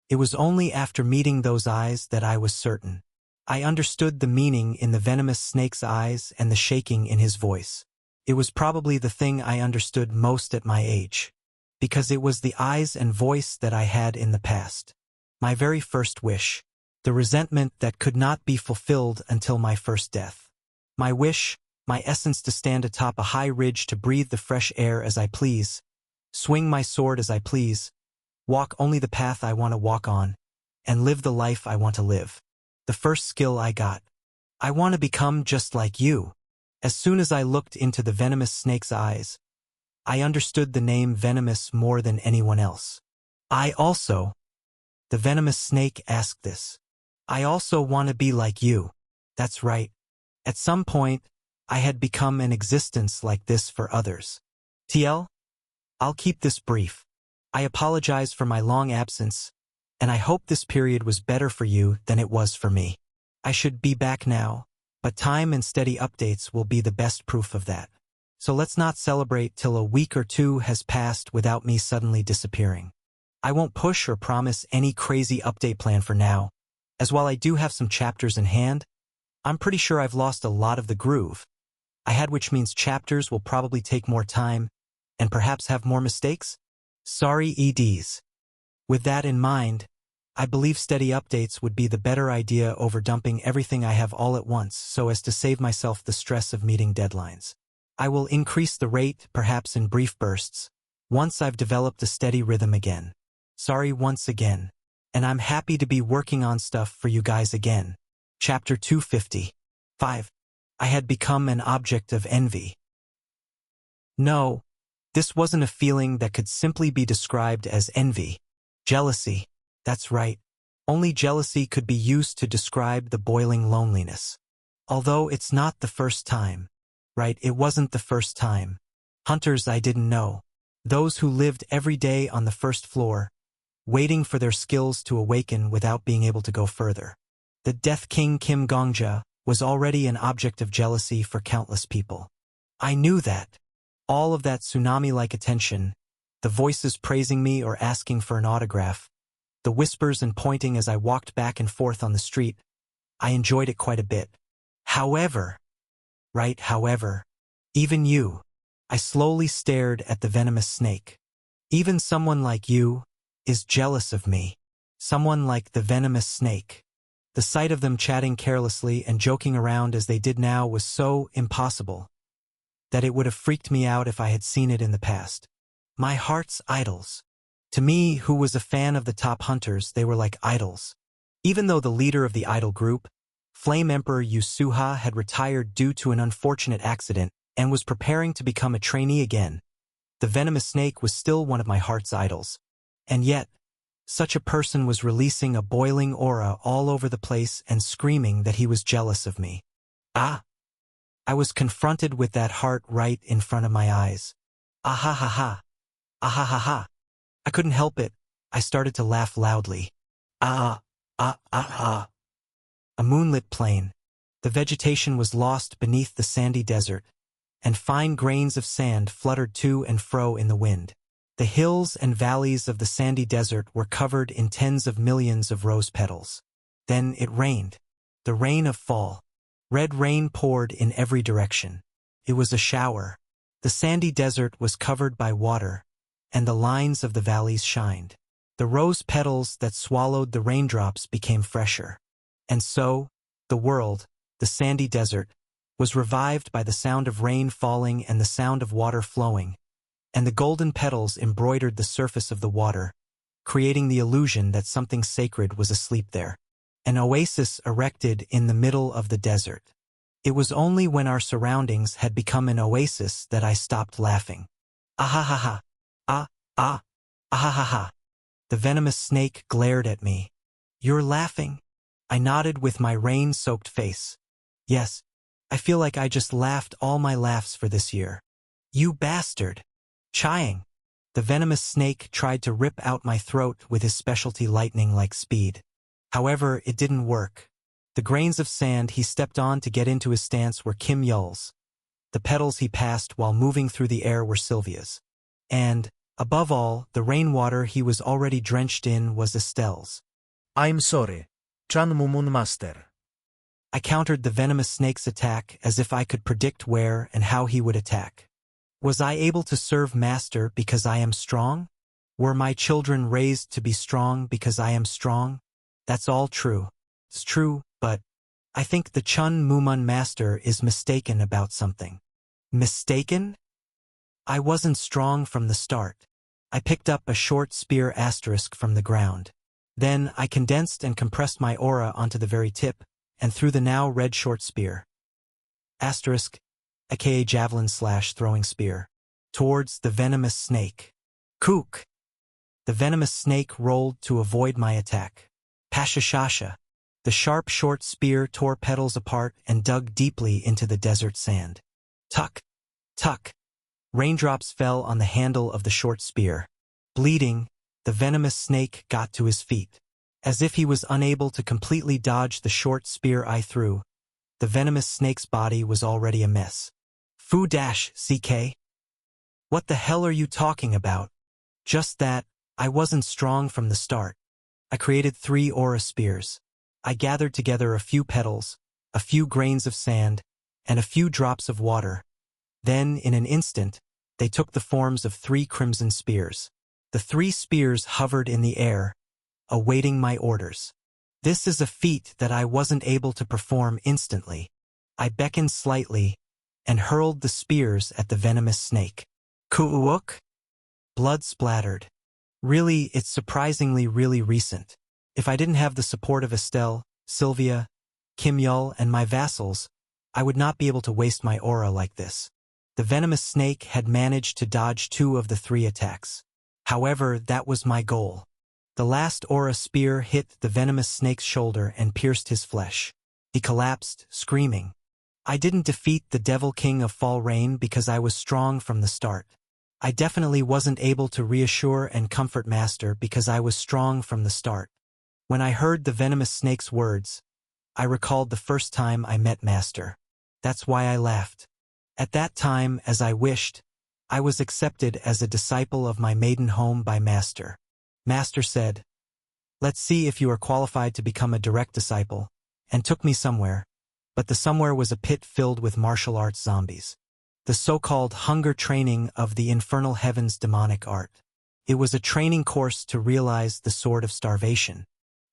It was only after meeting those eyes that I was certain. I understood the meaning in the venomous snake's eyes and the shaking in his voice. It was probably the thing I understood most at my age, because it was the eyes and voice that I had in the past. My very first wish. The resentment that could not be fulfilled until my first death. My wish, my essence to stand atop a high ridge to breathe the fresh air as I please, swing my sword as I please, walk only the path I want to walk on, and live the life I want to live. The first skill I got. I want to become just like you. As soon as I looked into the venomous snake's eyes, I understood the name venomous more than anyone else. The venomous snake asked this. I also want to be like you. That's right. At some point, I had become an existence like this for others. TL? I'll keep this brief. I apologize for my long absence, and I hope this period was better for you than it was for me. I should be back now, but time and steady updates will be the best proof of that. So let's not celebrate till a week or two has passed without me suddenly disappearing. I won't push or promise any crazy update plan for now, as while I do have some chapters in hand, I'm pretty sure I've lost a lot of the groove which means chapters will probably take more time and perhaps have more mistakes. Sorry EDs. With that in mind, I believe steady updates would be the better idea over dumping everything I have all at once so as to save myself the stress of meeting deadlines. I will increase the rate, perhaps in brief bursts, once I've developed a steady rhythm again. Sorry once again, and I'm happy to be working on stuff for you guys again. Chapter 250. 5. I had become an object of envy. No, this wasn't a feeling that could simply be described as envy. Jealousy. That's right. Only jealousy could be used to describe the boiling loneliness. Although it's not the first time. Right, it wasn't the first time. Hunters I didn't know. Those who lived every day on the first floor, waiting for their skills to awaken without being able to go further. The Death King Kim Gongja was already an object of jealousy for countless people. I knew that. All of that tsunami-like attention, the voices praising me or asking for an autograph, the whispers and pointing as I walked back and forth on the street, I enjoyed it quite a bit. However, even you, I slowly stared at the venomous snake. Even someone like you is jealous of me. Someone like the venomous snake. The sight of them chatting carelessly and joking around as they did now was so impossible that it would have freaked me out if I had seen it in the past. My heart's idols. To me, who was a fan of the top hunters, they were like idols. Even though the leader of the idol group, Flame Emperor Yusuha, had retired due to an unfortunate accident and was preparing to become a trainee again, the venomous snake was still one of my heart's idols. And yet, such a person was releasing a boiling aura all over the place and screaming that he was jealous of me. I was confronted with that heart right in front of my eyes. Ah-ha-ha-ha. Ah-ha-ha-ha. I couldn't help it. I started to laugh loudly. A moonlit plain. The vegetation was lost beneath the sandy desert, and fine grains of sand fluttered to and fro in the wind. The hills and valleys of the sandy desert were covered in tens of millions of rose petals. Then it rained. The rain of fall. Red rain poured in every direction. It was a shower. The sandy desert was covered by water, and the lines of the valleys shined. The rose petals that swallowed the raindrops became fresher. And so, the world, the sandy desert, was revived by the sound of rain falling and the sound of water flowing, and the golden petals embroidered the surface of the water, creating the illusion that something sacred was asleep there. An oasis erected in the middle of the desert. It was only when our surroundings had become an oasis that I stopped laughing. Ah-ha-ha-ha. Ah-ha-ha-ha. The venomous snake glared at me. You're laughing? I nodded with my rain-soaked face. Yes, I feel like I just laughed all my laughs for this year. You bastard. Chaying. The venomous snake tried to rip out my throat with his specialty lightning-like speed. However, it didn't work. The grains of sand he stepped on to get into his stance were Kim Yul's. The petals he passed while moving through the air were Sylvia's. And, above all, the rainwater he was already drenched in was Estelle's. I'm sorry. Chan Mumun Master. I countered the venomous snake's attack as if I could predict where and how he would attack. Was I able to serve Master because I am strong? Were my children raised to be strong because I am strong? That's all true. It's true, but I think the Chun Mumun Master is mistaken about something. Mistaken? I wasn't strong from the start. I picked up a short spear asterisk from the ground. Then I condensed and compressed my aura onto the very tip, and threw the now red short spear. Asterisk, aka javelin/throwing spear. towards the venomous snake. Kook! The venomous snake rolled to avoid my attack. Pashashasha! The sharp short spear tore petals apart and dug deeply into the desert sand. Tuck! Tuck! Raindrops fell on the handle of the short spear. Bleeding, the venomous snake got to his feet. As if he was unable to completely dodge the short spear I threw, the venomous snake's body was already a mess. Fu-CK? What the hell are you talking about? Just that, I wasn't strong from the start. I created 3 aura spears. I gathered together a few petals, a few grains of sand, and a few drops of water. Then, in an instant, they took the forms of 3 crimson spears. The 3 spears hovered in the air, awaiting my orders. This is a feat that I wasn't able to perform instantly. I beckoned slightly and hurled the spears at the venomous snake. Kuuk? Blood splattered. Really, it's surprisingly really recent. If I didn't have the support of Estelle, Sylvia, Kim Yul, and my vassals, I would not be able to waste my aura like this. The venomous snake had managed to dodge 2 of the 3 attacks. However, that was my goal. The last aura spear hit the venomous snake's shoulder and pierced his flesh. He collapsed, screaming. I didn't defeat the Devil King of Fall Rain because I was strong from the start. I definitely wasn't able to reassure and comfort Master because I was strong from the start. When I heard the venomous snake's words, I recalled the first time I met Master. That's why I laughed. At that time, as I wished, I was accepted as a disciple of my maiden home by Master. Master said, "Let's see if you are qualified to become a direct disciple," and took me somewhere, but the somewhere was a pit filled with martial arts zombies. The so-called hunger training of the Infernal Heavens demonic art. It was a training course to realize the sword of starvation.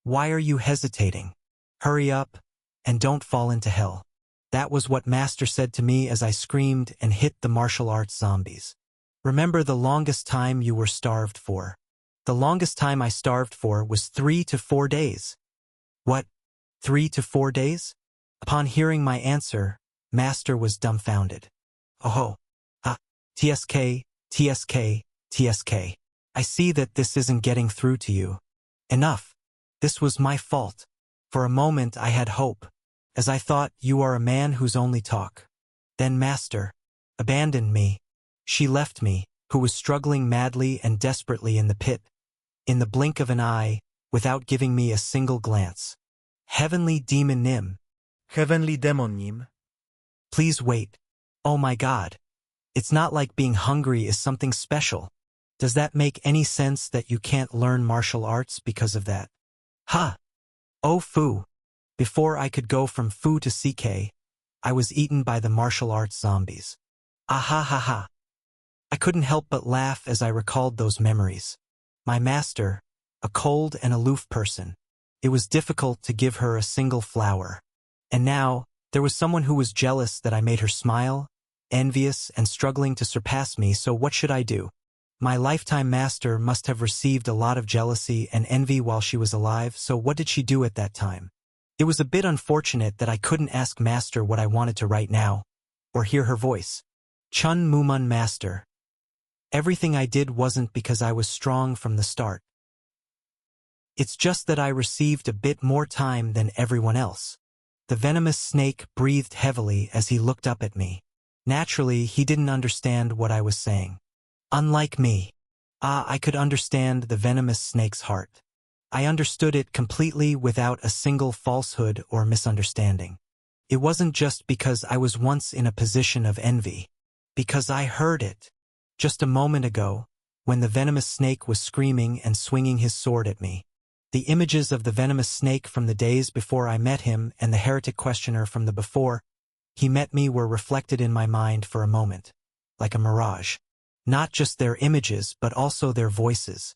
Why are you hesitating? Hurry up, and don't fall into hell. That was what Master said to me as I screamed and hit the martial arts zombies. Remember the longest time you were starved for. The longest time I starved for was 3 to 4 days. What? 3 to 4 days? Upon hearing my answer, Master was dumbfounded. Oh, TSK, TSK, TSK. I see that this isn't getting through to you. Enough. This was my fault. For a moment I had hope, as I thought you are a man whose only talk. Then Master abandoned me. She left me, who was struggling madly and desperately in the pit, in the blink of an eye, without giving me a single glance. Heavenly Demon Nim. Heavenly Demon Nim. Please wait. Oh my God. It's not like being hungry is something special. Does that make any sense that you can't learn martial arts because of that? Ha! Oh Fu. Before I could go from Fu to CK, I was eaten by the martial arts zombies. Ah ha ha ha. I couldn't help but laugh as I recalled those memories. My master, a cold and aloof person. It was difficult to give her a single flower. And now, there was someone who was jealous that I made her smile, envious and struggling to surpass me, so what should I do? My lifetime master must have received a lot of jealousy and envy while she was alive, so what did she do at that time? It was a bit unfortunate that I couldn't ask Master what I wanted to right now, or hear her voice. Chun Mumun Master. Everything I did wasn't because I was strong from the start. It's just that I received a bit more time than everyone else. The venomous snake breathed heavily as he looked up at me. Naturally, he didn't understand what I was saying. Unlike me. I could understand the venomous snake's heart. I understood it completely without a single falsehood or misunderstanding. It wasn't just because I was once in a position of envy. Because I heard it. Just a moment ago, when the venomous snake was screaming and swinging his sword at me. The images of the venomous snake from the days before I met him and the heretic questioner from the before he met me were reflected in my mind for a moment, like a mirage. Not just their images, but also their voices.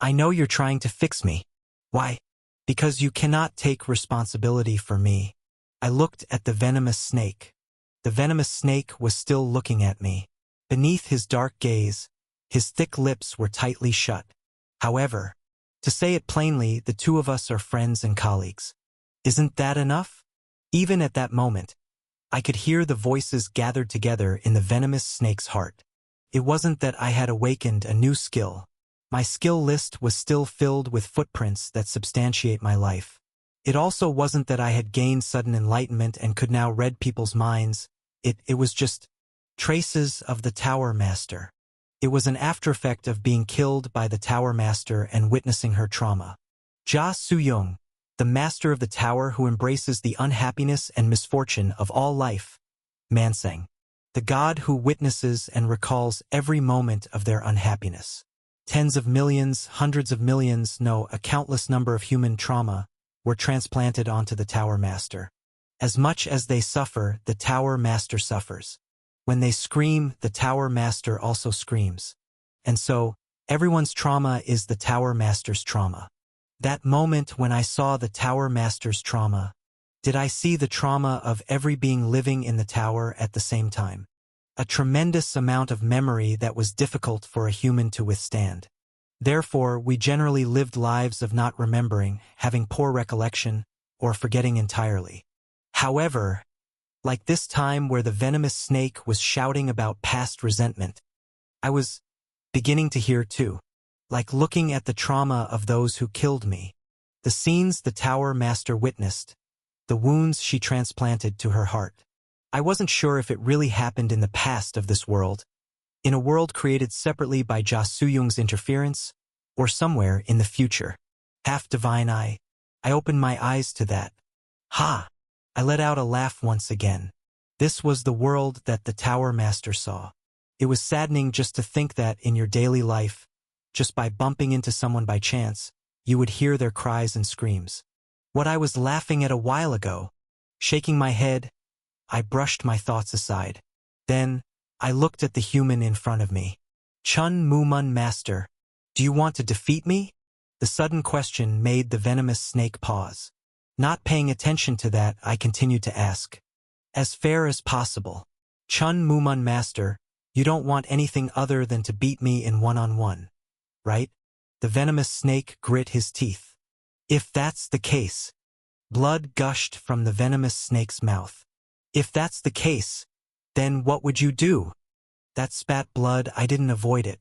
I know you're trying to fix me. Why? Because you cannot take responsibility for me. I looked at the venomous snake. The venomous snake was still looking at me. Beneath his dark gaze, his thick lips were tightly shut. However, to say it plainly, the two of us are friends and colleagues. Isn't that enough? Even at that moment, I could hear the voices gathered together in the venomous snake's heart. It wasn't that I had awakened a new skill. My skill list was still filled with footprints that substantiate my life. It also wasn't that I had gained sudden enlightenment and could now read people's minds. It was just traces of the Tower Master. It was an aftereffect of being killed by the Tower Master and witnessing her trauma. Jia Suyong, the master of the tower who embraces the unhappiness and misfortune of all life. Mansang, the god who witnesses and recalls every moment of their unhappiness. Tens of millions, hundreds of millions, no, a countless number of human trauma were transplanted onto the Tower Master. As much as they suffer, the Tower Master suffers. When they scream, the Tower Master also screams. And so, everyone's trauma is the Tower Master's trauma. That moment when I saw the Tower Master's trauma, did I see the trauma of every being living in the tower at the same time? A tremendous amount of memory that was difficult for a human to withstand. Therefore, we generally lived lives of not remembering, having poor recollection, or forgetting entirely. However, like this time where the venomous snake was shouting about past resentment, I was beginning to hear too, like looking at the trauma of those who killed me, the scenes the Tower Master witnessed, the wounds she transplanted to her heart. I wasn't sure if it really happened in the past of this world, in a world created separately by Jia Suyong's interference, or somewhere in the future. Half divine I opened my eyes to that. Ha! I let out a laugh once again. This was the world that the Tower Master saw. It was saddening just to think that in your daily life, just by bumping into someone by chance, you would hear their cries and screams. What I was laughing at a while ago, shaking my head, I brushed my thoughts aside. Then, I looked at the human in front of me. Chun Mumun Master, do you want to defeat me? The sudden question made the venomous snake pause. Not paying attention to that, I continued to ask. As fair as possible. Chun Mumun Master, you don't want anything other than to beat me in one-on-one, right? The venomous snake grit his teeth. If that's the case, blood gushed from the venomous snake's mouth. If that's the case, then what would you do? That spat blood, I didn't avoid it.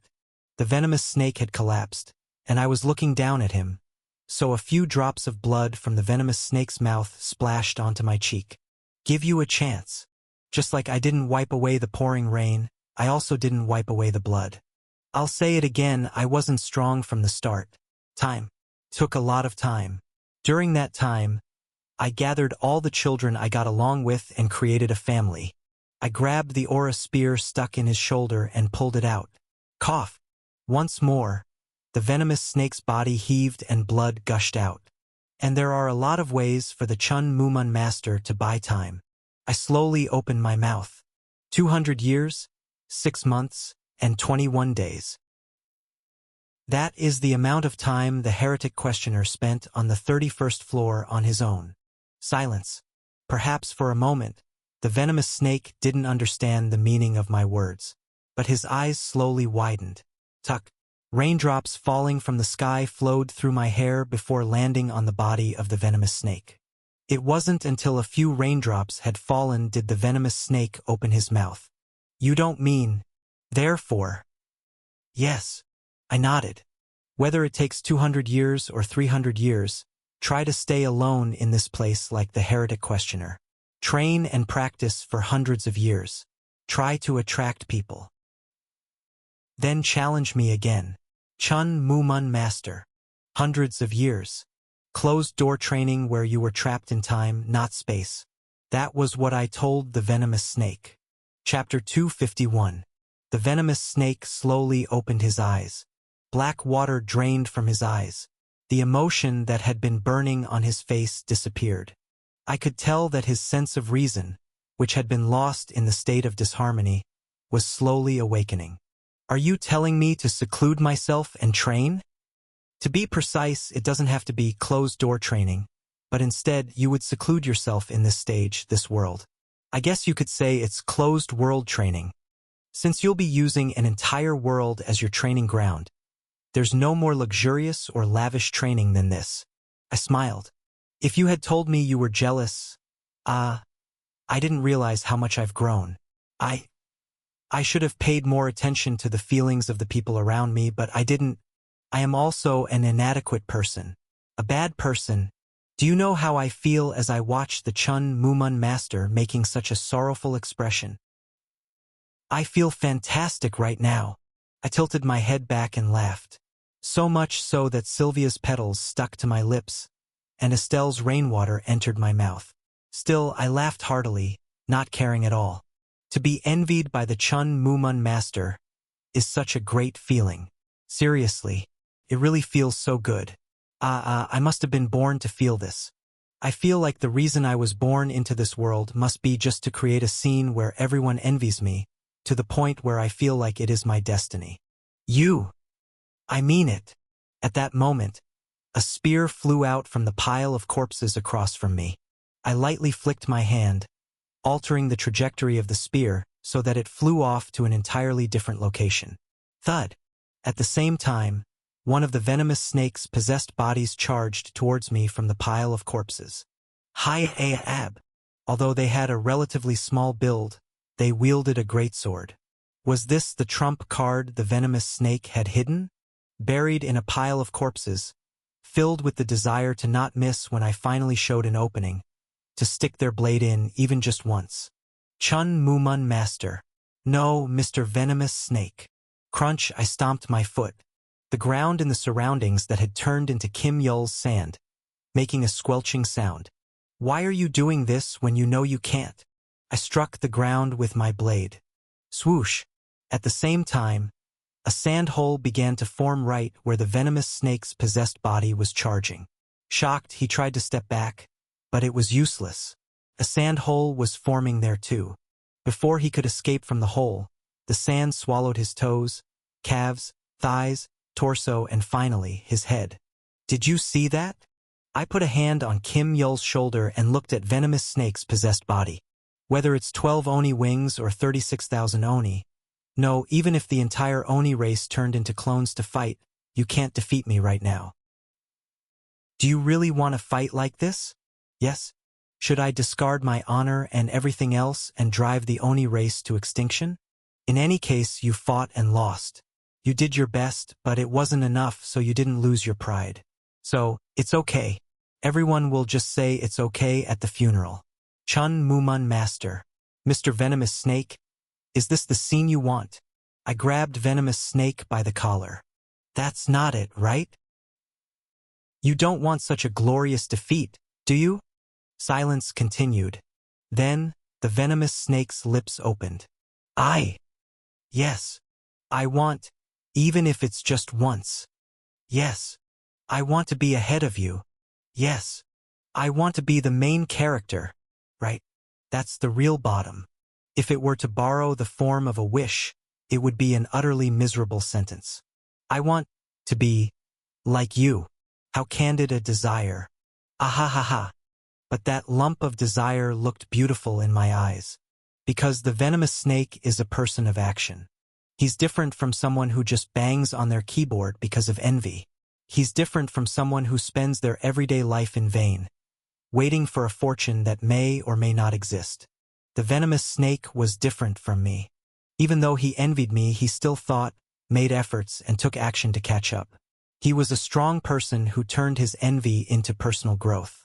The venomous snake had collapsed, and I was looking down at him, so a few drops of blood from the venomous snake's mouth splashed onto my cheek. Give you a chance. Just like I didn't wipe away the pouring rain, I also didn't wipe away the blood. I'll say it again, I wasn't strong from the start. Time. Took a lot of time. During that time, I gathered all the children I got along with and created a family. I grabbed the aura spear stuck in his shoulder and pulled it out. Cough. Once more, the venomous snake's body heaved and blood gushed out. And there are a lot of ways for the Chun Mumun Master to buy time. I slowly opened my mouth. 200 years, 6 months, and 21 days. That is the amount of time the heretic questioner spent on the 31st floor on his own. Silence. Perhaps for a moment, the venomous snake didn't understand the meaning of my words, but his eyes slowly widened. Tuck. Raindrops falling from the sky flowed through my hair before landing on the body of the venomous snake. It wasn't until a few raindrops had fallen did the venomous snake open his mouth. You don't mean, therefore? Yes. I nodded. Whether it takes 200 years or 300 years, try to stay alone in this place like the heretic questioner. Train and practice for hundreds of years. Try to attract people. Then challenge me again. Chun Mumun Master. Hundreds of years. Closed-door training where you were trapped in time, not space. That was what I told the venomous snake. Chapter 251. The venomous snake slowly opened his eyes. Black water drained from his eyes. The emotion that had been burning on his face disappeared. I could tell that his sense of reason, which had been lost in the state of disharmony, was slowly awakening. Are you telling me to seclude myself and train? To be precise, it doesn't have to be closed-door training, but instead you would seclude yourself in this stage, this world. I guess you could say it's closed-world training. Since you'll be using an entire world as your training ground, there's no more luxurious or lavish training than this. I smiled. If you had told me you were jealous, I didn't realize how much I've grown. I should have paid more attention to the feelings of the people around me, but I didn't. I am also an inadequate person. A bad person. Do you know how I feel as I watch the Chun Mumun master making such a sorrowful expression? I feel fantastic right now. I tilted my head back and laughed. So much so that Sylvia's petals stuck to my lips, and Estelle's rainwater entered my mouth. Still, I laughed heartily, not caring at all. To be envied by the Chun Mumun master is such a great feeling. Seriously, it really feels so good. I must have been born to feel this. I feel like the reason I was born into this world must be just to create a scene where everyone envies me, to the point where I feel like it is my destiny. I mean it. At that moment, a spear flew out from the pile of corpses across from me. I lightly flicked my hand, altering the trajectory of the spear so that it flew off to an entirely different location. Thud. At the same time, one of the venomous snake's possessed bodies charged towards me from the pile of corpses. Hi-Ab. Although they had a relatively small build, they wielded a greatsword. Was this the trump card the venomous snake had hidden? Buried in a pile of corpses, filled with the desire to not miss when I finally showed an opening, to stick their blade in even just once. Chun Mumun master. No, Mr. Venomous Snake. Crunch, I stomped my foot. The ground in the surroundings that had turned into Kim Yul's sand, making a squelching sound. Why are you doing this when you know you can't? I struck the ground with my blade. Swoosh. At the same time, a sand hole began to form right where the venomous snake's possessed body was charging. Shocked, he tried to step back, but it was useless. A sand hole was forming there too. Before he could escape from the hole, the sand swallowed his toes, calves, thighs, torso, and finally, his head. Did you see that? I put a hand on Kim Yul's shoulder and looked at Venomous Snake's possessed body. Whether it's 12 Oni wings or 36,000 Oni, no, even if the entire Oni race turned into clones to fight, you can't defeat me right now. Do you really want to fight like this? Yes? Should I discard my honor and everything else and drive the Oni race to extinction? In any case, you fought and lost. You did your best, but it wasn't enough, so you didn't lose your pride. So, it's okay. Everyone will just say it's okay at the funeral. Chun Mumun Master. Mr. Venomous Snake, is this the scene you want? I grabbed Venomous Snake by the collar. That's not it, right? You don't want such a glorious defeat, do you? Silence continued. Then, the Venomous Snake's lips opened. Yes. I want, even if it's just once. Yes. I want to be ahead of you. Yes. I want to be the main character. Right? That's the real bottom. If it were to borrow the form of a wish, it would be an utterly miserable sentence. I want to be like you. How candid a desire. Ahahaha. But that lump of desire looked beautiful in my eyes. Because the Venomous Snake is a person of action. He's different from someone who just bangs on their keyboard because of envy. He's different from someone who spends their everyday life in vain, waiting for a fortune that may or may not exist. The Venomous Snake was different from me. Even though he envied me, he still thought, made efforts, and took action to catch up. He was a strong person who turned his envy into personal growth.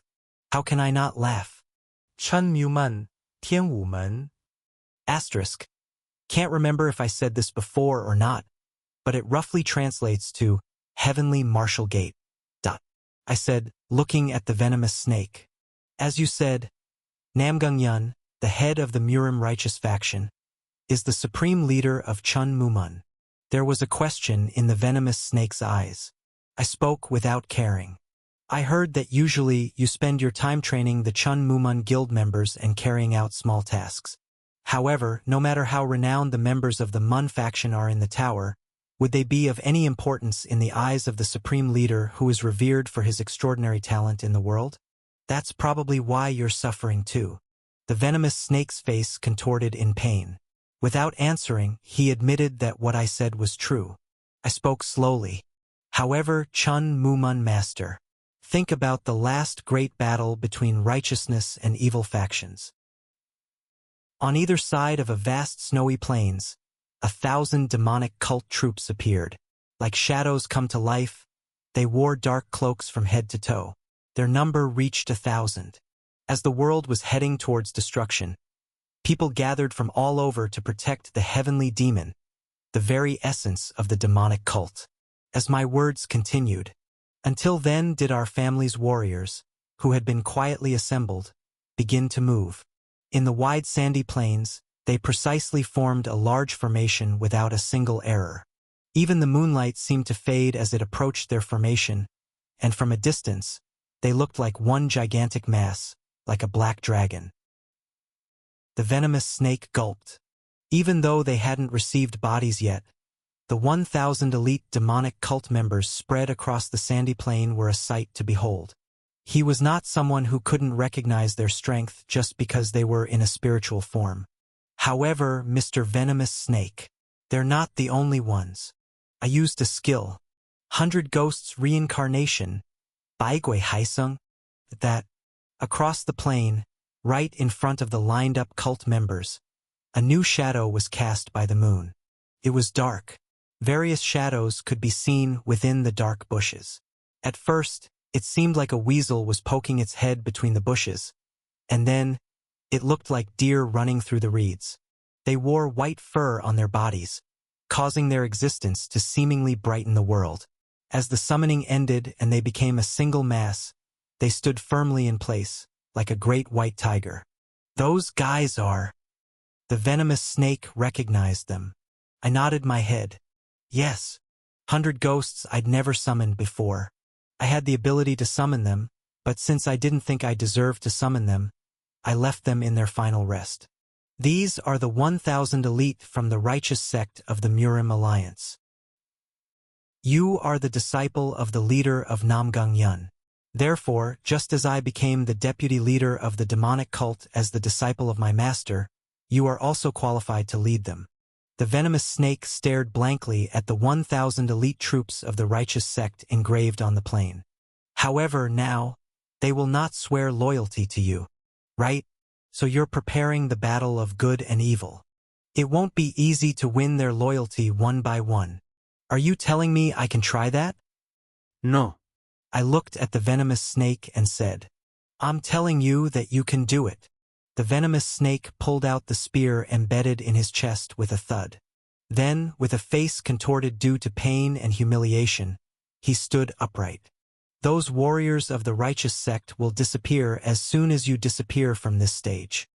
How can I not laugh? Chun Mumun, 天武门. Asterisk. Can't remember if I said this before or not, but it roughly translates to Heavenly Martial Gate. I said, looking at the Venomous Snake. As you said, Namgung Yun, the head of the Murim righteous faction, is the supreme leader of Chun Mumun. There was a question in the Venomous Snake's eyes. I spoke without caring. I heard that usually you spend your time training the Chun Mumun guild members and carrying out small tasks. However, no matter how renowned the members of the Mun faction are in the tower, would they be of any importance in the eyes of the supreme leader who is revered for his extraordinary talent in the world? That's probably why you're suffering too. The Venomous Snake's face contorted in pain. Without answering, he admitted that what I said was true. I spoke slowly. However, Chun Mumun Master, think about the last great battle between righteousness and evil factions. On either side of a vast snowy plains, 1,000 demonic cult troops appeared. Like shadows come to life, they wore dark cloaks from head to toe. Their number reached 1,000. As the world was heading towards destruction, people gathered from all over to protect the heavenly demon, the very essence of the demonic cult. As my words continued, until then did our family's warriors, who had been quietly assembled, begin to move. In the wide sandy plains, they precisely formed a large formation without a single error. Even the moonlight seemed to fade as it approached their formation, and from a distance, they looked like one gigantic mass, like a black dragon. The venomous snake gulped. Even though they hadn't received bodies yet, the 1,000 elite demonic cult members spread across the sandy plain were a sight to behold. He was not someone who couldn't recognize their strength just because they were in a spiritual form. However, Mr. Venomous Snake, they're not the only ones. I used a skill, 100 Ghosts Reincarnation, Baigui Haisung, that, across the plain, right in front of the lined-up cult members, a new shadow was cast by the moon. It was dark. Various shadows could be seen within the dark bushes. At first, it seemed like a weasel was poking its head between the bushes, and then, it looked like deer running through the reeds. They wore white fur on their bodies, causing their existence to seemingly brighten the world. As the summoning ended and they became a single mass, they stood firmly in place, like a great white tiger. Those guys are... The venomous snake recognized them. I nodded my head. Yes, 100 ghosts I'd never summoned before. I had the ability to summon them, but since I didn't think I deserved to summon them, I left them in their final rest. These are the 1,000 elite from the righteous sect of the Murim Alliance. You are the disciple of the leader of Namgung Yun. Therefore, just as I became the deputy leader of the demonic cult as the disciple of my master, you are also qualified to lead them. The venomous snake stared blankly at the 1,000 elite troops of the righteous sect engraved on the plain. However, now, they will not swear loyalty to you, right? So you're preparing the battle of good and evil. It won't be easy to win their loyalty one by one. Are you telling me I can try that? No. I looked at the venomous snake and said, I'm telling you that you can do it. The venomous snake pulled out the spear embedded in his chest with a thud. Then, with a face contorted due to pain and humiliation, he stood upright. Those warriors of the righteous sect will disappear as soon as you disappear from this stage.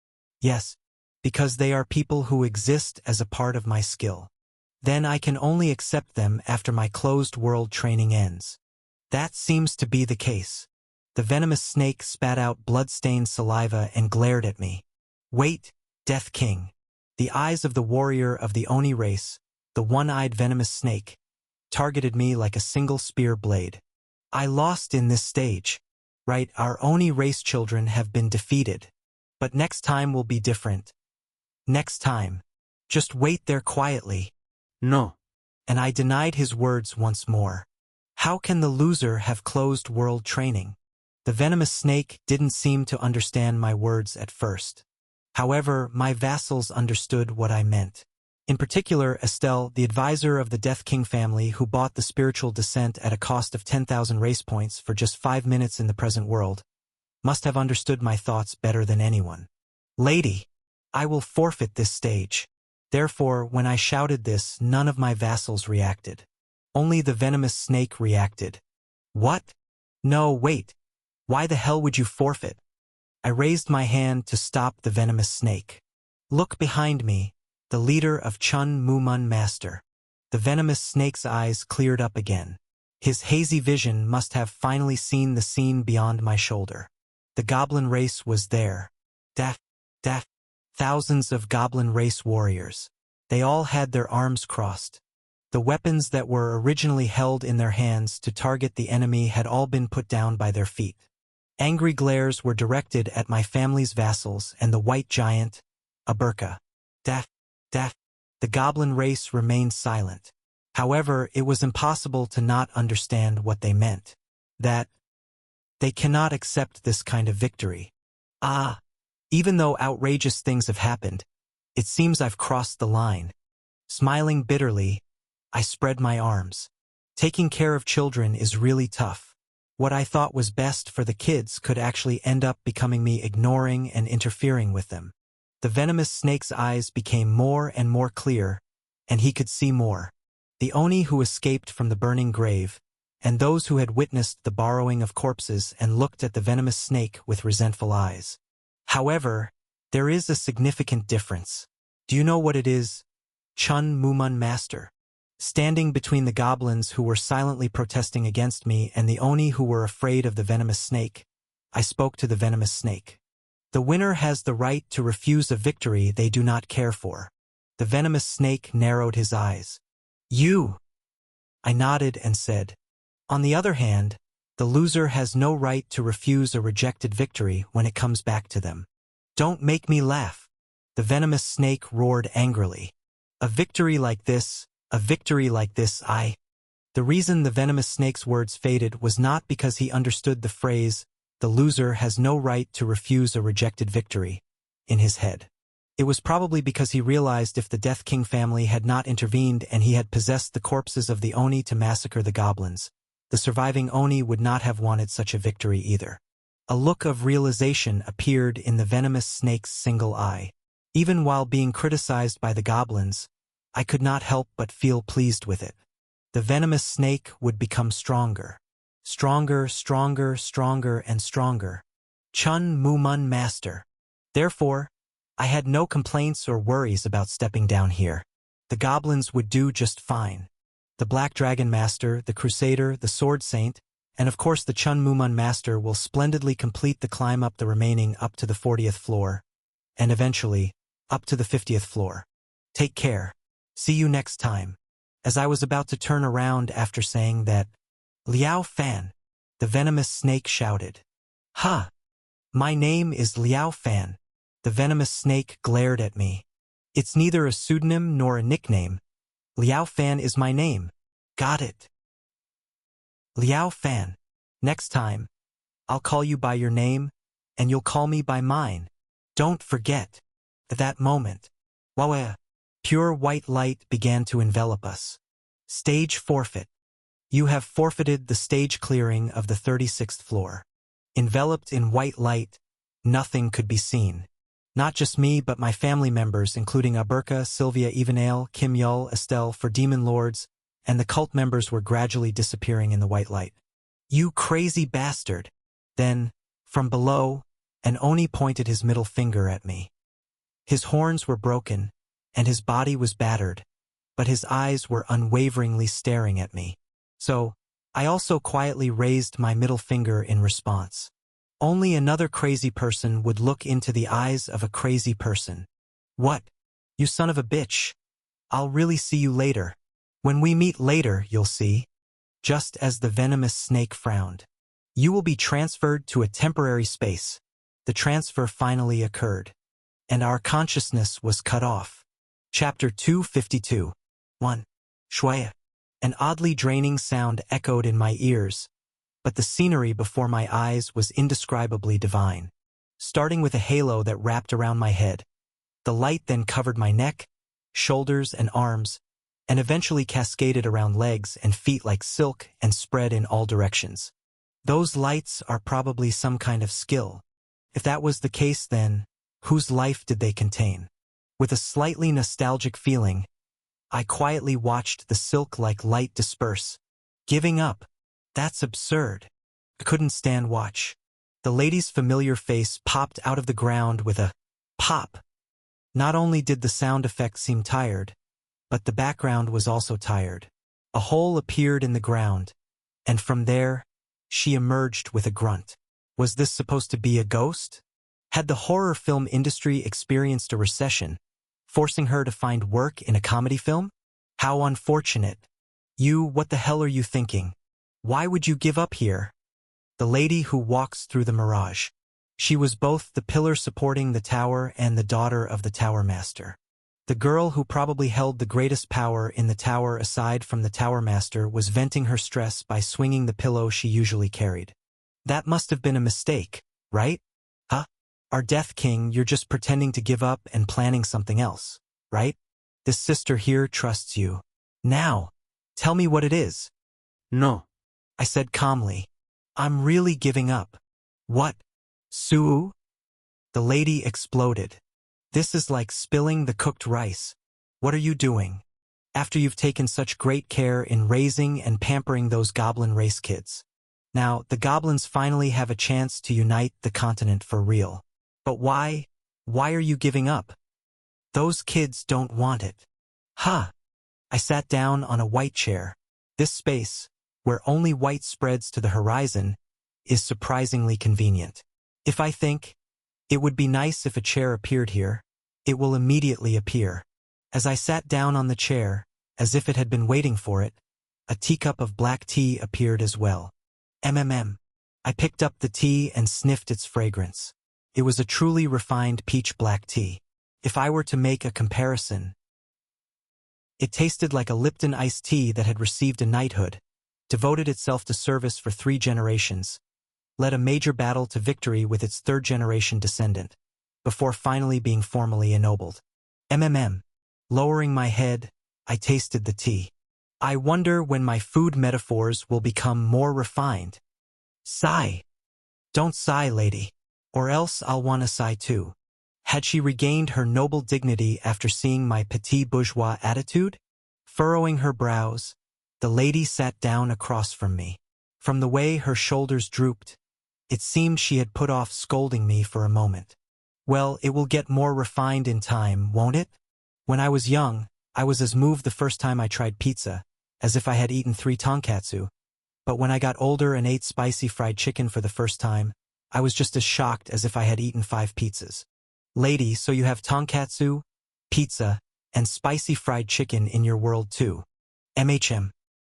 Yes, because they are people who exist as a part of my skill. Then I can only accept them after my closed world training ends. That seems to be the case. The venomous snake spat out blood-stained saliva and glared at me. Wait, Death King. The eyes of the warrior of the Oni race, the one-eyed venomous snake, targeted me like a single spear blade. I lost in this stage. Right, our Oni race children have been defeated. But next time will be different. Next time. Just wait there quietly. No. And I denied his words once more. How can the loser have closed world training? The venomous snake didn't seem to understand my words at first. However, my vassals understood what I meant. In particular, Estelle, the advisor of the Death King family who bought the spiritual descent at a cost of 10,000 race points for just 5 minutes in the present world, must have understood my thoughts better than anyone. Lady, I will forfeit this stage. Therefore, when I shouted this, none of my vassals reacted. Only the venomous snake reacted. What? No, wait. Why the hell would you forfeit? I raised my hand to stop the venomous snake. Look behind me, the leader of Chun Mumun Master. The venomous snake's eyes cleared up again. His hazy vision must have finally seen the scene beyond my shoulder. The goblin race was there. Thousands of goblin race warriors. They all had their arms crossed. The weapons that were originally held in their hands to target the enemy had all been put down by their feet. Angry glares were directed at my family's vassals and the white giant, Aburka. The goblin race remained silent. However, it was impossible to not understand what they meant. That they cannot accept this kind of victory. Even though outrageous things have happened, it seems I've crossed the line. Smiling bitterly, I spread my arms. Taking care of children is really tough. What I thought was best for the kids could actually end up becoming me ignoring and interfering with them. The venomous snake's eyes became more and more clear, and he could see more. The Oni who escaped from the burning grave, and those who had witnessed the borrowing of corpses and looked at the venomous snake with resentful eyes. However, there is a significant difference. Do you know what it is? Chun Mumun Master. Standing between the goblins who were silently protesting against me and the Oni who were afraid of the venomous snake, I spoke to the venomous snake. The winner has the right to refuse a victory they do not care for. The venomous snake narrowed his eyes. You! I nodded and said, on the other hand, the loser has no right to refuse a rejected victory when it comes back to them. Don't make me laugh. The venomous snake roared angrily. A victory like this, The reason the venomous snake's words faded was not because he understood the phrase, the loser has no right to refuse a rejected victory, in his head. It was probably because he realized if the Death King family had not intervened and he had possessed the corpses of the Oni to massacre the goblins, the surviving Oni would not have wanted such a victory either. A look of realization appeared in the venomous snake's single eye. Even while being criticized by the goblins, I could not help but feel pleased with it. The venomous snake would become stronger. Stronger, stronger, stronger, and stronger. Chun Mumun Master. Therefore, I had no complaints or worries about stepping down here. The goblins would do just fine. The Black Dragon Master, the Crusader, the Sword Saint, and of course the Chun Mumun Master will splendidly complete the climb up the remaining up to the 40th floor, and eventually, up to the 50th floor. Take care. See you next time. As I was about to turn around after saying that, Liao Fan, the venomous snake shouted. Ha! My name is Liao Fan. The venomous snake glared at me. It's neither a pseudonym nor a nickname. Liao Fan is my name. Got it. Liao Fan. Next time, I'll call you by your name, and you'll call me by mine. Don't forget. At that moment, Wawa, pure white light began to envelop us. Stage forfeit. You have forfeited the stage clearing of the 36th floor. Enveloped in white light, nothing could be seen. Not just me but my family members including Aberka, Sylvia Evenale, Kim Yul, Estelle for Demon Lords, and the cult members were gradually disappearing in the white light. You crazy bastard! Then, from below, an Oni pointed his middle finger at me. His horns were broken, and his body was battered, but his eyes were unwaveringly staring at me. So, I also quietly raised my middle finger in response. Only another crazy person would look into the eyes of a crazy person. What? You son of a bitch. I'll really see you later. When we meet later, you'll see. Just as the venomous snake frowned. You will be transferred to a temporary space. The transfer finally occurred. And our consciousness was cut off. Chapter 252. 1. Shwaya. An oddly draining sound echoed in my ears, but the scenery before my eyes was indescribably divine. Starting with a halo that wrapped around my head, the light then covered my neck, shoulders, and arms, and eventually cascaded around legs and feet like silk and spread in all directions. Those lights are probably some kind of skill. If that was the case then, whose life did they contain? With a slightly nostalgic feeling, I quietly watched the silk-like light disperse. Giving up. That's absurd. I couldn't stand watch. The lady's familiar face popped out of the ground with a pop. Not only did the sound effect seem tired, but the background was also tired. A hole appeared in the ground, and from there, she emerged with a grunt. Was this supposed to be a ghost? Had the horror film industry experienced a recession, forcing her to find work in a comedy film? How unfortunate. What the hell are you thinking? Why would you give up here? The lady who walks through the mirage. She was both the pillar supporting the tower and the daughter of the tower master. The girl who probably held the greatest power in the tower aside from the tower master was venting her stress by swinging the pillow she usually carried. That must have been a mistake, right? Huh? Our Death King, you're just pretending to give up and planning something else, right? This sister here trusts you. Now, tell me what it is. No. I said calmly. I'm really giving up. What? Suu? The lady exploded. This is like spilling the cooked rice. What are you doing? After you've taken such great care in raising and pampering those goblin race kids. Now, the goblins finally have a chance to unite the continent for real. But why? Why are you giving up? Those kids don't want it. Huh. I sat down on a white chair. This space, where only white spreads to the horizon, is surprisingly convenient. If I think, it would be nice if a chair appeared here, it will immediately appear. As I sat down on the chair, as if it had been waiting for it, a teacup of black tea appeared as well. I picked up the tea and sniffed its fragrance. It was a truly refined peach black tea. If I were to make a comparison, it tasted like a Lipton iced tea that had received a knighthood, devoted itself to service for 3 generations, led a major battle to victory with its 3rd-generation descendant, before finally being formally ennobled. Lowering my head, I tasted the tea. I wonder when my food metaphors will become more refined. Sigh. Don't sigh, lady, or else I'll want to sigh too. Had she regained her noble dignity after seeing my petit bourgeois attitude? Furrowing her brows, the lady sat down across from me. From the way her shoulders drooped, it seemed she had put off scolding me for a moment. Well, it will get more refined in time, won't it? When I was young, I was as moved the first time I tried pizza, as if I had eaten 3 tonkatsu. But when I got older and ate spicy fried chicken for the first time, I was just as shocked as if I had eaten 5 pizzas. Lady, so you have tonkatsu, pizza, and spicy fried chicken in your world too.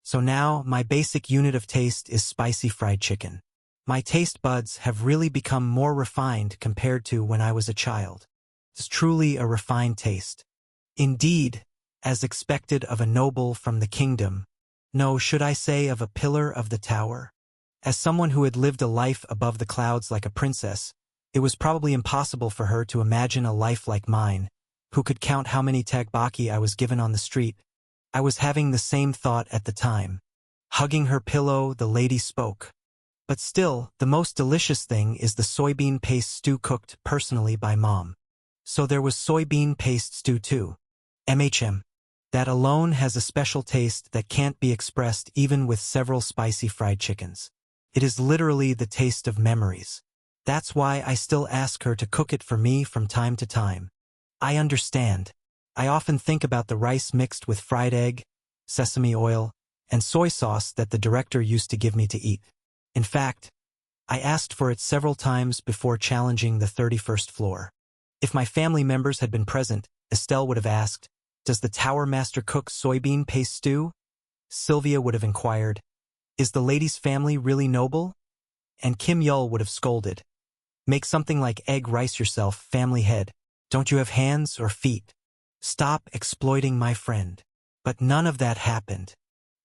So now, my basic unit of taste is spicy fried chicken. My taste buds have really become more refined compared to when I was a child. It's truly a refined taste. Indeed, as expected of a noble from the kingdom. No, should I say of a pillar of the tower? As someone who had lived a life above the clouds like a princess, it was probably impossible for her to imagine a life like mine. Who could count how many tagbaki I was given on the street? I was having the same thought at the time. Hugging her pillow, the lady spoke. But still, the most delicious thing is the soybean paste stew cooked personally by Mom. So there was soybean paste stew too. That alone has a special taste that can't be expressed even with several spicy fried chickens. It is literally the taste of memories. That's why I still ask her to cook it for me from time to time. I understand. I often think about the rice mixed with fried egg, sesame oil, and soy sauce that the director used to give me to eat. In fact, I asked for it several times before challenging the 31st floor. If my family members had been present, Estelle would have asked, "Does the tower master cook soybean paste stew?" Sylvia would have inquired, "Is the lady's family really noble?" And Kim Yul would have scolded, "Make something like egg rice yourself, family head. Don't you have hands or feet? Stop exploiting my friend." But none of that happened.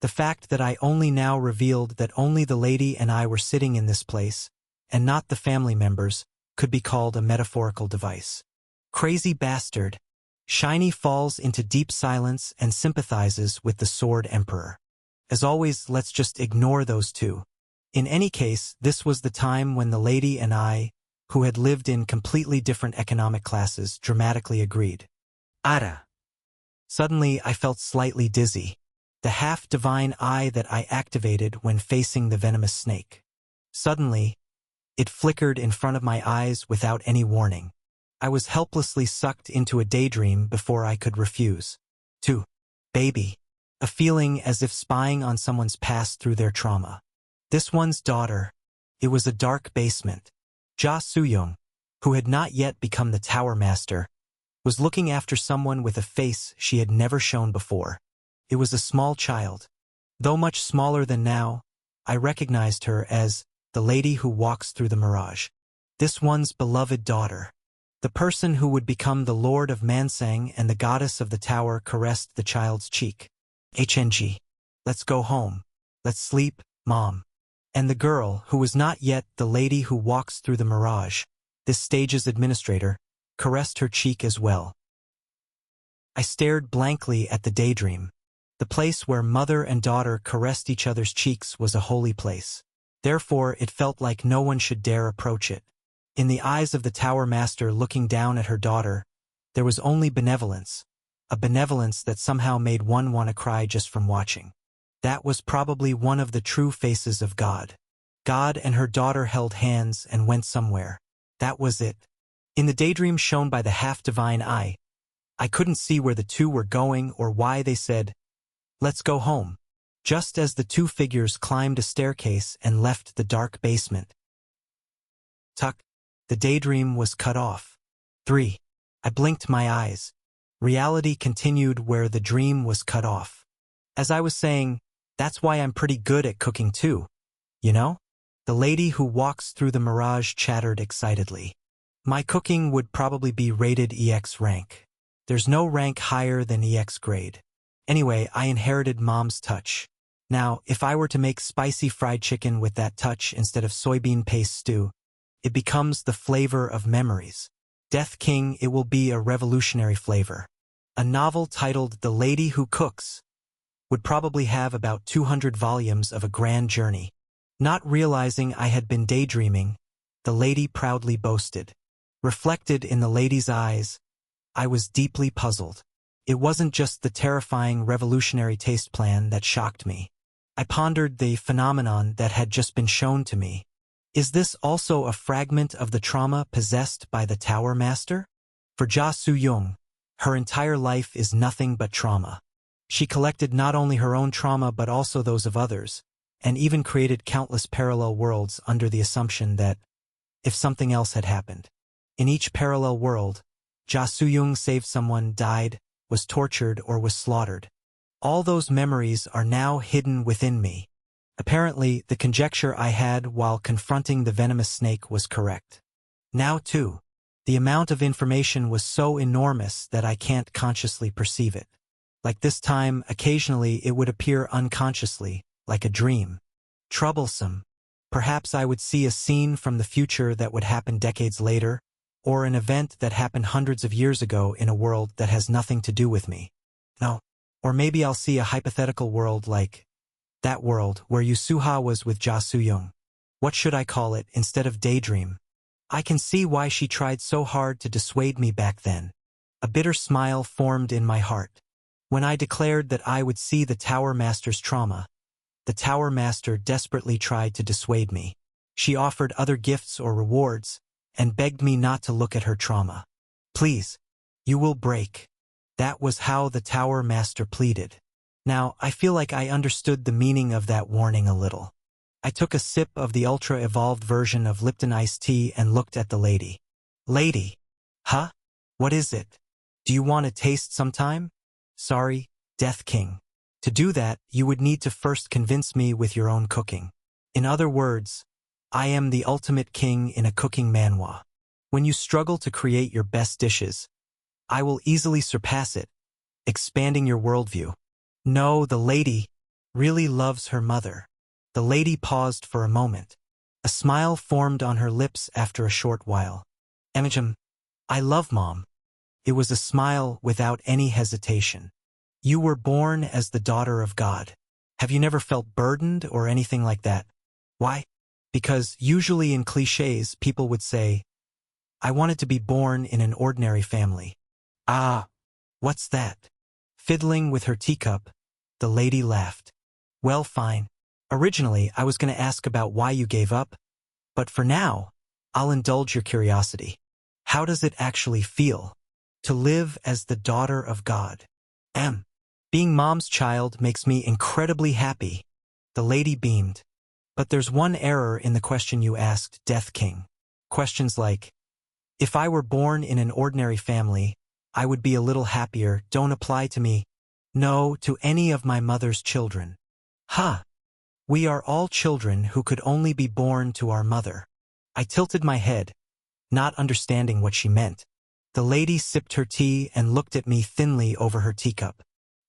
The fact that I only now revealed that only the lady and I were sitting in this place, and not the family members, could be called a metaphorical device. Crazy bastard. Shiny falls into deep silence and sympathizes with the Sword Emperor. As always, let's just ignore those two. In any case, this was the time when the lady and I, who had lived in completely different economic classes, dramatically agreed. Ara. Suddenly, I felt slightly dizzy. The half-divine eye that I activated when facing the venomous snake. Suddenly, it flickered in front of my eyes without any warning. I was helplessly sucked into a daydream before I could refuse. 2. Baby. A feeling as if spying on someone's past through their trauma. This one's daughter. It was a dark basement. Ja Soo-young, who had not yet become the tower master, was looking after someone with a face she had never shown before. It was a small child. Though much smaller than now, I recognized her as the lady who walks through the mirage. This one's beloved daughter. The person who would become the Lord of Mansang and the goddess of the tower caressed the child's cheek. HNG. Let's go home. Let's sleep, Mom. And the girl, who was not yet the lady who walks through the mirage, this stage's administrator, caressed her cheek as well. I stared blankly at the daydream. The place where mother and daughter caressed each other's cheeks was a holy place. Therefore, it felt like no one should dare approach it. In the eyes of the Tower Master looking down at her daughter, there was only benevolence, a benevolence that somehow made one want to cry just from watching. That was probably one of the true faces of God. God and her daughter held hands and went somewhere. That was it. In the daydream shown by the half-divine eye, I couldn't see where the two were going or why they said, "Let's go home," just as the two figures climbed a staircase and left the dark basement. Tuck. The daydream was cut off. 3. I blinked my eyes. Reality continued where the dream was cut off. As I was saying, that's why I'm pretty good at cooking too. You know? The lady who walks through the mirage chattered excitedly. My cooking would probably be rated EX rank. There's no rank higher than EX grade. Anyway, I inherited Mom's touch. Now, if I were to make spicy fried chicken with that touch instead of soybean paste stew, it becomes the flavor of memories. Death King, it will be a revolutionary flavor. A novel titled The Lady Who Cooks would probably have about 200 volumes of a grand journey. Not realizing I had been daydreaming, the lady proudly boasted. Reflected in the lady's eyes, I was deeply puzzled. It wasn't just the terrifying revolutionary taste plan that shocked me. I pondered the phenomenon that had just been shown to me. Is this also a fragment of the trauma possessed by the Tower Master? For Ja Soo-young, her entire life is nothing but trauma. She collected not only her own trauma but also those of others, and even created countless parallel worlds under the assumption that, if something else had happened. In each parallel world, Ja Soo-young saved someone, died, was tortured, or was slaughtered. All those memories are now hidden within me. Apparently, the conjecture I had while confronting the venomous snake was correct. Now, too, the amount of information was so enormous that I can't consciously perceive it. Like this time, occasionally it would appear unconsciously, like a dream. Troublesome. Perhaps I would see a scene from the future that would happen decades later, or an event that happened hundreds of years ago in a world that has nothing to do with me. No. Or maybe I'll see a hypothetical world like that world where Yusuha was with Ja Soo-young. What should I call it instead of daydream? I can see why she tried so hard to dissuade me back then. A bitter smile formed in my heart. When I declared that I would see the Tower Master's trauma, the Tower Master desperately tried to dissuade me. She offered other gifts or rewards, and begged me not to look at her trauma. Please, you will break. That was how the Tower Master pleaded. Now, I feel like I understood the meaning of that warning a little. I took a sip of the ultra-evolved version of Lipton iced tea and looked at the lady. Lady. Huh? What is it? Do you want to taste sometime? Sorry, Death King. To do that, you would need to first convince me with your own cooking. In other words, I am the ultimate king in a cooking manhwa. When you struggle to create your best dishes, I will easily surpass it, expanding your worldview. No, the lady really loves her mother. The lady paused for a moment. A smile formed on her lips after a short while. Emijam, I love Mom. It was a smile without any hesitation. You were born as the daughter of God. Have you never felt burdened or anything like that? Why? Because usually in cliches, people would say, I wanted to be born in an ordinary family. Ah, what's that? Fiddling with her teacup, the lady laughed. Well, fine. Originally, I was going to ask about why you gave up, but for now, I'll indulge your curiosity. How does it actually feel to live as the daughter of God? Being Mom's child makes me incredibly happy. The lady beamed. But there's one error in the question you asked, Death King. Questions like, if I were born in an ordinary family, I would be a little happier, don't apply to me. No, to any of my mother's children. Ha! We are all children who could only be born to our mother. I tilted my head, not understanding what she meant. The lady sipped her tea and looked at me thinly over her teacup.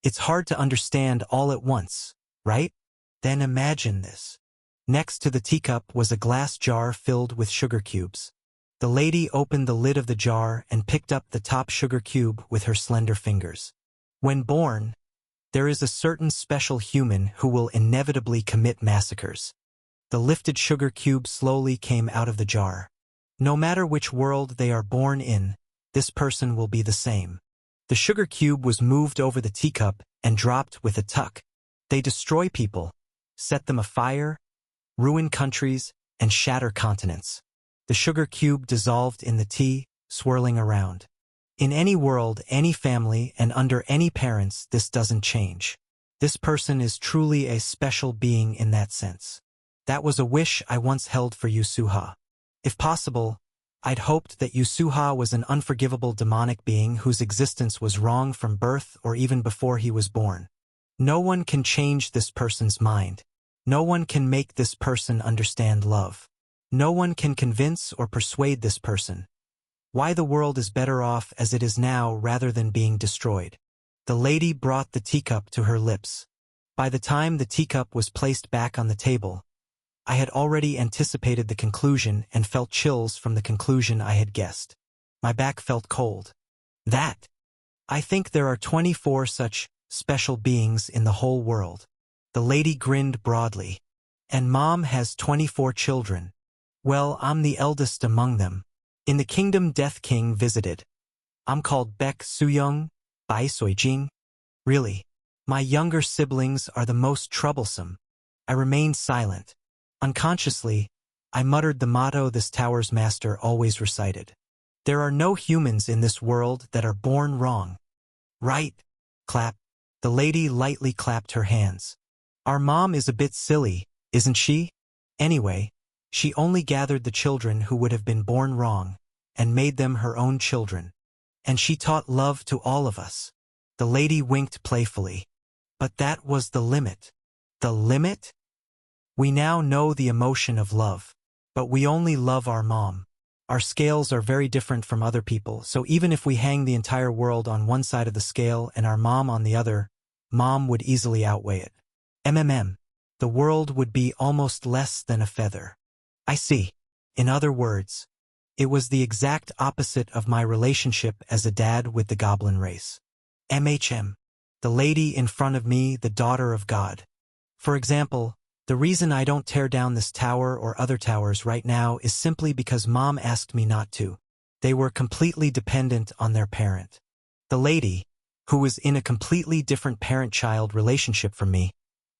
It's hard to understand all at once, right? Then imagine this. Next to the teacup was a glass jar filled with sugar cubes. The lady opened the lid of the jar and picked up the top sugar cube with her slender fingers. When born, there is a certain special human who will inevitably commit massacres. The lifted sugar cube slowly came out of the jar. No matter which world they are born in, this person will be the same. The sugar cube was moved over the teacup and dropped with a tuck. They destroy people, set them afire, ruin countries, and shatter continents. The sugar cube dissolved in the tea, swirling around. In any world, any family, and under any parents, this doesn't change. This person is truly a special being in that sense. That was a wish I once held for Yusuha. If possible, I'd hoped that Yusuha was an unforgivable demonic being whose existence was wrong from birth or even before he was born. No one can change this person's mind. No one can make this person understand love. No one can convince or persuade this person why the world is better off as it is now rather than being destroyed. The lady brought the teacup to her lips. By the time the teacup was placed back on the table, I had already anticipated the conclusion and felt chills from the conclusion I had guessed. My back felt cold. I think there are 24 such special beings in the whole world. The lady grinned broadly. And Mom has 24 children. Well, I'm the eldest among them. In the kingdom Death King visited. I'm called Baek Soo-young, Bai Soi-jing. Really, my younger siblings are the most troublesome. I remained silent. Unconsciously, I muttered the motto this tower's master always recited. There are no humans in this world that are born wrong. Right? Clap. The lady lightly clapped her hands. Our mom is a bit silly, isn't she? Anyway, she only gathered the children who would have been born wrong, and made them her own children. And she taught love to all of us. The lady winked playfully. But that was the limit. The limit? We now know the emotion of love. But we only love our mom. Our scales are very different from other people, so even if we hang the entire world on one side of the scale and our mom on the other, mom would easily outweigh it. The world would be almost less than a feather. I see. In other words, it was the exact opposite of my relationship as a dad with the goblin race. The lady in front of me, the daughter of God. For example, the reason I don't tear down this tower or other towers right now is simply because Mom asked me not to. They were completely dependent on their parent. The lady, who was in a completely different parent-child relationship from me,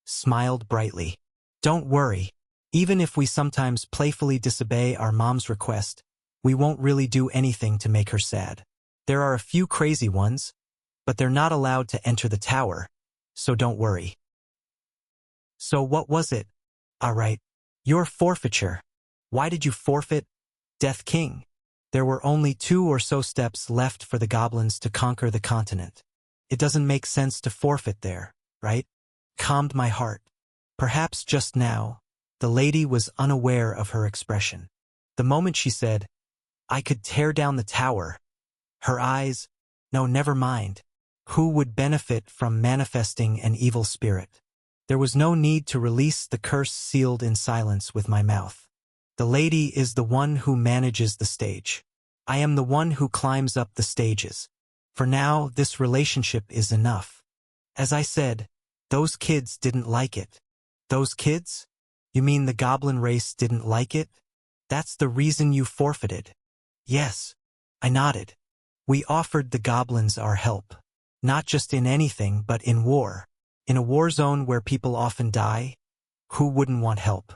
smiled brightly. Don't worry. Even if we sometimes playfully disobey our mom's request, we won't really do anything to make her sad. There are a few crazy ones, but they're not allowed to enter the tower, so don't worry. So what was it? All right. Your forfeiture. Why did you forfeit? Death King. There were only 2 or so steps left for the goblins to conquer the continent. It doesn't make sense to forfeit there, right? Calmed my heart. Perhaps just now, the lady was unaware of her expression. The moment she said, I could tear down the tower, her eyes, no, never mind. Who would benefit from manifesting an evil spirit? There was no need to release the curse sealed in silence with my mouth. The lady is the one who manages the stage. I am the one who climbs up the stages. For now, this relationship is enough. As I said, those kids didn't like it. Those kids? You mean the goblin race didn't like it? That's the reason you forfeited. Yes. I nodded. We offered the goblins our help. Not just in anything, but in war. In a war zone where people often die, who wouldn't want help?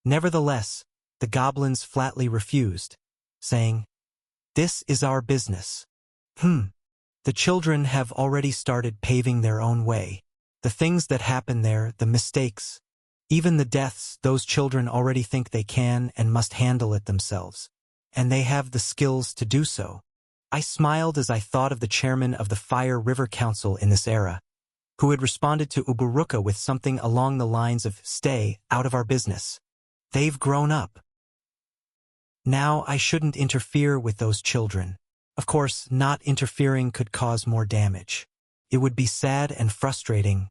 Nevertheless, the goblins flatly refused, saying, This is our business. The children have already started paving their own way. The things that happen there, the mistakes, even the deaths, those children already think they can and must handle it themselves. And they have the skills to do so. I smiled as I thought of the chairman of the Fire River Council in this era, who had responded to Uburuka with something along the lines of, Stay out of our business. They've grown up. Now I shouldn't interfere with those children. Of course, not interfering could cause more damage. It would be sad and frustrating,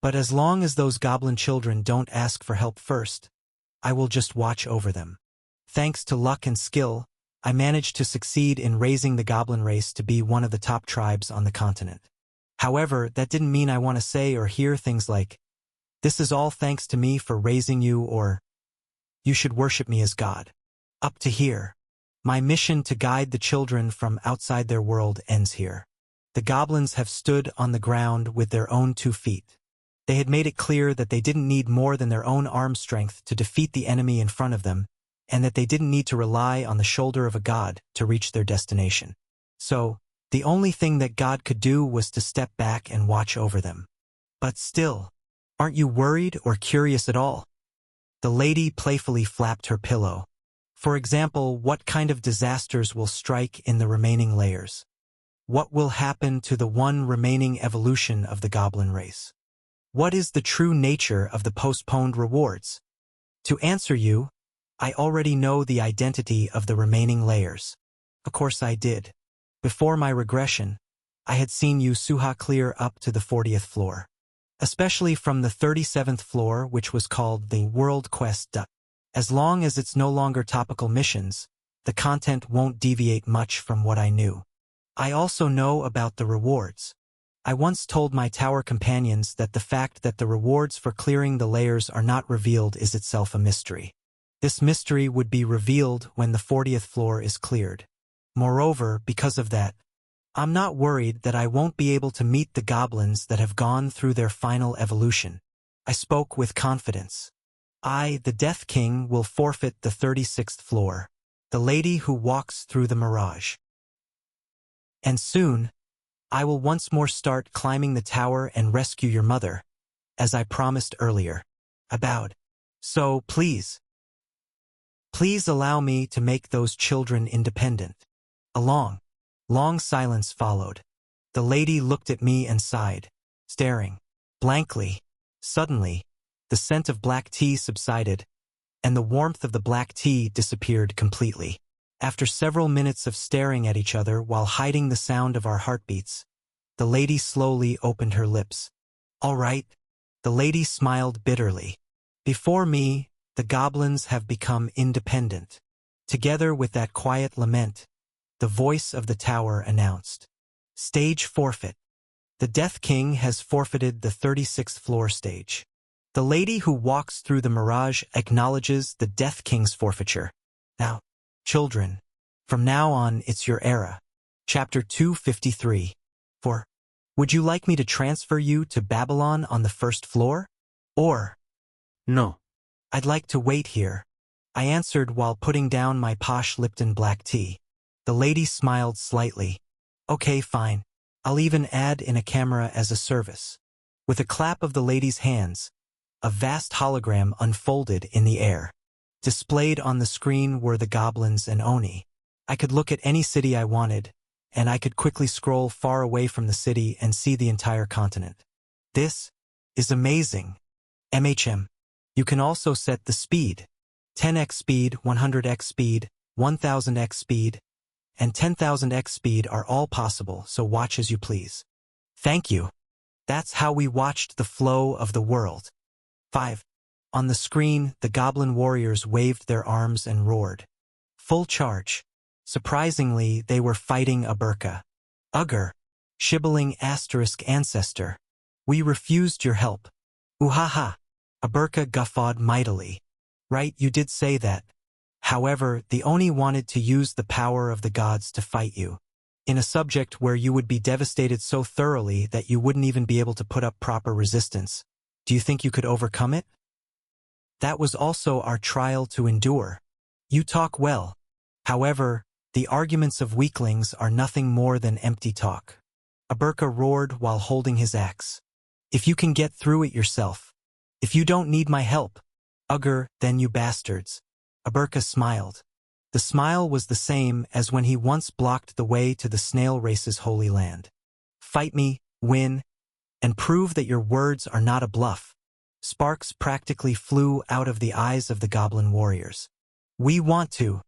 but as long as those goblin children don't ask for help first, I will just watch over them. Thanks to luck and skill, I managed to succeed in raising the goblin race to be one of the top tribes on the continent. However, that didn't mean I want to say or hear things like, "This is all thanks to me for raising you," or "You should worship me as God." Up to here. My mission to guide the children from outside their world ends here. The goblins have stood on the ground with their own 2 feet. They had made it clear that they didn't need more than their own arm strength to defeat the enemy in front of them, and that they didn't need to rely on the shoulder of a god to reach their destination. So, the only thing that God could do was to step back and watch over them. But still, aren't you worried or curious at all? The lady playfully flapped her pillow. For example, what kind of disasters will strike in the remaining layers? What will happen to the one remaining evolution of the goblin race? What is the true nature of the postponed rewards? To answer you, I already know the identity of the remaining layers. Of course I did. Before my regression, I had seen Yu Suha clear up to the 40th floor. Especially from the 37th floor, which was called the World Quest. As long as it's no longer topical missions, the content won't deviate much from what I knew. I also know about the rewards. I once told my tower companions that the fact that the rewards for clearing the layers are not revealed is itself a mystery. This mystery would be revealed when the 40th floor is cleared. Moreover, because of that, I'm not worried that I won't be able to meet the goblins that have gone through their final evolution. I spoke with confidence. I, the Death King, will forfeit the 36th floor, the lady who walks through the mirage. And soon, I will once more start climbing the tower and rescue your mother, as I promised earlier. I bowed. So, please allow me to make those children independent. A long silence followed. The lady looked at me and sighed, staring blankly. Suddenly, the scent of black tea subsided, and the warmth of the black tea disappeared completely. After several minutes of staring at each other while hiding the sound of our heartbeats, the lady slowly opened her lips. "All right." The lady smiled bitterly. "Before me, the goblins have become independent." Together with that quiet lament, the voice of the tower announced, "Stage forfeit. The Death King has forfeited the 36th floor stage." The lady who walks through the mirage acknowledges the Death King's forfeiture. Now, children, from now on it's your era. Chapter 253. 4. Would you like me to transfer you to Babylon on the 1st floor? Or, No. I'd like to wait here, I answered while putting down my posh Lipton black tea. The lady smiled slightly. "Okay, fine. I'll even add in a camera as a service." With a clap of the lady's hands, a vast hologram unfolded in the air. Displayed on the screen were the goblins and Oni. I could look at any city I wanted, and I could quickly scroll far away from the city and see the entire continent. This is amazing. MHM. You can also set the speed. 10x speed, 100x speed, 1000x speed, and 10,000x speed are all possible, so watch as you please. Thank you. That's how we watched the flow of the world. 5. On the screen, the goblin warriors waved their arms and roared. Full charge. Surprisingly, they were fighting a Burka. Ugger. Shibboleth asterisk ancestor. We refused your help. Uhaha. A Burka guffawed mightily. Right, you did say that. However, the Oni wanted to use the power of the gods to fight you. In a subject where you would be devastated so thoroughly that you wouldn't even be able to put up proper resistance. Do you think you could overcome it? That was also our trial to endure. You talk well. However, the arguments of weaklings are nothing more than empty talk. Aberka roared while holding his axe. If you can get through it yourself. If you don't need my help. Ugger, then you bastards. Aberka smiled. The smile was the same as when he once blocked the way to the snail race's holy land. Fight me, win, and prove that your words are not a bluff. Sparks practically flew out of the eyes of the goblin warriors. We want to.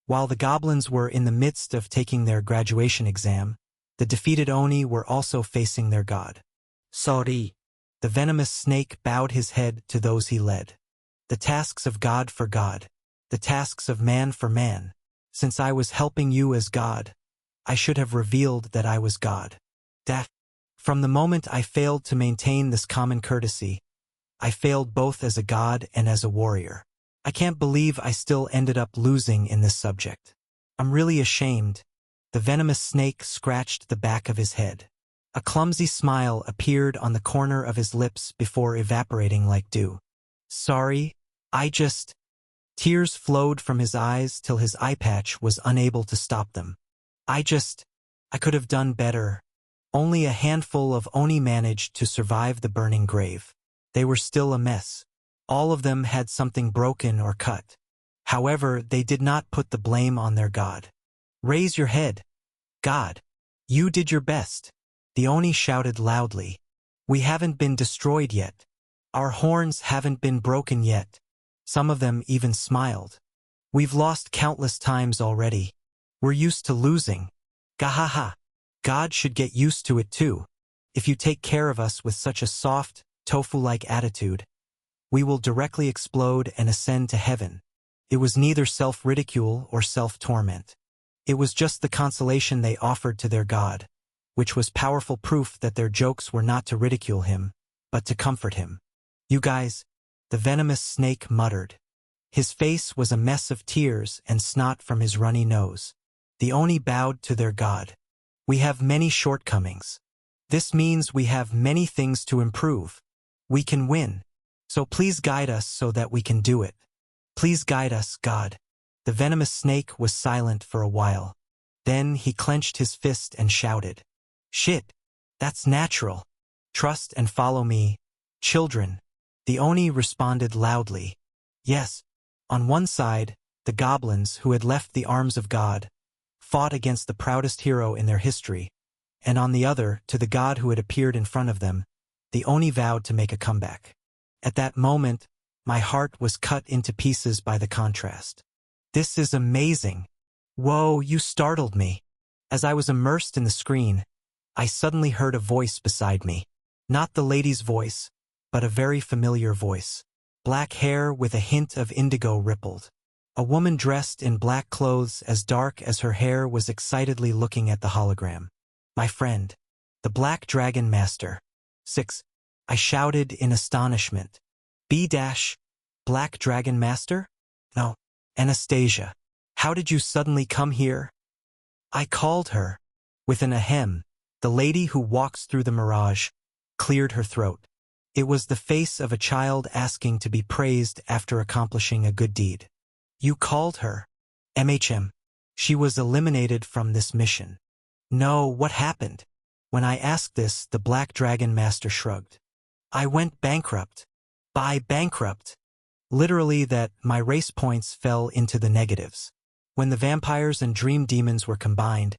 While the goblins were in the midst of taking their graduation exam, the defeated Oni were also facing their god. Sorry. The venomous snake bowed his head to those he led. The tasks of God for God. The tasks of man for man. Since I was helping you as God, I should have revealed that I was God. That, from the moment I failed to maintain this common courtesy, I failed both as a god and as a warrior. I can't believe I still ended up losing in this subject. I'm really ashamed. The venomous snake scratched the back of his head. A clumsy smile appeared on the corner of his lips before evaporating like dew. Sorry, Tears flowed from his eyes till his eye patch was unable to stop them. I could have done better. Only a handful of Oni managed to survive the burning grave. They were still a mess. All of them had something broken or cut. However, they did not put the blame on their god. Raise your head. God. You did your best. The Oni shouted loudly. We haven't been destroyed yet. Our horns haven't been broken yet. Some of them even smiled. We've lost countless times already. We're used to losing. Gahaha. God should get used to it too. If you take care of us with such a soft, tofu-like attitude, we will directly explode and ascend to heaven. It was neither self-ridicule or self-torment. It was just the consolation they offered to their God, which was powerful proof that their jokes were not to ridicule him, but to comfort him. You guys, the venomous snake muttered. His face was a mess of tears and snot from his runny nose. The Oni bowed to their God. We have many shortcomings. This means we have many things to improve. We can win. So please guide us so that we can do it. Please guide us, God. The venomous snake was silent for a while. Then he clenched his fist and shouted. Shit. That's natural. Trust and follow me, children. The Oni responded loudly. Yes. On one side, the goblins who had left the arms of God fought against the proudest hero in their history, and on the other, to the god who had appeared in front of them, the Oni vowed to make a comeback. At that moment, my heart was cut into pieces by the contrast. This is amazing. Whoa, you startled me. As I was immersed in the screen, I suddenly heard a voice beside me. Not the lady's voice, but a very familiar voice. Black hair with a hint of indigo rippled. A woman dressed in black clothes as dark as her hair was excitedly looking at the hologram. My friend, the Black Dragon Master. 6. I shouted in astonishment. Black Dragon Master? No, Anastasia. How did you suddenly come here? I called her. With an ahem, the lady who walks through the mirage cleared her throat. It was the face of a child asking to be praised after accomplishing a good deed. You called her. She was eliminated from this mission. No, what happened? When I asked this, the Black Dragon Master shrugged. I went bankrupt. By bankrupt. Literally that my race points fell into the negatives. When the vampires and dream demons were combined,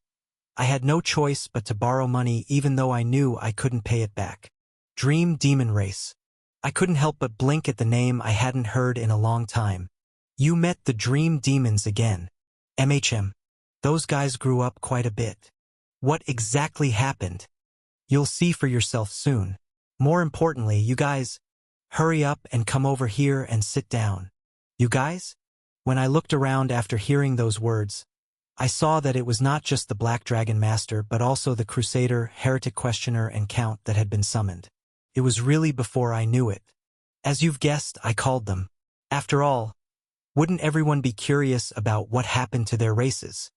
I had no choice but to borrow money even though I knew I couldn't pay it back. Dream Demon Race. I couldn't help but blink at the name I hadn't heard in a long time. You met the Dream Demons again. Those guys grew up quite a bit. What exactly happened? You'll see for yourself soon. More importantly, you guys, hurry up and come over here and sit down. You guys? When I looked around after hearing those words, I saw that it was not just the Black Dragon Master but also the Crusader, Heretic Questioner, and Count that had been summoned. It was really before I knew it. As you've guessed, I called them. After all, wouldn't everyone be curious about what happened to their races?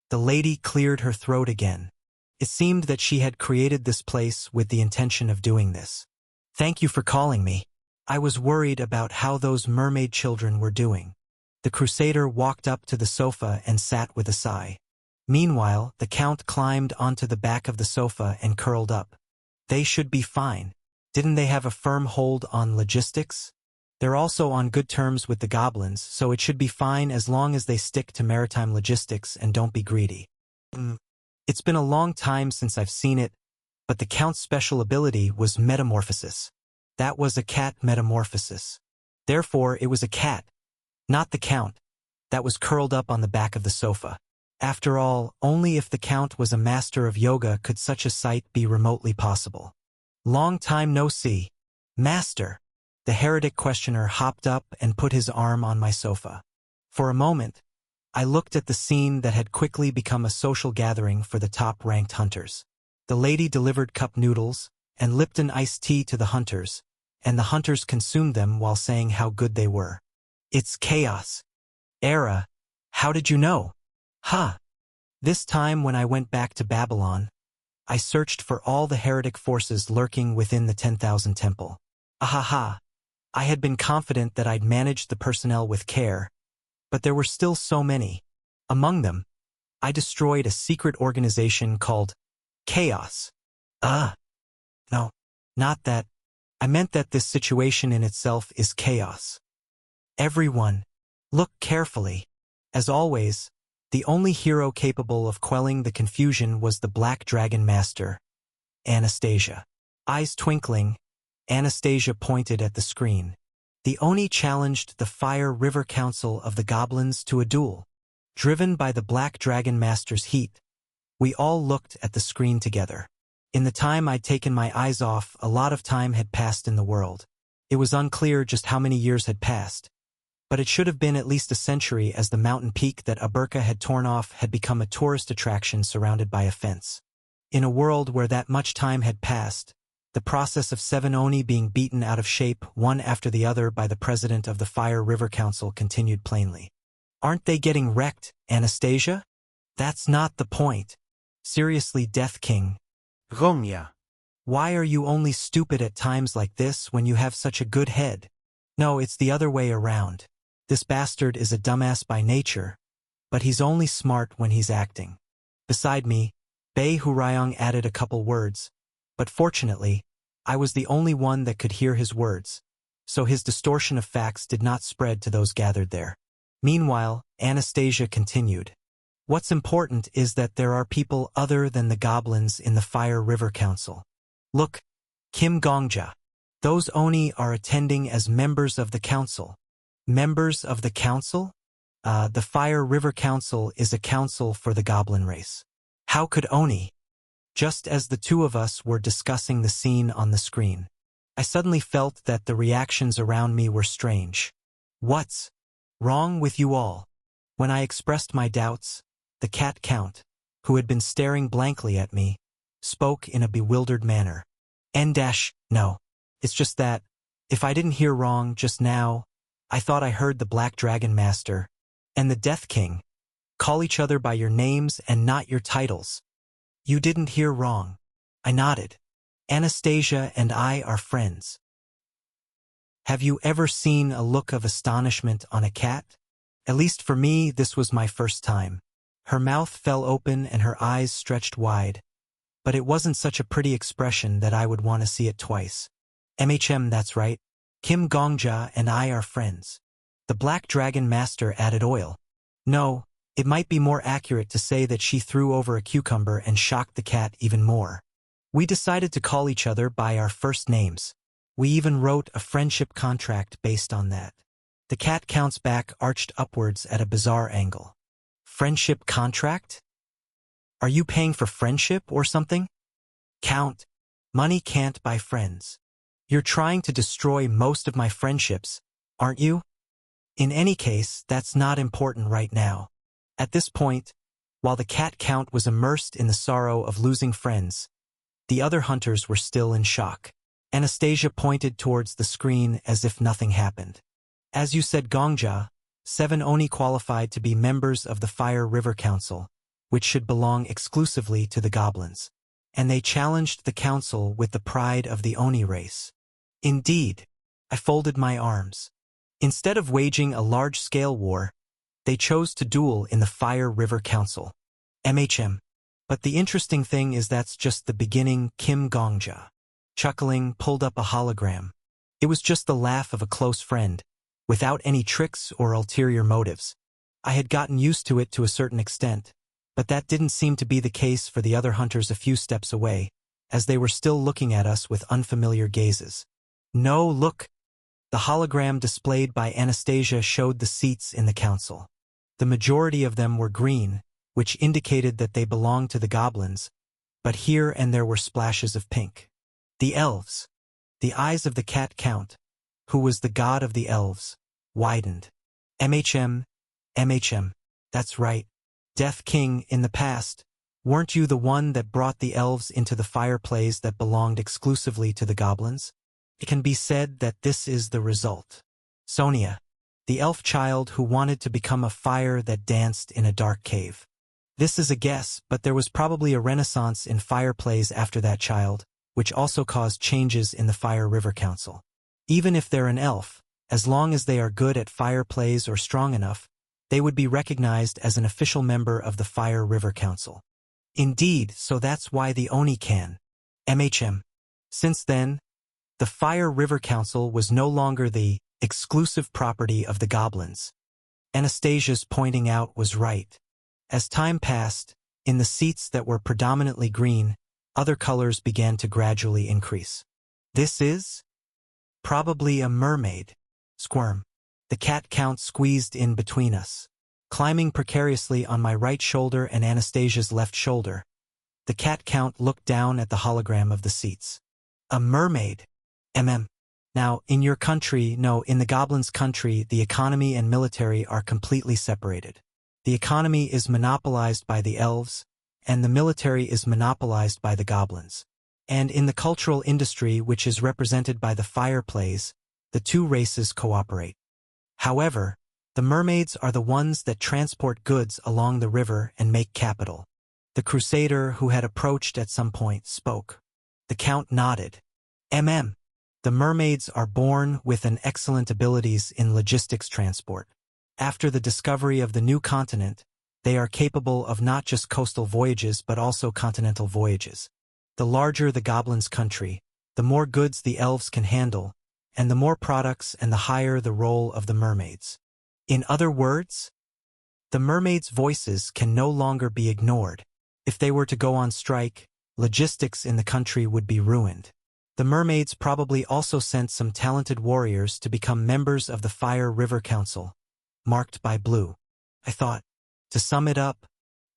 The lady cleared her throat again. It seemed that she had created this place with the intention of doing this. Thank you for calling me. I was worried about how those mermaid children were doing. The Crusader walked up to the sofa and sat with a sigh. Meanwhile, the Count climbed onto the back of the sofa and curled up. They should be fine. Didn't they have a firm hold on logistics? They're also on good terms with the goblins, so it should be fine as long as they stick to maritime logistics and don't be greedy. It's been a long time since I've seen it, but the Count's special ability was metamorphosis. That was a cat metamorphosis. Therefore, it was a cat, not the Count, that was curled up on the back of the sofa. After all, only if the Count was a master of yoga could such a sight be remotely possible. Long time no see. Master. The Heretic Questioner hopped up and put his arm on my sofa. For a moment, I looked at the scene that had quickly become a social gathering for the top-ranked hunters. The lady delivered cup noodles and Lipton iced tea to the hunters, and the hunters consumed them while saying how good they were. It's chaos. Era, how did you know? Huh. This time when I went back to Babylon, I searched for all the heretic forces lurking within the 10,000 temple. Ahaha. I had been confident that I'd managed the personnel with care, but there were still so many. Among them, I destroyed a secret organization called Chaos. No, not that. I meant that this situation in itself is chaos. Everyone, look carefully. As always, the only hero capable of quelling the confusion was the Black Dragon Master, Anastasia. Eyes twinkling, Anastasia pointed at the screen. The Oni challenged the Fire River Council of the Goblins to a duel. Driven by the Black Dragon Master's heat, we all looked at the screen together. In the time I'd taken my eyes off, a lot of time had passed in the world. It was unclear just how many years had passed, but it should have been at least a century, as the mountain peak that Aberka had torn off had become a tourist attraction surrounded by a fence. In a world where that much time had passed, the process of 7 Oni being beaten out of shape one after the other by the president of the Fire River Council continued plainly. Aren't they getting wrecked, Anastasia? That's not the point. Seriously, Death King. Gongya. Why are you only stupid at times like this when you have such a good head? No, it's the other way around. This bastard is a dumbass by nature, but he's only smart when he's acting. Beside me, Bei Hurayong added a couple words, but fortunately, I was the only one that could hear his words, so his distortion of facts did not spread to those gathered there. Meanwhile, Anastasia continued. What's important is that there are people other than the goblins in the Fire River Council. Look, Kim Gongja. Those Oni are attending as members of the council. Members of the council? The Fire River Council is a council for the goblin race. How could Oni? Just as the two of us were discussing the scene on the screen, I suddenly felt that the reactions around me were strange. What's wrong with you all? When I expressed my doubts, the cat count, who had been staring blankly at me, spoke in a bewildered manner. No, it's just that, if I didn't hear wrong just now, I thought I heard the Black Dragon Master and the Death King call each other by your names and not your titles. You didn't hear wrong. I nodded. Anastasia and I are friends. Have you ever seen a look of astonishment on a cat? At least for me, this was my first time. Her mouth fell open and her eyes stretched wide, but it wasn't such a pretty expression that I would want to see it twice. That's right. Kim Gongja and I are friends. The Black Dragon Master added oil. No, it might be more accurate to say that she threw over a cucumber and shocked the cat even more. We decided to call each other by our first names. We even wrote a friendship contract based on that. The cat count's back arched upwards at a bizarre angle. Friendship contract? Are you paying for friendship or something? Count, money can't buy friends. You're trying to destroy most of my friendships, aren't you? In any case, that's not important right now. At this point, while the cat count was immersed in the sorrow of losing friends, the other hunters were still in shock. Anastasia pointed towards the screen as if nothing happened. As you said, Gongja, 7 Oni qualified to be members of the Fire River Council, which should belong exclusively to the goblins. And they challenged the council with the pride of the Oni race. Indeed, I folded my arms. Instead of waging a large-scale war, they chose to duel in the Fire River Council. But the interesting thing is that's just the beginning. Kim Gongja, chuckling, pulled up a hologram. It was just the laugh of a close friend, without any tricks or ulterior motives. I had gotten used to it to a certain extent, but that didn't seem to be the case for the other hunters a few steps away, as they were still looking at us with unfamiliar gazes. No, look! The hologram displayed by Anastasia showed the seats in the council. The majority of them were green, which indicated that they belonged to the goblins, but here and there were splashes of pink. The elves. The eyes of the cat count, who was the god of the elves, widened. MHM. That's right. Death King, in the past, weren't you the one that brought the elves into the fire plays that belonged exclusively to the goblins? It can be said that this is the result. Sonia, the elf child who wanted to become a fire that danced in a dark cave. This is a guess, but there was probably a renaissance in fire plays after that child, which also caused changes in the Fire River Council. Even if they're an elf, as long as they are good at fire plays or strong enough, they would be recognized as an official member of the Fire River Council. Indeed, so that's why the Oni can. Since then, the Fire River Council was no longer the exclusive property of the goblins. Anastasia's pointing out was right. As time passed, in the seats that were predominantly green, other colors began to gradually increase. This is probably a mermaid. Squirm. The cat count squeezed in between us, climbing precariously on my right shoulder and Anastasia's left shoulder. The cat count looked down at the hologram of the seats. A mermaid. Now, in your country, no, in the goblins' country, the economy and military are completely separated. The economy is monopolized by the elves, and the military is monopolized by the goblins. And in the cultural industry, which is represented by the fire plays, the two races cooperate. However, the mermaids are the ones that transport goods along the river and make capital. The crusader who had approached at some point spoke. The count nodded. The mermaids are born with an excellent abilities in logistics transport. After the discovery of the new continent, they are capable of not just coastal voyages but also continental voyages. The larger the goblins' country, the more goods the elves can handle, and the more products and the higher the role of the mermaids. In other words, the mermaids' voices can no longer be ignored. If they were to go on strike, logistics in the country would be ruined. The mermaids probably also sent some talented warriors to become members of the Fire River Council, marked by blue. I thought, to sum it up,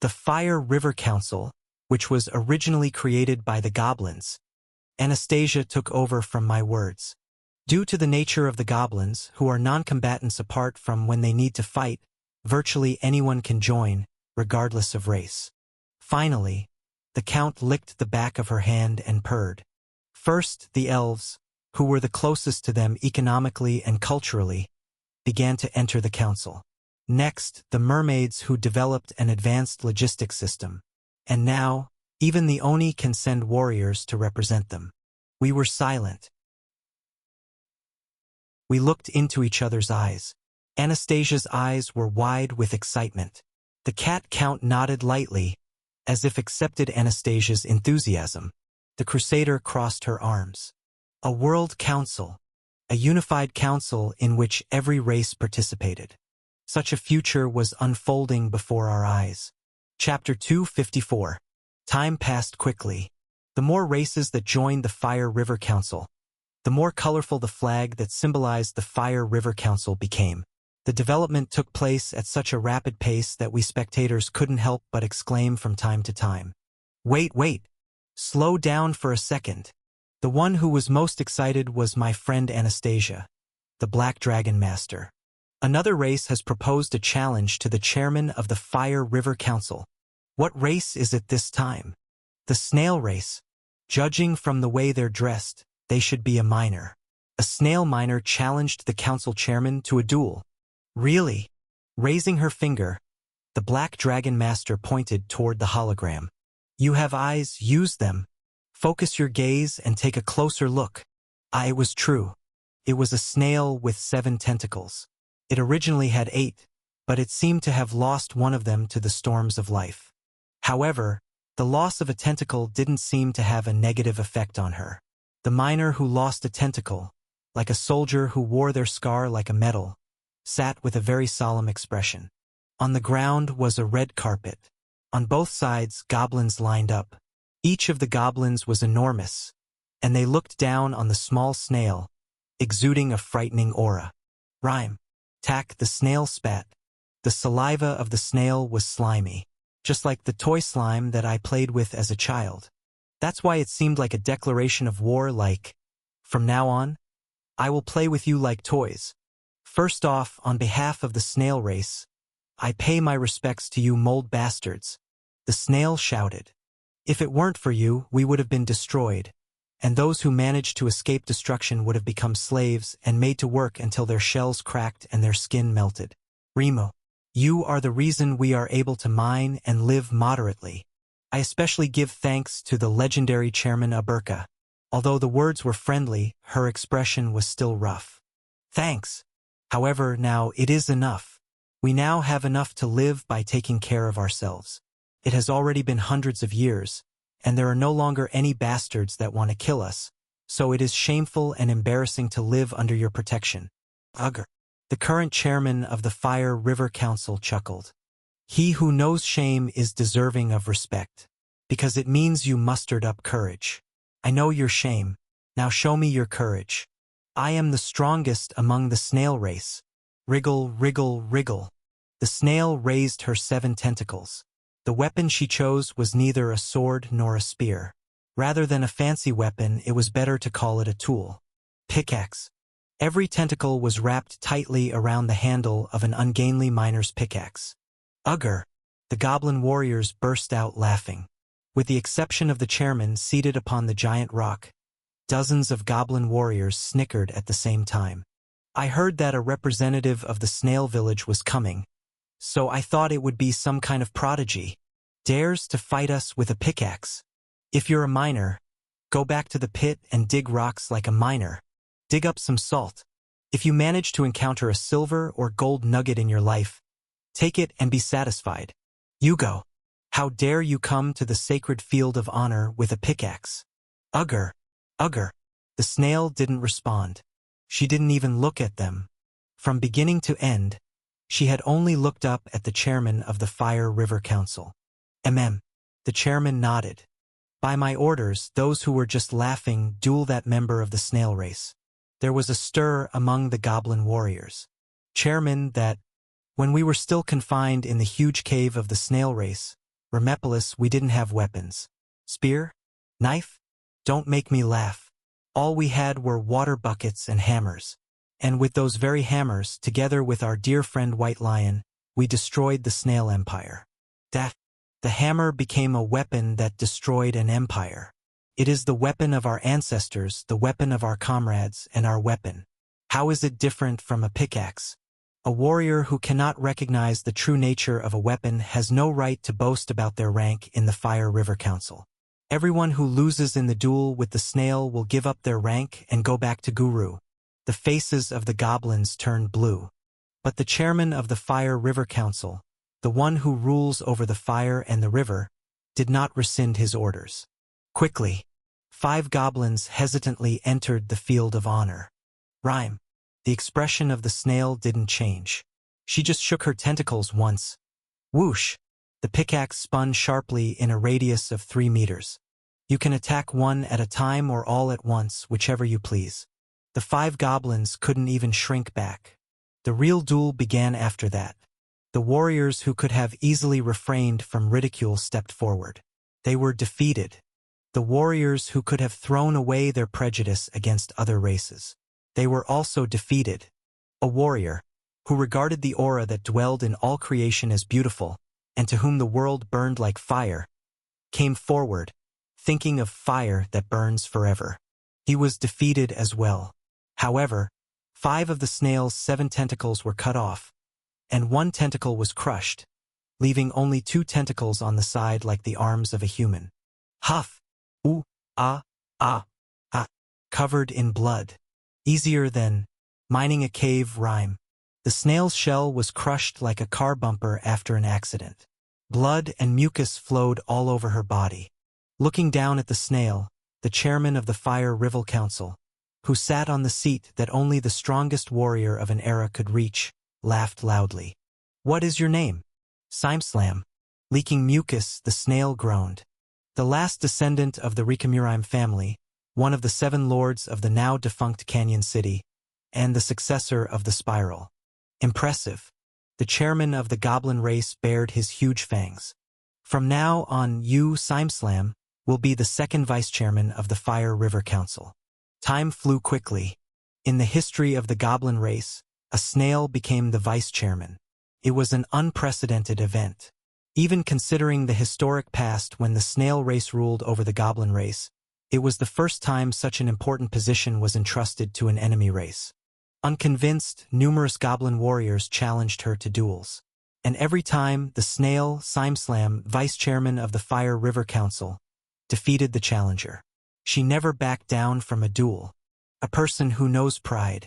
the Fire River Council, which was originally created by the goblins. Anastasia took over from my words. Due to the nature of the goblins, who are non-combatants apart from when they need to fight, virtually anyone can join, regardless of race. Finally, the count licked the back of her hand and purred. First, the elves, who were the closest to them economically and culturally, began to enter the council. Next, the mermaids who developed an advanced logistics system. And now, even the Oni can send warriors to represent them. We were silent. We looked into each other's eyes. Anastasia's eyes were wide with excitement. The cat count nodded lightly, as if accepted Anastasia's enthusiasm. The crusader crossed her arms. A world council. A unified council in which every race participated. Such a future was unfolding before our eyes. Chapter 254. Time passed quickly. The more races that joined the Fire River Council, the more colorful the flag that symbolized the Fire River Council became. The development took place at such a rapid pace that we spectators couldn't help but exclaim from time to time. Wait. Slow down for a second. The one who was most excited was my friend Anastasia, the Black Dragon Master. Another race has proposed a challenge to the chairman of the Fire River Council. What race is it this time? The snail race. Judging from the way they're dressed, they should be a miner. A snail miner challenged the council chairman to a duel. Really? Raising her finger, the Black Dragon Master pointed toward the hologram. You have eyes, use them. Focus your gaze and take a closer look. It was true. It was a snail with 7 tentacles. It originally had 8, but it seemed to have lost one of them to the storms of life. However, the loss of a tentacle didn't seem to have a negative effect on her. The miner who lost a tentacle, like a soldier who wore their scar like a medal, sat with a very solemn expression. On the ground was a red carpet. On both sides, goblins lined up. Each of the goblins was enormous, and they looked down on the small snail, exuding a frightening aura. Rhyme. Tack, the snail spat. The saliva of the snail was slimy, just like the toy slime that I played with as a child. That's why it seemed like a declaration of war, like, from now on, I will play with you like toys. First off, on behalf of the snail race, I pay my respects to you mold bastards. The snail shouted. If it weren't for you, we would have been destroyed, and those who managed to escape destruction would have become slaves and made to work until their shells cracked and their skin melted. Remo, you are the reason we are able to mine and live moderately. I especially give thanks to the legendary Chairman Aberka. Although the words were friendly, her expression was still rough. Thanks. However, now it is enough. We now have enough to live by taking care of ourselves. It has already been hundreds of years, and there are no longer any bastards that want to kill us, so it is shameful and embarrassing to live under your protection. Ugh. The current chairman of the Fire River Council chuckled. He who knows shame is deserving of respect, because it means you mustered up courage. I know your shame. Now show me your courage. I am the strongest among the snail race. Wriggle, wriggle, wriggle. The snail raised her 7 tentacles. The weapon she chose was neither a sword nor a spear. Rather than a fancy weapon, it was better to call it a tool. Pickaxe. Every tentacle was wrapped tightly around the handle of an ungainly miner's pickaxe. Ugh! The goblin warriors burst out laughing. With the exception of the chairman seated upon the giant rock, dozens of goblin warriors snickered at the same time. I heard that a representative of the snail village was coming, so I thought it would be some kind of prodigy. Dares to fight us with a pickaxe. If you're a miner, go back to the pit and dig rocks like a miner. Dig up some salt. If you manage to encounter a silver or gold nugget in your life, take it and be satisfied. You go. How dare you come to the sacred field of honor with a pickaxe? Ugh! Ugh! The snail didn't respond. She didn't even look at them. From beginning to end, she had only looked up at the chairman of the Fire River Council. The chairman nodded. By my orders, those who were just laughing duel that member of the snail race. There was a stir among the goblin warriors. Chairman, that, when we were still confined in the huge cave of the snail race, Remepolis, we didn't have weapons. Spear? Knife? Don't make me laugh. All we had were water buckets and hammers. And with those very hammers, together with our dear friend White Lion, we destroyed the Snail Empire. The hammer became a weapon that destroyed an empire. It is the weapon of our ancestors, the weapon of our comrades, and our weapon. How is it different from a pickaxe? A warrior who cannot recognize the true nature of a weapon has no right to boast about their rank in the Fire River Council. Everyone who loses in the duel with the snail will give up their rank and go back to Guru. The faces of the goblins turned blue. But the chairman of the Fire River Council, the one who rules over the fire and the river, did not rescind his orders. Quickly, 5 goblins hesitantly entered the field of honor. Rhyme. The expression of the snail didn't change. She just shook her tentacles once. Whoosh! The pickaxe spun sharply in a radius of 3 meters. You can attack one at a time or all at once, whichever you please. The 5 goblins couldn't even shrink back. The real duel began after that. The warriors who could have easily refrained from ridicule stepped forward. They were defeated. The warriors who could have thrown away their prejudice against other races. They were also defeated. A warrior, who regarded the aura that dwelled in all creation as beautiful, and to whom the world burned like fire, came forward, thinking of fire that burns forever. He was defeated as well. However, 5 of the snail's 7 tentacles were cut off, and 1 tentacle was crushed, leaving only 2 tentacles on the side like the arms of a human. Huff! Ooh! Ah! Ah! Ah! Covered in blood. Easier than mining a cave. Rhyme. The snail's shell was crushed like a car bumper after an accident. Blood and mucus flowed all over her body. Looking down at the snail, the chairman of the Fire River Council, who sat on the seat that only the strongest warrior of an era could reach, laughed loudly. What is your name? Simslam. Leaking mucus, the snail groaned. The last descendant of the Rikamuraim family, one of the 7 lords of the now-defunct Canyon City, and the successor of the Spiral. Impressive. The chairman of the goblin race bared his huge fangs. From now on, you, Simslam, will be the 2nd vice-chairman of the Fire River Council. Time flew quickly. In the history of the goblin race, a snail became the vice-chairman. It was an unprecedented event. Even considering the historic past when the snail race ruled over the goblin race, it was the first time such an important position was entrusted to an enemy race. Unconvinced, numerous goblin warriors challenged her to duels. And every time, the snail, Simslam, vice-chairman of the Fire River Council, defeated the challenger. She never backed down from a duel. A person who knows pride.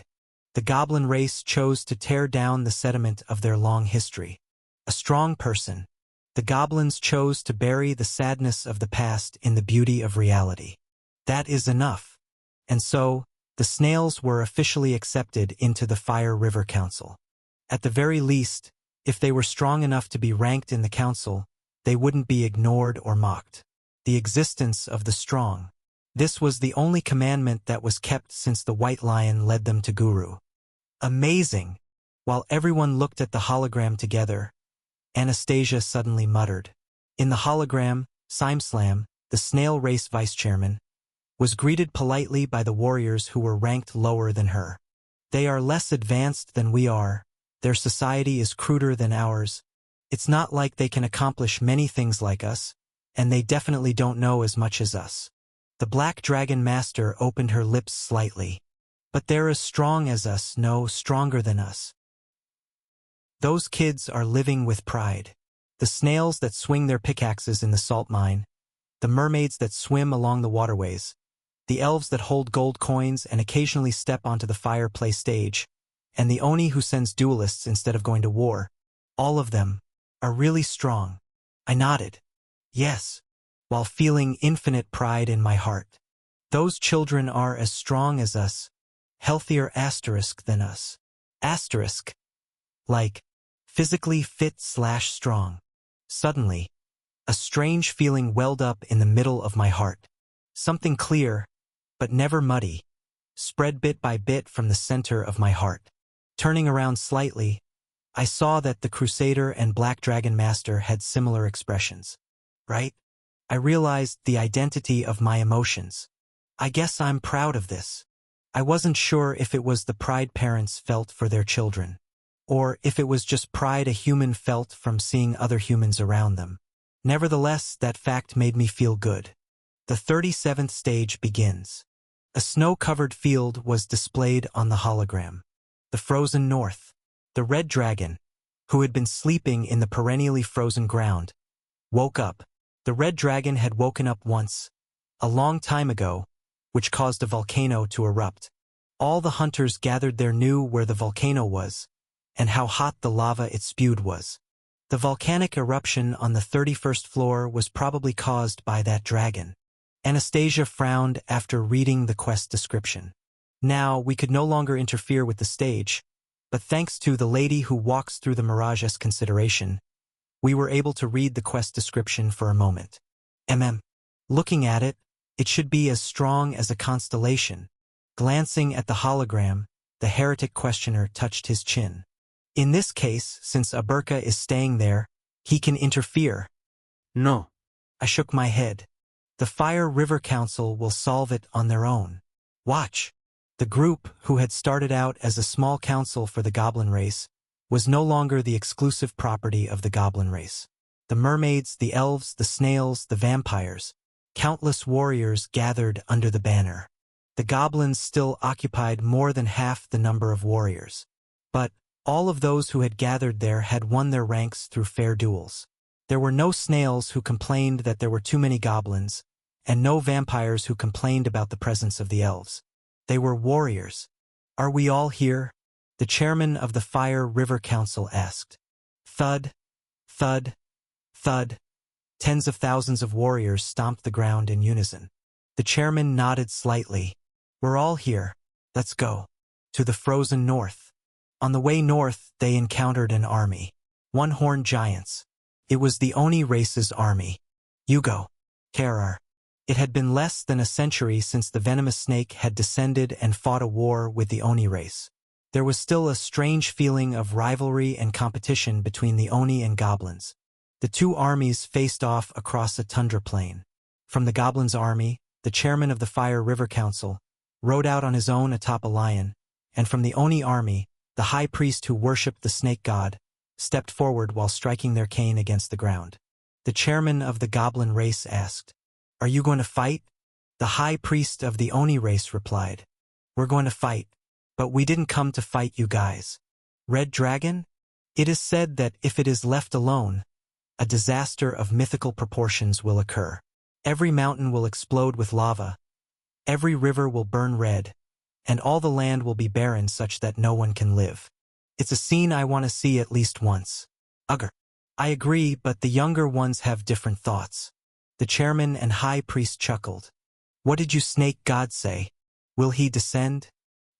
The goblin race chose to tear down the sediment of their long history. A strong person. The goblins chose to bury the sadness of the past in the beauty of reality. That is enough. And so, the snails were officially accepted into the Fire River Council. At the very least, if they were strong enough to be ranked in the council, they wouldn't be ignored or mocked. The existence of the strong. This was the only commandment that was kept since the White Lion led them to Guru. Amazing! While everyone looked at the hologram together, Anastasia suddenly muttered. In the hologram, Simslam, the snail race vice-chairman, was greeted politely by the warriors who were ranked lower than her. They are less advanced than we are. Their society is cruder than ours. It's not like they can accomplish many things like us, and they definitely don't know as much as us. The Black Dragon Master opened her lips slightly. But they're as strong as us, no, stronger than us. Those kids are living with pride. The snails that swing their pickaxes in the salt mine, the mermaids that swim along the waterways, the elves that hold gold coins and occasionally step onto the fireplace stage, and the Oni who sends duelists instead of going to war, all of them are really strong. I nodded. Yes, while feeling infinite pride in my heart. Those children are as strong as us, healthier asterisk than us. Asterisk. Like, physically fit/strong. Suddenly, a strange feeling welled up in the middle of my heart. Something clear, but never muddy, spread bit by bit from the center of my heart. Turning around slightly, I saw that the Crusader and Black Dragon Master had similar expressions. Right? I realized the identity of my emotions. I guess I'm proud of this. I wasn't sure if it was the pride parents felt for their children, or if it was just pride a human felt from seeing other humans around them. Nevertheless, that fact made me feel good. The 37th stage begins. A snow-covered field was displayed on the hologram. The frozen north. The red dragon, who had been sleeping in the perennially frozen ground, woke up. The red dragon had woken up once, a long time ago, which caused a volcano to erupt. All the hunters gathered there knew where the volcano was, and how hot the lava it spewed was. The volcanic eruption on the 31st floor was probably caused by that dragon. Anastasia frowned after reading the quest description. Now, we could no longer interfere with the stage, but thanks to the lady who walks through the mirage's consideration, we were able to read the quest description for a moment. Looking at it, it should be as strong as a constellation. Glancing at the hologram, the heretic questioner touched his chin. In this case, since Aberka is staying there, he can interfere. No. I shook my head. The Fire River Council will solve it on their own. Watch. The group, who had started out as a small council for the goblin race, was no longer the exclusive property of the goblin race. The mermaids, the elves, the snails, the vampires, countless warriors gathered under the banner. The goblins still occupied more than half the number of warriors. But all of those who had gathered there had won their ranks through fair duels. There were no snails who complained that there were too many goblins, and no vampires who complained about the presence of the elves. They were warriors. Are we all here? The chairman of the Fire River Council asked. Thud, thud, thud. Tens of thousands of warriors stomped the ground in unison. The chairman nodded slightly. We're all here. Let's go. To the frozen north. On the way north, they encountered an army. One-horned giants. It was the Oni race's army. Yugo. Karar. It had been less than a century since the venomous snake had descended and fought a war with the Oni race. There was still a strange feeling of rivalry and competition between the Oni and goblins. The two armies faced off across a tundra plain. From the goblins' army, the chairman of the Fire River Council rode out on his own atop a lion, and from the Oni army, the high priest who worshipped the snake god stepped forward while striking their cane against the ground. The chairman of the goblin race asked, "Are you going to fight?" The high priest of the Oni race replied, "We're going to fight, but we didn't come to fight you guys." Red Dragon? It is said that if it is left alone, a disaster of mythical proportions will occur. Every mountain will explode with lava, every river will burn red, and all the land will be barren such that no one can live. It's a scene I want to see at least once. Ugh. I agree, but the younger ones have different thoughts. The chairman and high priest chuckled. What did you snake god say? Will he descend?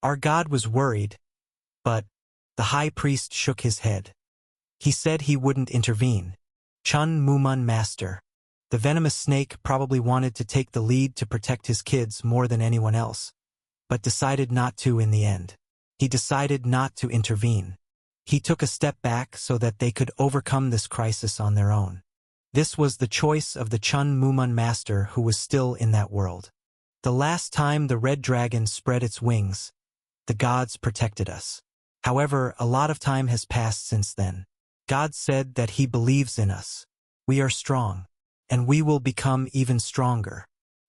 Our god was worried, but the high priest shook his head. He said he wouldn't intervene. Chun Mumun Master. The venomous snake probably wanted to take the lead to protect his kids more than anyone else, but decided not to in the end. He decided not to intervene. He took a step back so that they could overcome this crisis on their own. This was the choice of the Chun Mumun Master who was still in that world. The last time the red dragon spread its wings, the gods protected us. However, a lot of time has passed since then. God said that he believes in us. We are strong, and we will become even stronger,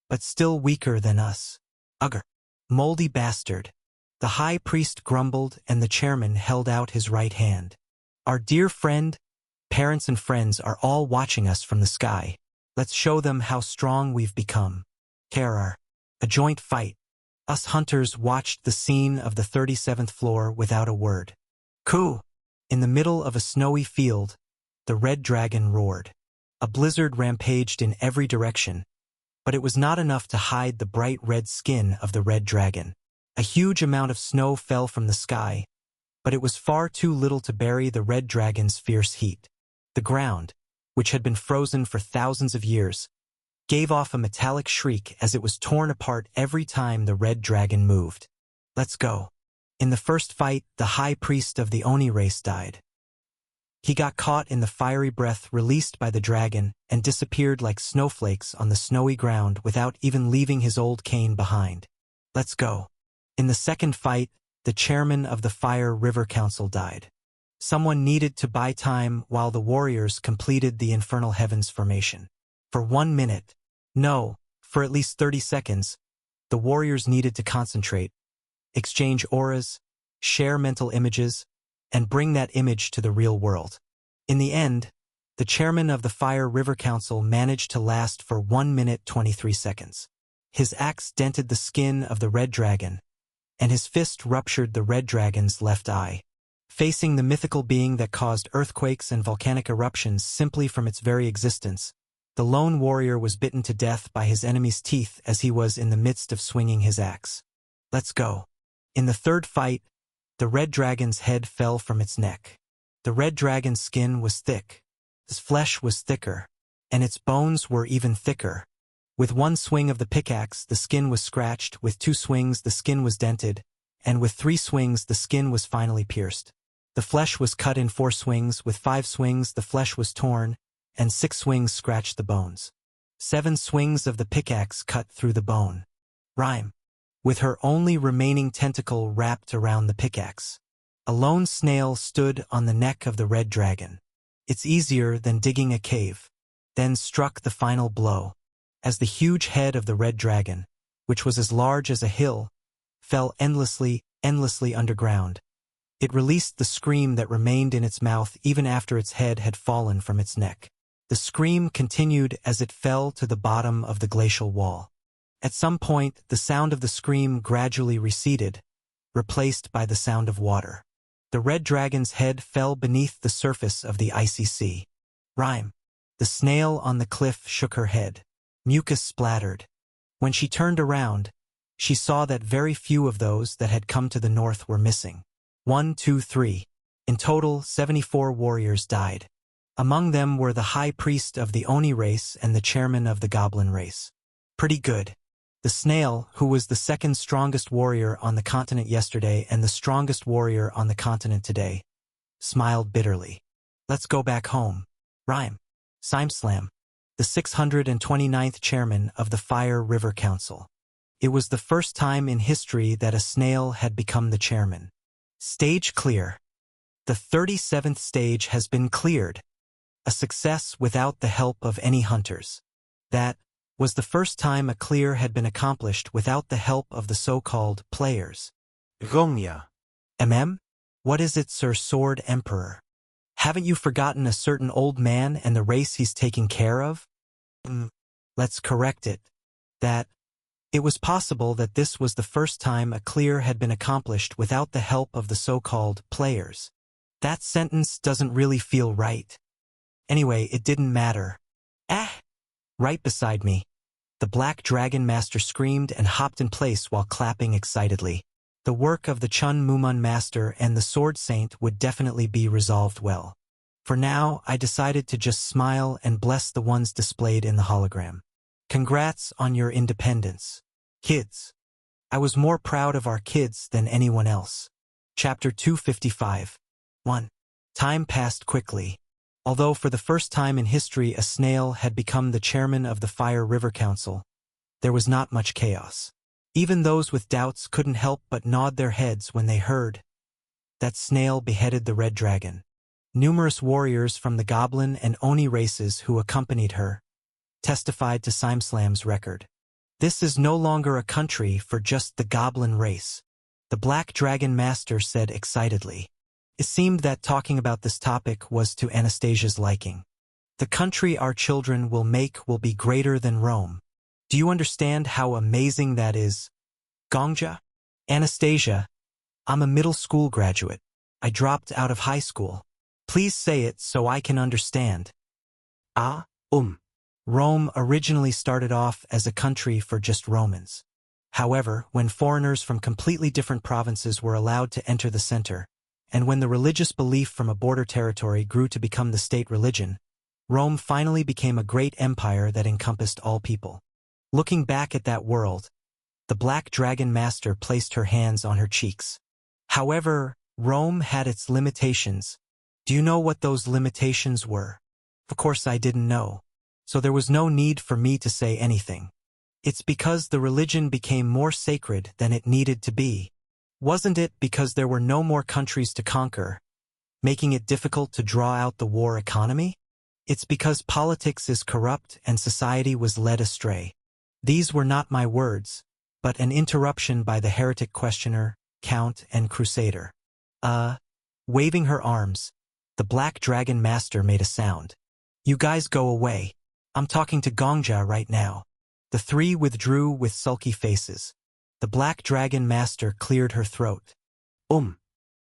but still weaker than us. Ugh. Moldy bastard. The high priest grumbled and the chairman held out his right hand. Our dear friend, parents and friends are all watching us from the sky. Let's show them how strong we've become. Karar. A joint fight. Us hunters watched the scene of the 37th floor without a word. Coo! In the middle of a snowy field, the red dragon roared. A blizzard rampaged in every direction, but it was not enough to hide the bright red skin of the red dragon. A huge amount of snow fell from the sky, but it was far too little to bury the red dragon's fierce heat. The ground, which had been frozen for thousands of years, gave off a metallic shriek as it was torn apart every time the red dragon moved. Let's go. In the first fight, the high priest of the Oni race died. He got caught in the fiery breath released by the dragon and disappeared like snowflakes on the snowy ground without even leaving his old cane behind. Let's go. In the second fight, the chairman of the Fire River Council died. Someone needed to buy time while the warriors completed the Infernal Heavens formation. For 1 minute, no, for at least 30 seconds, the warriors needed to concentrate, exchange auras, share mental images, and bring that image to the real world. In the end, the chairman of the Fire River Council managed to last for 1 minute 23 seconds. His axe dented the skin of the red dragon, and his fist ruptured the red dragon's left eye. Facing the mythical being that caused earthquakes and volcanic eruptions simply from its very existence, the lone warrior was bitten to death by his enemy's teeth as he was in the midst of swinging his axe. Let's go. In the third fight, the red dragon's head fell from its neck. The red dragon's skin was thick, its flesh was thicker, and its bones were even thicker. With 1 swing of the pickaxe, the skin was scratched, with 2 swings the skin was dented, and with 3 swings the skin was finally pierced. The flesh was cut in 4 swings, with 5 swings the flesh was torn, and 6 swings scratched the bones. 7 swings of the pickaxe cut through the bone. Rhyme. With her only remaining tentacle wrapped around the pickaxe, a lone snail stood on the neck of the red dragon. It's easier than digging a cave. Then struck the final blow. As the huge head of the red dragon, which was as large as a hill, fell endlessly underground, it released the scream that remained in its mouth even after its head had fallen from its neck. The scream continued as it fell to the bottom of the glacial wall. At some point, the sound of the scream gradually receded, replaced by the sound of water. The red dragon's head fell beneath the surface of the icy sea. Rhyme. The snail on the cliff shook her head. Mucus splattered. When she turned around, she saw that very few of those that had come to the north were missing. 1, 2, 3. In total, 74 warriors died. Among them were the high priest of the Oni race and the chairman of the goblin race. Pretty good. The snail, who was the second strongest warrior on the continent yesterday and the strongest warrior on the continent today, smiled bitterly. Let's go back home. Rhyme. Simeslam. The 629th chairman of the Fire River Council. It was the first time in history that a snail had become the chairman. Stage clear. The 37th stage has been cleared. A success without the help of any hunters. That was the first time a clear had been accomplished without the help of the so-called players. Gongya. What is it, Sir Sword Emperor? Haven't you forgotten a certain old man and the race he's taking care of? Let's correct it. That it was possible that this was the first time a clear had been accomplished without the help of the so-called players. That sentence doesn't really feel right. Anyway, it didn't matter. Right beside me. The Black Dragon Master screamed and hopped in place while clapping excitedly. The work of the Chun Mumun Master and the Sword Saint would definitely be resolved well. For now, I decided to just smile and bless the ones displayed in the hologram. Congrats on your independence, kids. I was more proud of our kids than anyone else. Chapter 255. 1. Time passed quickly. Although for the first time in history a snail had become the chairman of the Fire River Council, there was not much chaos. Even those with doubts couldn't help but nod their heads when they heard that snail beheaded the red dragon. Numerous warriors from the Goblin and Oni races who accompanied her testified to Simslam's record. This is no longer a country for just the Goblin race, the Black Dragon Master said excitedly. It seemed that talking about this topic was to Anastasia's liking. The country our children will make will be greater than Rome. Do you understand how amazing that is? Gongja? Anastasia, I'm a middle school graduate. I dropped out of high school. Please say it so I can understand. Rome originally started off as a country for just Romans. However, when foreigners from completely different provinces were allowed to enter the center, and when the religious belief from a border territory grew to become the state religion, Rome finally became a great empire that encompassed all people. Looking back at that world, the Black Dragon Master placed her hands on her cheeks. However, Rome had its limitations. Do you know what those limitations were? Of course I didn't know, so there was no need for me to say anything. It's because the religion became more sacred than it needed to be. Wasn't it because there were no more countries to conquer, making it difficult to draw out the war economy? It's because politics is corrupt and society was led astray. These were not my words, but an interruption by the heretic questioner, count, and crusader. Waving her arms, the Black Dragon Master made a sound. You guys go away. I'm talking to Gongja right now. The three withdrew with sulky faces. The Black Dragon Master cleared her throat.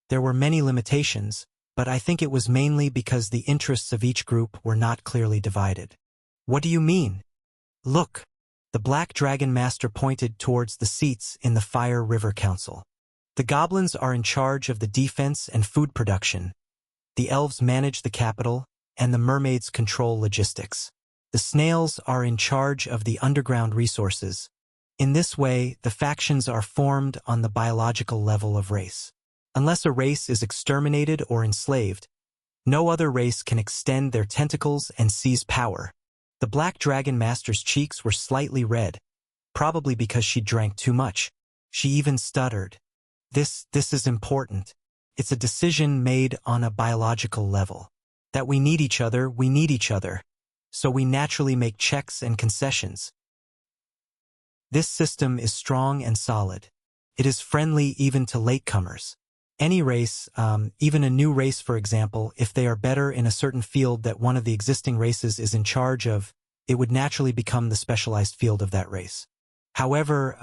There were many limitations, but I think it was mainly because the interests of each group were not clearly divided. What do you mean? Look. The Black Dragon Master pointed towards the seats in the Fire River Council. The goblins are in charge of the defense and food production. The elves manage the capital, and the mermaids control logistics. The snails are in charge of the underground resources. In this way, the factions are formed on the biological level of race. Unless a race is exterminated or enslaved, no other race can extend their tentacles and seize power. The Black Dragon Master's cheeks were slightly red, probably because she drank too much. She even stuttered. This is important. It's a decision made on a biological level. That we need each other, we need each other. So we naturally make checks and concessions. This system is strong and solid. It is friendly even to latecomers. Any race, even a new race for example, if they are better in a certain field that one of the existing races is in charge of, it would naturally become the specialized field of that race. However,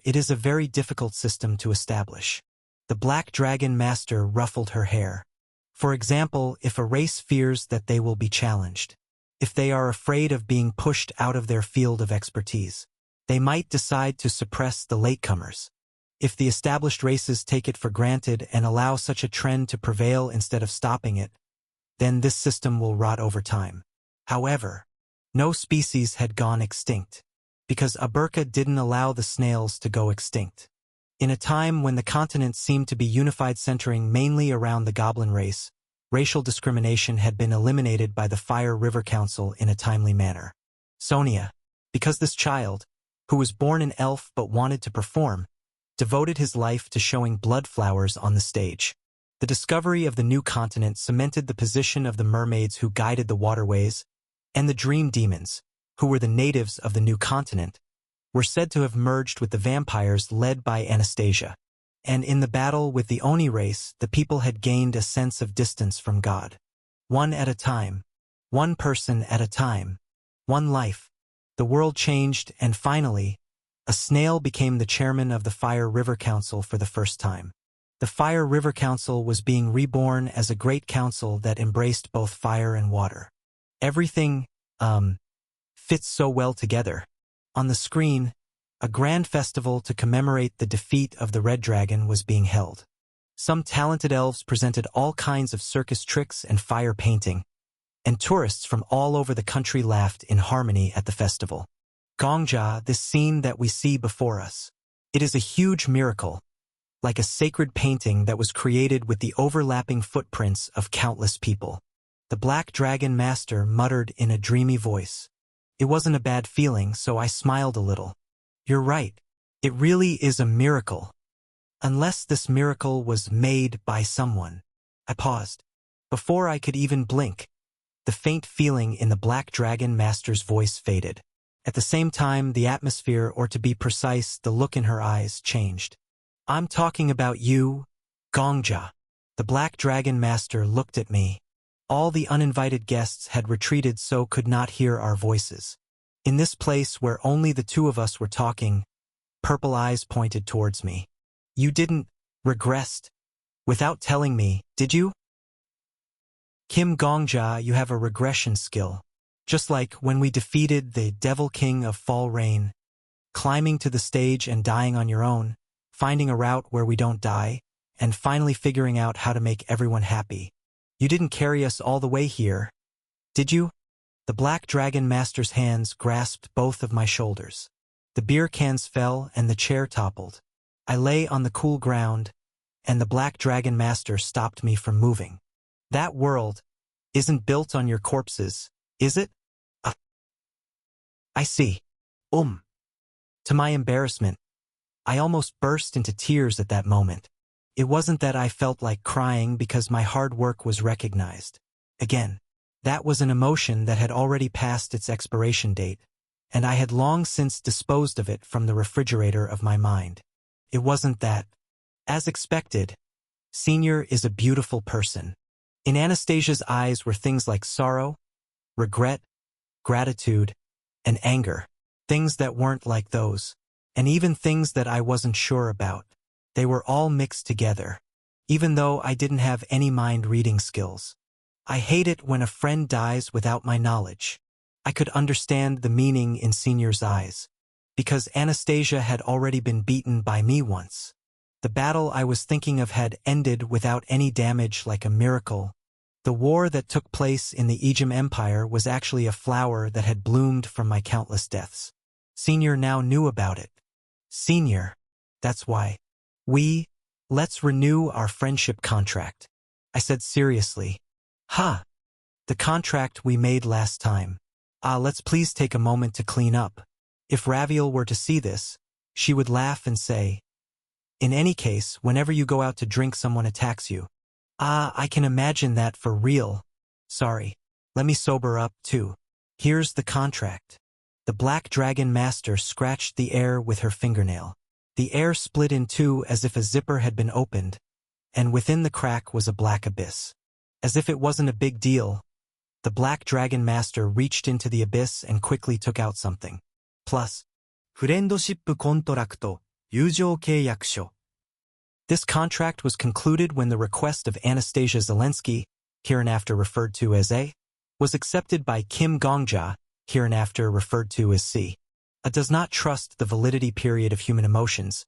it is a very difficult system to establish. The Black Dragon Master ruffled her hair. For example, if a race fears that they will be challenged, if they are afraid of being pushed out of their field of expertise, they might decide to suppress the latecomers. If the established races take it for granted and allow such a trend to prevail instead of stopping it, then this system will rot over time. However, no species had gone extinct, because Aberka didn't allow the snails to go extinct. In a time when the continent seemed to be unified centering mainly around the goblin race, racial discrimination had been eliminated by the Fire River Council in a timely manner. Sonia, because this child, who was born an elf but wanted to perform, devoted his life to showing blood flowers on the stage. The discovery of the new continent cemented the position of the mermaids who guided the waterways, and the dream demons, who were the natives of the new continent, were said to have merged with the vampires led by Anastasia. And in the battle with the Oni race, the people had gained a sense of distance from God. One at a time, one person at a time, one life. The world changed, and finally, a snail became the chairman of the Fire River Council for the first time. The Fire River Council was being reborn as a great council that embraced both fire and water. Everything, fits so well together. On the screen, a grand festival to commemorate the defeat of the Red Dragon was being held. Some talented elves presented all kinds of circus tricks and fire painting, and tourists from all over the country laughed in harmony at the festival. Gongja, this scene that we see before us. It is a huge miracle, like a sacred painting that was created with the overlapping footprints of countless people. The Black Dragon Master muttered in a dreamy voice. It wasn't a bad feeling, so I smiled a little. You're right. It really is a miracle. Unless this miracle was made by someone. I paused. Before I could even blink, the faint feeling in the Black Dragon Master's voice faded. At the same time, the atmosphere, or to be precise, the look in her eyes, changed. I'm talking about you, Gongja. The Black Dragon Master looked at me. All the uninvited guests had retreated so could not hear our voices. In this place where only the two of us were talking, purple eyes pointed towards me. You didn't regressed without telling me, did you? Kim Gongja, you have a regression skill. Just like when we defeated the Devil King of Fall Rain, climbing to the stage and dying on your own, finding a route where we don't die, and finally figuring out how to make everyone happy. You didn't carry us all the way here, did you? The Black Dragon Master's hands grasped both of my shoulders. The beer cans fell and the chair toppled. I lay on the cool ground, and the Black Dragon Master stopped me from moving. That world isn't built on your corpses, is it? I see. To my embarrassment, I almost burst into tears at that moment. It wasn't that I felt like crying because my hard work was recognized. Again, that was an emotion that had already passed its expiration date, and I had long since disposed of it from the refrigerator of my mind. It wasn't that. As expected, Senior is a beautiful person. In Anastasia's eyes were things like sorrow, regret, gratitude, and anger, things that weren't like those, and even things that I wasn't sure about. They were all mixed together, even though I didn't have any mind-reading skills. I hate it when a friend dies without my knowledge. I could understand the meaning in Senior's eyes, because Anastasia had already been beaten by me once. The battle I was thinking of had ended without any damage, like a miracle. The war that took place in the Ejim Empire was actually a flower that had bloomed from my countless deaths. Senior now knew about it. Senior. That's why. Let's renew our friendship contract. I said seriously. The contract we made last time. Let's please take a moment to clean up. If Raviel were to see this, she would laugh and say, in any case, whenever you go out to drink, someone attacks you. I can imagine that for real. Sorry. Let me sober up, too. Here's the contract. The Black Dragon Master scratched the air with her fingernail. The air split in two as if a zipper had been opened, and within the crack was a black abyss. As if it wasn't a big deal, the Black Dragon Master reached into the abyss and quickly took out something. Plus, フレンドシップコントラクト、友情契約書. This contract was concluded when the request of Anastasia Zelensky, hereinafter referred to as A, was accepted by Kim Gongja, hereinafter referred to as C. A does not trust the validity period of human emotions,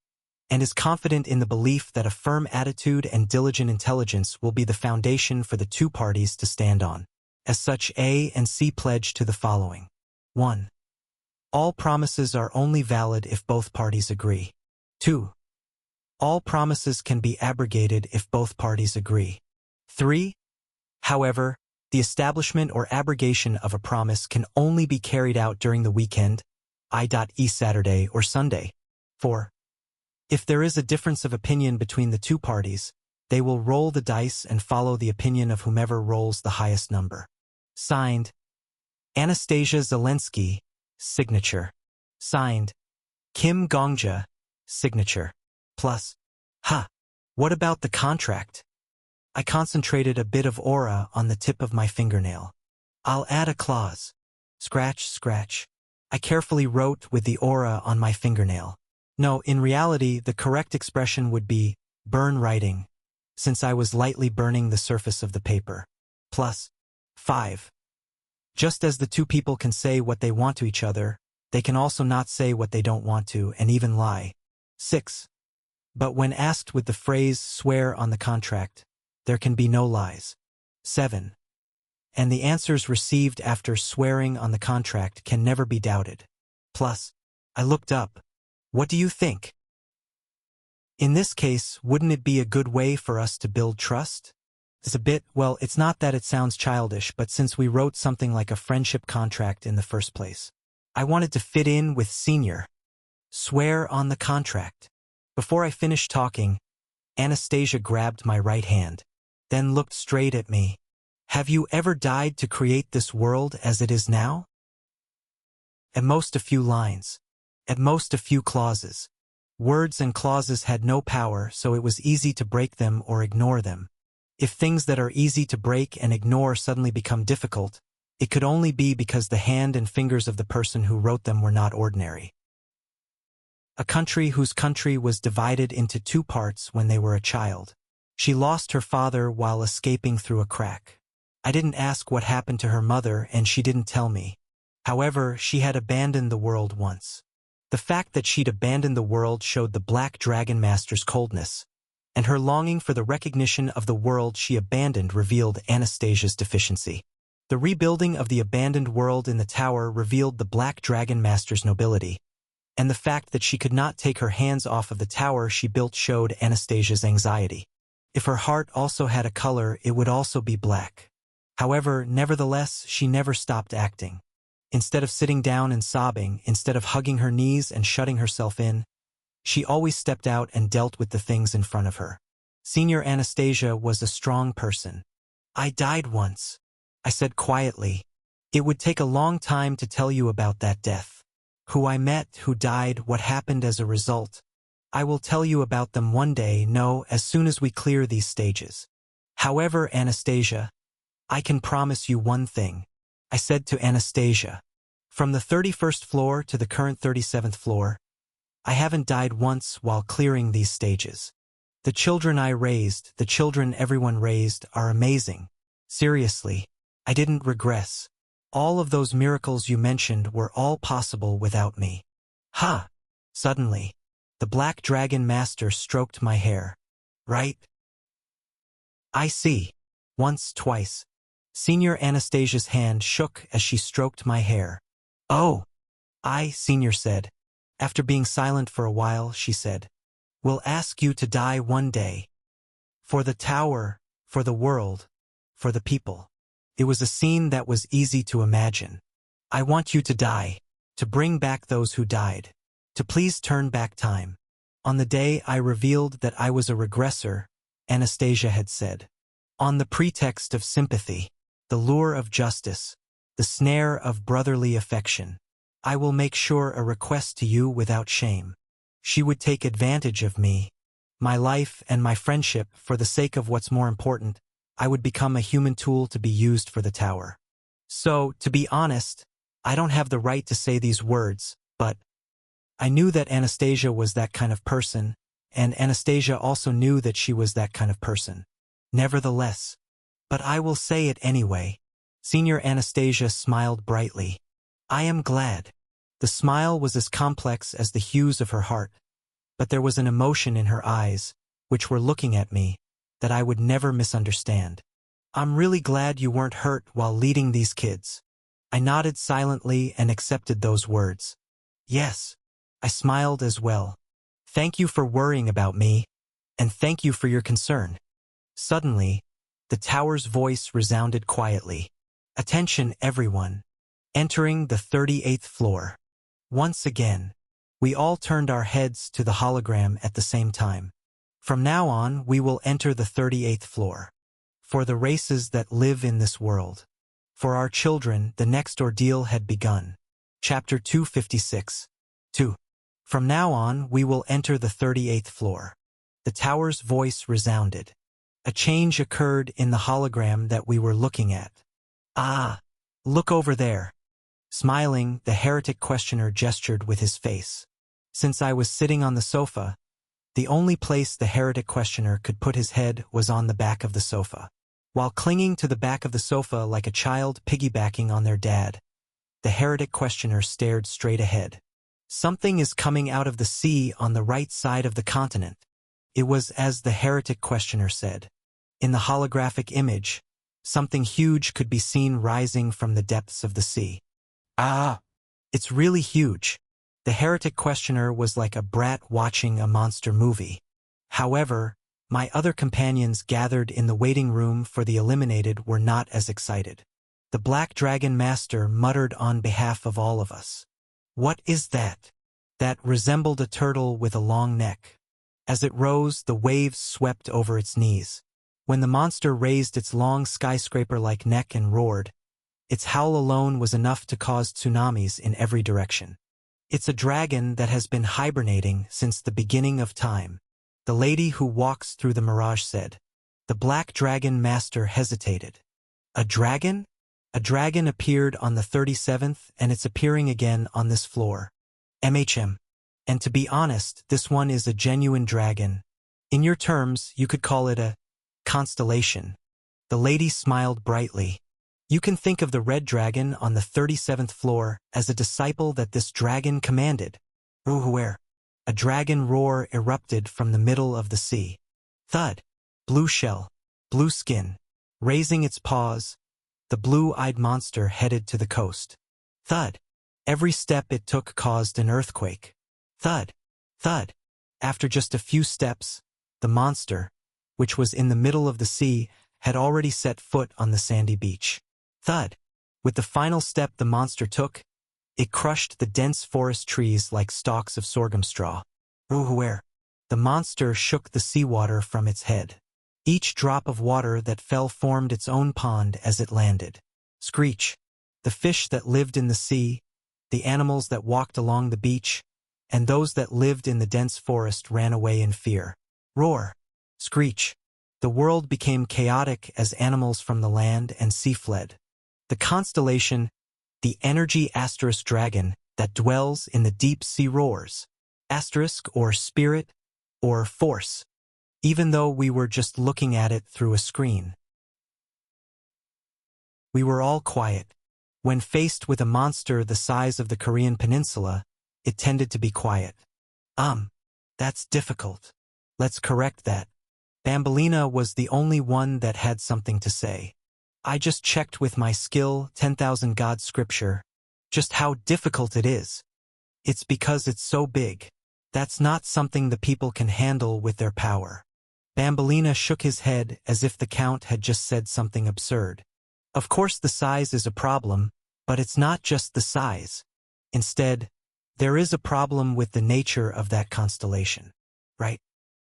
and is confident in the belief that a firm attitude and diligent intelligence will be the foundation for the two parties to stand on. As such, A and C pledge to the following. 1. All promises are only valid if both parties agree. 2. All promises can be abrogated if both parties agree. 3. However, the establishment or abrogation of a promise can only be carried out during the weekend, i.e. Saturday or Sunday. 4. If there is a difference of opinion between the two parties, They will roll the dice and follow the opinion of whomever rolls the highest number. Signed, Anastasia Zelensky, signature. Signed, Kim Gongja, signature. Plus, what about the contract? I concentrated a bit of aura on the tip of my fingernail. I'll add a clause. Scratch, scratch. I carefully wrote with the aura on my fingernail. No, in reality, the correct expression would be burn writing, since I was lightly burning the surface of the paper. Plus, 5. Just as the two people can say what they want to each other, they can also not say what they don't want to and even lie. 6. But when asked with the phrase swear on the contract, there can be no lies. 7. And the answers received after swearing on the contract can never be doubted. Plus, I looked up. What do you think? In this case, wouldn't it be a good way for us to build trust? It's a bit, well, it's not that it sounds childish, but since we wrote something like a friendship contract in the first place, I wanted to fit in with senior. Swear on the contract. Before I finished talking, Anastasia grabbed my right hand, then looked straight at me. Have you ever died to create this world as it is now? At most a few lines. At most a few clauses. Words and clauses had no power, so it was easy to break them or ignore them. If things that are easy to break and ignore suddenly become difficult, it could only be because the hand and fingers of the person who wrote them were not ordinary. A country whose country was divided into two parts when they were a child. She lost her father while escaping through a crack. I didn't ask what happened to her mother and she didn't tell me. However, she had abandoned the world once. The fact that she'd abandoned the world showed the Black Dragon Master's coldness, and her longing for the recognition of the world she abandoned revealed Anastasia's deficiency. The rebuilding of the abandoned world in the tower revealed the Black Dragon Master's nobility, and the fact that she could not take her hands off of the tower she built showed Anastasia's anxiety. If her heart also had a color, it would also be black. However, nevertheless, she never stopped acting. Instead of sitting down and sobbing, instead of hugging her knees and shutting herself in, she always stepped out and dealt with the things in front of her. Senior Anastasia was a strong person. I died once, I said quietly. It would take a long time to tell you about that death. Who I met, who died, what happened as a result. I will tell you about them one day, no, as soon as we clear these stages. However, Anastasia, I can promise you one thing. I said to Anastasia. From the 31st floor to the current 37th floor, I haven't died once while clearing these stages. The children I raised, the children everyone raised, are amazing. Seriously, I didn't regress. All of those miracles you mentioned were all possible without me. Suddenly, the Black Dragon Master stroked my hair. Right? I see. Once, twice. Senior Anastasia's hand shook as she stroked my hair. Oh, Senior said. After being silent for a while, she said, we'll ask you to die one day. For the tower, for the world, for the people. It was a scene that was easy to imagine. I want you to die, to bring back those who died, to please turn back time. On the day I revealed that I was a regressor, Anastasia had said. On the pretext of sympathy, the lure of justice, the snare of brotherly affection, I will make sure a request to you without shame. She would take advantage of me, my life and my friendship for the sake of what's more important. I would become a human tool to be used for the tower. So, to be honest, I don't have the right to say these words, but I knew that Anastasia was that kind of person, and Anastasia also knew that she was that kind of person. Nevertheless, but I will say it anyway. Senior Anastasia smiled brightly. I am glad. The smile was as complex as the hues of her heart, but there was an emotion in her eyes, which were looking at me, that I would never misunderstand. I'm really glad you weren't hurt while leading these kids. I nodded silently and accepted those words. Yes, I smiled as well. Thank you for worrying about me, and thank you for your concern. Suddenly, the tower's voice resounded quietly. Attention, everyone. Entering the 38th floor. Once again, we all turned our heads to the hologram at the same time. From now on, we will enter the 38th floor. For the races that live in this world. For our children, the next ordeal had begun. Chapter 256. 2. From now on, we will enter the 38th floor. The tower's voice resounded. A change occurred in the hologram that we were looking at. Ah! Look over there. Smiling, the heretic questioner gestured with his face. Since I was sitting on the sofa, the only place the heretic questioner could put his head was on the back of the sofa. While clinging to the back of the sofa like a child piggybacking on their dad, the heretic questioner stared straight ahead. Something is coming out of the sea on the right side of the continent. It was as the heretic questioner said. In the holographic image, something huge could be seen rising from the depths of the sea. Ah! It's really huge. The heretic questioner was like a brat watching a monster movie. However, my other companions gathered in the waiting room for the eliminated were not as excited. The Black Dragon Master muttered on behalf of all of us. What is that? That resembled a turtle with a long neck. As it rose, the waves swept over its knees. When the monster raised its long skyscraper-like neck and roared, its howl alone was enough to cause tsunamis in every direction. It's a dragon that has been hibernating since the beginning of time. The lady who walks through the mirage said. The Black Dragon Master hesitated. A dragon? A dragon appeared on the 37th and it's appearing again on this floor. MHM. And to be honest, this one is a genuine dragon. In your terms, you could call it a constellation. The lady smiled brightly. You can think of the red dragon on the 37th floor as a disciple that this dragon commanded. Where? A dragon roar erupted from the middle of the sea. Thud. Blue shell. Blue skin. Raising its paws, the blue-eyed monster headed to the coast. Thud. Every step it took caused an earthquake. Thud. Thud. After just a few steps, the monster, which was in the middle of the sea, had already set foot on the sandy beach. Thud. With the final step the monster took, it crushed the dense forest trees like stalks of sorghum straw. Where? The monster shook the seawater from its head. Each drop of water that fell formed its own pond as it landed. Screech. The fish that lived in the sea, the animals that walked along the beach, and those that lived in the dense forest ran away in fear. Roar. Screech. The world became chaotic as animals from the land and sea fled. The constellation, the energy * dragon that dwells in the deep sea roars. * or spirit, or force. Even though we were just looking at it through a screen. We were all quiet. When faced with a monster the size of the Korean peninsula, it tended to be quiet. That's difficult. Let's correct that. Bambolina was the only one that had something to say. I just checked with my skill, 10,000 God scripture, just how difficult it is. It's because it's so big. That's not something the people can handle with their power. Bambolina shook his head as if the Count had just said something absurd. Of course the size is a problem, but it's not just the size. Instead, there is a problem with the nature of that constellation. Right?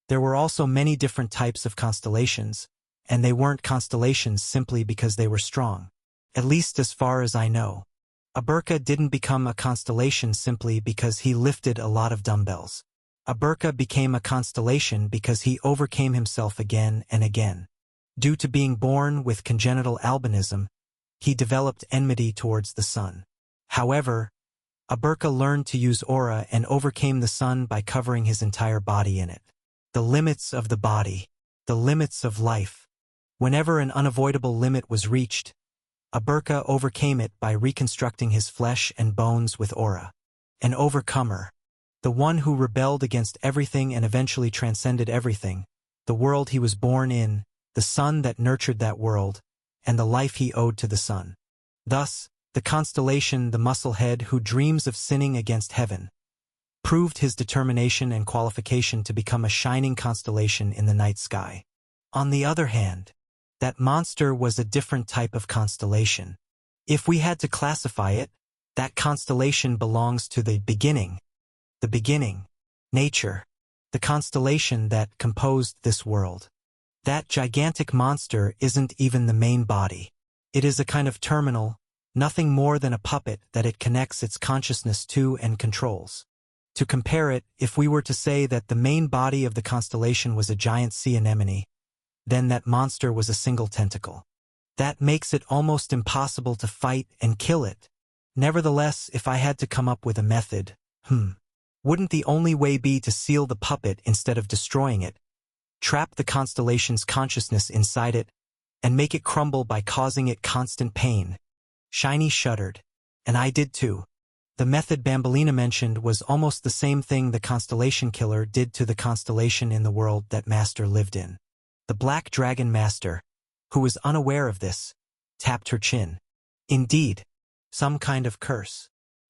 There were also many different types of constellations, and they weren't constellations simply because they were strong. At least as far as I know. Aberka didn't become a constellation simply because he lifted a lot of dumbbells. Aberka became a constellation because he overcame himself again and again. Due to being born with congenital albinism, he developed enmity towards the sun. However, Aberka learned to use aura and overcame the sun by covering his entire body in it. The limits of the body. The limits of life. Whenever an unavoidable limit was reached, Aberka overcame it by reconstructing his flesh and bones with aura. An overcomer. The one who rebelled against everything and eventually transcended everything, the world he was born in, the sun that nurtured that world, and the life he owed to the sun. Thus, the constellation, the musclehead who dreams of sinning against heaven, proved his determination and qualification to become a shining constellation in the night sky. On the other hand, that monster was a different type of constellation. If we had to classify it, that constellation belongs to the beginning, nature. the constellation that composed this world. That gigantic monster isn't even the main body. It is a kind of terminal, nothing more than a puppet that it connects its consciousness to and controls. To compare it, if we were to say that the main body of the constellation was a giant sea anemone, then that monster was a single tentacle. That makes it almost impossible to fight and kill it. Nevertheless, if I had to come up with a method, wouldn't the only way be to seal the puppet instead of destroying it, trap the constellation's consciousness inside it, and make it crumble by causing it constant pain? Shiny shuddered, and I did too. The method Bambolina mentioned was almost the same thing the Constellation Killer did to the constellation in the world that Master lived in. The Black Dragon Master, who was unaware of this, tapped her chin. Indeed, some kind of curse.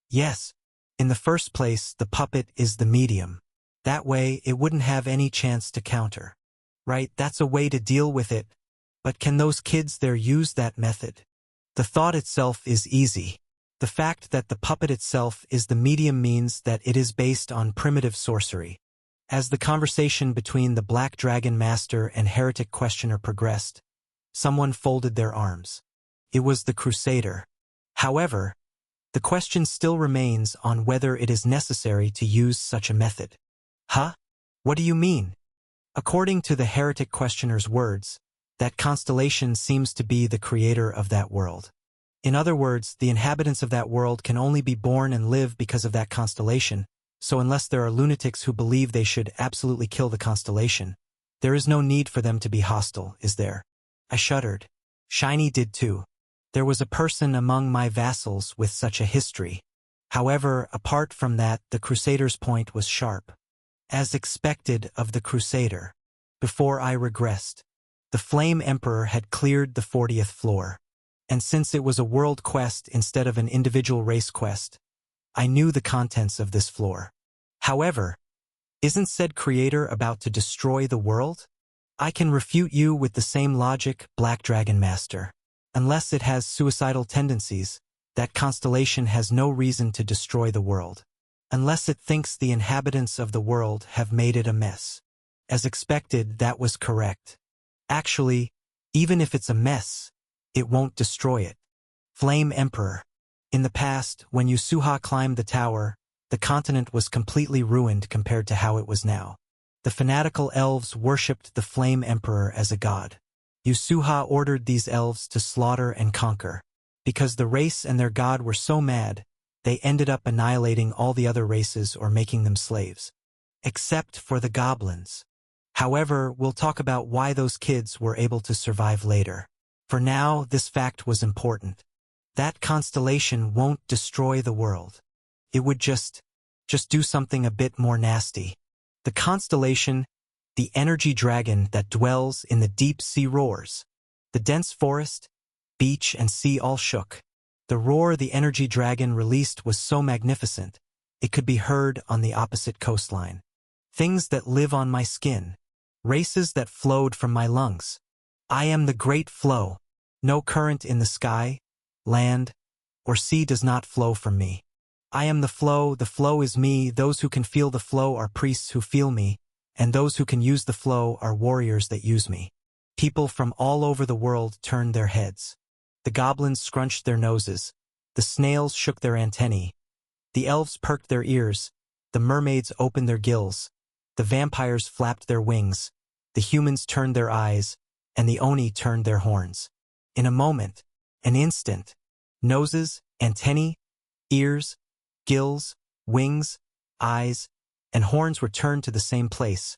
Yes, in the first place, the puppet is the medium. That way, it wouldn't have any chance to counter. Right, that's a way to deal with it. But can those kids there use that method? The thought itself is easy. The fact that the puppet itself is the medium means that it is based on primitive sorcery. As the conversation between the Black Dragon Master and Heretic Questioner progressed, someone folded their arms. It was the Crusader. However, the question still remains on whether it is necessary to use such a method. Huh? What do you mean? According to the Heretic Questioner's words, that constellation seems to be the creator of that world. In other words, the inhabitants of that world can only be born and live because of that constellation, so unless there are lunatics who believe they should absolutely kill the constellation, there is no need for them to be hostile, is there? I shuddered. Shiny did too. There was a person among my vassals with such a history. However, apart from that, the Crusader's point was sharp. As expected of the Crusader. Before I regressed, the Flame Emperor had cleared the 40th floor. And since it was a world quest instead of an individual race quest, I knew the contents of this floor. However, isn't said creator about to destroy the world? I can refute you with the same logic, Black Dragon Master. Unless it has suicidal tendencies, that constellation has no reason to destroy the world. Unless it thinks the inhabitants of the world have made it a mess. As expected, that was correct. Actually, even if it's a mess, it won't destroy it. Flame Emperor. In the past, when Yasuha climbed the tower, the continent was completely ruined compared to how it was now. The fanatical elves worshipped the Flame Emperor as a god. Yasuha ordered these elves to slaughter and conquer. Because the race and their god were so mad, they ended up annihilating all the other races or making them slaves. Except for the goblins. However, we'll talk about why those kids were able to survive later. For now, this fact was important. That constellation won't destroy the world. It would just do something a bit more nasty. The constellation, the energy dragon that dwells in the deep sea roars. The dense forest, beach and sea all shook. The roar the energy dragon released was so magnificent, it could be heard on the opposite coastline. Things that live on my skin. Races that flowed from my lungs. I am the great flow. No current in the sky, land, or sea does not flow from me. I am the flow is me. Those who can feel the flow are priests who feel me, and those who can use the flow are warriors that use me. People from all over the world turned their heads. The goblins scrunched their noses. The snails shook their antennae. The elves perked their ears. The mermaids opened their gills. The vampires flapped their wings. The humans turned their eyes, and the oni turned their horns. In a moment, an instant, noses, antennae, ears, gills, wings, eyes, and horns were turned to the same place,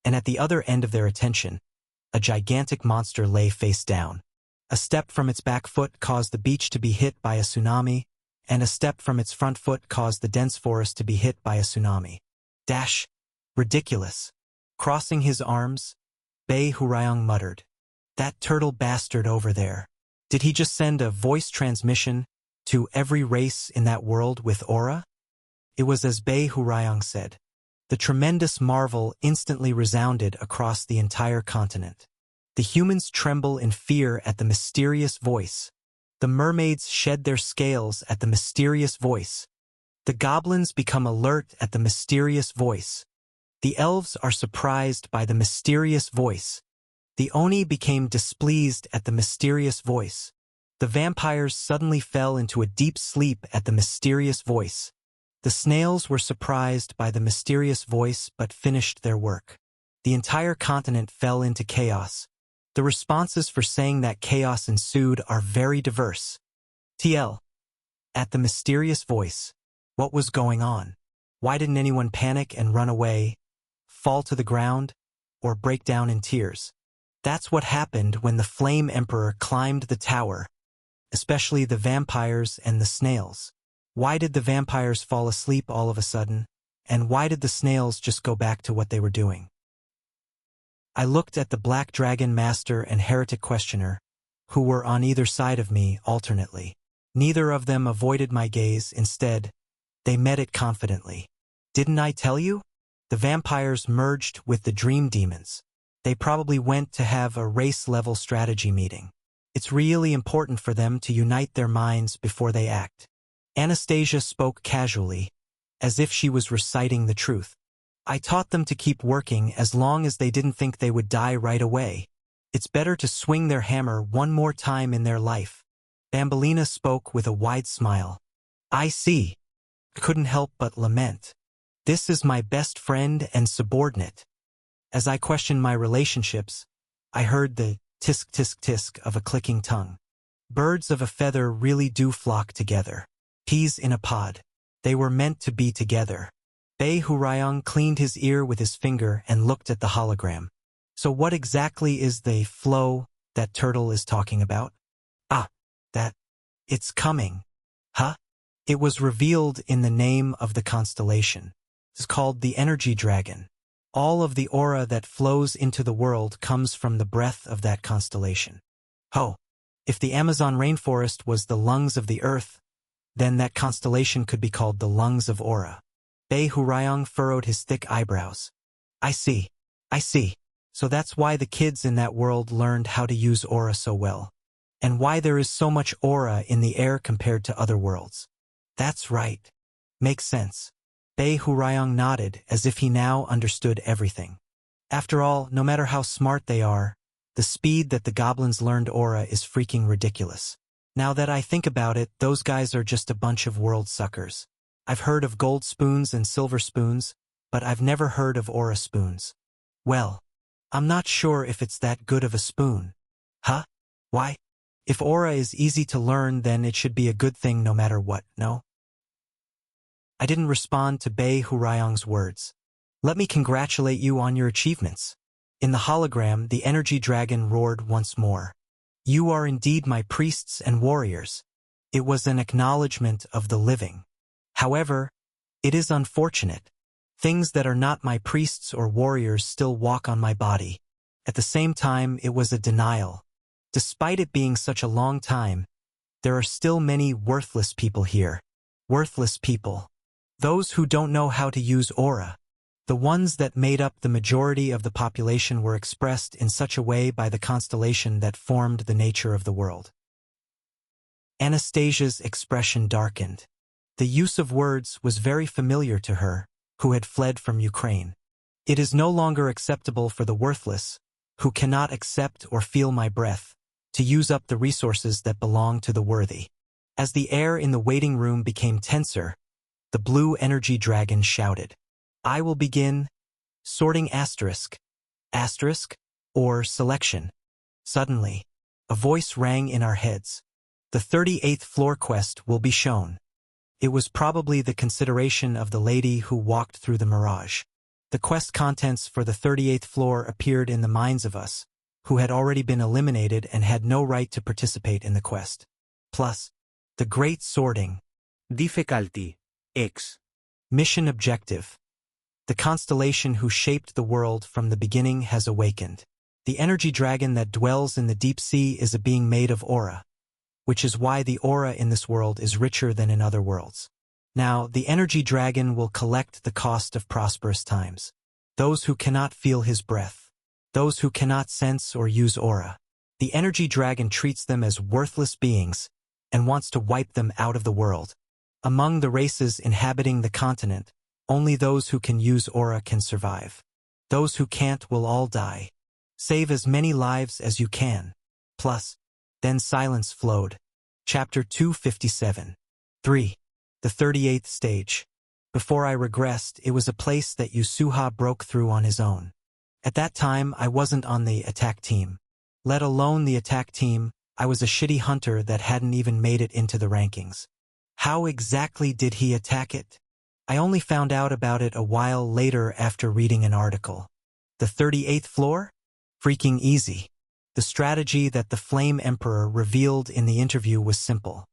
and at the other end of their attention, a gigantic monster lay face down. A step from its back foot caused the beach to be hit by a tsunami, and a step from its front foot caused the dense forest to be hit by a tsunami. Dash! Ridiculous. Crossing his arms, Bei Hurayong muttered. That turtle bastard over there. Did he just send a voice transmission to every race in that world with aura? It was as Bei Hurayong said. The tremendous marvel instantly resounded across the entire continent. The humans tremble in fear at the mysterious voice. The mermaids shed their scales at the mysterious voice. The goblins become alert at the mysterious voice. The elves are surprised by the mysterious voice. The Oni became displeased at the mysterious voice. The vampires suddenly fell into a deep sleep at the mysterious voice. The snails were surprised by the mysterious voice but finished their work. The entire continent fell into chaos. The responses for saying that chaos ensued are very diverse. TL. At the mysterious voice. What was going on? Why didn't anyone panic and run away, fall to the ground, or break down in tears? That's what happened when the Flame Emperor climbed the tower, especially the vampires and the snails. Why did the vampires fall asleep all of a sudden, and why did the snails just go back to what they were doing? I looked at the Black Dragon Master and Heretic Questioner, who were on either side of me alternately. Neither of them avoided my gaze. Instead, they met it confidently. Didn't I tell you? The vampires merged with the dream demons. They probably went to have a race-level strategy meeting. It's really important for them to unite their minds before they act. Anastasia spoke casually, as if she was reciting the truth. I taught them to keep working as long as they didn't think they would die right away. It's better to swing their hammer one more time in their life. Bambolina spoke with a wide smile. I see. Couldn't help but lament. This is my best friend and subordinate. As I questioned my relationships, I heard the tisk tisk tisk of a clicking tongue. Birds of a feather really do flock together. Peas in a pod. They were meant to be together. Bei Hurayong cleaned his ear with his finger and looked at the hologram. So what exactly is the flow that Turtle is talking about? It's coming. Huh? It was revealed in the name of the constellation. It's called the Energy Dragon. All of the aura that flows into the world comes from the breath of that constellation. Oh, if the Amazon rainforest was the lungs of the earth, then that constellation could be called the lungs of aura. Bei Hurayong furrowed his thick eyebrows. I see. So that's why the kids in that world learned how to use aura so well. And why there is so much aura in the air compared to other worlds. That's right. Makes sense. Bei Hurayong nodded as if he now understood everything. After all, no matter how smart they are, the speed that the goblins learned aura is freaking ridiculous. Now that I think about it, those guys are just a bunch of world suckers. I've heard of gold spoons and silver spoons, but I've never heard of aura spoons. Well, I'm not sure if it's that good of a spoon. Huh? Why? If aura is easy to learn, then it should be a good thing no matter what, no? I didn't respond to Bei Hurayong's words. Let me congratulate you on your achievements. In the hologram, the energy dragon roared once more. You are indeed my priests and warriors. It was an acknowledgement of the living. However, it is unfortunate. Things that are not my priests or warriors still walk on my body. At the same time, it was a denial. Despite it being such a long time, there are still many worthless people here. Worthless people. Those who don't know how to use aura. The ones that made up the majority of the population were expressed in such a way by the constellation that formed the nature of the world. Anastasia's expression darkened. The use of words was very familiar to her, who had fled from Ukraine. It is no longer acceptable for the worthless, who cannot accept or feel my breath, to use up the resources that belong to the worthy. As the air in the waiting room became tenser, the blue energy dragon shouted, I will begin sorting asterisk, or selection. Suddenly, a voice rang in our heads. The 38th floor quest will be shown. It was probably the consideration of the lady who walked through the mirage. The quest contents for the 38th floor appeared in the minds of us, who had already been eliminated and had no right to participate in the quest. Plus, the Great Sorting. Difficulty X. Mission objective. The constellation who shaped the world from the beginning has awakened. The energy dragon that dwells in the deep sea is a being made of aura, which is why the aura in this world is richer than in other worlds. Now, the energy dragon will collect the cost of prosperous times. Those who cannot feel his breath. Those who cannot sense or use aura. The energy dragon treats them as worthless beings and wants to wipe them out of the world. Among the races inhabiting the continent, Only those who can use aura can survive. Those who can't will all die. Save as many lives as you can. Plus, then silence flowed. Chapter 257. 3. The 38th stage. Before I regressed, it was a place that Yasuha broke through on his own. At that time, I wasn't on the attack team. Let alone the attack team, I was a shitty hunter that hadn't even made it into the rankings. How exactly did he attack it? I only found out about it a while later after reading an article. The 38th floor? Freaking easy. The strategy that the Flame Emperor revealed in the interview was simple.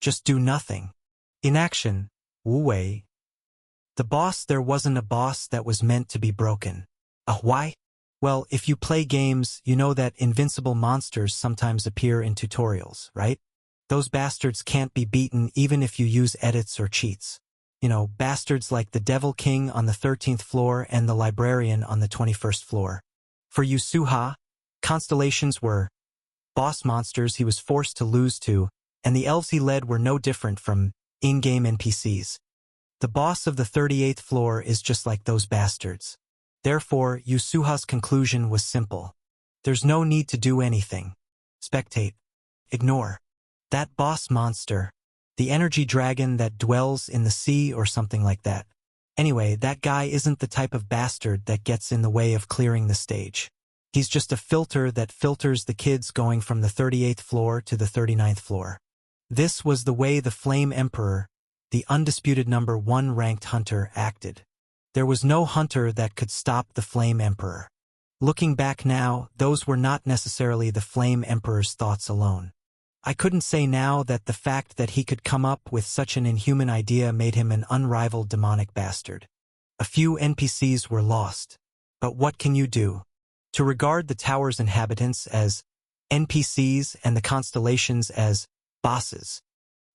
Just do nothing. Inaction. Wu Wei. The boss there wasn't a boss that was meant to be broken. Why? Well, if you play games, you know that invincible monsters sometimes appear in tutorials, right? Those bastards can't be beaten even if you use edits or cheats. You know, bastards like the Devil King on the 13th floor and the Librarian on the 21st floor. For Yasuha, constellations were boss monsters he was forced to lose to, and the elves he led were no different from in-game NPCs. The boss of the 38th floor is just like those bastards. Therefore, Yasuha's conclusion was simple. There's no need to do anything. Spectate. Ignore. That boss monster. The energy dragon that dwells in the sea or something like that. Anyway, that guy isn't the type of bastard that gets in the way of clearing the stage. He's just a filter that filters the kids going from the 38th floor to the 39th floor. This was the way the Flame Emperor, the undisputed number 1 ranked hunter, acted. There was no hunter that could stop the Flame Emperor. Looking back now, those were not necessarily the Flame Emperor's thoughts alone. I couldn't say now that the fact that he could come up with such an inhuman idea made him an unrivaled demonic bastard. A few NPCs were lost. But what can you do? To regard the tower's inhabitants as NPCs and the constellations as bosses.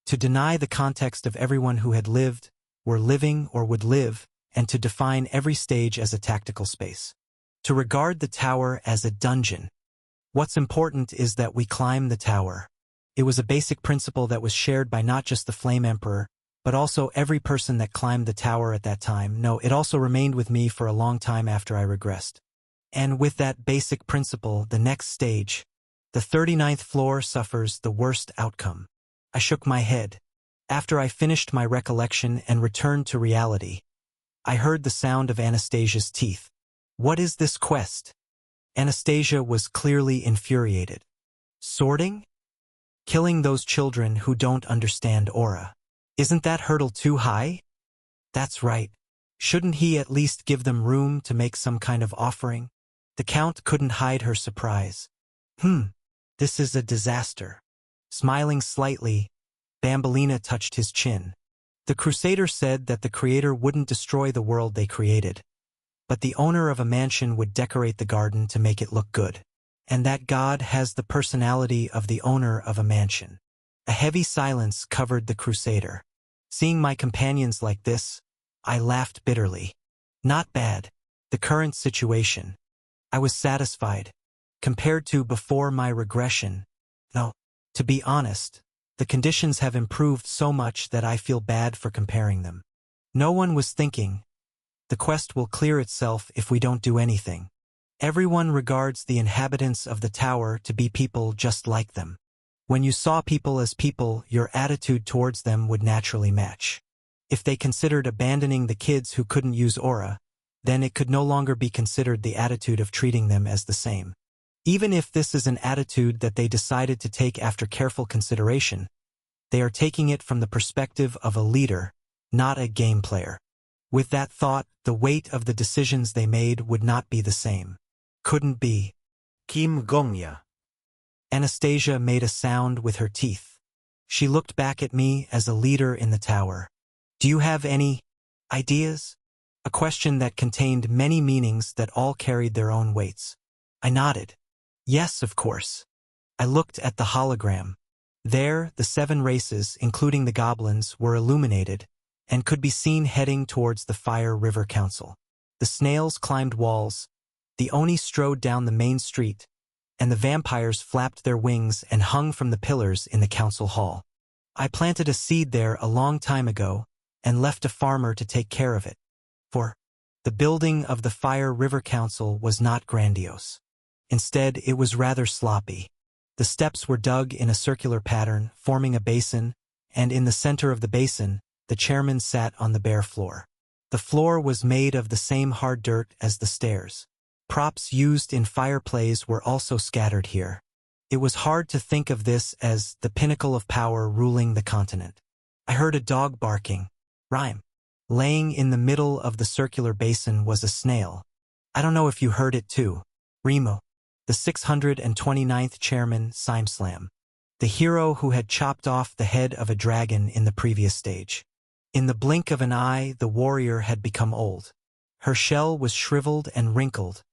To deny the context of everyone who had lived, were living, or would live, and to define every stage as a tactical space. To regard the tower as a dungeon. What's important is that we climb the tower. It was a basic principle that was shared by not just the Flame Emperor, but also every person that climbed the tower at that time. No, it also remained with me for a long time after I regressed. And with that basic principle, the next stage, the 39th floor, suffers the worst outcome. I shook my head. After I finished my recollection and returned to reality, I heard the sound of Anastasia's teeth. What is this quest? Anastasia was clearly infuriated. Sorting? Killing those children who don't understand aura. Isn't that hurdle too high? That's right. Shouldn't he at least give them room to make some kind of offering? The Count couldn't hide her surprise. This is a disaster. Smiling slightly, Bambolina touched his chin. The Crusader said that the Creator wouldn't destroy the world they created, but the owner of a mansion would decorate the garden to make it look good. And that God has the personality of the owner of a mansion. A heavy silence covered the Crusader. Seeing my companions like this, I laughed bitterly. Not bad. The current situation. I was satisfied. Compared to before my regression. No, to be honest, the conditions have improved so much that I feel bad for comparing them. No one was thinking, the quest will clear itself if we don't do anything. Everyone regards the inhabitants of the tower to be people just like them. When you saw people as people, your attitude towards them would naturally match. If they considered abandoning the kids who couldn't use aura, then it could no longer be considered the attitude of treating them as the same. Even if this is an attitude that they decided to take after careful consideration, they are taking it from the perspective of a leader, not a game player. With that thought, the weight of the decisions they made would not be the same. Couldn't be. Kim Gongya. Anastasia made a sound with her teeth. She looked back at me as a leader in the tower. Do you have any ideas? A question that contained many meanings that all carried their own weights. I nodded. Yes, of course. I looked at the hologram. There, the 7 races, including the goblins, were illuminated and could be seen heading towards the Fire River Council. The snails climbed walls, the Oni strode down the main street, and the vampires flapped their wings and hung from the pillars in the council hall. I planted a seed there a long time ago and left a farmer to take care of it. For the building of the Fire River Council was not grandiose. Instead, it was rather sloppy. The steps were dug in a circular pattern, forming a basin, and in the center of the basin, the chairman sat on the bare floor. The floor was made of the same hard dirt as the stairs. Props used in fire plays were also scattered here. It was hard to think of this as the pinnacle of power ruling the continent. I heard a dog barking. Rhyme. Laying in the middle of the circular basin was a snail. I don't know if you heard it too. Remo. The 629th chairman, SimSlam. The hero who had chopped off the head of a dragon in the previous stage. In the blink of an eye, the warrior had become old. Her shell was shriveled and wrinkled,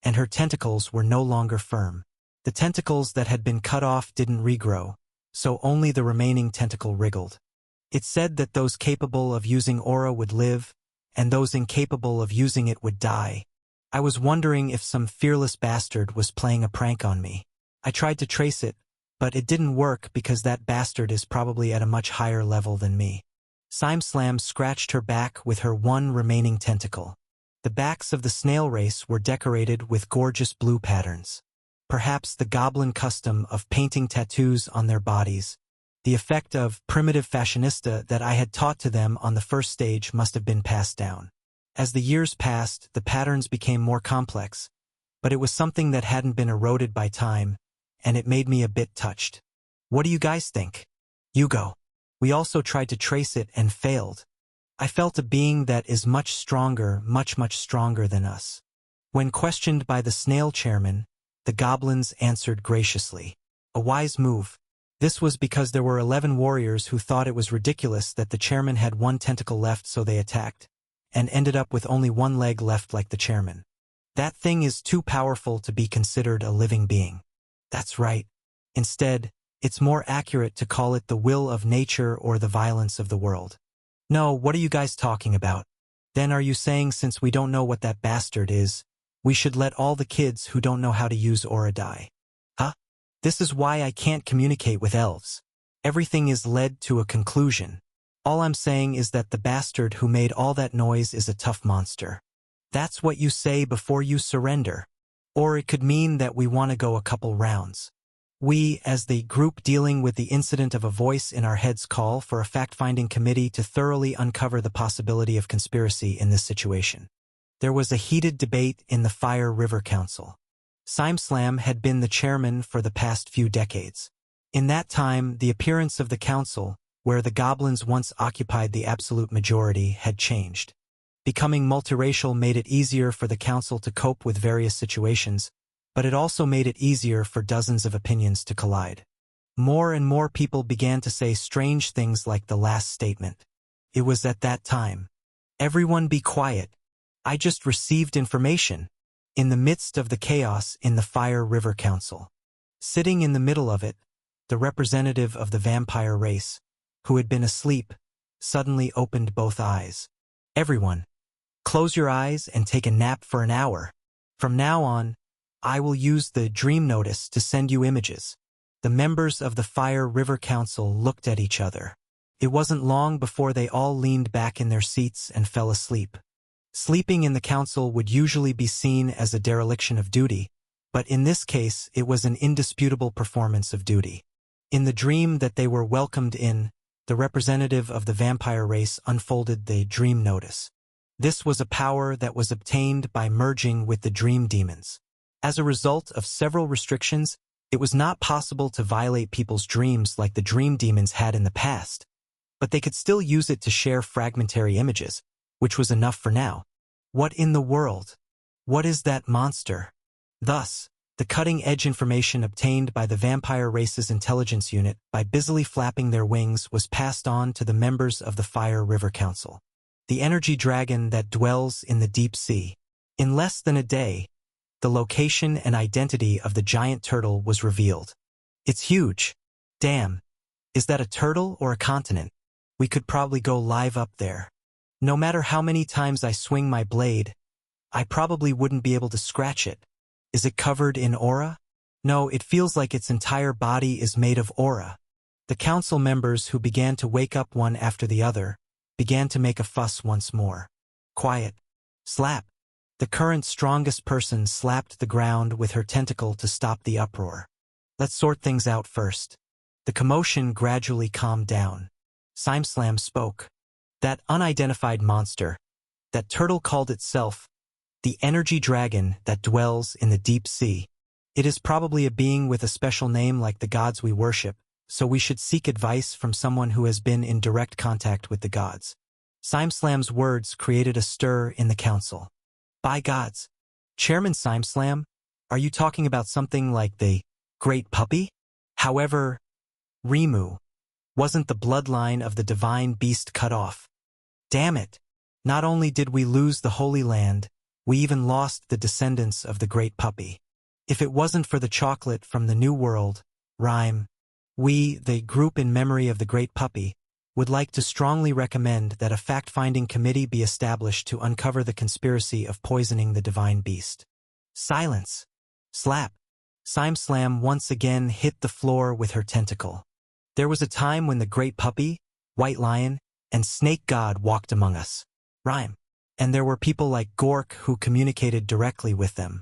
and her tentacles were no longer firm. The tentacles that had been cut off didn't regrow, so only the remaining tentacle wriggled. It said that those capable of using aura would live, and those incapable of using it would die. I was wondering if some fearless bastard was playing a prank on me. I tried to trace it, but it didn't work because that bastard is probably at a much higher level than me. SimSlam scratched her back with her one remaining tentacle. The backs of the snail race were decorated with gorgeous blue patterns. Perhaps the goblin custom of painting tattoos on their bodies. The effect of primitive fashionista that I had taught to them on the first stage must have been passed down. As the years passed, the patterns became more complex, but it was something that hadn't been eroded by time, and it made me a bit touched. What do you guys think? You go. We also tried to trace it and failed. I felt a being that is much stronger, much stronger than us. When questioned by the snail chairman, the goblins answered graciously. A wise move. This was because there were 11 warriors who thought it was ridiculous that the chairman had one tentacle left, so they attacked, and ended up with only one leg left like the chairman. That thing is too powerful to be considered a living being. That's right. Instead, it's more accurate to call it the will of nature or the violence of the world. No, what are you guys talking about? Then are you saying since we don't know what that bastard is, we should let all the kids who don't know how to use aura die? Huh? This is why I can't communicate with elves. Everything is led to a conclusion. All I'm saying is that the bastard who made all that noise is a tough monster. That's what you say before you surrender. Or it could mean that we want to go a couple rounds. We, as the group dealing with the incident of a voice in our heads, call for a fact-finding committee to thoroughly uncover the possibility of conspiracy in this situation. There was a heated debate in the Fire River Council. SimSlam had been the chairman for the past few decades. In that time, the appearance of the council, where the goblins once occupied the absolute majority, had changed. Becoming multiracial made it easier for the council to cope with various situations, but it also made it easier for dozens of opinions to collide. More and more people began to say strange things like the last statement. It was at that time. Everyone be quiet. I just received information. In the midst of the chaos in the Fire River Council. Sitting in the middle of it, the representative of the vampire race, who had been asleep, suddenly opened both eyes. Everyone, close your eyes and take a nap for an hour. From now on, I will use the dream notice to send you images. The members of the Fire River Council looked at each other. It wasn't long before they all leaned back in their seats and fell asleep. Sleeping in the council would usually be seen as a dereliction of duty, but in this case it was an indisputable performance of duty. In the dream that they were welcomed in, the representative of the vampire race unfolded the dream notice. This was a power that was obtained by merging with the dream demons. As a result of several restrictions, it was not possible to violate people's dreams like the dream demons had in the past, but they could still use it to share fragmentary images, which was enough for now. What in the world? What is that monster? Thus, the cutting-edge information obtained by the vampire race's intelligence unit by busily flapping their wings was passed on to the members of the Fire River Council. The energy dragon that dwells in the deep sea. In less than a day, the location and identity of the giant turtle was revealed. It's huge. Damn. Is that a turtle or a continent? We could probably go live up there. No matter how many times I swing my blade, I probably wouldn't be able to scratch it. Is it covered in aura? No, it feels like its entire body is made of aura. The council members, who began to wake up one after the other, began to make a fuss once more. Quiet. Slap. The current strongest person slapped the ground with her tentacle to stop the uproar. Let's sort things out first. The commotion gradually calmed down. SimSlam spoke. That unidentified monster, that turtle called itself, the energy dragon that dwells in the deep sea. It is probably a being with a special name like the gods we worship, so we should seek advice from someone who has been in direct contact with the gods. SimSlam's words created a stir in the council. By gods. Chairman SimSlam, are you talking about something like the Great Puppy? However, Rimu, wasn't the bloodline of the divine beast cut off? Damn it! Not only did we lose the Holy Land, we even lost the descendants of the Great Puppy. If it wasn't for the chocolate from the New World, Rhyme, we, the group in memory of the Great Puppy, would like to strongly recommend that a fact-finding committee be established to uncover the conspiracy of poisoning the divine beast. Silence. Slap. SimSlam once again hit the floor with her tentacle. There was a time when the Great Puppy, White Lion, and Snake God walked among us. Rhyme. And there were people like Gork who communicated directly with them.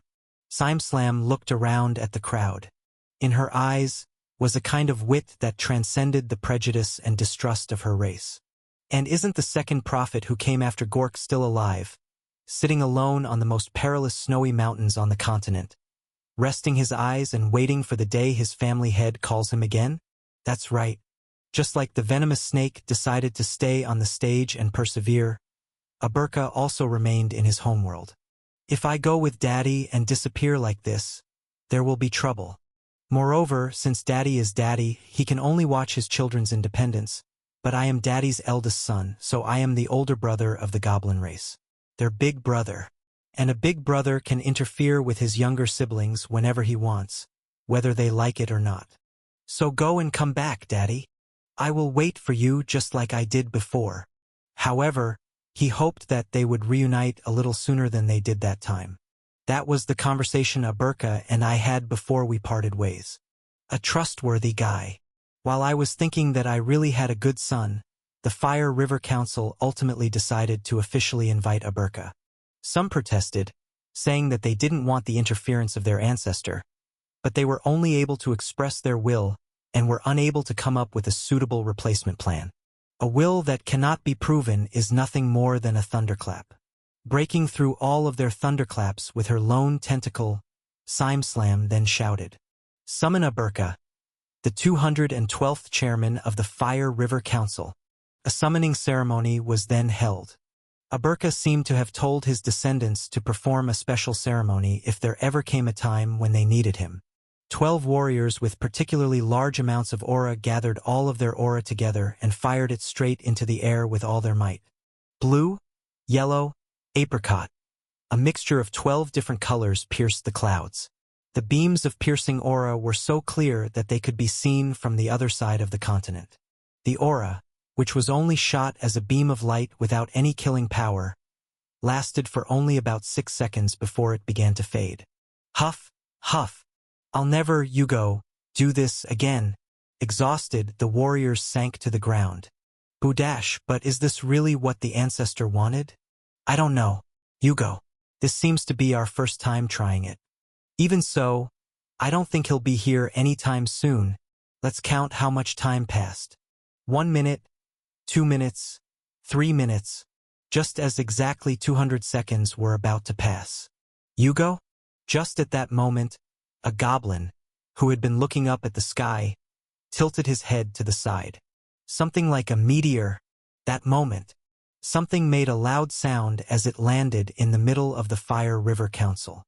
SimSlam looked around at the crowd. In her eyes was a kind of wit that transcended the prejudice and distrust of her race. And isn't the second prophet who came after Gork still alive, sitting alone on the most perilous snowy mountains on the continent, resting his eyes and waiting for the day his family head calls him again? That's right. Just like the venomous snake decided to stay on the stage and persevere, Aberka also remained in his homeworld. If I go with Daddy and disappear like this, there will be trouble. Moreover, since Daddy is Daddy, he can only watch his children's independence, but I am Daddy's eldest son, so I am the older brother of the goblin race. Their big brother. And a big brother can interfere with his younger siblings whenever he wants, whether they like it or not. So go and come back, Daddy. I will wait for you just like I did before. However, he hoped that they would reunite a little sooner than they did that time. That was the conversation Aberka and I had before we parted ways. A trustworthy guy. While I was thinking that I really had a good son, the Fire River Council ultimately decided to officially invite Aberka. Some protested, saying that they didn't want the interference of their ancestor, but they were only able to express their will and were unable to come up with a suitable replacement plan. A will that cannot be proven is nothing more than a thunderclap. Breaking through all of their thunderclaps with her lone tentacle, SimSlam then shouted, "Summon Aberka, the 212th chairman of the Fire River Council." A summoning ceremony was then held. Aberka seemed to have told his descendants to perform a special ceremony if there ever came a time when they needed him. 12 warriors with particularly large amounts of aura gathered all of their aura together and fired it straight into the air with all their might. Blue, yellow, apricot. A mixture of 12 different colors pierced the clouds. The beams of piercing aura were so clear that they could be seen from the other side of the continent. The aura, which was only shot as a beam of light without any killing power, lasted for only about 6 seconds before it began to fade. Huff, huff. I'll never, Yugo, do this again. Exhausted, the warriors sank to the ground. Budash, but is this really what the ancestor wanted? I don't know. Yugo, this seems to be our first time trying it. Even so, I don't think he'll be here anytime soon. Let's count how much time passed. 1 minute, 2 minutes, 3 minutes, just as exactly 200 seconds were about to pass. Yugo? Just at that moment, a goblin, who had been looking up at the sky, tilted his head to the side. Something like a meteor. That moment, something made a loud sound as it landed in the middle of the Fire River Council.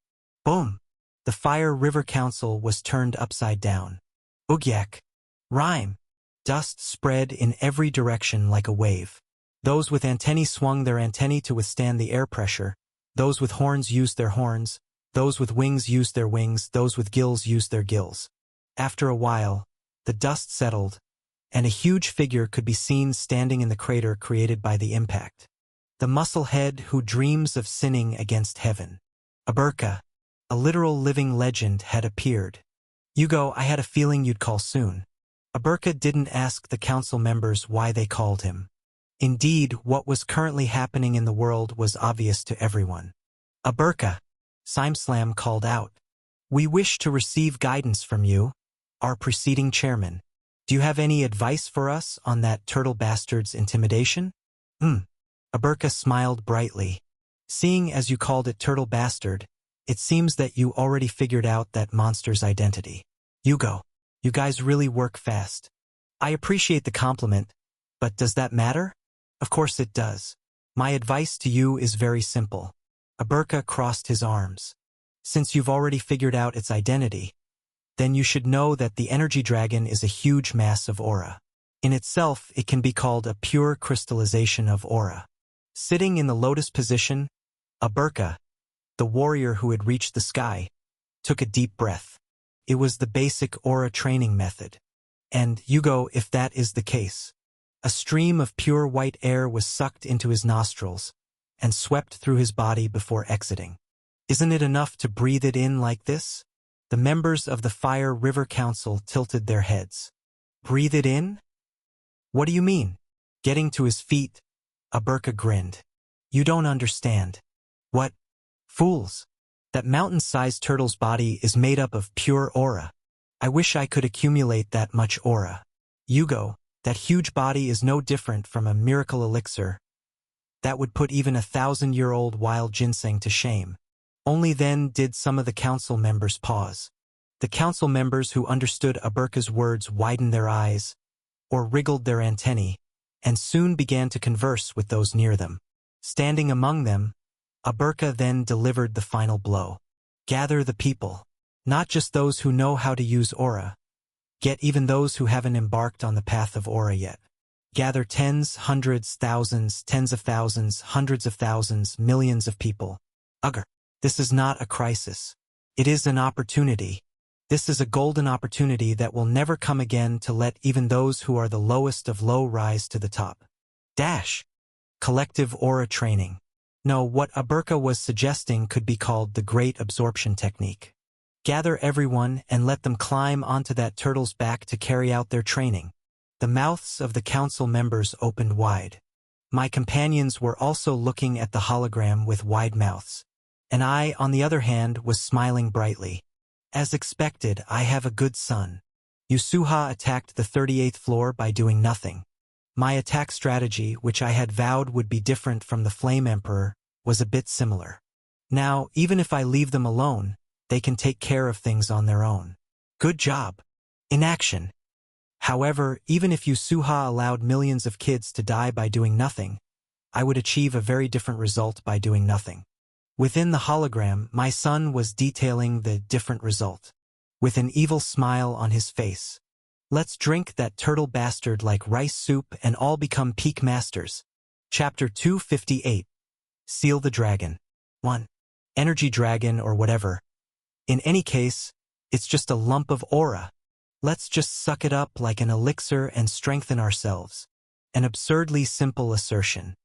Boom! The Fire River Council was turned upside down. Ugyak. Rhyme. Dust spread in every direction like a wave. Those with antennae swung their antennae to withstand the air pressure. Those with horns used their horns. Those with wings used their wings. Those with gills used their gills. After a while, the dust settled, and a huge figure could be seen standing in the crater created by the impact. The musclehead who dreams of sinning against heaven. Aberka, a literal living legend, had appeared. Yugo, I had a feeling you'd call soon. Aberka didn't ask the council members why they called him. Indeed, what was currently happening in the world was obvious to everyone. Aberka, Simslam called out. We wish to receive guidance from you, our preceding chairman. Do you have any advice for us on that turtle bastard's intimidation? Aberka smiled brightly. Seeing as you called it turtle bastard, it seems that you already figured out that monster's identity. Yugo, you guys really work fast. I appreciate the compliment, but does that matter? Of course it does. My advice to you is very simple. Aberka crossed his arms. Since you've already figured out its identity, then you should know that the energy dragon is a huge mass of aura. In itself, it can be called a pure crystallization of aura. Sitting in the lotus position, Aberka, the warrior who had reached the sky, took a deep breath. It was the basic aura training method. And, Yugo, if that is the case, a stream of pure white air was sucked into his nostrils and swept through his body before exiting. Isn't it enough to breathe it in like this? The members of the Fire River Council tilted their heads. Breathe it in? What do you mean? Getting to his feet, Aberka grinned. You don't understand. What? Fools! That mountain-sized turtle's body is made up of pure aura. I wish I could accumulate that much aura. Yugo, that huge body is no different from a miracle elixir. That would put even 1,000-year-old wild ginseng to shame. Only then did some of the council members pause. The council members who understood Aberka's words widened their eyes, or wriggled their antennae, and soon began to converse with those near them. Standing among them, Aberka then delivered the final blow. Gather the people, not just those who know how to use aura, yet even those who haven't embarked on the path of aura yet. Gather tens, hundreds, thousands, tens of thousands, hundreds of thousands, millions of people. Ugher. This is not a crisis. It is an opportunity. This is a golden opportunity that will never come again to let even those who are the lowest of low rise to the top. Dash. Collective aura training. No, what Aberka was suggesting could be called the Great Absorption Technique. Gather everyone and let them climb onto that turtle's back to carry out their training. The mouths of the council members opened wide. My companions were also looking at the hologram with wide mouths. And I, on the other hand, was smiling brightly. As expected, I have a good son. Yasuha attacked the 38th floor by doing nothing. My attack strategy, which I had vowed would be different from the Flame Emperor, was a bit similar. Now, even if I leave them alone, they can take care of things on their own. Good job. In action. However, even if Yasuha allowed millions of kids to die by doing nothing, I would achieve a very different result by doing nothing. Within the hologram, my son was detailing the different result. With an evil smile on his face. Let's drink that turtle bastard like rice soup and all become peak masters. Chapter 258. Seal the Dragon. 1. Energy Dragon or whatever. In any case, it's just a lump of aura. Let's just suck it up like an elixir and strengthen ourselves. An absurdly simple assertion.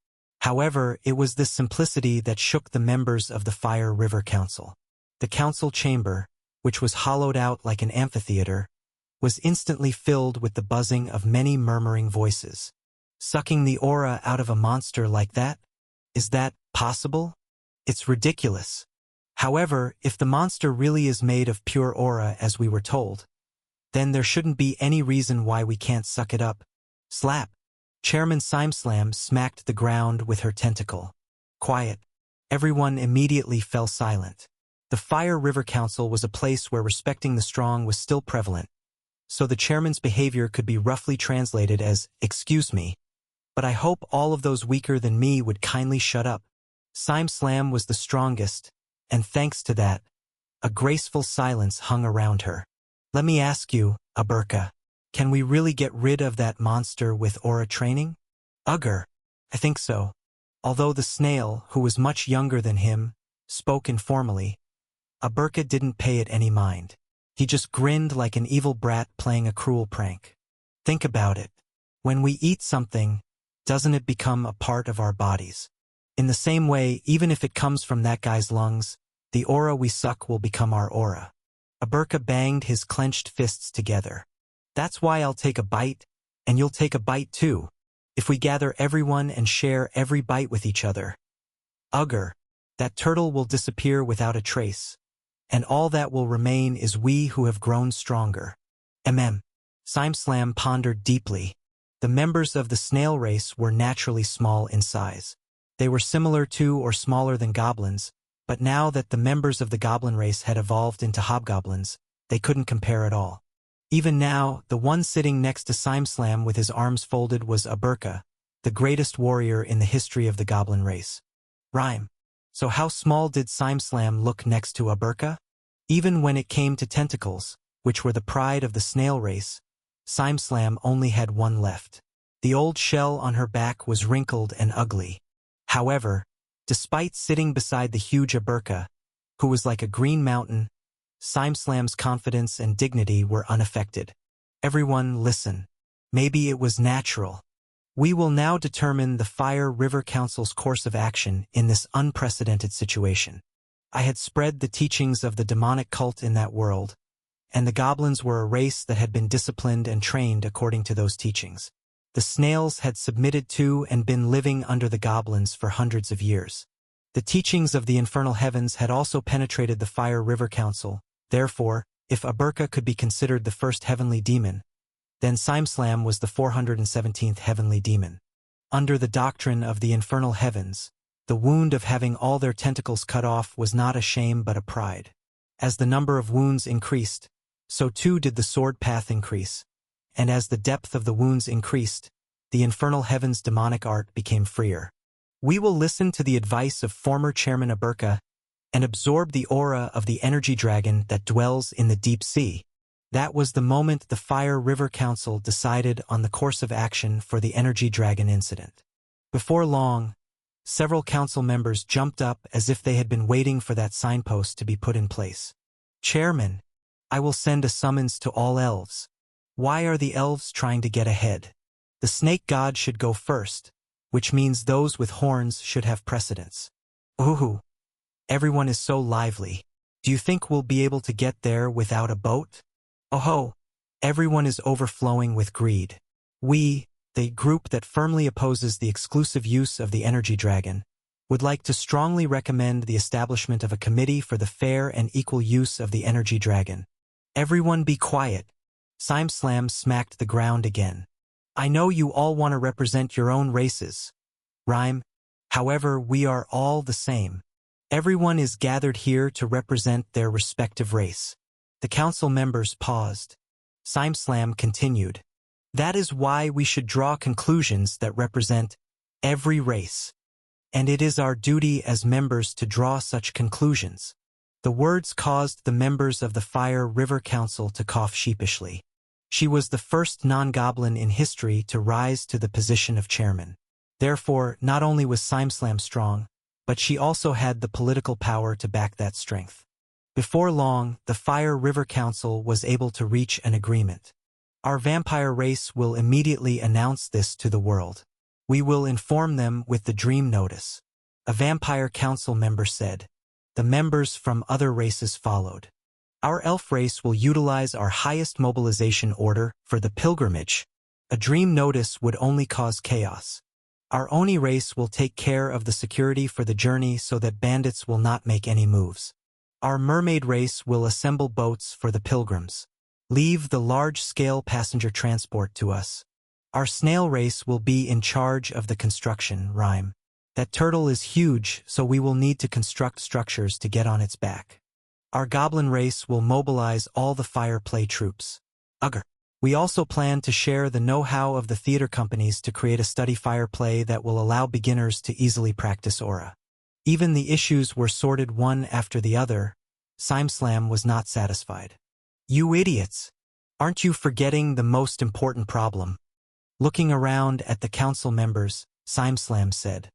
However, it was this simplicity that shook the members of the Fire River Council. The council chamber, which was hollowed out like an amphitheater, was instantly filled with the buzzing of many murmuring voices. Sucking the aura out of a monster like that? Is that possible? It's ridiculous. However, if the monster really is made of pure aura as we were told, then there shouldn't be any reason why we can't suck it up. Slap. Chairman Simslam smacked the ground with her tentacle. Quiet. Everyone immediately fell silent. The Fire River Council was a place where respecting the strong was still prevalent, so the chairman's behavior could be roughly translated as, "Excuse me, but I hope all of those weaker than me would kindly shut up." Simslam was the strongest, and thanks to that, a graceful silence hung around her. Let me ask you, Aberka, can we really get rid of that monster with aura training? Ugher. I think so. Although the snail, who was much younger than him, spoke informally, Aberka didn't pay it any mind. He just grinned like an evil brat playing a cruel prank. Think about it. When we eat something, doesn't it become a part of our bodies? In the same way, even if it comes from that guy's lungs, the aura we suck will become our aura. Aberka banged his clenched fists together. That's why I'll take a bite, and you'll take a bite too. if we gather everyone and share every bite with each other. Ugger, that turtle will disappear without a trace, and all that will remain is we who have grown stronger. SimSlam pondered deeply. The members of the snail race were naturally small in size. They were similar to or smaller than goblins, but now that the members of the goblin race had evolved into hobgoblins, they couldn't compare at all. Even now, the one sitting next to SimSlam with his arms folded was Aberka, the greatest warrior in the history of the goblin race. Rhyme. So how small did SimSlam look next to Aberka? Even when it came to tentacles, which were the pride of the snail race, SimSlam only had one left. The old shell on her back was wrinkled and ugly. However, despite sitting beside the huge Aberka, who was like a green mountain, SimSlam's confidence and dignity were unaffected. Everyone listen. Maybe it was natural. We will now determine the Fire River Council's course of action in this unprecedented situation. I had spread the teachings of the demonic cult in that world, and the goblins were a race that had been disciplined and trained according to those teachings. The snails had submitted to and been living under the goblins for hundreds of years. The teachings of the infernal heavens had also penetrated the Fire River Council. Therefore, if Aberka could be considered the first heavenly demon, then SimSlam was the 417th heavenly demon. Under the doctrine of the infernal heavens, the wound of having all their tentacles cut off was not a shame but a pride. As the number of wounds increased, so too did the sword path increase, and as the depth of the wounds increased, the infernal heavens' demonic art became freer. We will listen to the advice of former Chairman Aberka and absorb the aura of the energy dragon that dwells in the deep sea. That was the moment the Fire River Council decided on the course of action for the energy dragon incident. Before long, several council members jumped up as if they had been waiting for that signpost to be put in place. Chairman, I will send a summons to all elves. Why are the elves trying to get ahead? The snake god should go first, which means those with horns should have precedence. Ooh, everyone is so lively. Do you think we'll be able to get there without a boat? Oh, everyone is overflowing with greed. We, the group that firmly opposes the exclusive use of the energy dragon, would like to strongly recommend the establishment of a committee for the fair and equal use of the energy dragon. Everyone be quiet. SimSlam smacked the ground again. I know you all want to represent your own races. Rhyme. However, we are all the same. Everyone is gathered here to represent their respective race. The council members paused. SimSlam continued. That is why we should draw conclusions that represent every race. And it is our duty as members to draw such conclusions. The words caused the members of the Fire River Council to cough sheepishly. She was the first non-goblin in history to rise to the position of chairman. Therefore, not only was SimSlam strong, but she also had the political power to back that strength. Before long, the Fire River Council was able to reach an agreement. Our vampire race will immediately announce this to the world. We will inform them with the dream notice. A vampire council member said. The members from other races followed. Our elf race will utilize our highest mobilization order for the pilgrimage. A dream notice would only cause chaos. Our Oni race will take care of the security for the journey so that bandits will not make any moves. Our mermaid race will assemble boats for the pilgrims. Leave the large-scale passenger transport to us. Our snail race will be in charge of the construction. Rhyme. That turtle is huge, so we will need to construct structures to get on its back. Our goblin race will mobilize all the fire play troops. Ugger. We also plan to share the know-how of the theater companies to create a study fire play that will allow beginners to easily practice aura. Even the issues were sorted one after the other. SimSlam was not satisfied. You idiots! Aren't you forgetting the most important problem? Looking around at the council members, SimSlam said.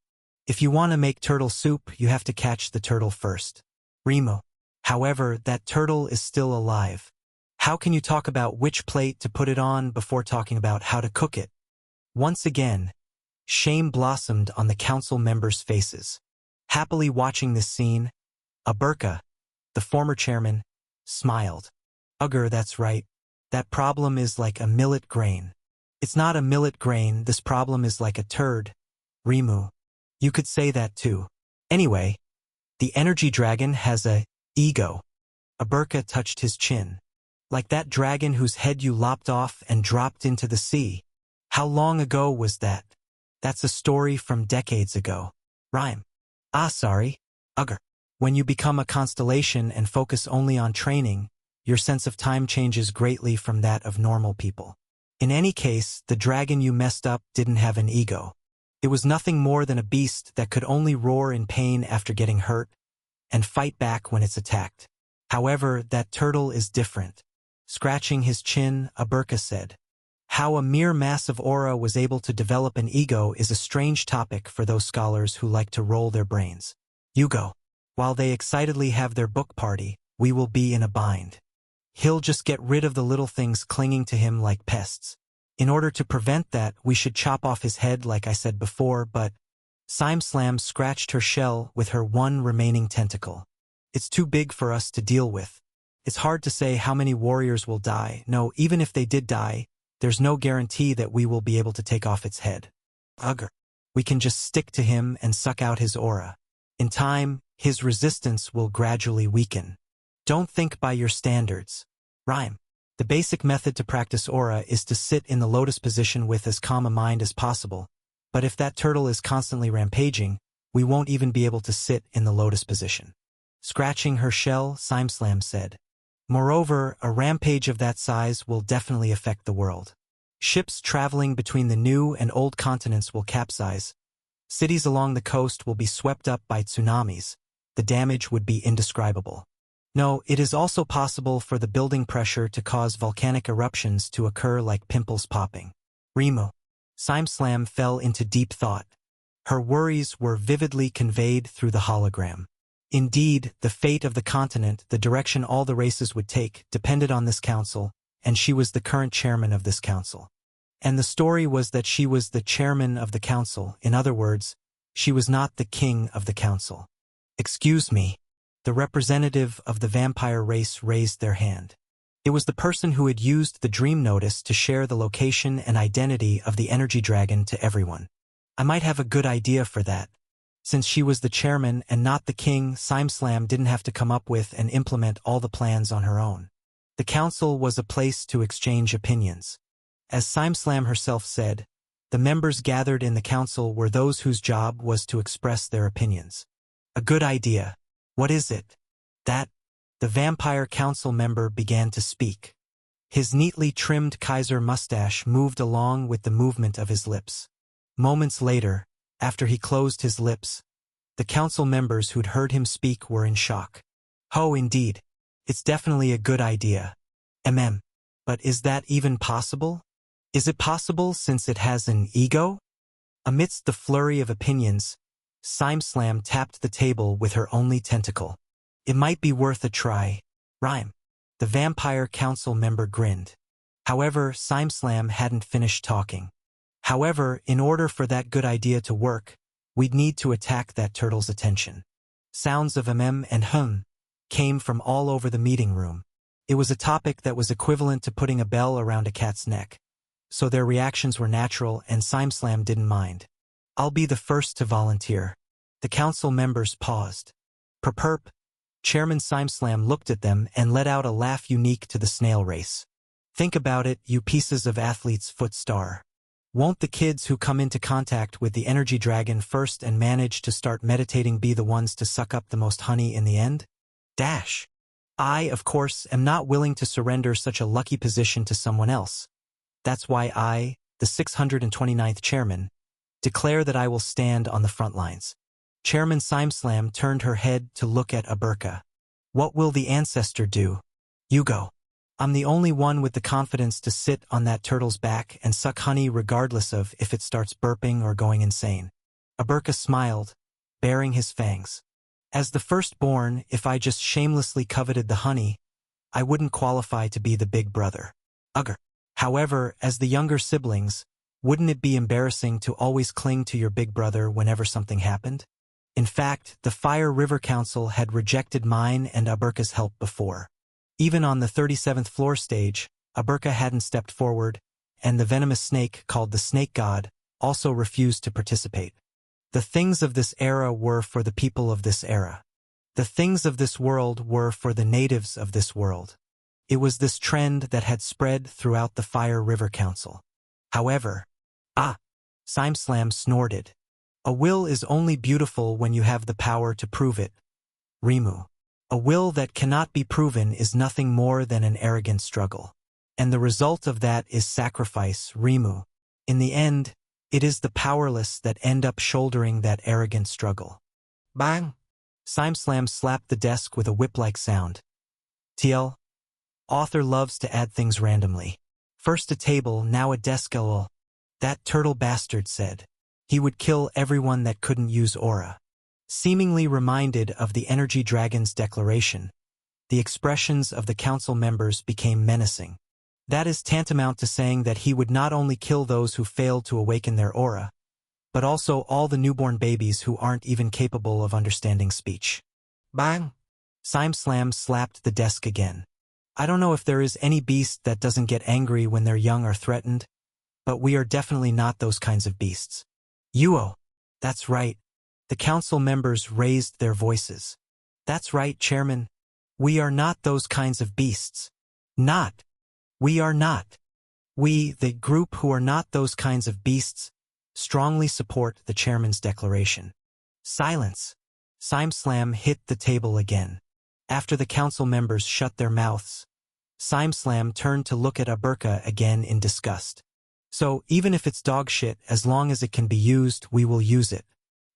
If you want to make turtle soup, you have to catch the turtle first. Remo. However, that turtle is still alive. How can you talk about which plate to put it on before talking about how to cook it? Once again, shame blossomed on the council members' faces. Happily watching this scene, Aberka, the former chairman, smiled. Ugger, that's right. That problem is like a millet grain. It's not a millet grain, this problem is like a turd. Rimu. You could say that too. Anyway, the energy dragon has a ego. Aberka touched his chin. Like that dragon whose head you lopped off and dropped into the sea. How long ago was that? That's a story from decades ago. Rhyme. Ah, sorry. Ugger. When you become a constellation and focus only on training, your sense of time changes greatly from that of normal people. In any case, the dragon you messed up didn't have an ego. It was nothing more than a beast that could only roar in pain after getting hurt and fight back when it's attacked. However, that turtle is different. Scratching his chin, Aberka said. How a mere mass of aura was able to develop an ego is a strange topic for those scholars who like to roll their brains. You go. While they excitedly have their book party, we will be in a bind. He'll just get rid of the little things clinging to him like pests. In order to prevent that, we should chop off his head like I said before, but SimSlam scratched her shell with her one remaining tentacle. It's too big for us to deal with. It's hard to say how many warriors will die. No, even if they did die, there's no guarantee that we will be able to take off its head. Ugger. We can just stick to him and suck out his aura. In time, his resistance will gradually weaken. Don't think by your standards. Rhyme. The basic method to practice aura is to sit in the lotus position with as calm a mind as possible, but if that turtle is constantly rampaging, we won't even be able to sit in the lotus position. Scratching her shell, SimSlam said. Moreover, a rampage of that size will definitely affect the world. Ships traveling between the new and old continents will capsize. Cities along the coast will be swept up by tsunamis. The damage would be indescribable. No, it is also possible for the building pressure to cause volcanic eruptions to occur like pimples popping. Rimu. SimSlam fell into deep thought. Her worries were vividly conveyed through the hologram. Indeed, the fate of the continent, the direction all the races would take, depended on this council, and she was the current chairman of this council. And the story was that she was the chairman of the council. In other words, she was not the king of the council. Excuse me. The representative of the vampire race raised their hand. It was the person who had used the dream notice to share the location and identity of the energy dragon to everyone. I might have a good idea for that. Since she was the chairman and not the king, SimSlam didn't have to come up with and implement all the plans on her own. The council was a place to exchange opinions. As SimSlam herself said, the members gathered in the council were those whose job was to express their opinions. A good idea. What is it? That. The vampire council member began to speak. His neatly trimmed Kaiser mustache moved along with the movement of his lips. Moments later, after he closed his lips, the council members who'd heard him speak were in shock. Oh, indeed. It's definitely a good idea. But is that even possible? Is it possible since it has an ego? Amidst the flurry of opinions, SimSlam tapped the table with her only tentacle. It might be worth a try. Rhyme. The vampire council member grinned. However, SimSlam hadn't finished talking. However, in order for that good idea to work, we'd need to attack that turtle's attention. Sounds of and came from all over the meeting room. It was a topic that was equivalent to putting a bell around a cat's neck. So their reactions were natural and SimSlam didn't mind. I'll be the first to volunteer. The council members paused. Perp. Chairman SimSlam looked at them and let out a laugh unique to the snail race. Think about it, you pieces of athlete's foot star. Won't the kids who come into contact with the energy dragon first and manage to start meditating be the ones to suck up the most honey in the end? Dash. I, of course, am not willing to surrender such a lucky position to someone else. That's why I, the 629th chairman, declare that I will stand on the front lines. Chairman SimSlam turned her head to look at Aberka. What will the ancestor do? You go. I'm the only one with the confidence to sit on that turtle's back and suck honey regardless of if it starts burping or going insane. Aberka smiled, baring his fangs. As the firstborn, if I just shamelessly coveted the honey, I wouldn't qualify to be the big brother. Ugger. However, as the younger siblings, wouldn't it be embarrassing to always cling to your big brother whenever something happened? In fact, the Fire River Council had rejected mine and Aberka's help before. Even on the 37th floor stage, Aberka hadn't stepped forward, and the venomous snake called the snake god also refused to participate. The things of this era were for the people of this era. The things of this world were for the natives of this world. It was this trend that had spread throughout the Fire River Council. However, SimSlam snorted. A will is only beautiful when you have the power to prove it. Rimu. A will that cannot be proven is nothing more than an arrogant struggle. And the result of that is sacrifice, Rimu. In the end, it is the powerless that end up shouldering that arrogant struggle. Bang! SimSlam slapped the desk with a whip-like sound. TL. Author loves to add things randomly. First a table, now a desk. Lol. That turtle bastard said. He would kill everyone that couldn't use aura. Seemingly reminded of the Energy Dragon's declaration, the expressions of the council members became menacing. That is tantamount to saying that he would not only kill those who failed to awaken their aura, but also all the newborn babies who aren't even capable of understanding speech. Bang! SimSlam slapped the desk again. I don't know if there is any beast that doesn't get angry when their young are threatened, but we are definitely not those kinds of beasts. Yuo. That's right. The council members raised their voices. That's right, Chairman. We are not those kinds of beasts. Not. We are not. We, the group who are not those kinds of beasts, strongly support the chairman's declaration. Silence. SimSlam hit the table again. After the council members shut their mouths, SimSlam turned to look at Aberka again in disgust. So, even if it's dog shit, as long as it can be used, we will use it.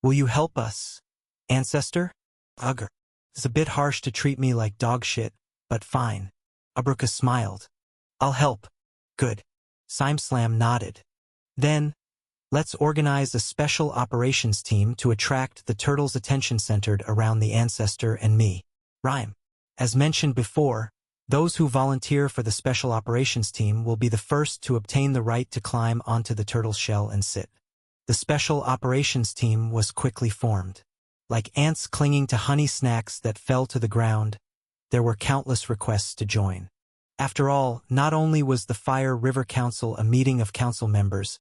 Will you help us, ancestor? Ugh. It's a bit harsh to treat me like dog shit, but fine. Aberka smiled. I'll help. Good. SimSlam nodded. Then, let's organize a special operations team to attract the turtle's attention centered around the ancestor and me. Rhyme. As mentioned before, those who volunteer for the special operations team will be the first to obtain the right to climb onto the turtle's shell and sit. The special operations team was quickly formed. Like ants clinging to honey snacks that fell to the ground, there were countless requests to join. After all, not only was the Fire River Council a meeting of council members,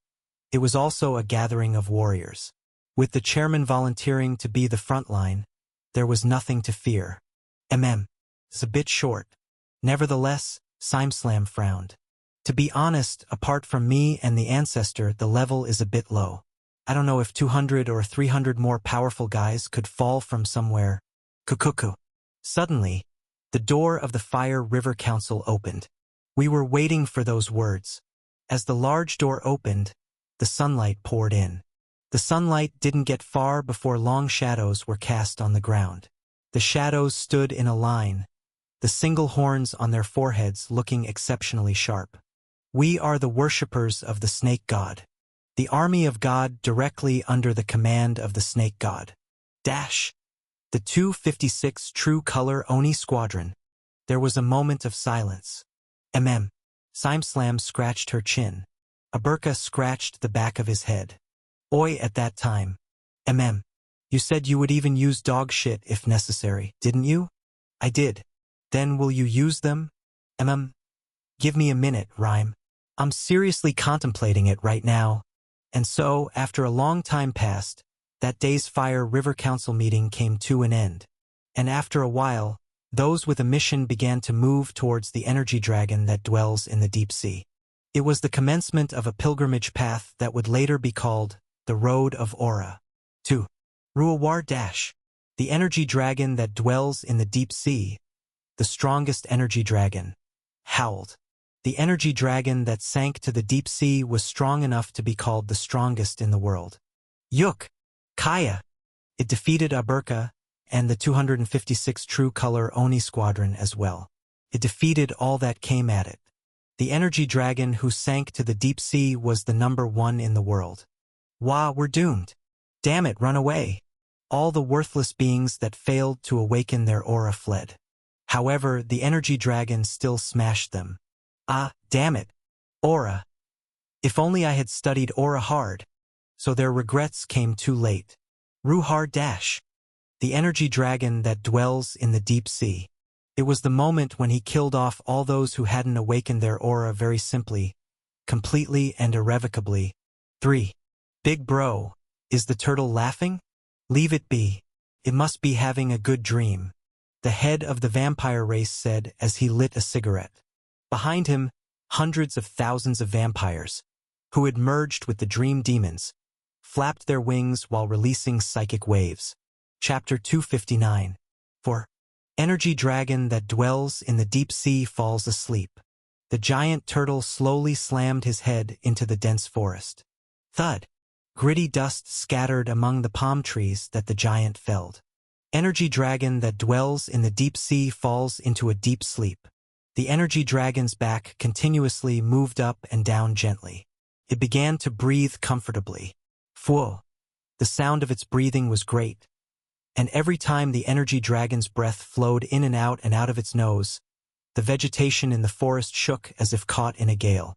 it was also a gathering of warriors. With the chairman volunteering to be the front line, there was nothing to fear. It's a bit short. Nevertheless, SimSlam frowned. To be honest, apart from me and the ancestor, the level is a bit low. I don't know if 200 or 300 more powerful guys could fall from somewhere. Kukuku. Suddenly, the door of the Fire River Council opened. We were waiting for those words. As the large door opened, the sunlight poured in. The sunlight didn't get far before long shadows were cast on the ground. The shadows stood in a line, the single horns on their foreheads looking exceptionally sharp. We are the worshippers of the snake god. The army of God directly under the command of the snake god. The 256 True Color Oni Squadron. There was a moment of silence. SimSlam scratched her chin. Aberka scratched the back of his head. Oi, at that time. You said you would even use dog shit if necessary, didn't you? I did. Then will you use them? Give me a minute, Rhyme. I'm seriously contemplating it right now. And so, after a long time passed, that day's Fire River Council meeting came to an end. And after a while, those with a mission began to move towards the energy dragon that dwells in the deep sea. It was the commencement of a pilgrimage path that would later be called the Road of Aura. 2. Ruawar Dash. The energy dragon that dwells in the deep sea, the strongest energy dragon, howled. The energy dragon that sank to the deep sea was strong enough to be called the strongest in the world. Yuk! Kaya! It defeated Aberka and the 256 True Color Oni Squadron as well. It defeated all that came at it. The energy dragon who sank to the deep sea was the #1 in the world. Wah, we're doomed. Damn it, run away. All the worthless beings that failed to awaken their aura fled. However, the energy dragon still smashed them. Damn it. Aura. If only I had studied aura hard. So their regrets came too late. Ruhar Dash. The energy dragon that dwells in the deep sea. It was the moment when he killed off all those who hadn't awakened their aura. Very simply, completely and irrevocably. 3. Big bro, is the turtle laughing? Leave it be. It must be having a good dream, the head of the vampire race said as he lit a cigarette. Behind him, hundreds of thousands of vampires, who had merged with the dream demons, flapped their wings while releasing psychic waves. Chapter 259. For energy dragon that dwells in the deep sea falls asleep. The giant turtle slowly slammed his head into the dense forest. Thud. Gritty dust scattered among the palm trees that the giant felled. Energy dragon that dwells in the deep sea falls into a deep sleep. The energy dragon's back continuously moved up and down gently. It began to breathe comfortably. Phew. The sound of its breathing was great. And every time the energy dragon's breath flowed in and out of its nose, the vegetation in the forest shook as if caught in a gale.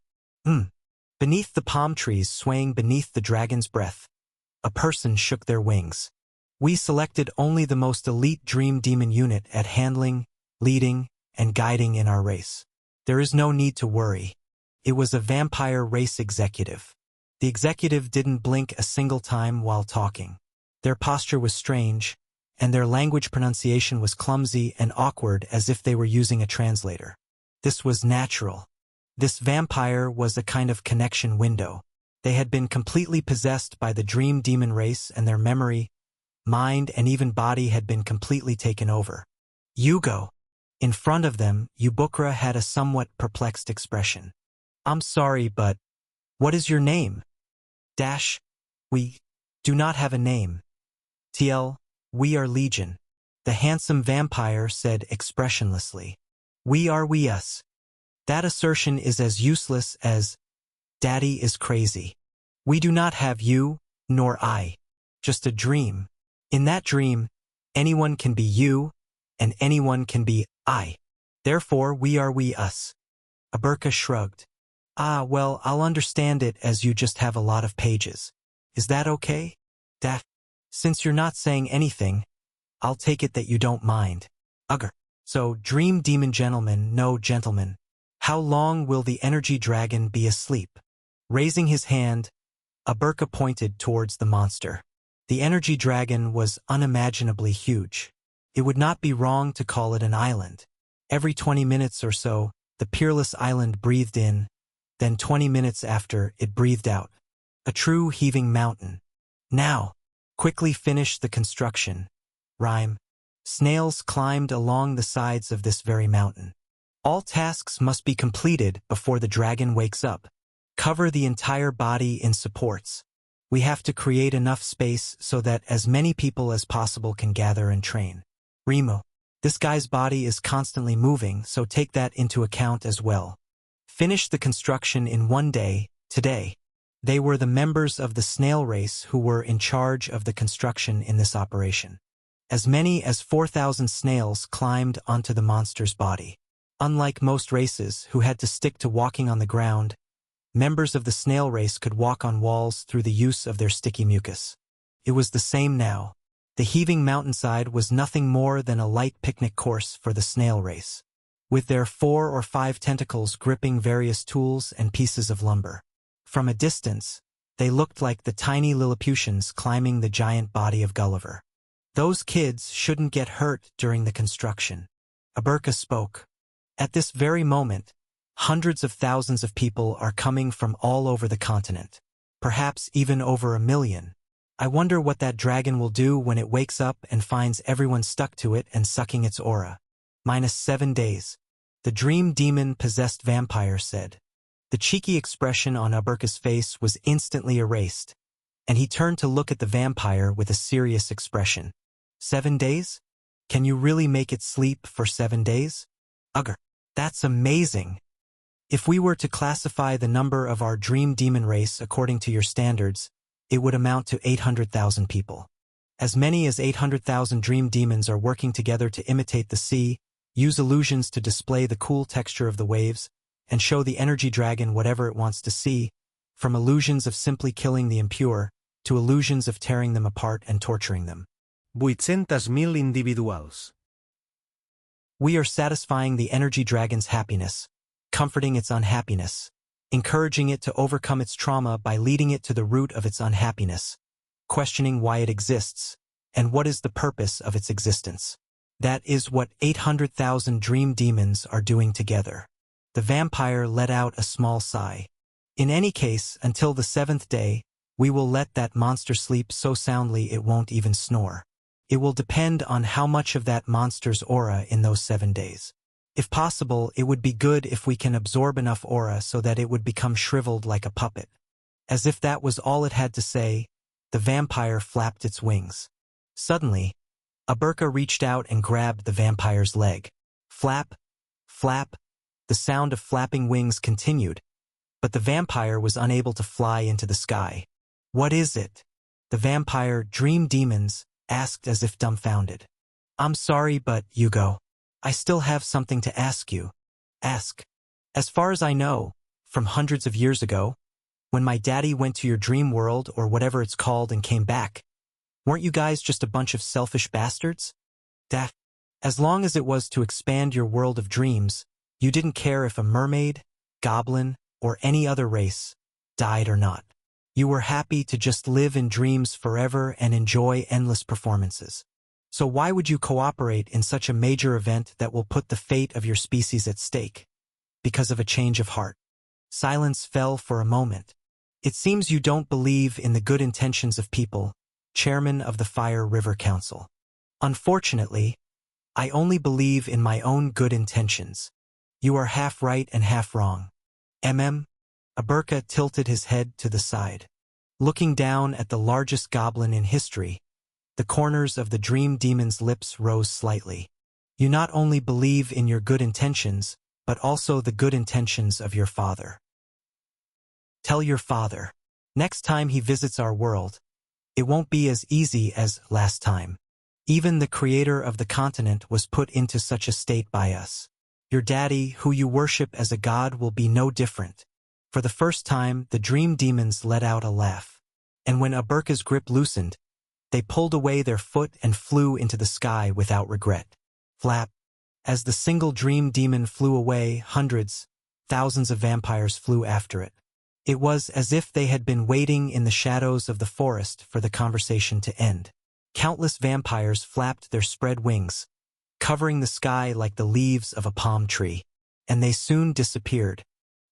Beneath the palm trees swaying beneath the dragon's breath, a person shook their wings. We selected only the most elite Dream Demon unit at handling, leading, and guiding in our race. There is no need to worry. It was a vampire race executive. The executive didn't blink a single time while talking. Their posture was strange, and their language pronunciation was clumsy and awkward as if they were using a translator. This was natural. This vampire was a kind of connection window. They had been completely possessed by the Dream Demon race and their memory, mind, and even body had been completely taken over. Yugo. In front of them, Yubukra had a somewhat perplexed expression. I'm sorry, but what is your name? Dash. We do not have a name. TL. We are Legion. The handsome vampire said expressionlessly. We are we us. That assertion is as useless as Daddy is crazy. We do not have you, nor I. Just a dream. In that dream, anyone can be you, and anyone can be I. Therefore, we are we us. Aberka shrugged. Well, I'll understand it as you just have a lot of pages. Is that okay? Dash. Since you're not saying anything, I'll take it that you don't mind. Ugger. So, Dream Demon gentlemen, no gentlemen. How long will the energy dragon be asleep? Raising his hand, Aberka pointed towards the monster. The energy dragon was unimaginably huge. It would not be wrong to call it an island. Every 20 minutes or so, the peerless island breathed in, then 20 minutes after, it breathed out. A true heaving mountain. Now, quickly finish the construction. Rhyme. Snails climbed along the sides of this very mountain. All tasks must be completed before the dragon wakes up. Cover the entire body in supports. We have to create enough space so that as many people as possible can gather and train. Remo. This guy's body is constantly moving, so take that into account as well. Finish the construction in 1 day, today. They were the members of the snail race who were in charge of the construction in this operation. As many as 4,000 snails climbed onto the monster's body. Unlike most races who had to stick to walking on the ground, members of the snail race could walk on walls through the use of their sticky mucus. It was the same now. The heaving mountainside was nothing more than a light picnic course for the snail race, with their 4 or 5 tentacles gripping various tools and pieces of lumber. From a distance, they looked like the tiny Lilliputians climbing the giant body of Gulliver. Those kids shouldn't get hurt during the construction. Aberka spoke. At this very moment, hundreds of thousands of people are coming from all over the continent, perhaps even over 1 million. I wonder what that dragon will do when it wakes up and finds everyone stuck to it and sucking its aura. -7 days. The Dream Demon-possessed vampire said. The cheeky expression on Aberka's face was instantly erased, and he turned to look at the vampire with a serious expression. 7 days? Can you really make it sleep for 7 days? Ugger. That's amazing. If we were to classify the number of our Dream Demon race according to your standards, it would amount to 800,000 people. As many as 800,000 Dream Demons are working together to imitate the sea, use illusions to display the cool texture of the waves, and show the energy dragon whatever it wants to see, from illusions of simply killing the impure, to illusions of tearing them apart and torturing them. 800,000 individuals. We are satisfying the energy dragon's happiness, comforting its unhappiness. encouraging it to overcome its trauma by leading it to the root of its unhappiness, questioning why it exists, and what is the purpose of its existence. That is what 800,000 dream demons are doing together. The vampire let out a small sigh. In any case, until the 7th day, we will let that monster sleep so soundly it won't even snore. It will depend on how much of that monster's aura in those 7 days. If possible, it would be good if we can absorb enough aura so that it would become shriveled like a puppet. As if that was all it had to say, the vampire flapped its wings. Suddenly, Aberka reached out and grabbed the vampire's leg. Flap, flap, the sound of flapping wings continued, but the vampire was unable to fly into the sky. What is it? The vampire, dream demons, asked as if dumbfounded. I'm sorry, but, Hugo, I still have something to ask you. Ask. As far as I know, from hundreds of years ago, when my daddy went to your dream world or whatever it's called and came back, weren't you guys just a bunch of selfish bastards? That, as long as it was to expand your world of dreams, you didn't care if a mermaid, goblin, or any other race died or not. You were happy to just live in dreams forever and enjoy endless performances. So why would you cooperate in such a major event that will put the fate of your species at stake? Because of a change of heart. Silence fell for a moment. It seems you don't believe in the good intentions of people, Chairman of the Fire River Council. Unfortunately, I only believe in my own good intentions. You are half right and half wrong. Aberka tilted his head to the side. Looking down at the largest goblin in history, the corners of the dream demon's lips rose slightly. You not only believe in your good intentions, but also the good intentions of your father. Tell your father. Next time he visits our world, it won't be as easy as last time. Even the creator of the continent was put into such a state by us. Your daddy, who you worship as a god, will be no different. For the first time, the dream demons let out a laugh. And when Aberka's grip loosened, they pulled away their foot and flew into the sky without regret. Flap. As the single dream demon flew away, hundreds, thousands of vampires flew after it. It was as if they had been waiting in the shadows of the forest for the conversation to end. Countless vampires flapped their spread wings, covering the sky like the leaves of a palm tree, and they soon disappeared.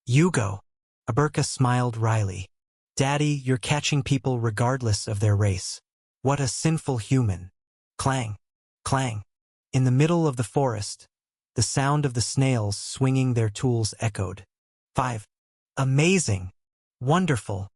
Hugo. Aberka smiled wryly. Daddy, you're catching people regardless of their race. What a sinful human. Clang, clang. In the middle of the forest, the sound of the snails swinging their tools echoed. 5. Amazing. Wonderful.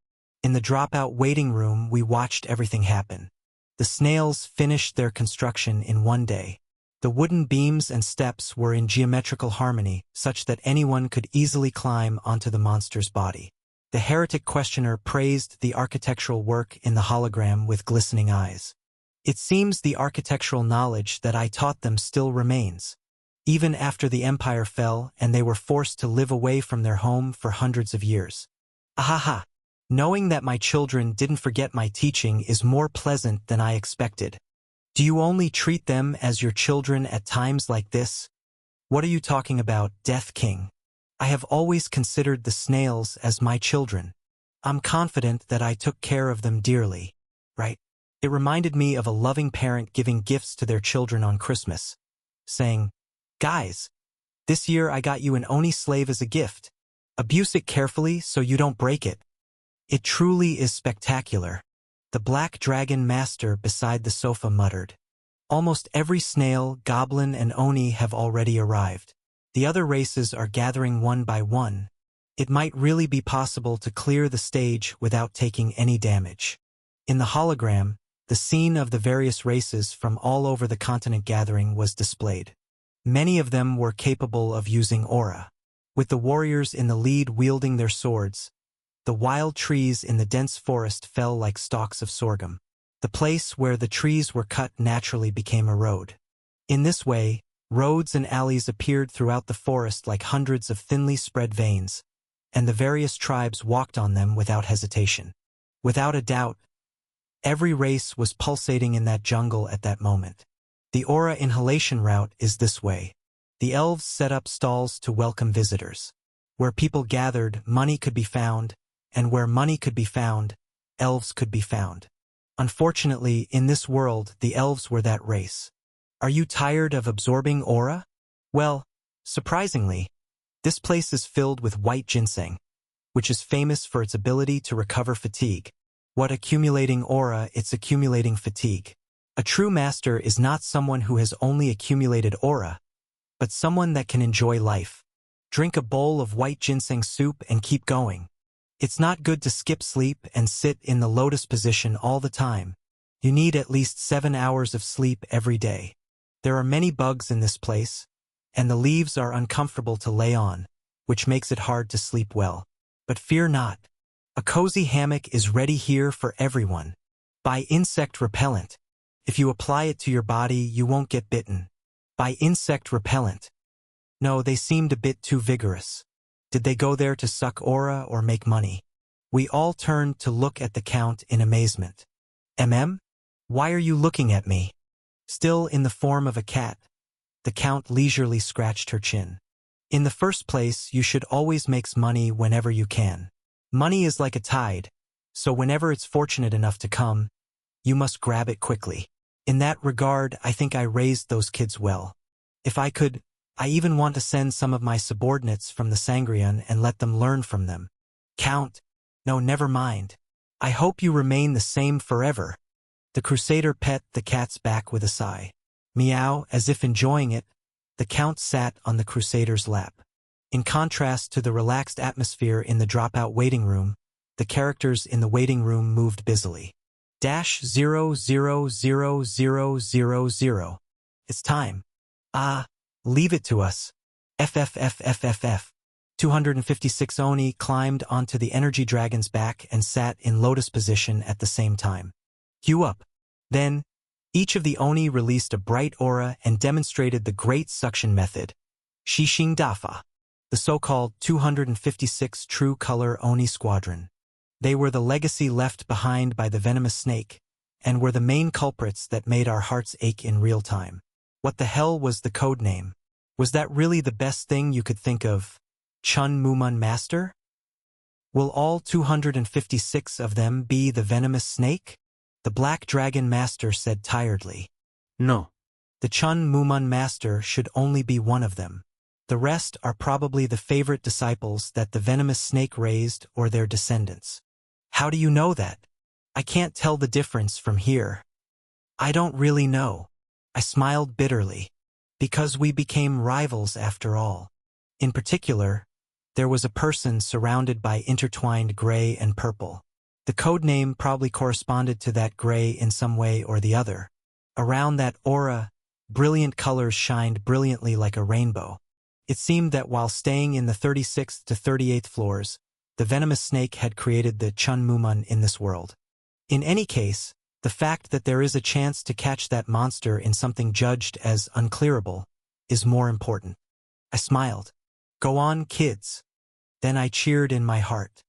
In the dropout waiting room, we watched everything happen. The snails finished their construction in one day. The wooden beams and steps were in geometrical harmony, such that anyone could easily climb onto the monster's body. The heretic questioner praised the architectural work in the hologram with glistening eyes. It seems the architectural knowledge that I taught them still remains, even after the empire fell and they were forced to live away from their home for hundreds of years. Ahaha! Knowing that my children didn't forget my teaching is more pleasant than I expected. Do you only treat them as your children at times like this? What are you talking about, Death King? I have always considered the snails as my children. I'm confident that I took care of them dearly, right? It reminded me of a loving parent giving gifts to their children on Christmas, saying, "Guys, this year I got you an Oni slave as a gift. Abuse it carefully so you don't break it." It truly is spectacular. The black dragon master beside the sofa muttered. Almost every snail, goblin, and Oni have already arrived. The other races are gathering one by one. It might really be possible to clear the stage without taking any damage. In the hologram, the scene of the various races from all over the continent gathering was displayed. Many of them were capable of using aura. With the warriors in the lead wielding their swords, the wild trees in the dense forest fell like stalks of sorghum. The place where the trees were cut naturally became a road. In this way, roads and alleys appeared throughout the forest like hundreds of thinly spread veins, and the various tribes walked on them without hesitation. Without a doubt, every race was pulsating in that jungle at that moment. The aura inhalation route is this way. The elves set up stalls to welcome visitors. Where people gathered, money could be found, and where money could be found, elves could be found. Unfortunately, in this world, the elves were that race. Are you tired of absorbing aura? Well, surprisingly, this place is filled with white ginseng, which is famous for its ability to recover fatigue. What accumulating aura, it's accumulating fatigue. A true master is not someone who has only accumulated aura, but someone that can enjoy life. Drink a bowl of white ginseng soup and keep going. It's not good to skip sleep and sit in the lotus position all the time. You need at least 7 hours of sleep every day. There are many bugs in this place, and the leaves are uncomfortable to lay on, which makes it hard to sleep well. But fear not. A cozy hammock is ready here for everyone. Buy insect repellent. If you apply it to your body, you won't get bitten. Buy insect repellent. No, they seemed a bit too vigorous. Did they go there to suck aura or make money? We all turned to look at the Count in amazement. Why are you looking at me? Still in the form of a cat, the Count leisurely scratched her chin. In the first place, you should always make money whenever you can. Money is like a tide, so whenever it's fortunate enough to come, you must grab it quickly. In that regard, I think I raised those kids well. If I could, I even want to send some of my subordinates from the Sangreon and let them learn from them. Count, no, never mind. I hope you remain the same forever. The Crusader pet the cat's back with a sigh. Meow, as if enjoying it, the Count sat on the Crusader's lap. In contrast to the relaxed atmosphere in the dropout waiting room, the characters in the waiting room moved busily. -0000000. It's time. Ah, leave it to us. FFFFFF. 256 Oni climbed onto the energy dragon's back and sat in lotus position at the same time. Queue up. Then, each of the Oni released a bright aura and demonstrated the great suction method. Shishing Dafa. The so-called 256 True Color Oni Squadron. They were the legacy left behind by the venomous snake, and were the main culprits that made our hearts ache in real time. What the hell was the code name? Was that really the best thing you could think of? Chun Mumun Master? Will all 256 of them be the venomous snake? The Black Dragon Master said tiredly. No. The Chun Mumun Master should only be one of them. The rest are probably the favorite disciples that the venomous snake raised or their descendants. How do you know that? I can't tell the difference from here. I don't really know. I smiled bitterly. Because we became rivals after all. In particular, there was a person surrounded by intertwined gray and purple. The code name probably corresponded to that gray in some way or the other. Around that aura, brilliant colors shined brilliantly like a rainbow. It seemed that while staying in the 36th to 38th floors, the venomous snake had created the Chun Mumun in this world. In any case, the fact that there is a chance to catch that monster in something judged as unclearable is more important. I smiled. Go on, kids. Then I cheered in my heart.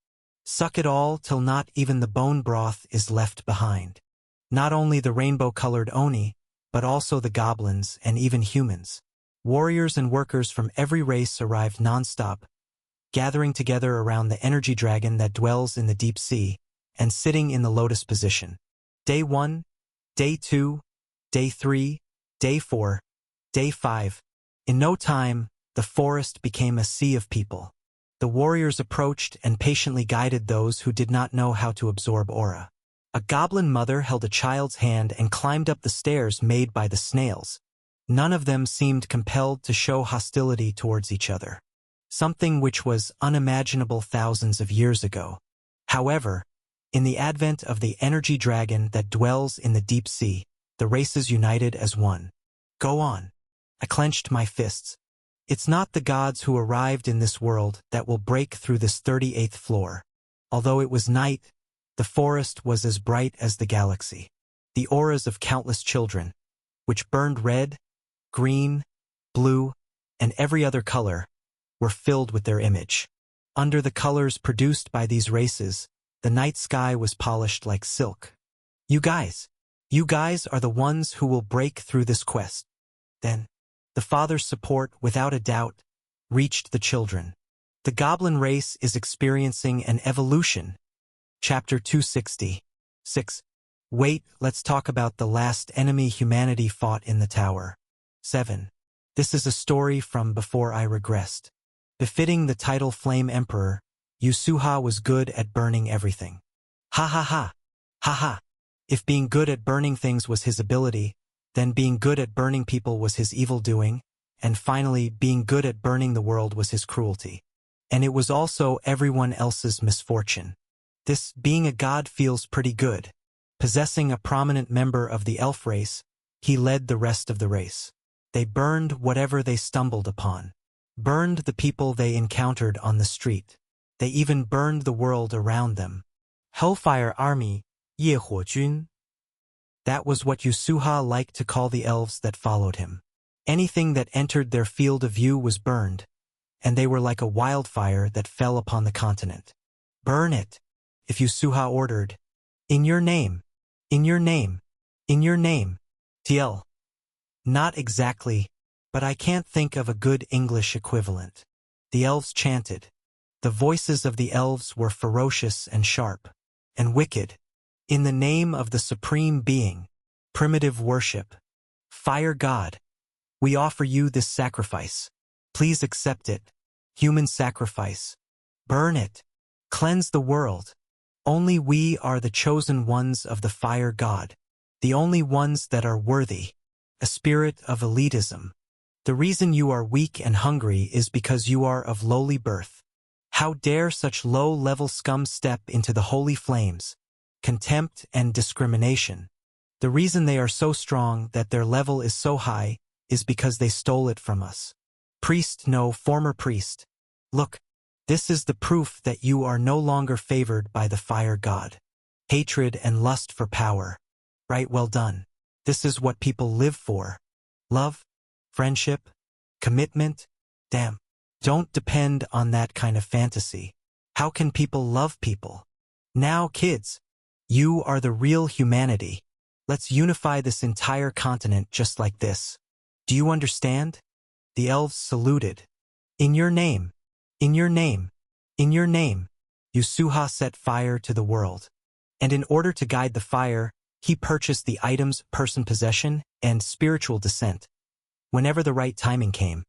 Suck it all till not even the bone broth is left behind. Not only the rainbow-colored Oni, but also the goblins and even humans. Warriors and workers from every race arrived non-stop, gathering together around the energy dragon that dwells in the deep sea, and sitting in the lotus position. Day 1, Day 2, Day 3, Day 4, Day 5. In no time, the forest became a sea of people. The warriors approached and patiently guided those who did not know how to absorb aura. A goblin mother held a child's hand and climbed up the stairs made by the snails. None of them seemed compelled to show hostility towards each other. Something which was unimaginable thousands of years ago. However, in the advent of the energy dragon that dwells in the deep sea, the races united as one. Go on. I clenched my fists. It's not the gods who arrived in this world that will break through this 38th floor. Although it was night, the forest was as bright as the galaxy. The auras of countless children, which burned red, green, blue, and every other color, were filled with their image. Under the colors produced by these races, the night sky was polished like silk. You guys are the ones who will break through this quest. Then, the father's support, without a doubt, reached the children. The goblin race is experiencing an evolution. Chapter 260. 6. Wait, let's talk about the last enemy humanity fought in the tower. 7. This is a story from before I regressed. Befitting the title Flame Emperor, Yasuha was good at burning everything. Ha ha ha. Ha ha. If being good at burning things was his ability, then being good at burning people was his evil doing, and finally being good at burning the world was his cruelty. And it was also everyone else's misfortune. This being a god feels pretty good. Possessing a prominent member of the elf race, he led the rest of the race. They burned whatever they stumbled upon. Burned the people they encountered on the street. They even burned the world around them. Hellfire Army, 夜火军. That was what Yasuha liked to call the elves that followed him. Anything that entered their field of view was burned, and they were like a wildfire that fell upon the continent. Burn it, if Yasuha ordered. In your name. In your name. In your name. TL. Not exactly, but I can't think of a good English equivalent. The elves chanted. The voices of the elves were ferocious and sharp, and wicked. In the name of the Supreme Being, primitive worship, Fire God, we offer you this sacrifice. Please accept it. Human sacrifice. Burn it. Cleanse the world. Only we are the chosen ones of the Fire God, the only ones that are worthy. A spirit of elitism. The reason you are weak and hungry is because you are of lowly birth. How dare such low-level scum step into the holy flames? Contempt and discrimination. The reason they are so strong that their level is so high is because they stole it from us. Priest, no, former priest. Look, this is the proof that you are no longer favored by the Fire God. Hatred and lust for power. Right, well done. This is what people live for. Love, friendship, commitment. Damn. Don't depend on that kind of fantasy. How can people love people? Now, kids, you are the real humanity. Let's unify this entire continent just like this. Do you understand? The elves saluted. In your name. In your name. In your name. Yasuha set fire to the world. And in order to guide the fire, he purchased the items person possession and spiritual descent. Whenever the right timing came.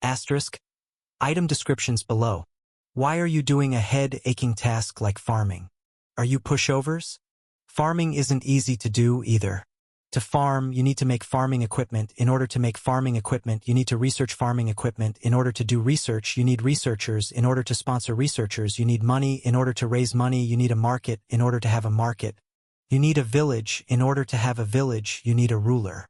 Asterisk. Item descriptions below. Why are you doing a head-aching task like farming? Are you pushovers? Farming isn't easy to do either. To farm, you need to make farming equipment. In order to make farming equipment, you need to research farming equipment. In order to do research, you need researchers. In order to sponsor researchers, you need money. In order to raise money, you need a market. In order to have a market, you need a village. In order to have a village, you need a ruler.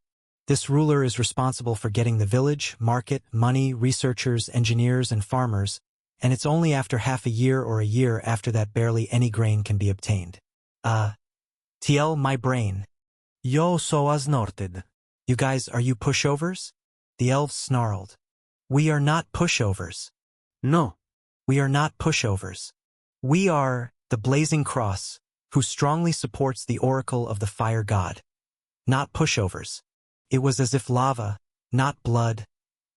This ruler is responsible for getting the village, market, money, researchers, engineers, and farmers, and it's only after half a year or a year after that barely any grain can be obtained. TL, my brain. Yo soas norted. You guys, are you pushovers? The elves snarled. We are not pushovers. No. We are not pushovers. We are the Blazing Cross, who strongly supports the oracle of the Fire God. Not pushovers. It was as if lava, not blood,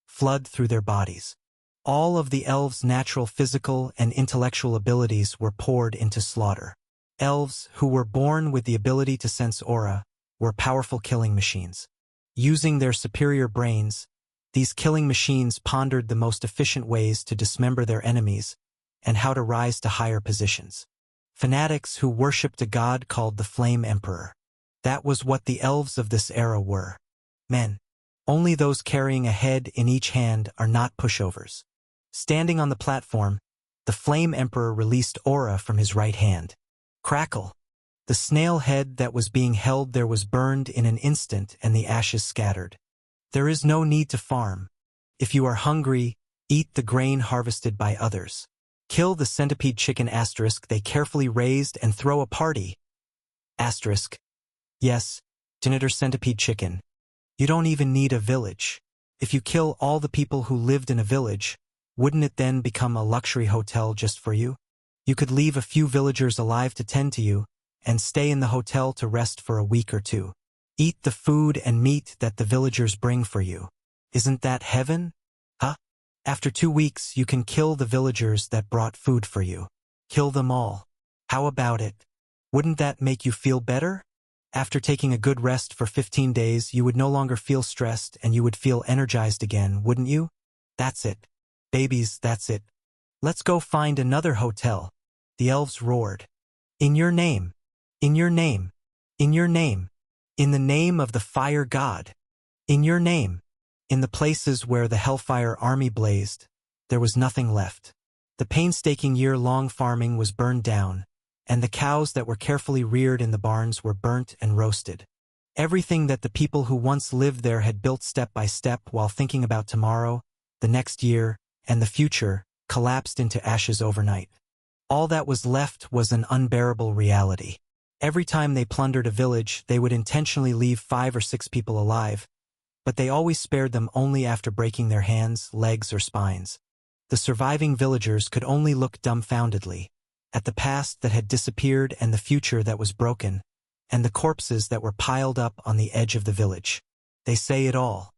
flood through their bodies. All of the elves' natural physical and intellectual abilities were poured into slaughter. Elves, who were born with the ability to sense aura, were powerful killing machines. Using their superior brains, these killing machines pondered the most efficient ways to dismember their enemies and how to rise to higher positions. Fanatics who worshipped a god called the Flame Emperor. That was what the elves of this era were. Men. Only those carrying a head in each hand are not pushovers. Standing on the platform, the Flame Emperor released aura from his right hand. Crackle. The snail head that was being held there was burned in an instant and the ashes scattered. There is no need to farm. If you are hungry, eat the grain harvested by others. Kill the centipede chicken asterisk they carefully raised and throw a party. Asterisk. Yes, janitor centipede chicken. You don't even need a village. If you kill all the people who lived in a village, wouldn't it then become a luxury hotel just for you? You could leave a few villagers alive to tend to you, and stay in the hotel to rest for a week or two. Eat the food and meat that the villagers bring for you. Isn't that heaven? Huh? After 2 weeks, you can kill the villagers that brought food for you. Kill them all. How about it? Wouldn't that make you feel better? After taking a good rest for 15 days, you would no longer feel stressed and you would feel energized again, wouldn't you? That's it. Babies, that's it. Let's go find another hotel. The elves roared. In your name. In your name. In your name. In the name of the fire god. In your name. In the places where the Hellfire army blazed, there was nothing left. The painstaking year-long farming was burned down, and the cows that were carefully reared in the barns were burnt and roasted. Everything that the people who once lived there had built step by step while thinking about tomorrow, the next year, and the future, collapsed into ashes overnight. All that was left was an unbearable reality. Every time they plundered a village, they would intentionally leave 5 or 6 people alive, but they always spared them only after breaking their hands, legs, or spines. The surviving villagers could only look dumbfoundedly at the past that had disappeared and the future that was broken, and the corpses that were piled up on the edge of the village. They say it all.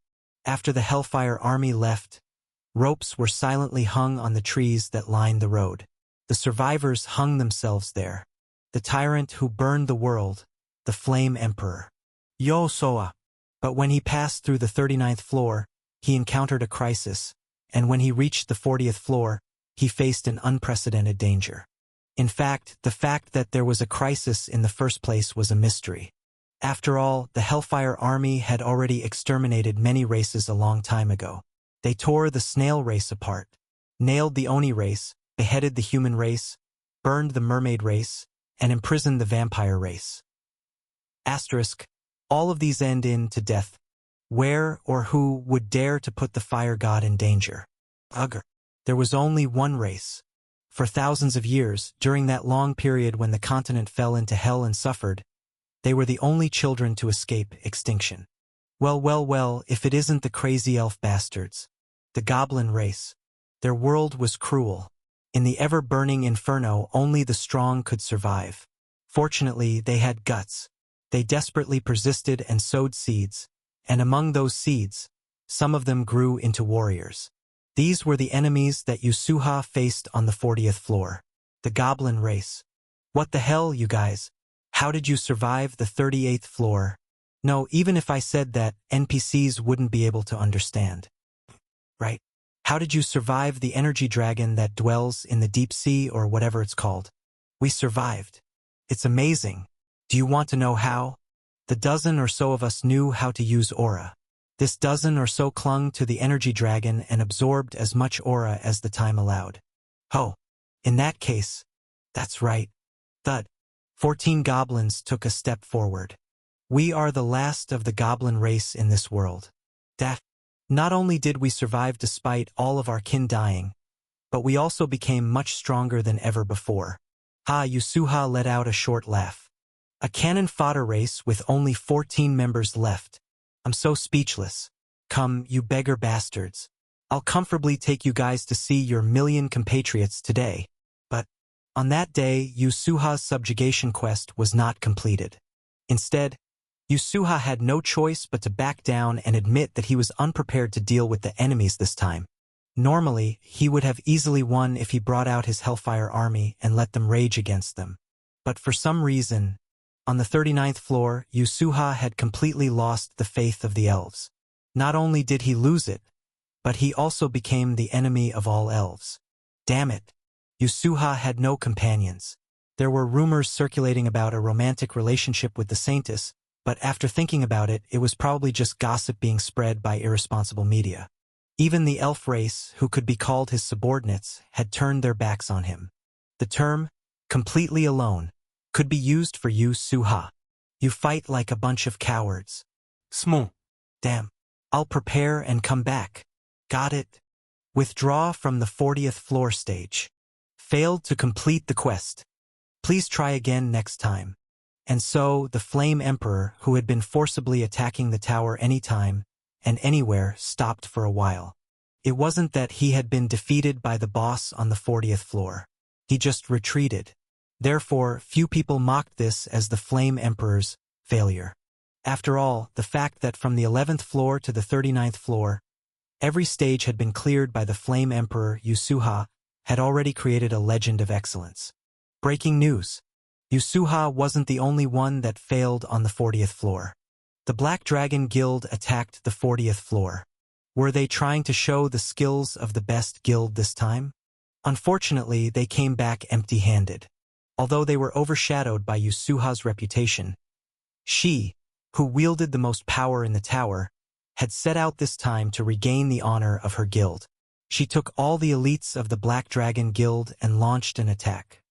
After the Hellfire army left, ropes were silently hung on the trees that lined the road. The survivors hung themselves there. The tyrant who burned the world, the Flame Emperor. Yo-Soa. But when he passed through the 39th floor, he encountered a crisis, and when he reached the 40th floor, he faced an unprecedented danger. In fact, the fact that there was a crisis in the first place was a mystery. After all, the Hellfire army had already exterminated many races a long time ago. They tore the snail race apart, nailed the Oni race, beheaded the human race, burned the mermaid race, and imprisoned the vampire race. Asterisk. All of these end in to death. Where or who would dare to put the fire god in danger? Ugh. There was only one race. For thousands of years, during that long period when the continent fell into hell and suffered, they were the only children to escape extinction. Well, if it isn't the crazy elf bastards. The goblin race. Their world was cruel. In the ever-burning inferno, only the strong could survive. Fortunately, they had guts. They desperately persisted and sowed seeds, and among those seeds, some of them grew into warriors. These were the enemies that Yasuha faced on the 40th floor. The goblin race. What the hell, you guys? How did you survive the 38th floor? No, even if I said that, NPCs wouldn't be able to understand. Right? How did you survive the energy dragon that dwells in the deep sea or whatever it's called? We survived. It's amazing. Do you want to know how? The dozen or so of us knew how to use aura. This dozen or so clung to the energy dragon and absorbed as much aura as the time allowed. Oh, in that case, that's right. Thud. 14 goblins took a step forward. We are the last of the goblin race in this world. That. Not only did we survive despite all of our kin dying, but we also became much stronger than ever before. Yasuha let out a short laugh. A cannon fodder race with only 14 members left. I'm so speechless. Come, you beggar bastards. I'll comfortably take you guys to see your 1,000,000 compatriots today. But on that day, Yasuha's subjugation quest was not completed. Instead, Yasuha had no choice but to back down and admit that he was unprepared to deal with the enemies this time. Normally, he would have easily won if he brought out his Hellfire army and let them rage against them. But for some reason, on the 39th floor, Yasuha had completely lost the faith of the elves. Not only did he lose it, but he also became the enemy of all elves. Damn it. Yasuha had no companions. There were rumors circulating about a romantic relationship with the Saintess, but after thinking about it, it was probably just gossip being spread by irresponsible media. Even the elf race, who could be called his subordinates, had turned their backs on him. The term, completely alone, could be used for Yasuha. You fight like a bunch of cowards. Small. Damn. I'll prepare and come back. Got it? Withdraw from the 40th floor stage. Failed to complete the quest. Please try again next time. And so, the Flame Emperor, who had been forcibly attacking the tower anytime and anywhere, stopped for a while. It wasn't that he had been defeated by the boss on the 40th floor. He just retreated. Therefore, few people mocked this as the Flame Emperor's failure. After all, the fact that from the 11th floor to the 39th floor, Every stage had been cleared by the Flame Emperor Yasuha, had already created a legend of excellence. Breaking news. Yasuha wasn't the only one that failed on the 40th floor. The Black Dragon Guild attacked the 40th floor. Were they trying to show the skills of the best guild this time? Unfortunately, they came back empty-handed. Although they were overshadowed by Yasuha's reputation, she, who wielded the most power in the tower, had set out this time to regain the honor of her guild. She took all the elites of the Black Dragon Guild and launched an attack.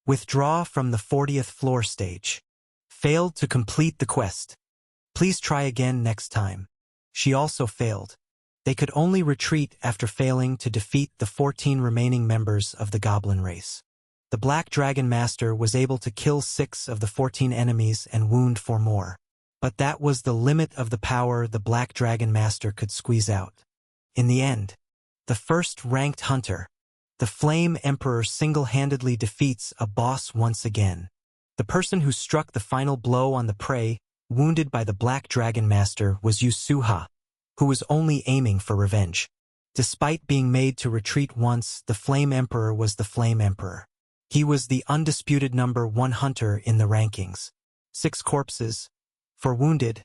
Withdraw from the 40th floor stage. Failed to complete the quest. Please try again next time. She also failed. They could only retreat after failing to defeat the 14 remaining members of the Goblin race. The Black Dragon Master was able to kill 6 of the 14 enemies and wound 4 more. But that was the limit of the power the Black Dragon Master could squeeze out. In the end, the first ranked hunter, the Flame Emperor, single-handedly defeats a boss once again. The person who struck the final blow on the prey, wounded by the Black Dragon Master, was Yasuha, who was only aiming for revenge. Despite being made to retreat once, the Flame Emperor was the Flame Emperor. He was the undisputed number 1 hunter in the rankings. 6 corpses, 4 wounded,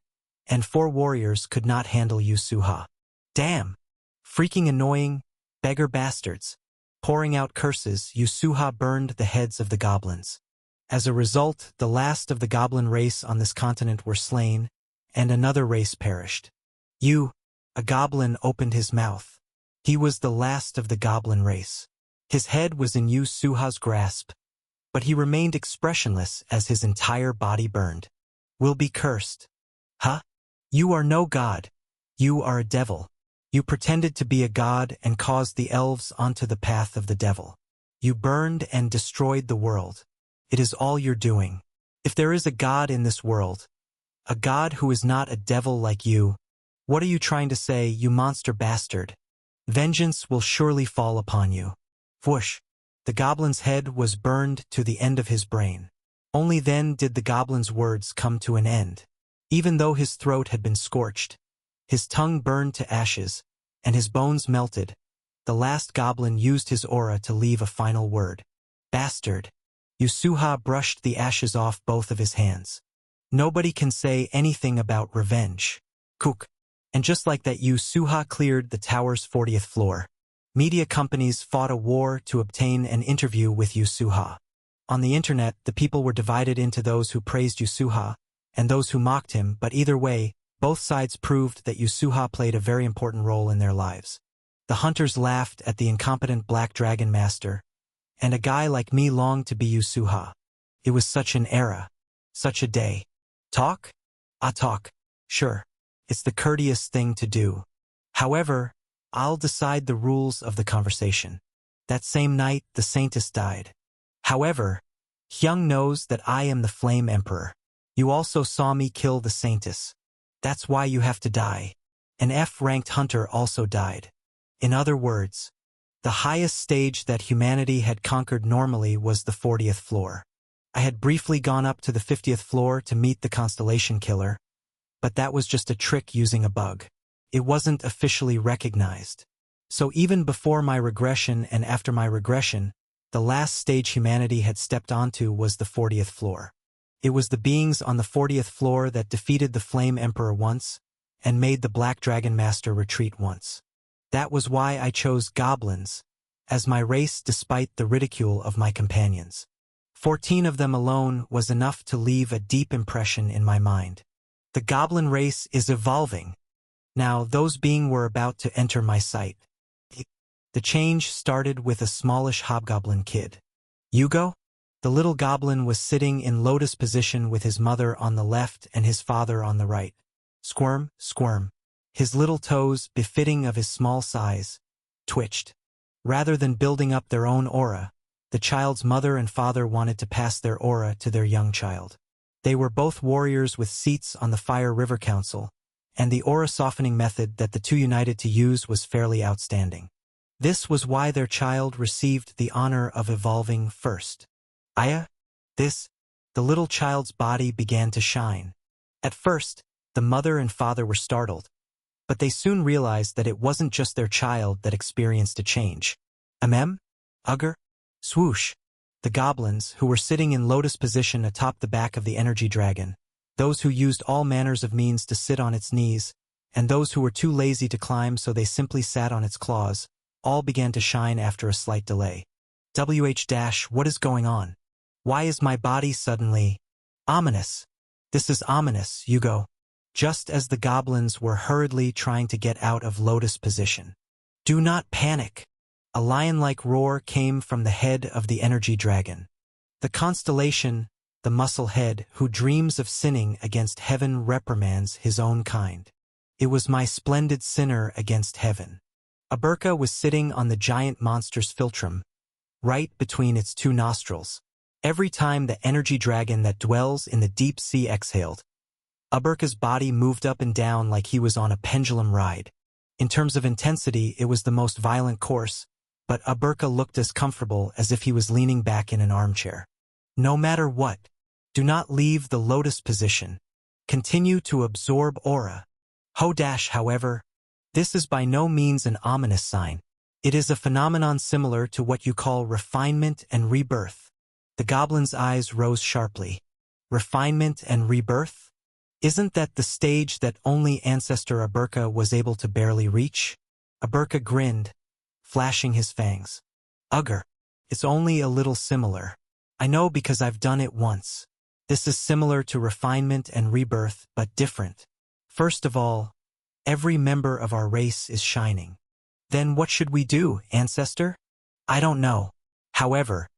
and 4 warriors could not handle Yasuha. Damn! Freaking annoying, beggar bastards. Pouring out curses, Yasuha burned the heads of the goblins. As a result, the last of the goblin race on this continent were slain, and another race perished. A goblin opened his mouth. He was the last of the goblin race. His head was in Yasuha's grasp, but he remained expressionless as his entire body burned. Will be cursed. Huh? You are no god. You are a devil. You pretended to be a god and caused the elves onto the path of the devil. You burned and destroyed the world. It is all you're doing. If there is a god in this world, a god who is not a devil like you, what are you trying to say, you monster bastard? Vengeance will surely fall upon you. Whoosh! The goblin's head was burned to the end of his brain. Only then did the goblin's words come to an end. Even though his throat had been scorched, his tongue burned to ashes, and his bones melted, the last goblin used his aura to leave a final word. Bastard! Yasuha brushed the ashes off both of his hands. Nobody can say anything about revenge. Cook. And just like that, Yasuha cleared the tower's 40th floor. Media companies fought a war to obtain an interview with Yasuha. On the internet, the people were divided into those who praised Yasuha and those who mocked him, but either way, both sides proved that Yasuha played a very important role in their lives. The hunters laughed at the incompetent Black Dragon Master, and a guy like me longed to be Yasuha. It was such an era, such a day. Talk? Talk. Sure. It's the courteous thing to do. However, I'll decide the rules of the conversation. That same night, the Saintess died. However, Hyung knows that I am the Flame Emperor. You also saw me kill the Saintess. That's why you have to die. An F-ranked hunter also died. In other words, the highest stage that humanity had conquered normally was the 40th floor. I had briefly gone up to the 50th floor to meet the Constellation Killer, but that was just a trick using a bug. It wasn't officially recognized. So even before my regression and after my regression, the last stage humanity had stepped onto was the 40th floor. It was the beings on the 40th floor that defeated the Flame Emperor once and made the Black Dragon Master retreat once. That was why I chose goblins as my race despite the ridicule of my companions. 14 of them alone was enough to leave a deep impression in my mind. The goblin race is evolving. Now those beings were about to enter my sight. The change started with a smallish hobgoblin kid. Yugo? The little goblin was sitting in lotus position with his mother on the left and his father on the right. Squirm, squirm. His little toes, befitting of his small size, twitched. Rather than building up their own aura, the child's mother and father wanted to pass their aura to their young child. They were both warriors with seats on the Fire River Council, and the aura softening method that the two united to use was fairly outstanding. This was why their child received the honor of evolving first. The little child's body began to shine. At first, the mother and father were startled. But they soon realized that it wasn't just their child that experienced a change. Ugger, swoosh. The goblins, who were sitting in lotus position atop the back of the energy dragon, those who used all manners of means to sit on its knees, and those who were too lazy to climb so they simply sat on its claws, all began to shine after a slight delay. What is going on? Why is my body suddenly ominous? This is ominous, Hugo. Just as the goblins were hurriedly trying to get out of lotus position. Do not panic. A lion-like roar came from the head of the energy dragon. The constellation, the muscle head who dreams of sinning against heaven reprimands his own kind. It was my splendid sinner against heaven. Aberka was sitting on the giant monster's philtrum, right between its two nostrils. Every time the energy dragon that dwells in the deep sea exhaled, Aberka's body moved up and down like he was on a pendulum ride. In terms of intensity, it was the most violent course, but Aberka looked as comfortable as if he was leaning back in an armchair. No matter what, do not leave the lotus position. Continue to absorb aura. However, this is by no means an ominous sign. It is a phenomenon similar to what you call refinement and rebirth. The goblin's eyes rose sharply. Refinement and rebirth? Isn't that the stage that only ancestor Aberka was able to barely reach? Aberka grinned, flashing his fangs. Ugger, it's only a little similar. I know because I've done it once. This is similar to refinement and rebirth, but different. First of all, every member of our race is shining. Then what should we do, ancestor? I don't know. However,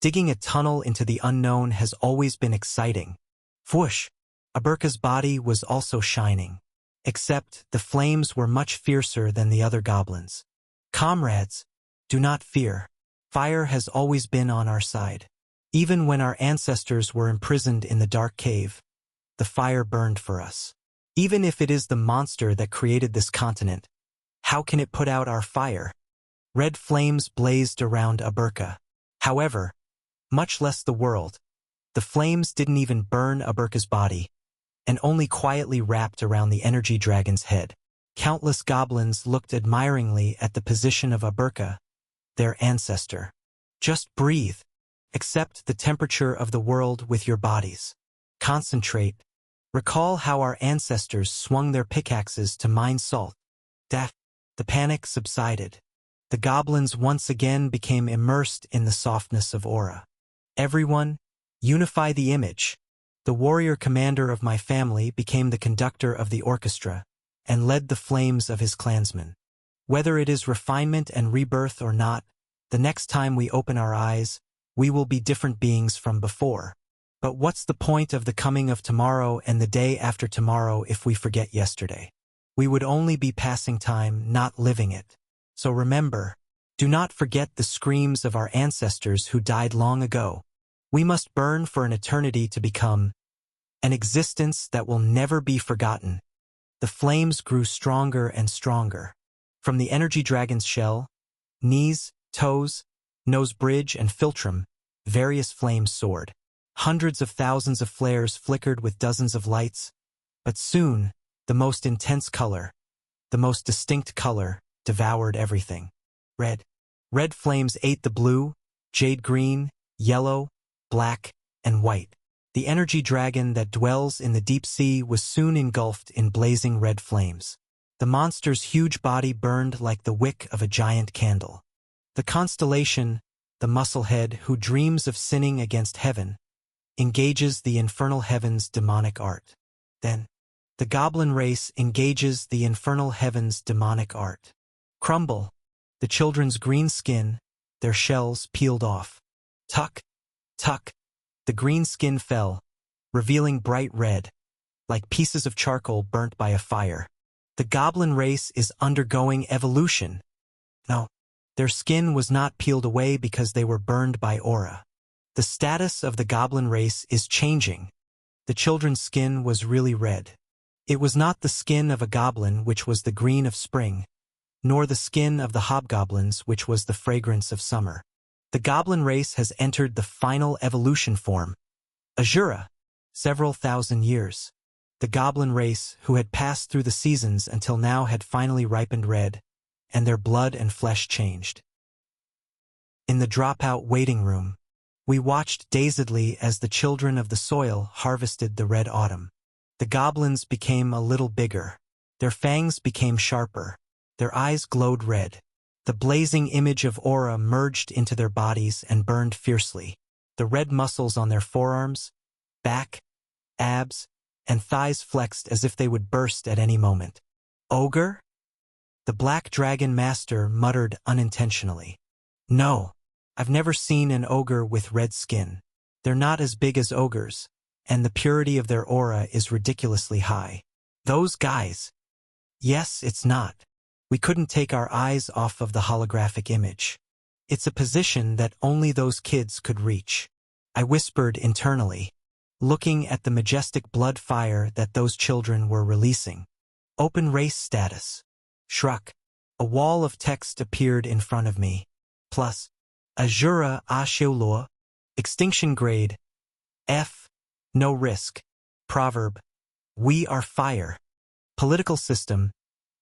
digging a tunnel into the unknown has always been exciting. Whoosh! Aberka's body was also shining. Except the flames were much fiercer than the other goblins. Comrades, do not fear. Fire has always been on our side. Even when our ancestors were imprisoned in the dark cave, the fire burned for us. Even if it is the monster that created this continent, how can it put out our fire? Red flames blazed around Aberka. However, much less the world. The flames didn't even burn Aberka's body, and only quietly wrapped around the energy dragon's head. Countless goblins looked admiringly at the position of Aberka, their ancestor. Just breathe. Accept the temperature of the world with your bodies. Concentrate. Recall how our ancestors swung their pickaxes to mine salt. The panic subsided. The goblins once again became immersed in the softness of aura. Everyone, unify the image. The warrior commander of my family became the conductor of the orchestra and led the flames of his clansmen. Whether it is refinement and rebirth or not, the next time we open our eyes, we will be different beings from before. But what's the point of the coming of tomorrow and the day after tomorrow if we forget yesterday? We would only be passing time, not living it. So remember, do not forget the screams of our ancestors who died long ago. We must burn for an eternity to become an existence that will never be forgotten. The flames grew stronger and stronger. From the energy dragon's shell, knees, toes, nose bridge, and philtrum, various flames soared. Hundreds of thousands of flares flickered with dozens of lights, but soon, the most intense color, the most distinct color, devoured everything. Red. Red flames ate the blue, jade green, yellow, black, and white. The energy dragon that dwells in the deep sea was soon engulfed in blazing red flames. The monster's huge body burned like the wick of a giant candle. The constellation, the musclehead who dreams of sinning against heaven, engages the infernal heaven's demonic art. Then, the goblin race engages the infernal heaven's demonic art. Crumble. The children's green skin, their shells peeled off. Tuck, tuck. The green skin fell, revealing bright red, like pieces of charcoal burnt by a fire. The goblin race is undergoing evolution. No, their skin was not peeled away because they were burned by aura. The status of the goblin race is changing. The children's skin was really red. It was not the skin of a goblin, which was the green of spring, nor the skin of the hobgoblins, which was the fragrance of summer. The goblin race has entered the final evolution form, Azura, several thousand years. the goblin race who had passed through the seasons until now had finally ripened red, and their blood and flesh changed. In the dropout waiting room, we watched dazedly as the children of the soil harvested the red autumn. The goblins became a little bigger. Their fangs became sharper. Their eyes glowed red. The blazing image of aura merged into their bodies and burned fiercely. The red muscles on their forearms, back, abs, and thighs flexed as if they would burst at any moment. Ogre? The black dragon master muttered unintentionally. No, I've never seen an ogre with red skin. They're not as big as ogres, and the purity of their aura is ridiculously high. Those guys. Yes, it's not. We couldn't take our eyes off of the holographic image. It's a position that only those kids could reach. I whispered internally, looking at the majestic blood fire that those children were releasing. Open race status. Shrug. A wall of text appeared in front of me. Plus, Azura Asheolua, extinction grade, F, no risk. Proverb, we are fire. Political system,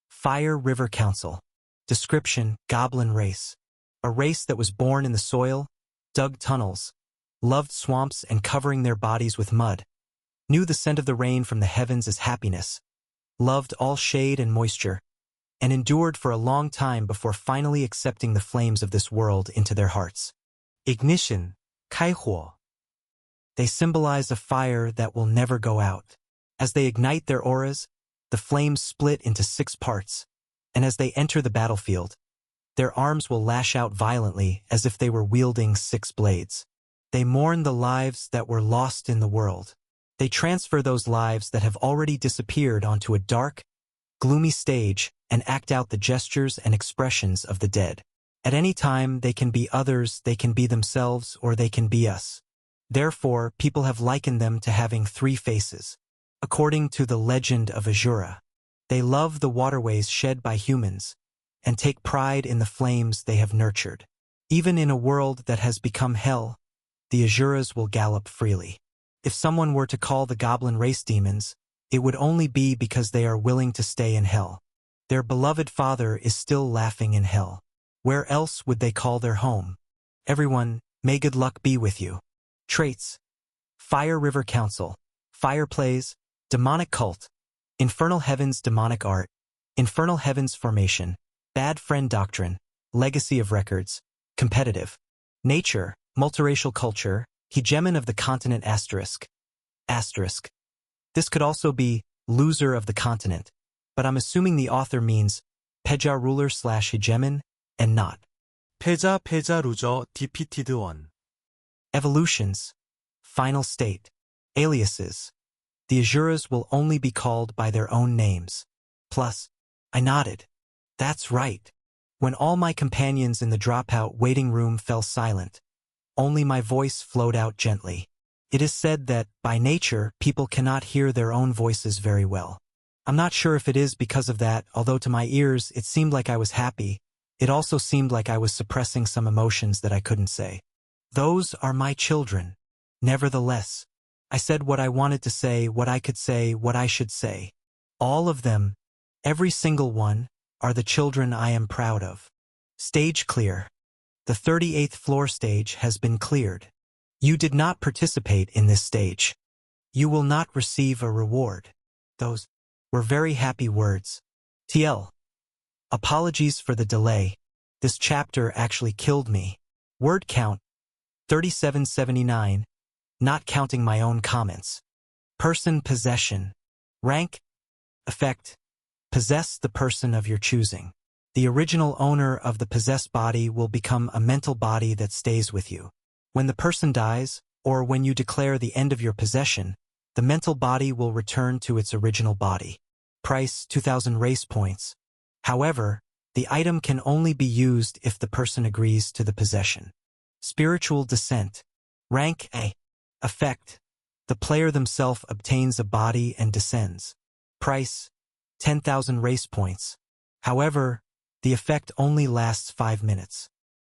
Fire River Council. Description, goblin race. A race that was born in the soil, dug tunnels, loved swamps and covering their bodies with mud, knew the scent of the rain from the heavens as happiness, loved all shade and moisture, and endured for a long time before finally accepting the flames of this world into their hearts. Ignition, 开火. They symbolize a fire that will never go out. As they ignite their auras, the flames split into 6 parts, and as they enter the battlefield, their arms will lash out violently as if they were wielding 6 blades. They mourn the lives that were lost in the world. They transfer those lives that have already disappeared onto a dark, gloomy stage and act out the gestures and expressions of the dead. At any time, they can be others, they can be themselves, or they can be us. Therefore, people have likened them to having 3 faces. According to the legend of Azura, they love the waterways shed by humans and take pride in the flames they have nurtured. Even in a world that has become hell, the Azuras will gallop freely. If someone were to call the goblin race demons, it would only be because they are willing to stay in hell. Their beloved father is still laughing in hell. Where else would they call their home? Everyone, may good luck be with you. Traits: Fire River Council, Fire Plays, Demonic Cult, Infernal Heavens Demonic Art, Infernal Heavens Formation, Bad Friend Doctrine, Legacy of Records, Competitive. Nature, Multiracial Culture, Hegemon of the Continent Asterisk. This could also be Loser of the Continent, but I'm assuming the author means Peja ruler/hegemon and not 패자 루저 defeated one. Evolutions, Final State, Aliases. The Azuras will only be called by their own names. Plus, I nodded. That's right. When all my companions in the dropout waiting room fell silent, only my voice flowed out gently. It is said that, by nature, people cannot hear their own voices very well. I'm not sure if it is because of that, although to my ears it seemed like I was happy. It also seemed like I was suppressing some emotions that I couldn't say. Those are my children. Nevertheless, I said what I wanted to say, what I could say, what I should say. All of them, every single one, are the children I am proud of. Stage clear. The 38th floor stage has been cleared. You did not participate in this stage. You will not receive a reward. Those were very happy words. TL. Apologies for the delay. This chapter actually killed me. Word count, 3779, not counting my own comments. Person possession. Rank, effect, possess the person of your choosing. The original owner of the possessed body will become a mental body that stays with you. When the person dies, or when you declare the end of your possession, the mental body will return to its original body. Price 2,000 race points. However, the item can only be used if the person agrees to the possession. Spiritual descent. Rank A. Effect. The player themselves obtains a body and descends. Price 10,000 race points. However, the effect only lasts 5 minutes.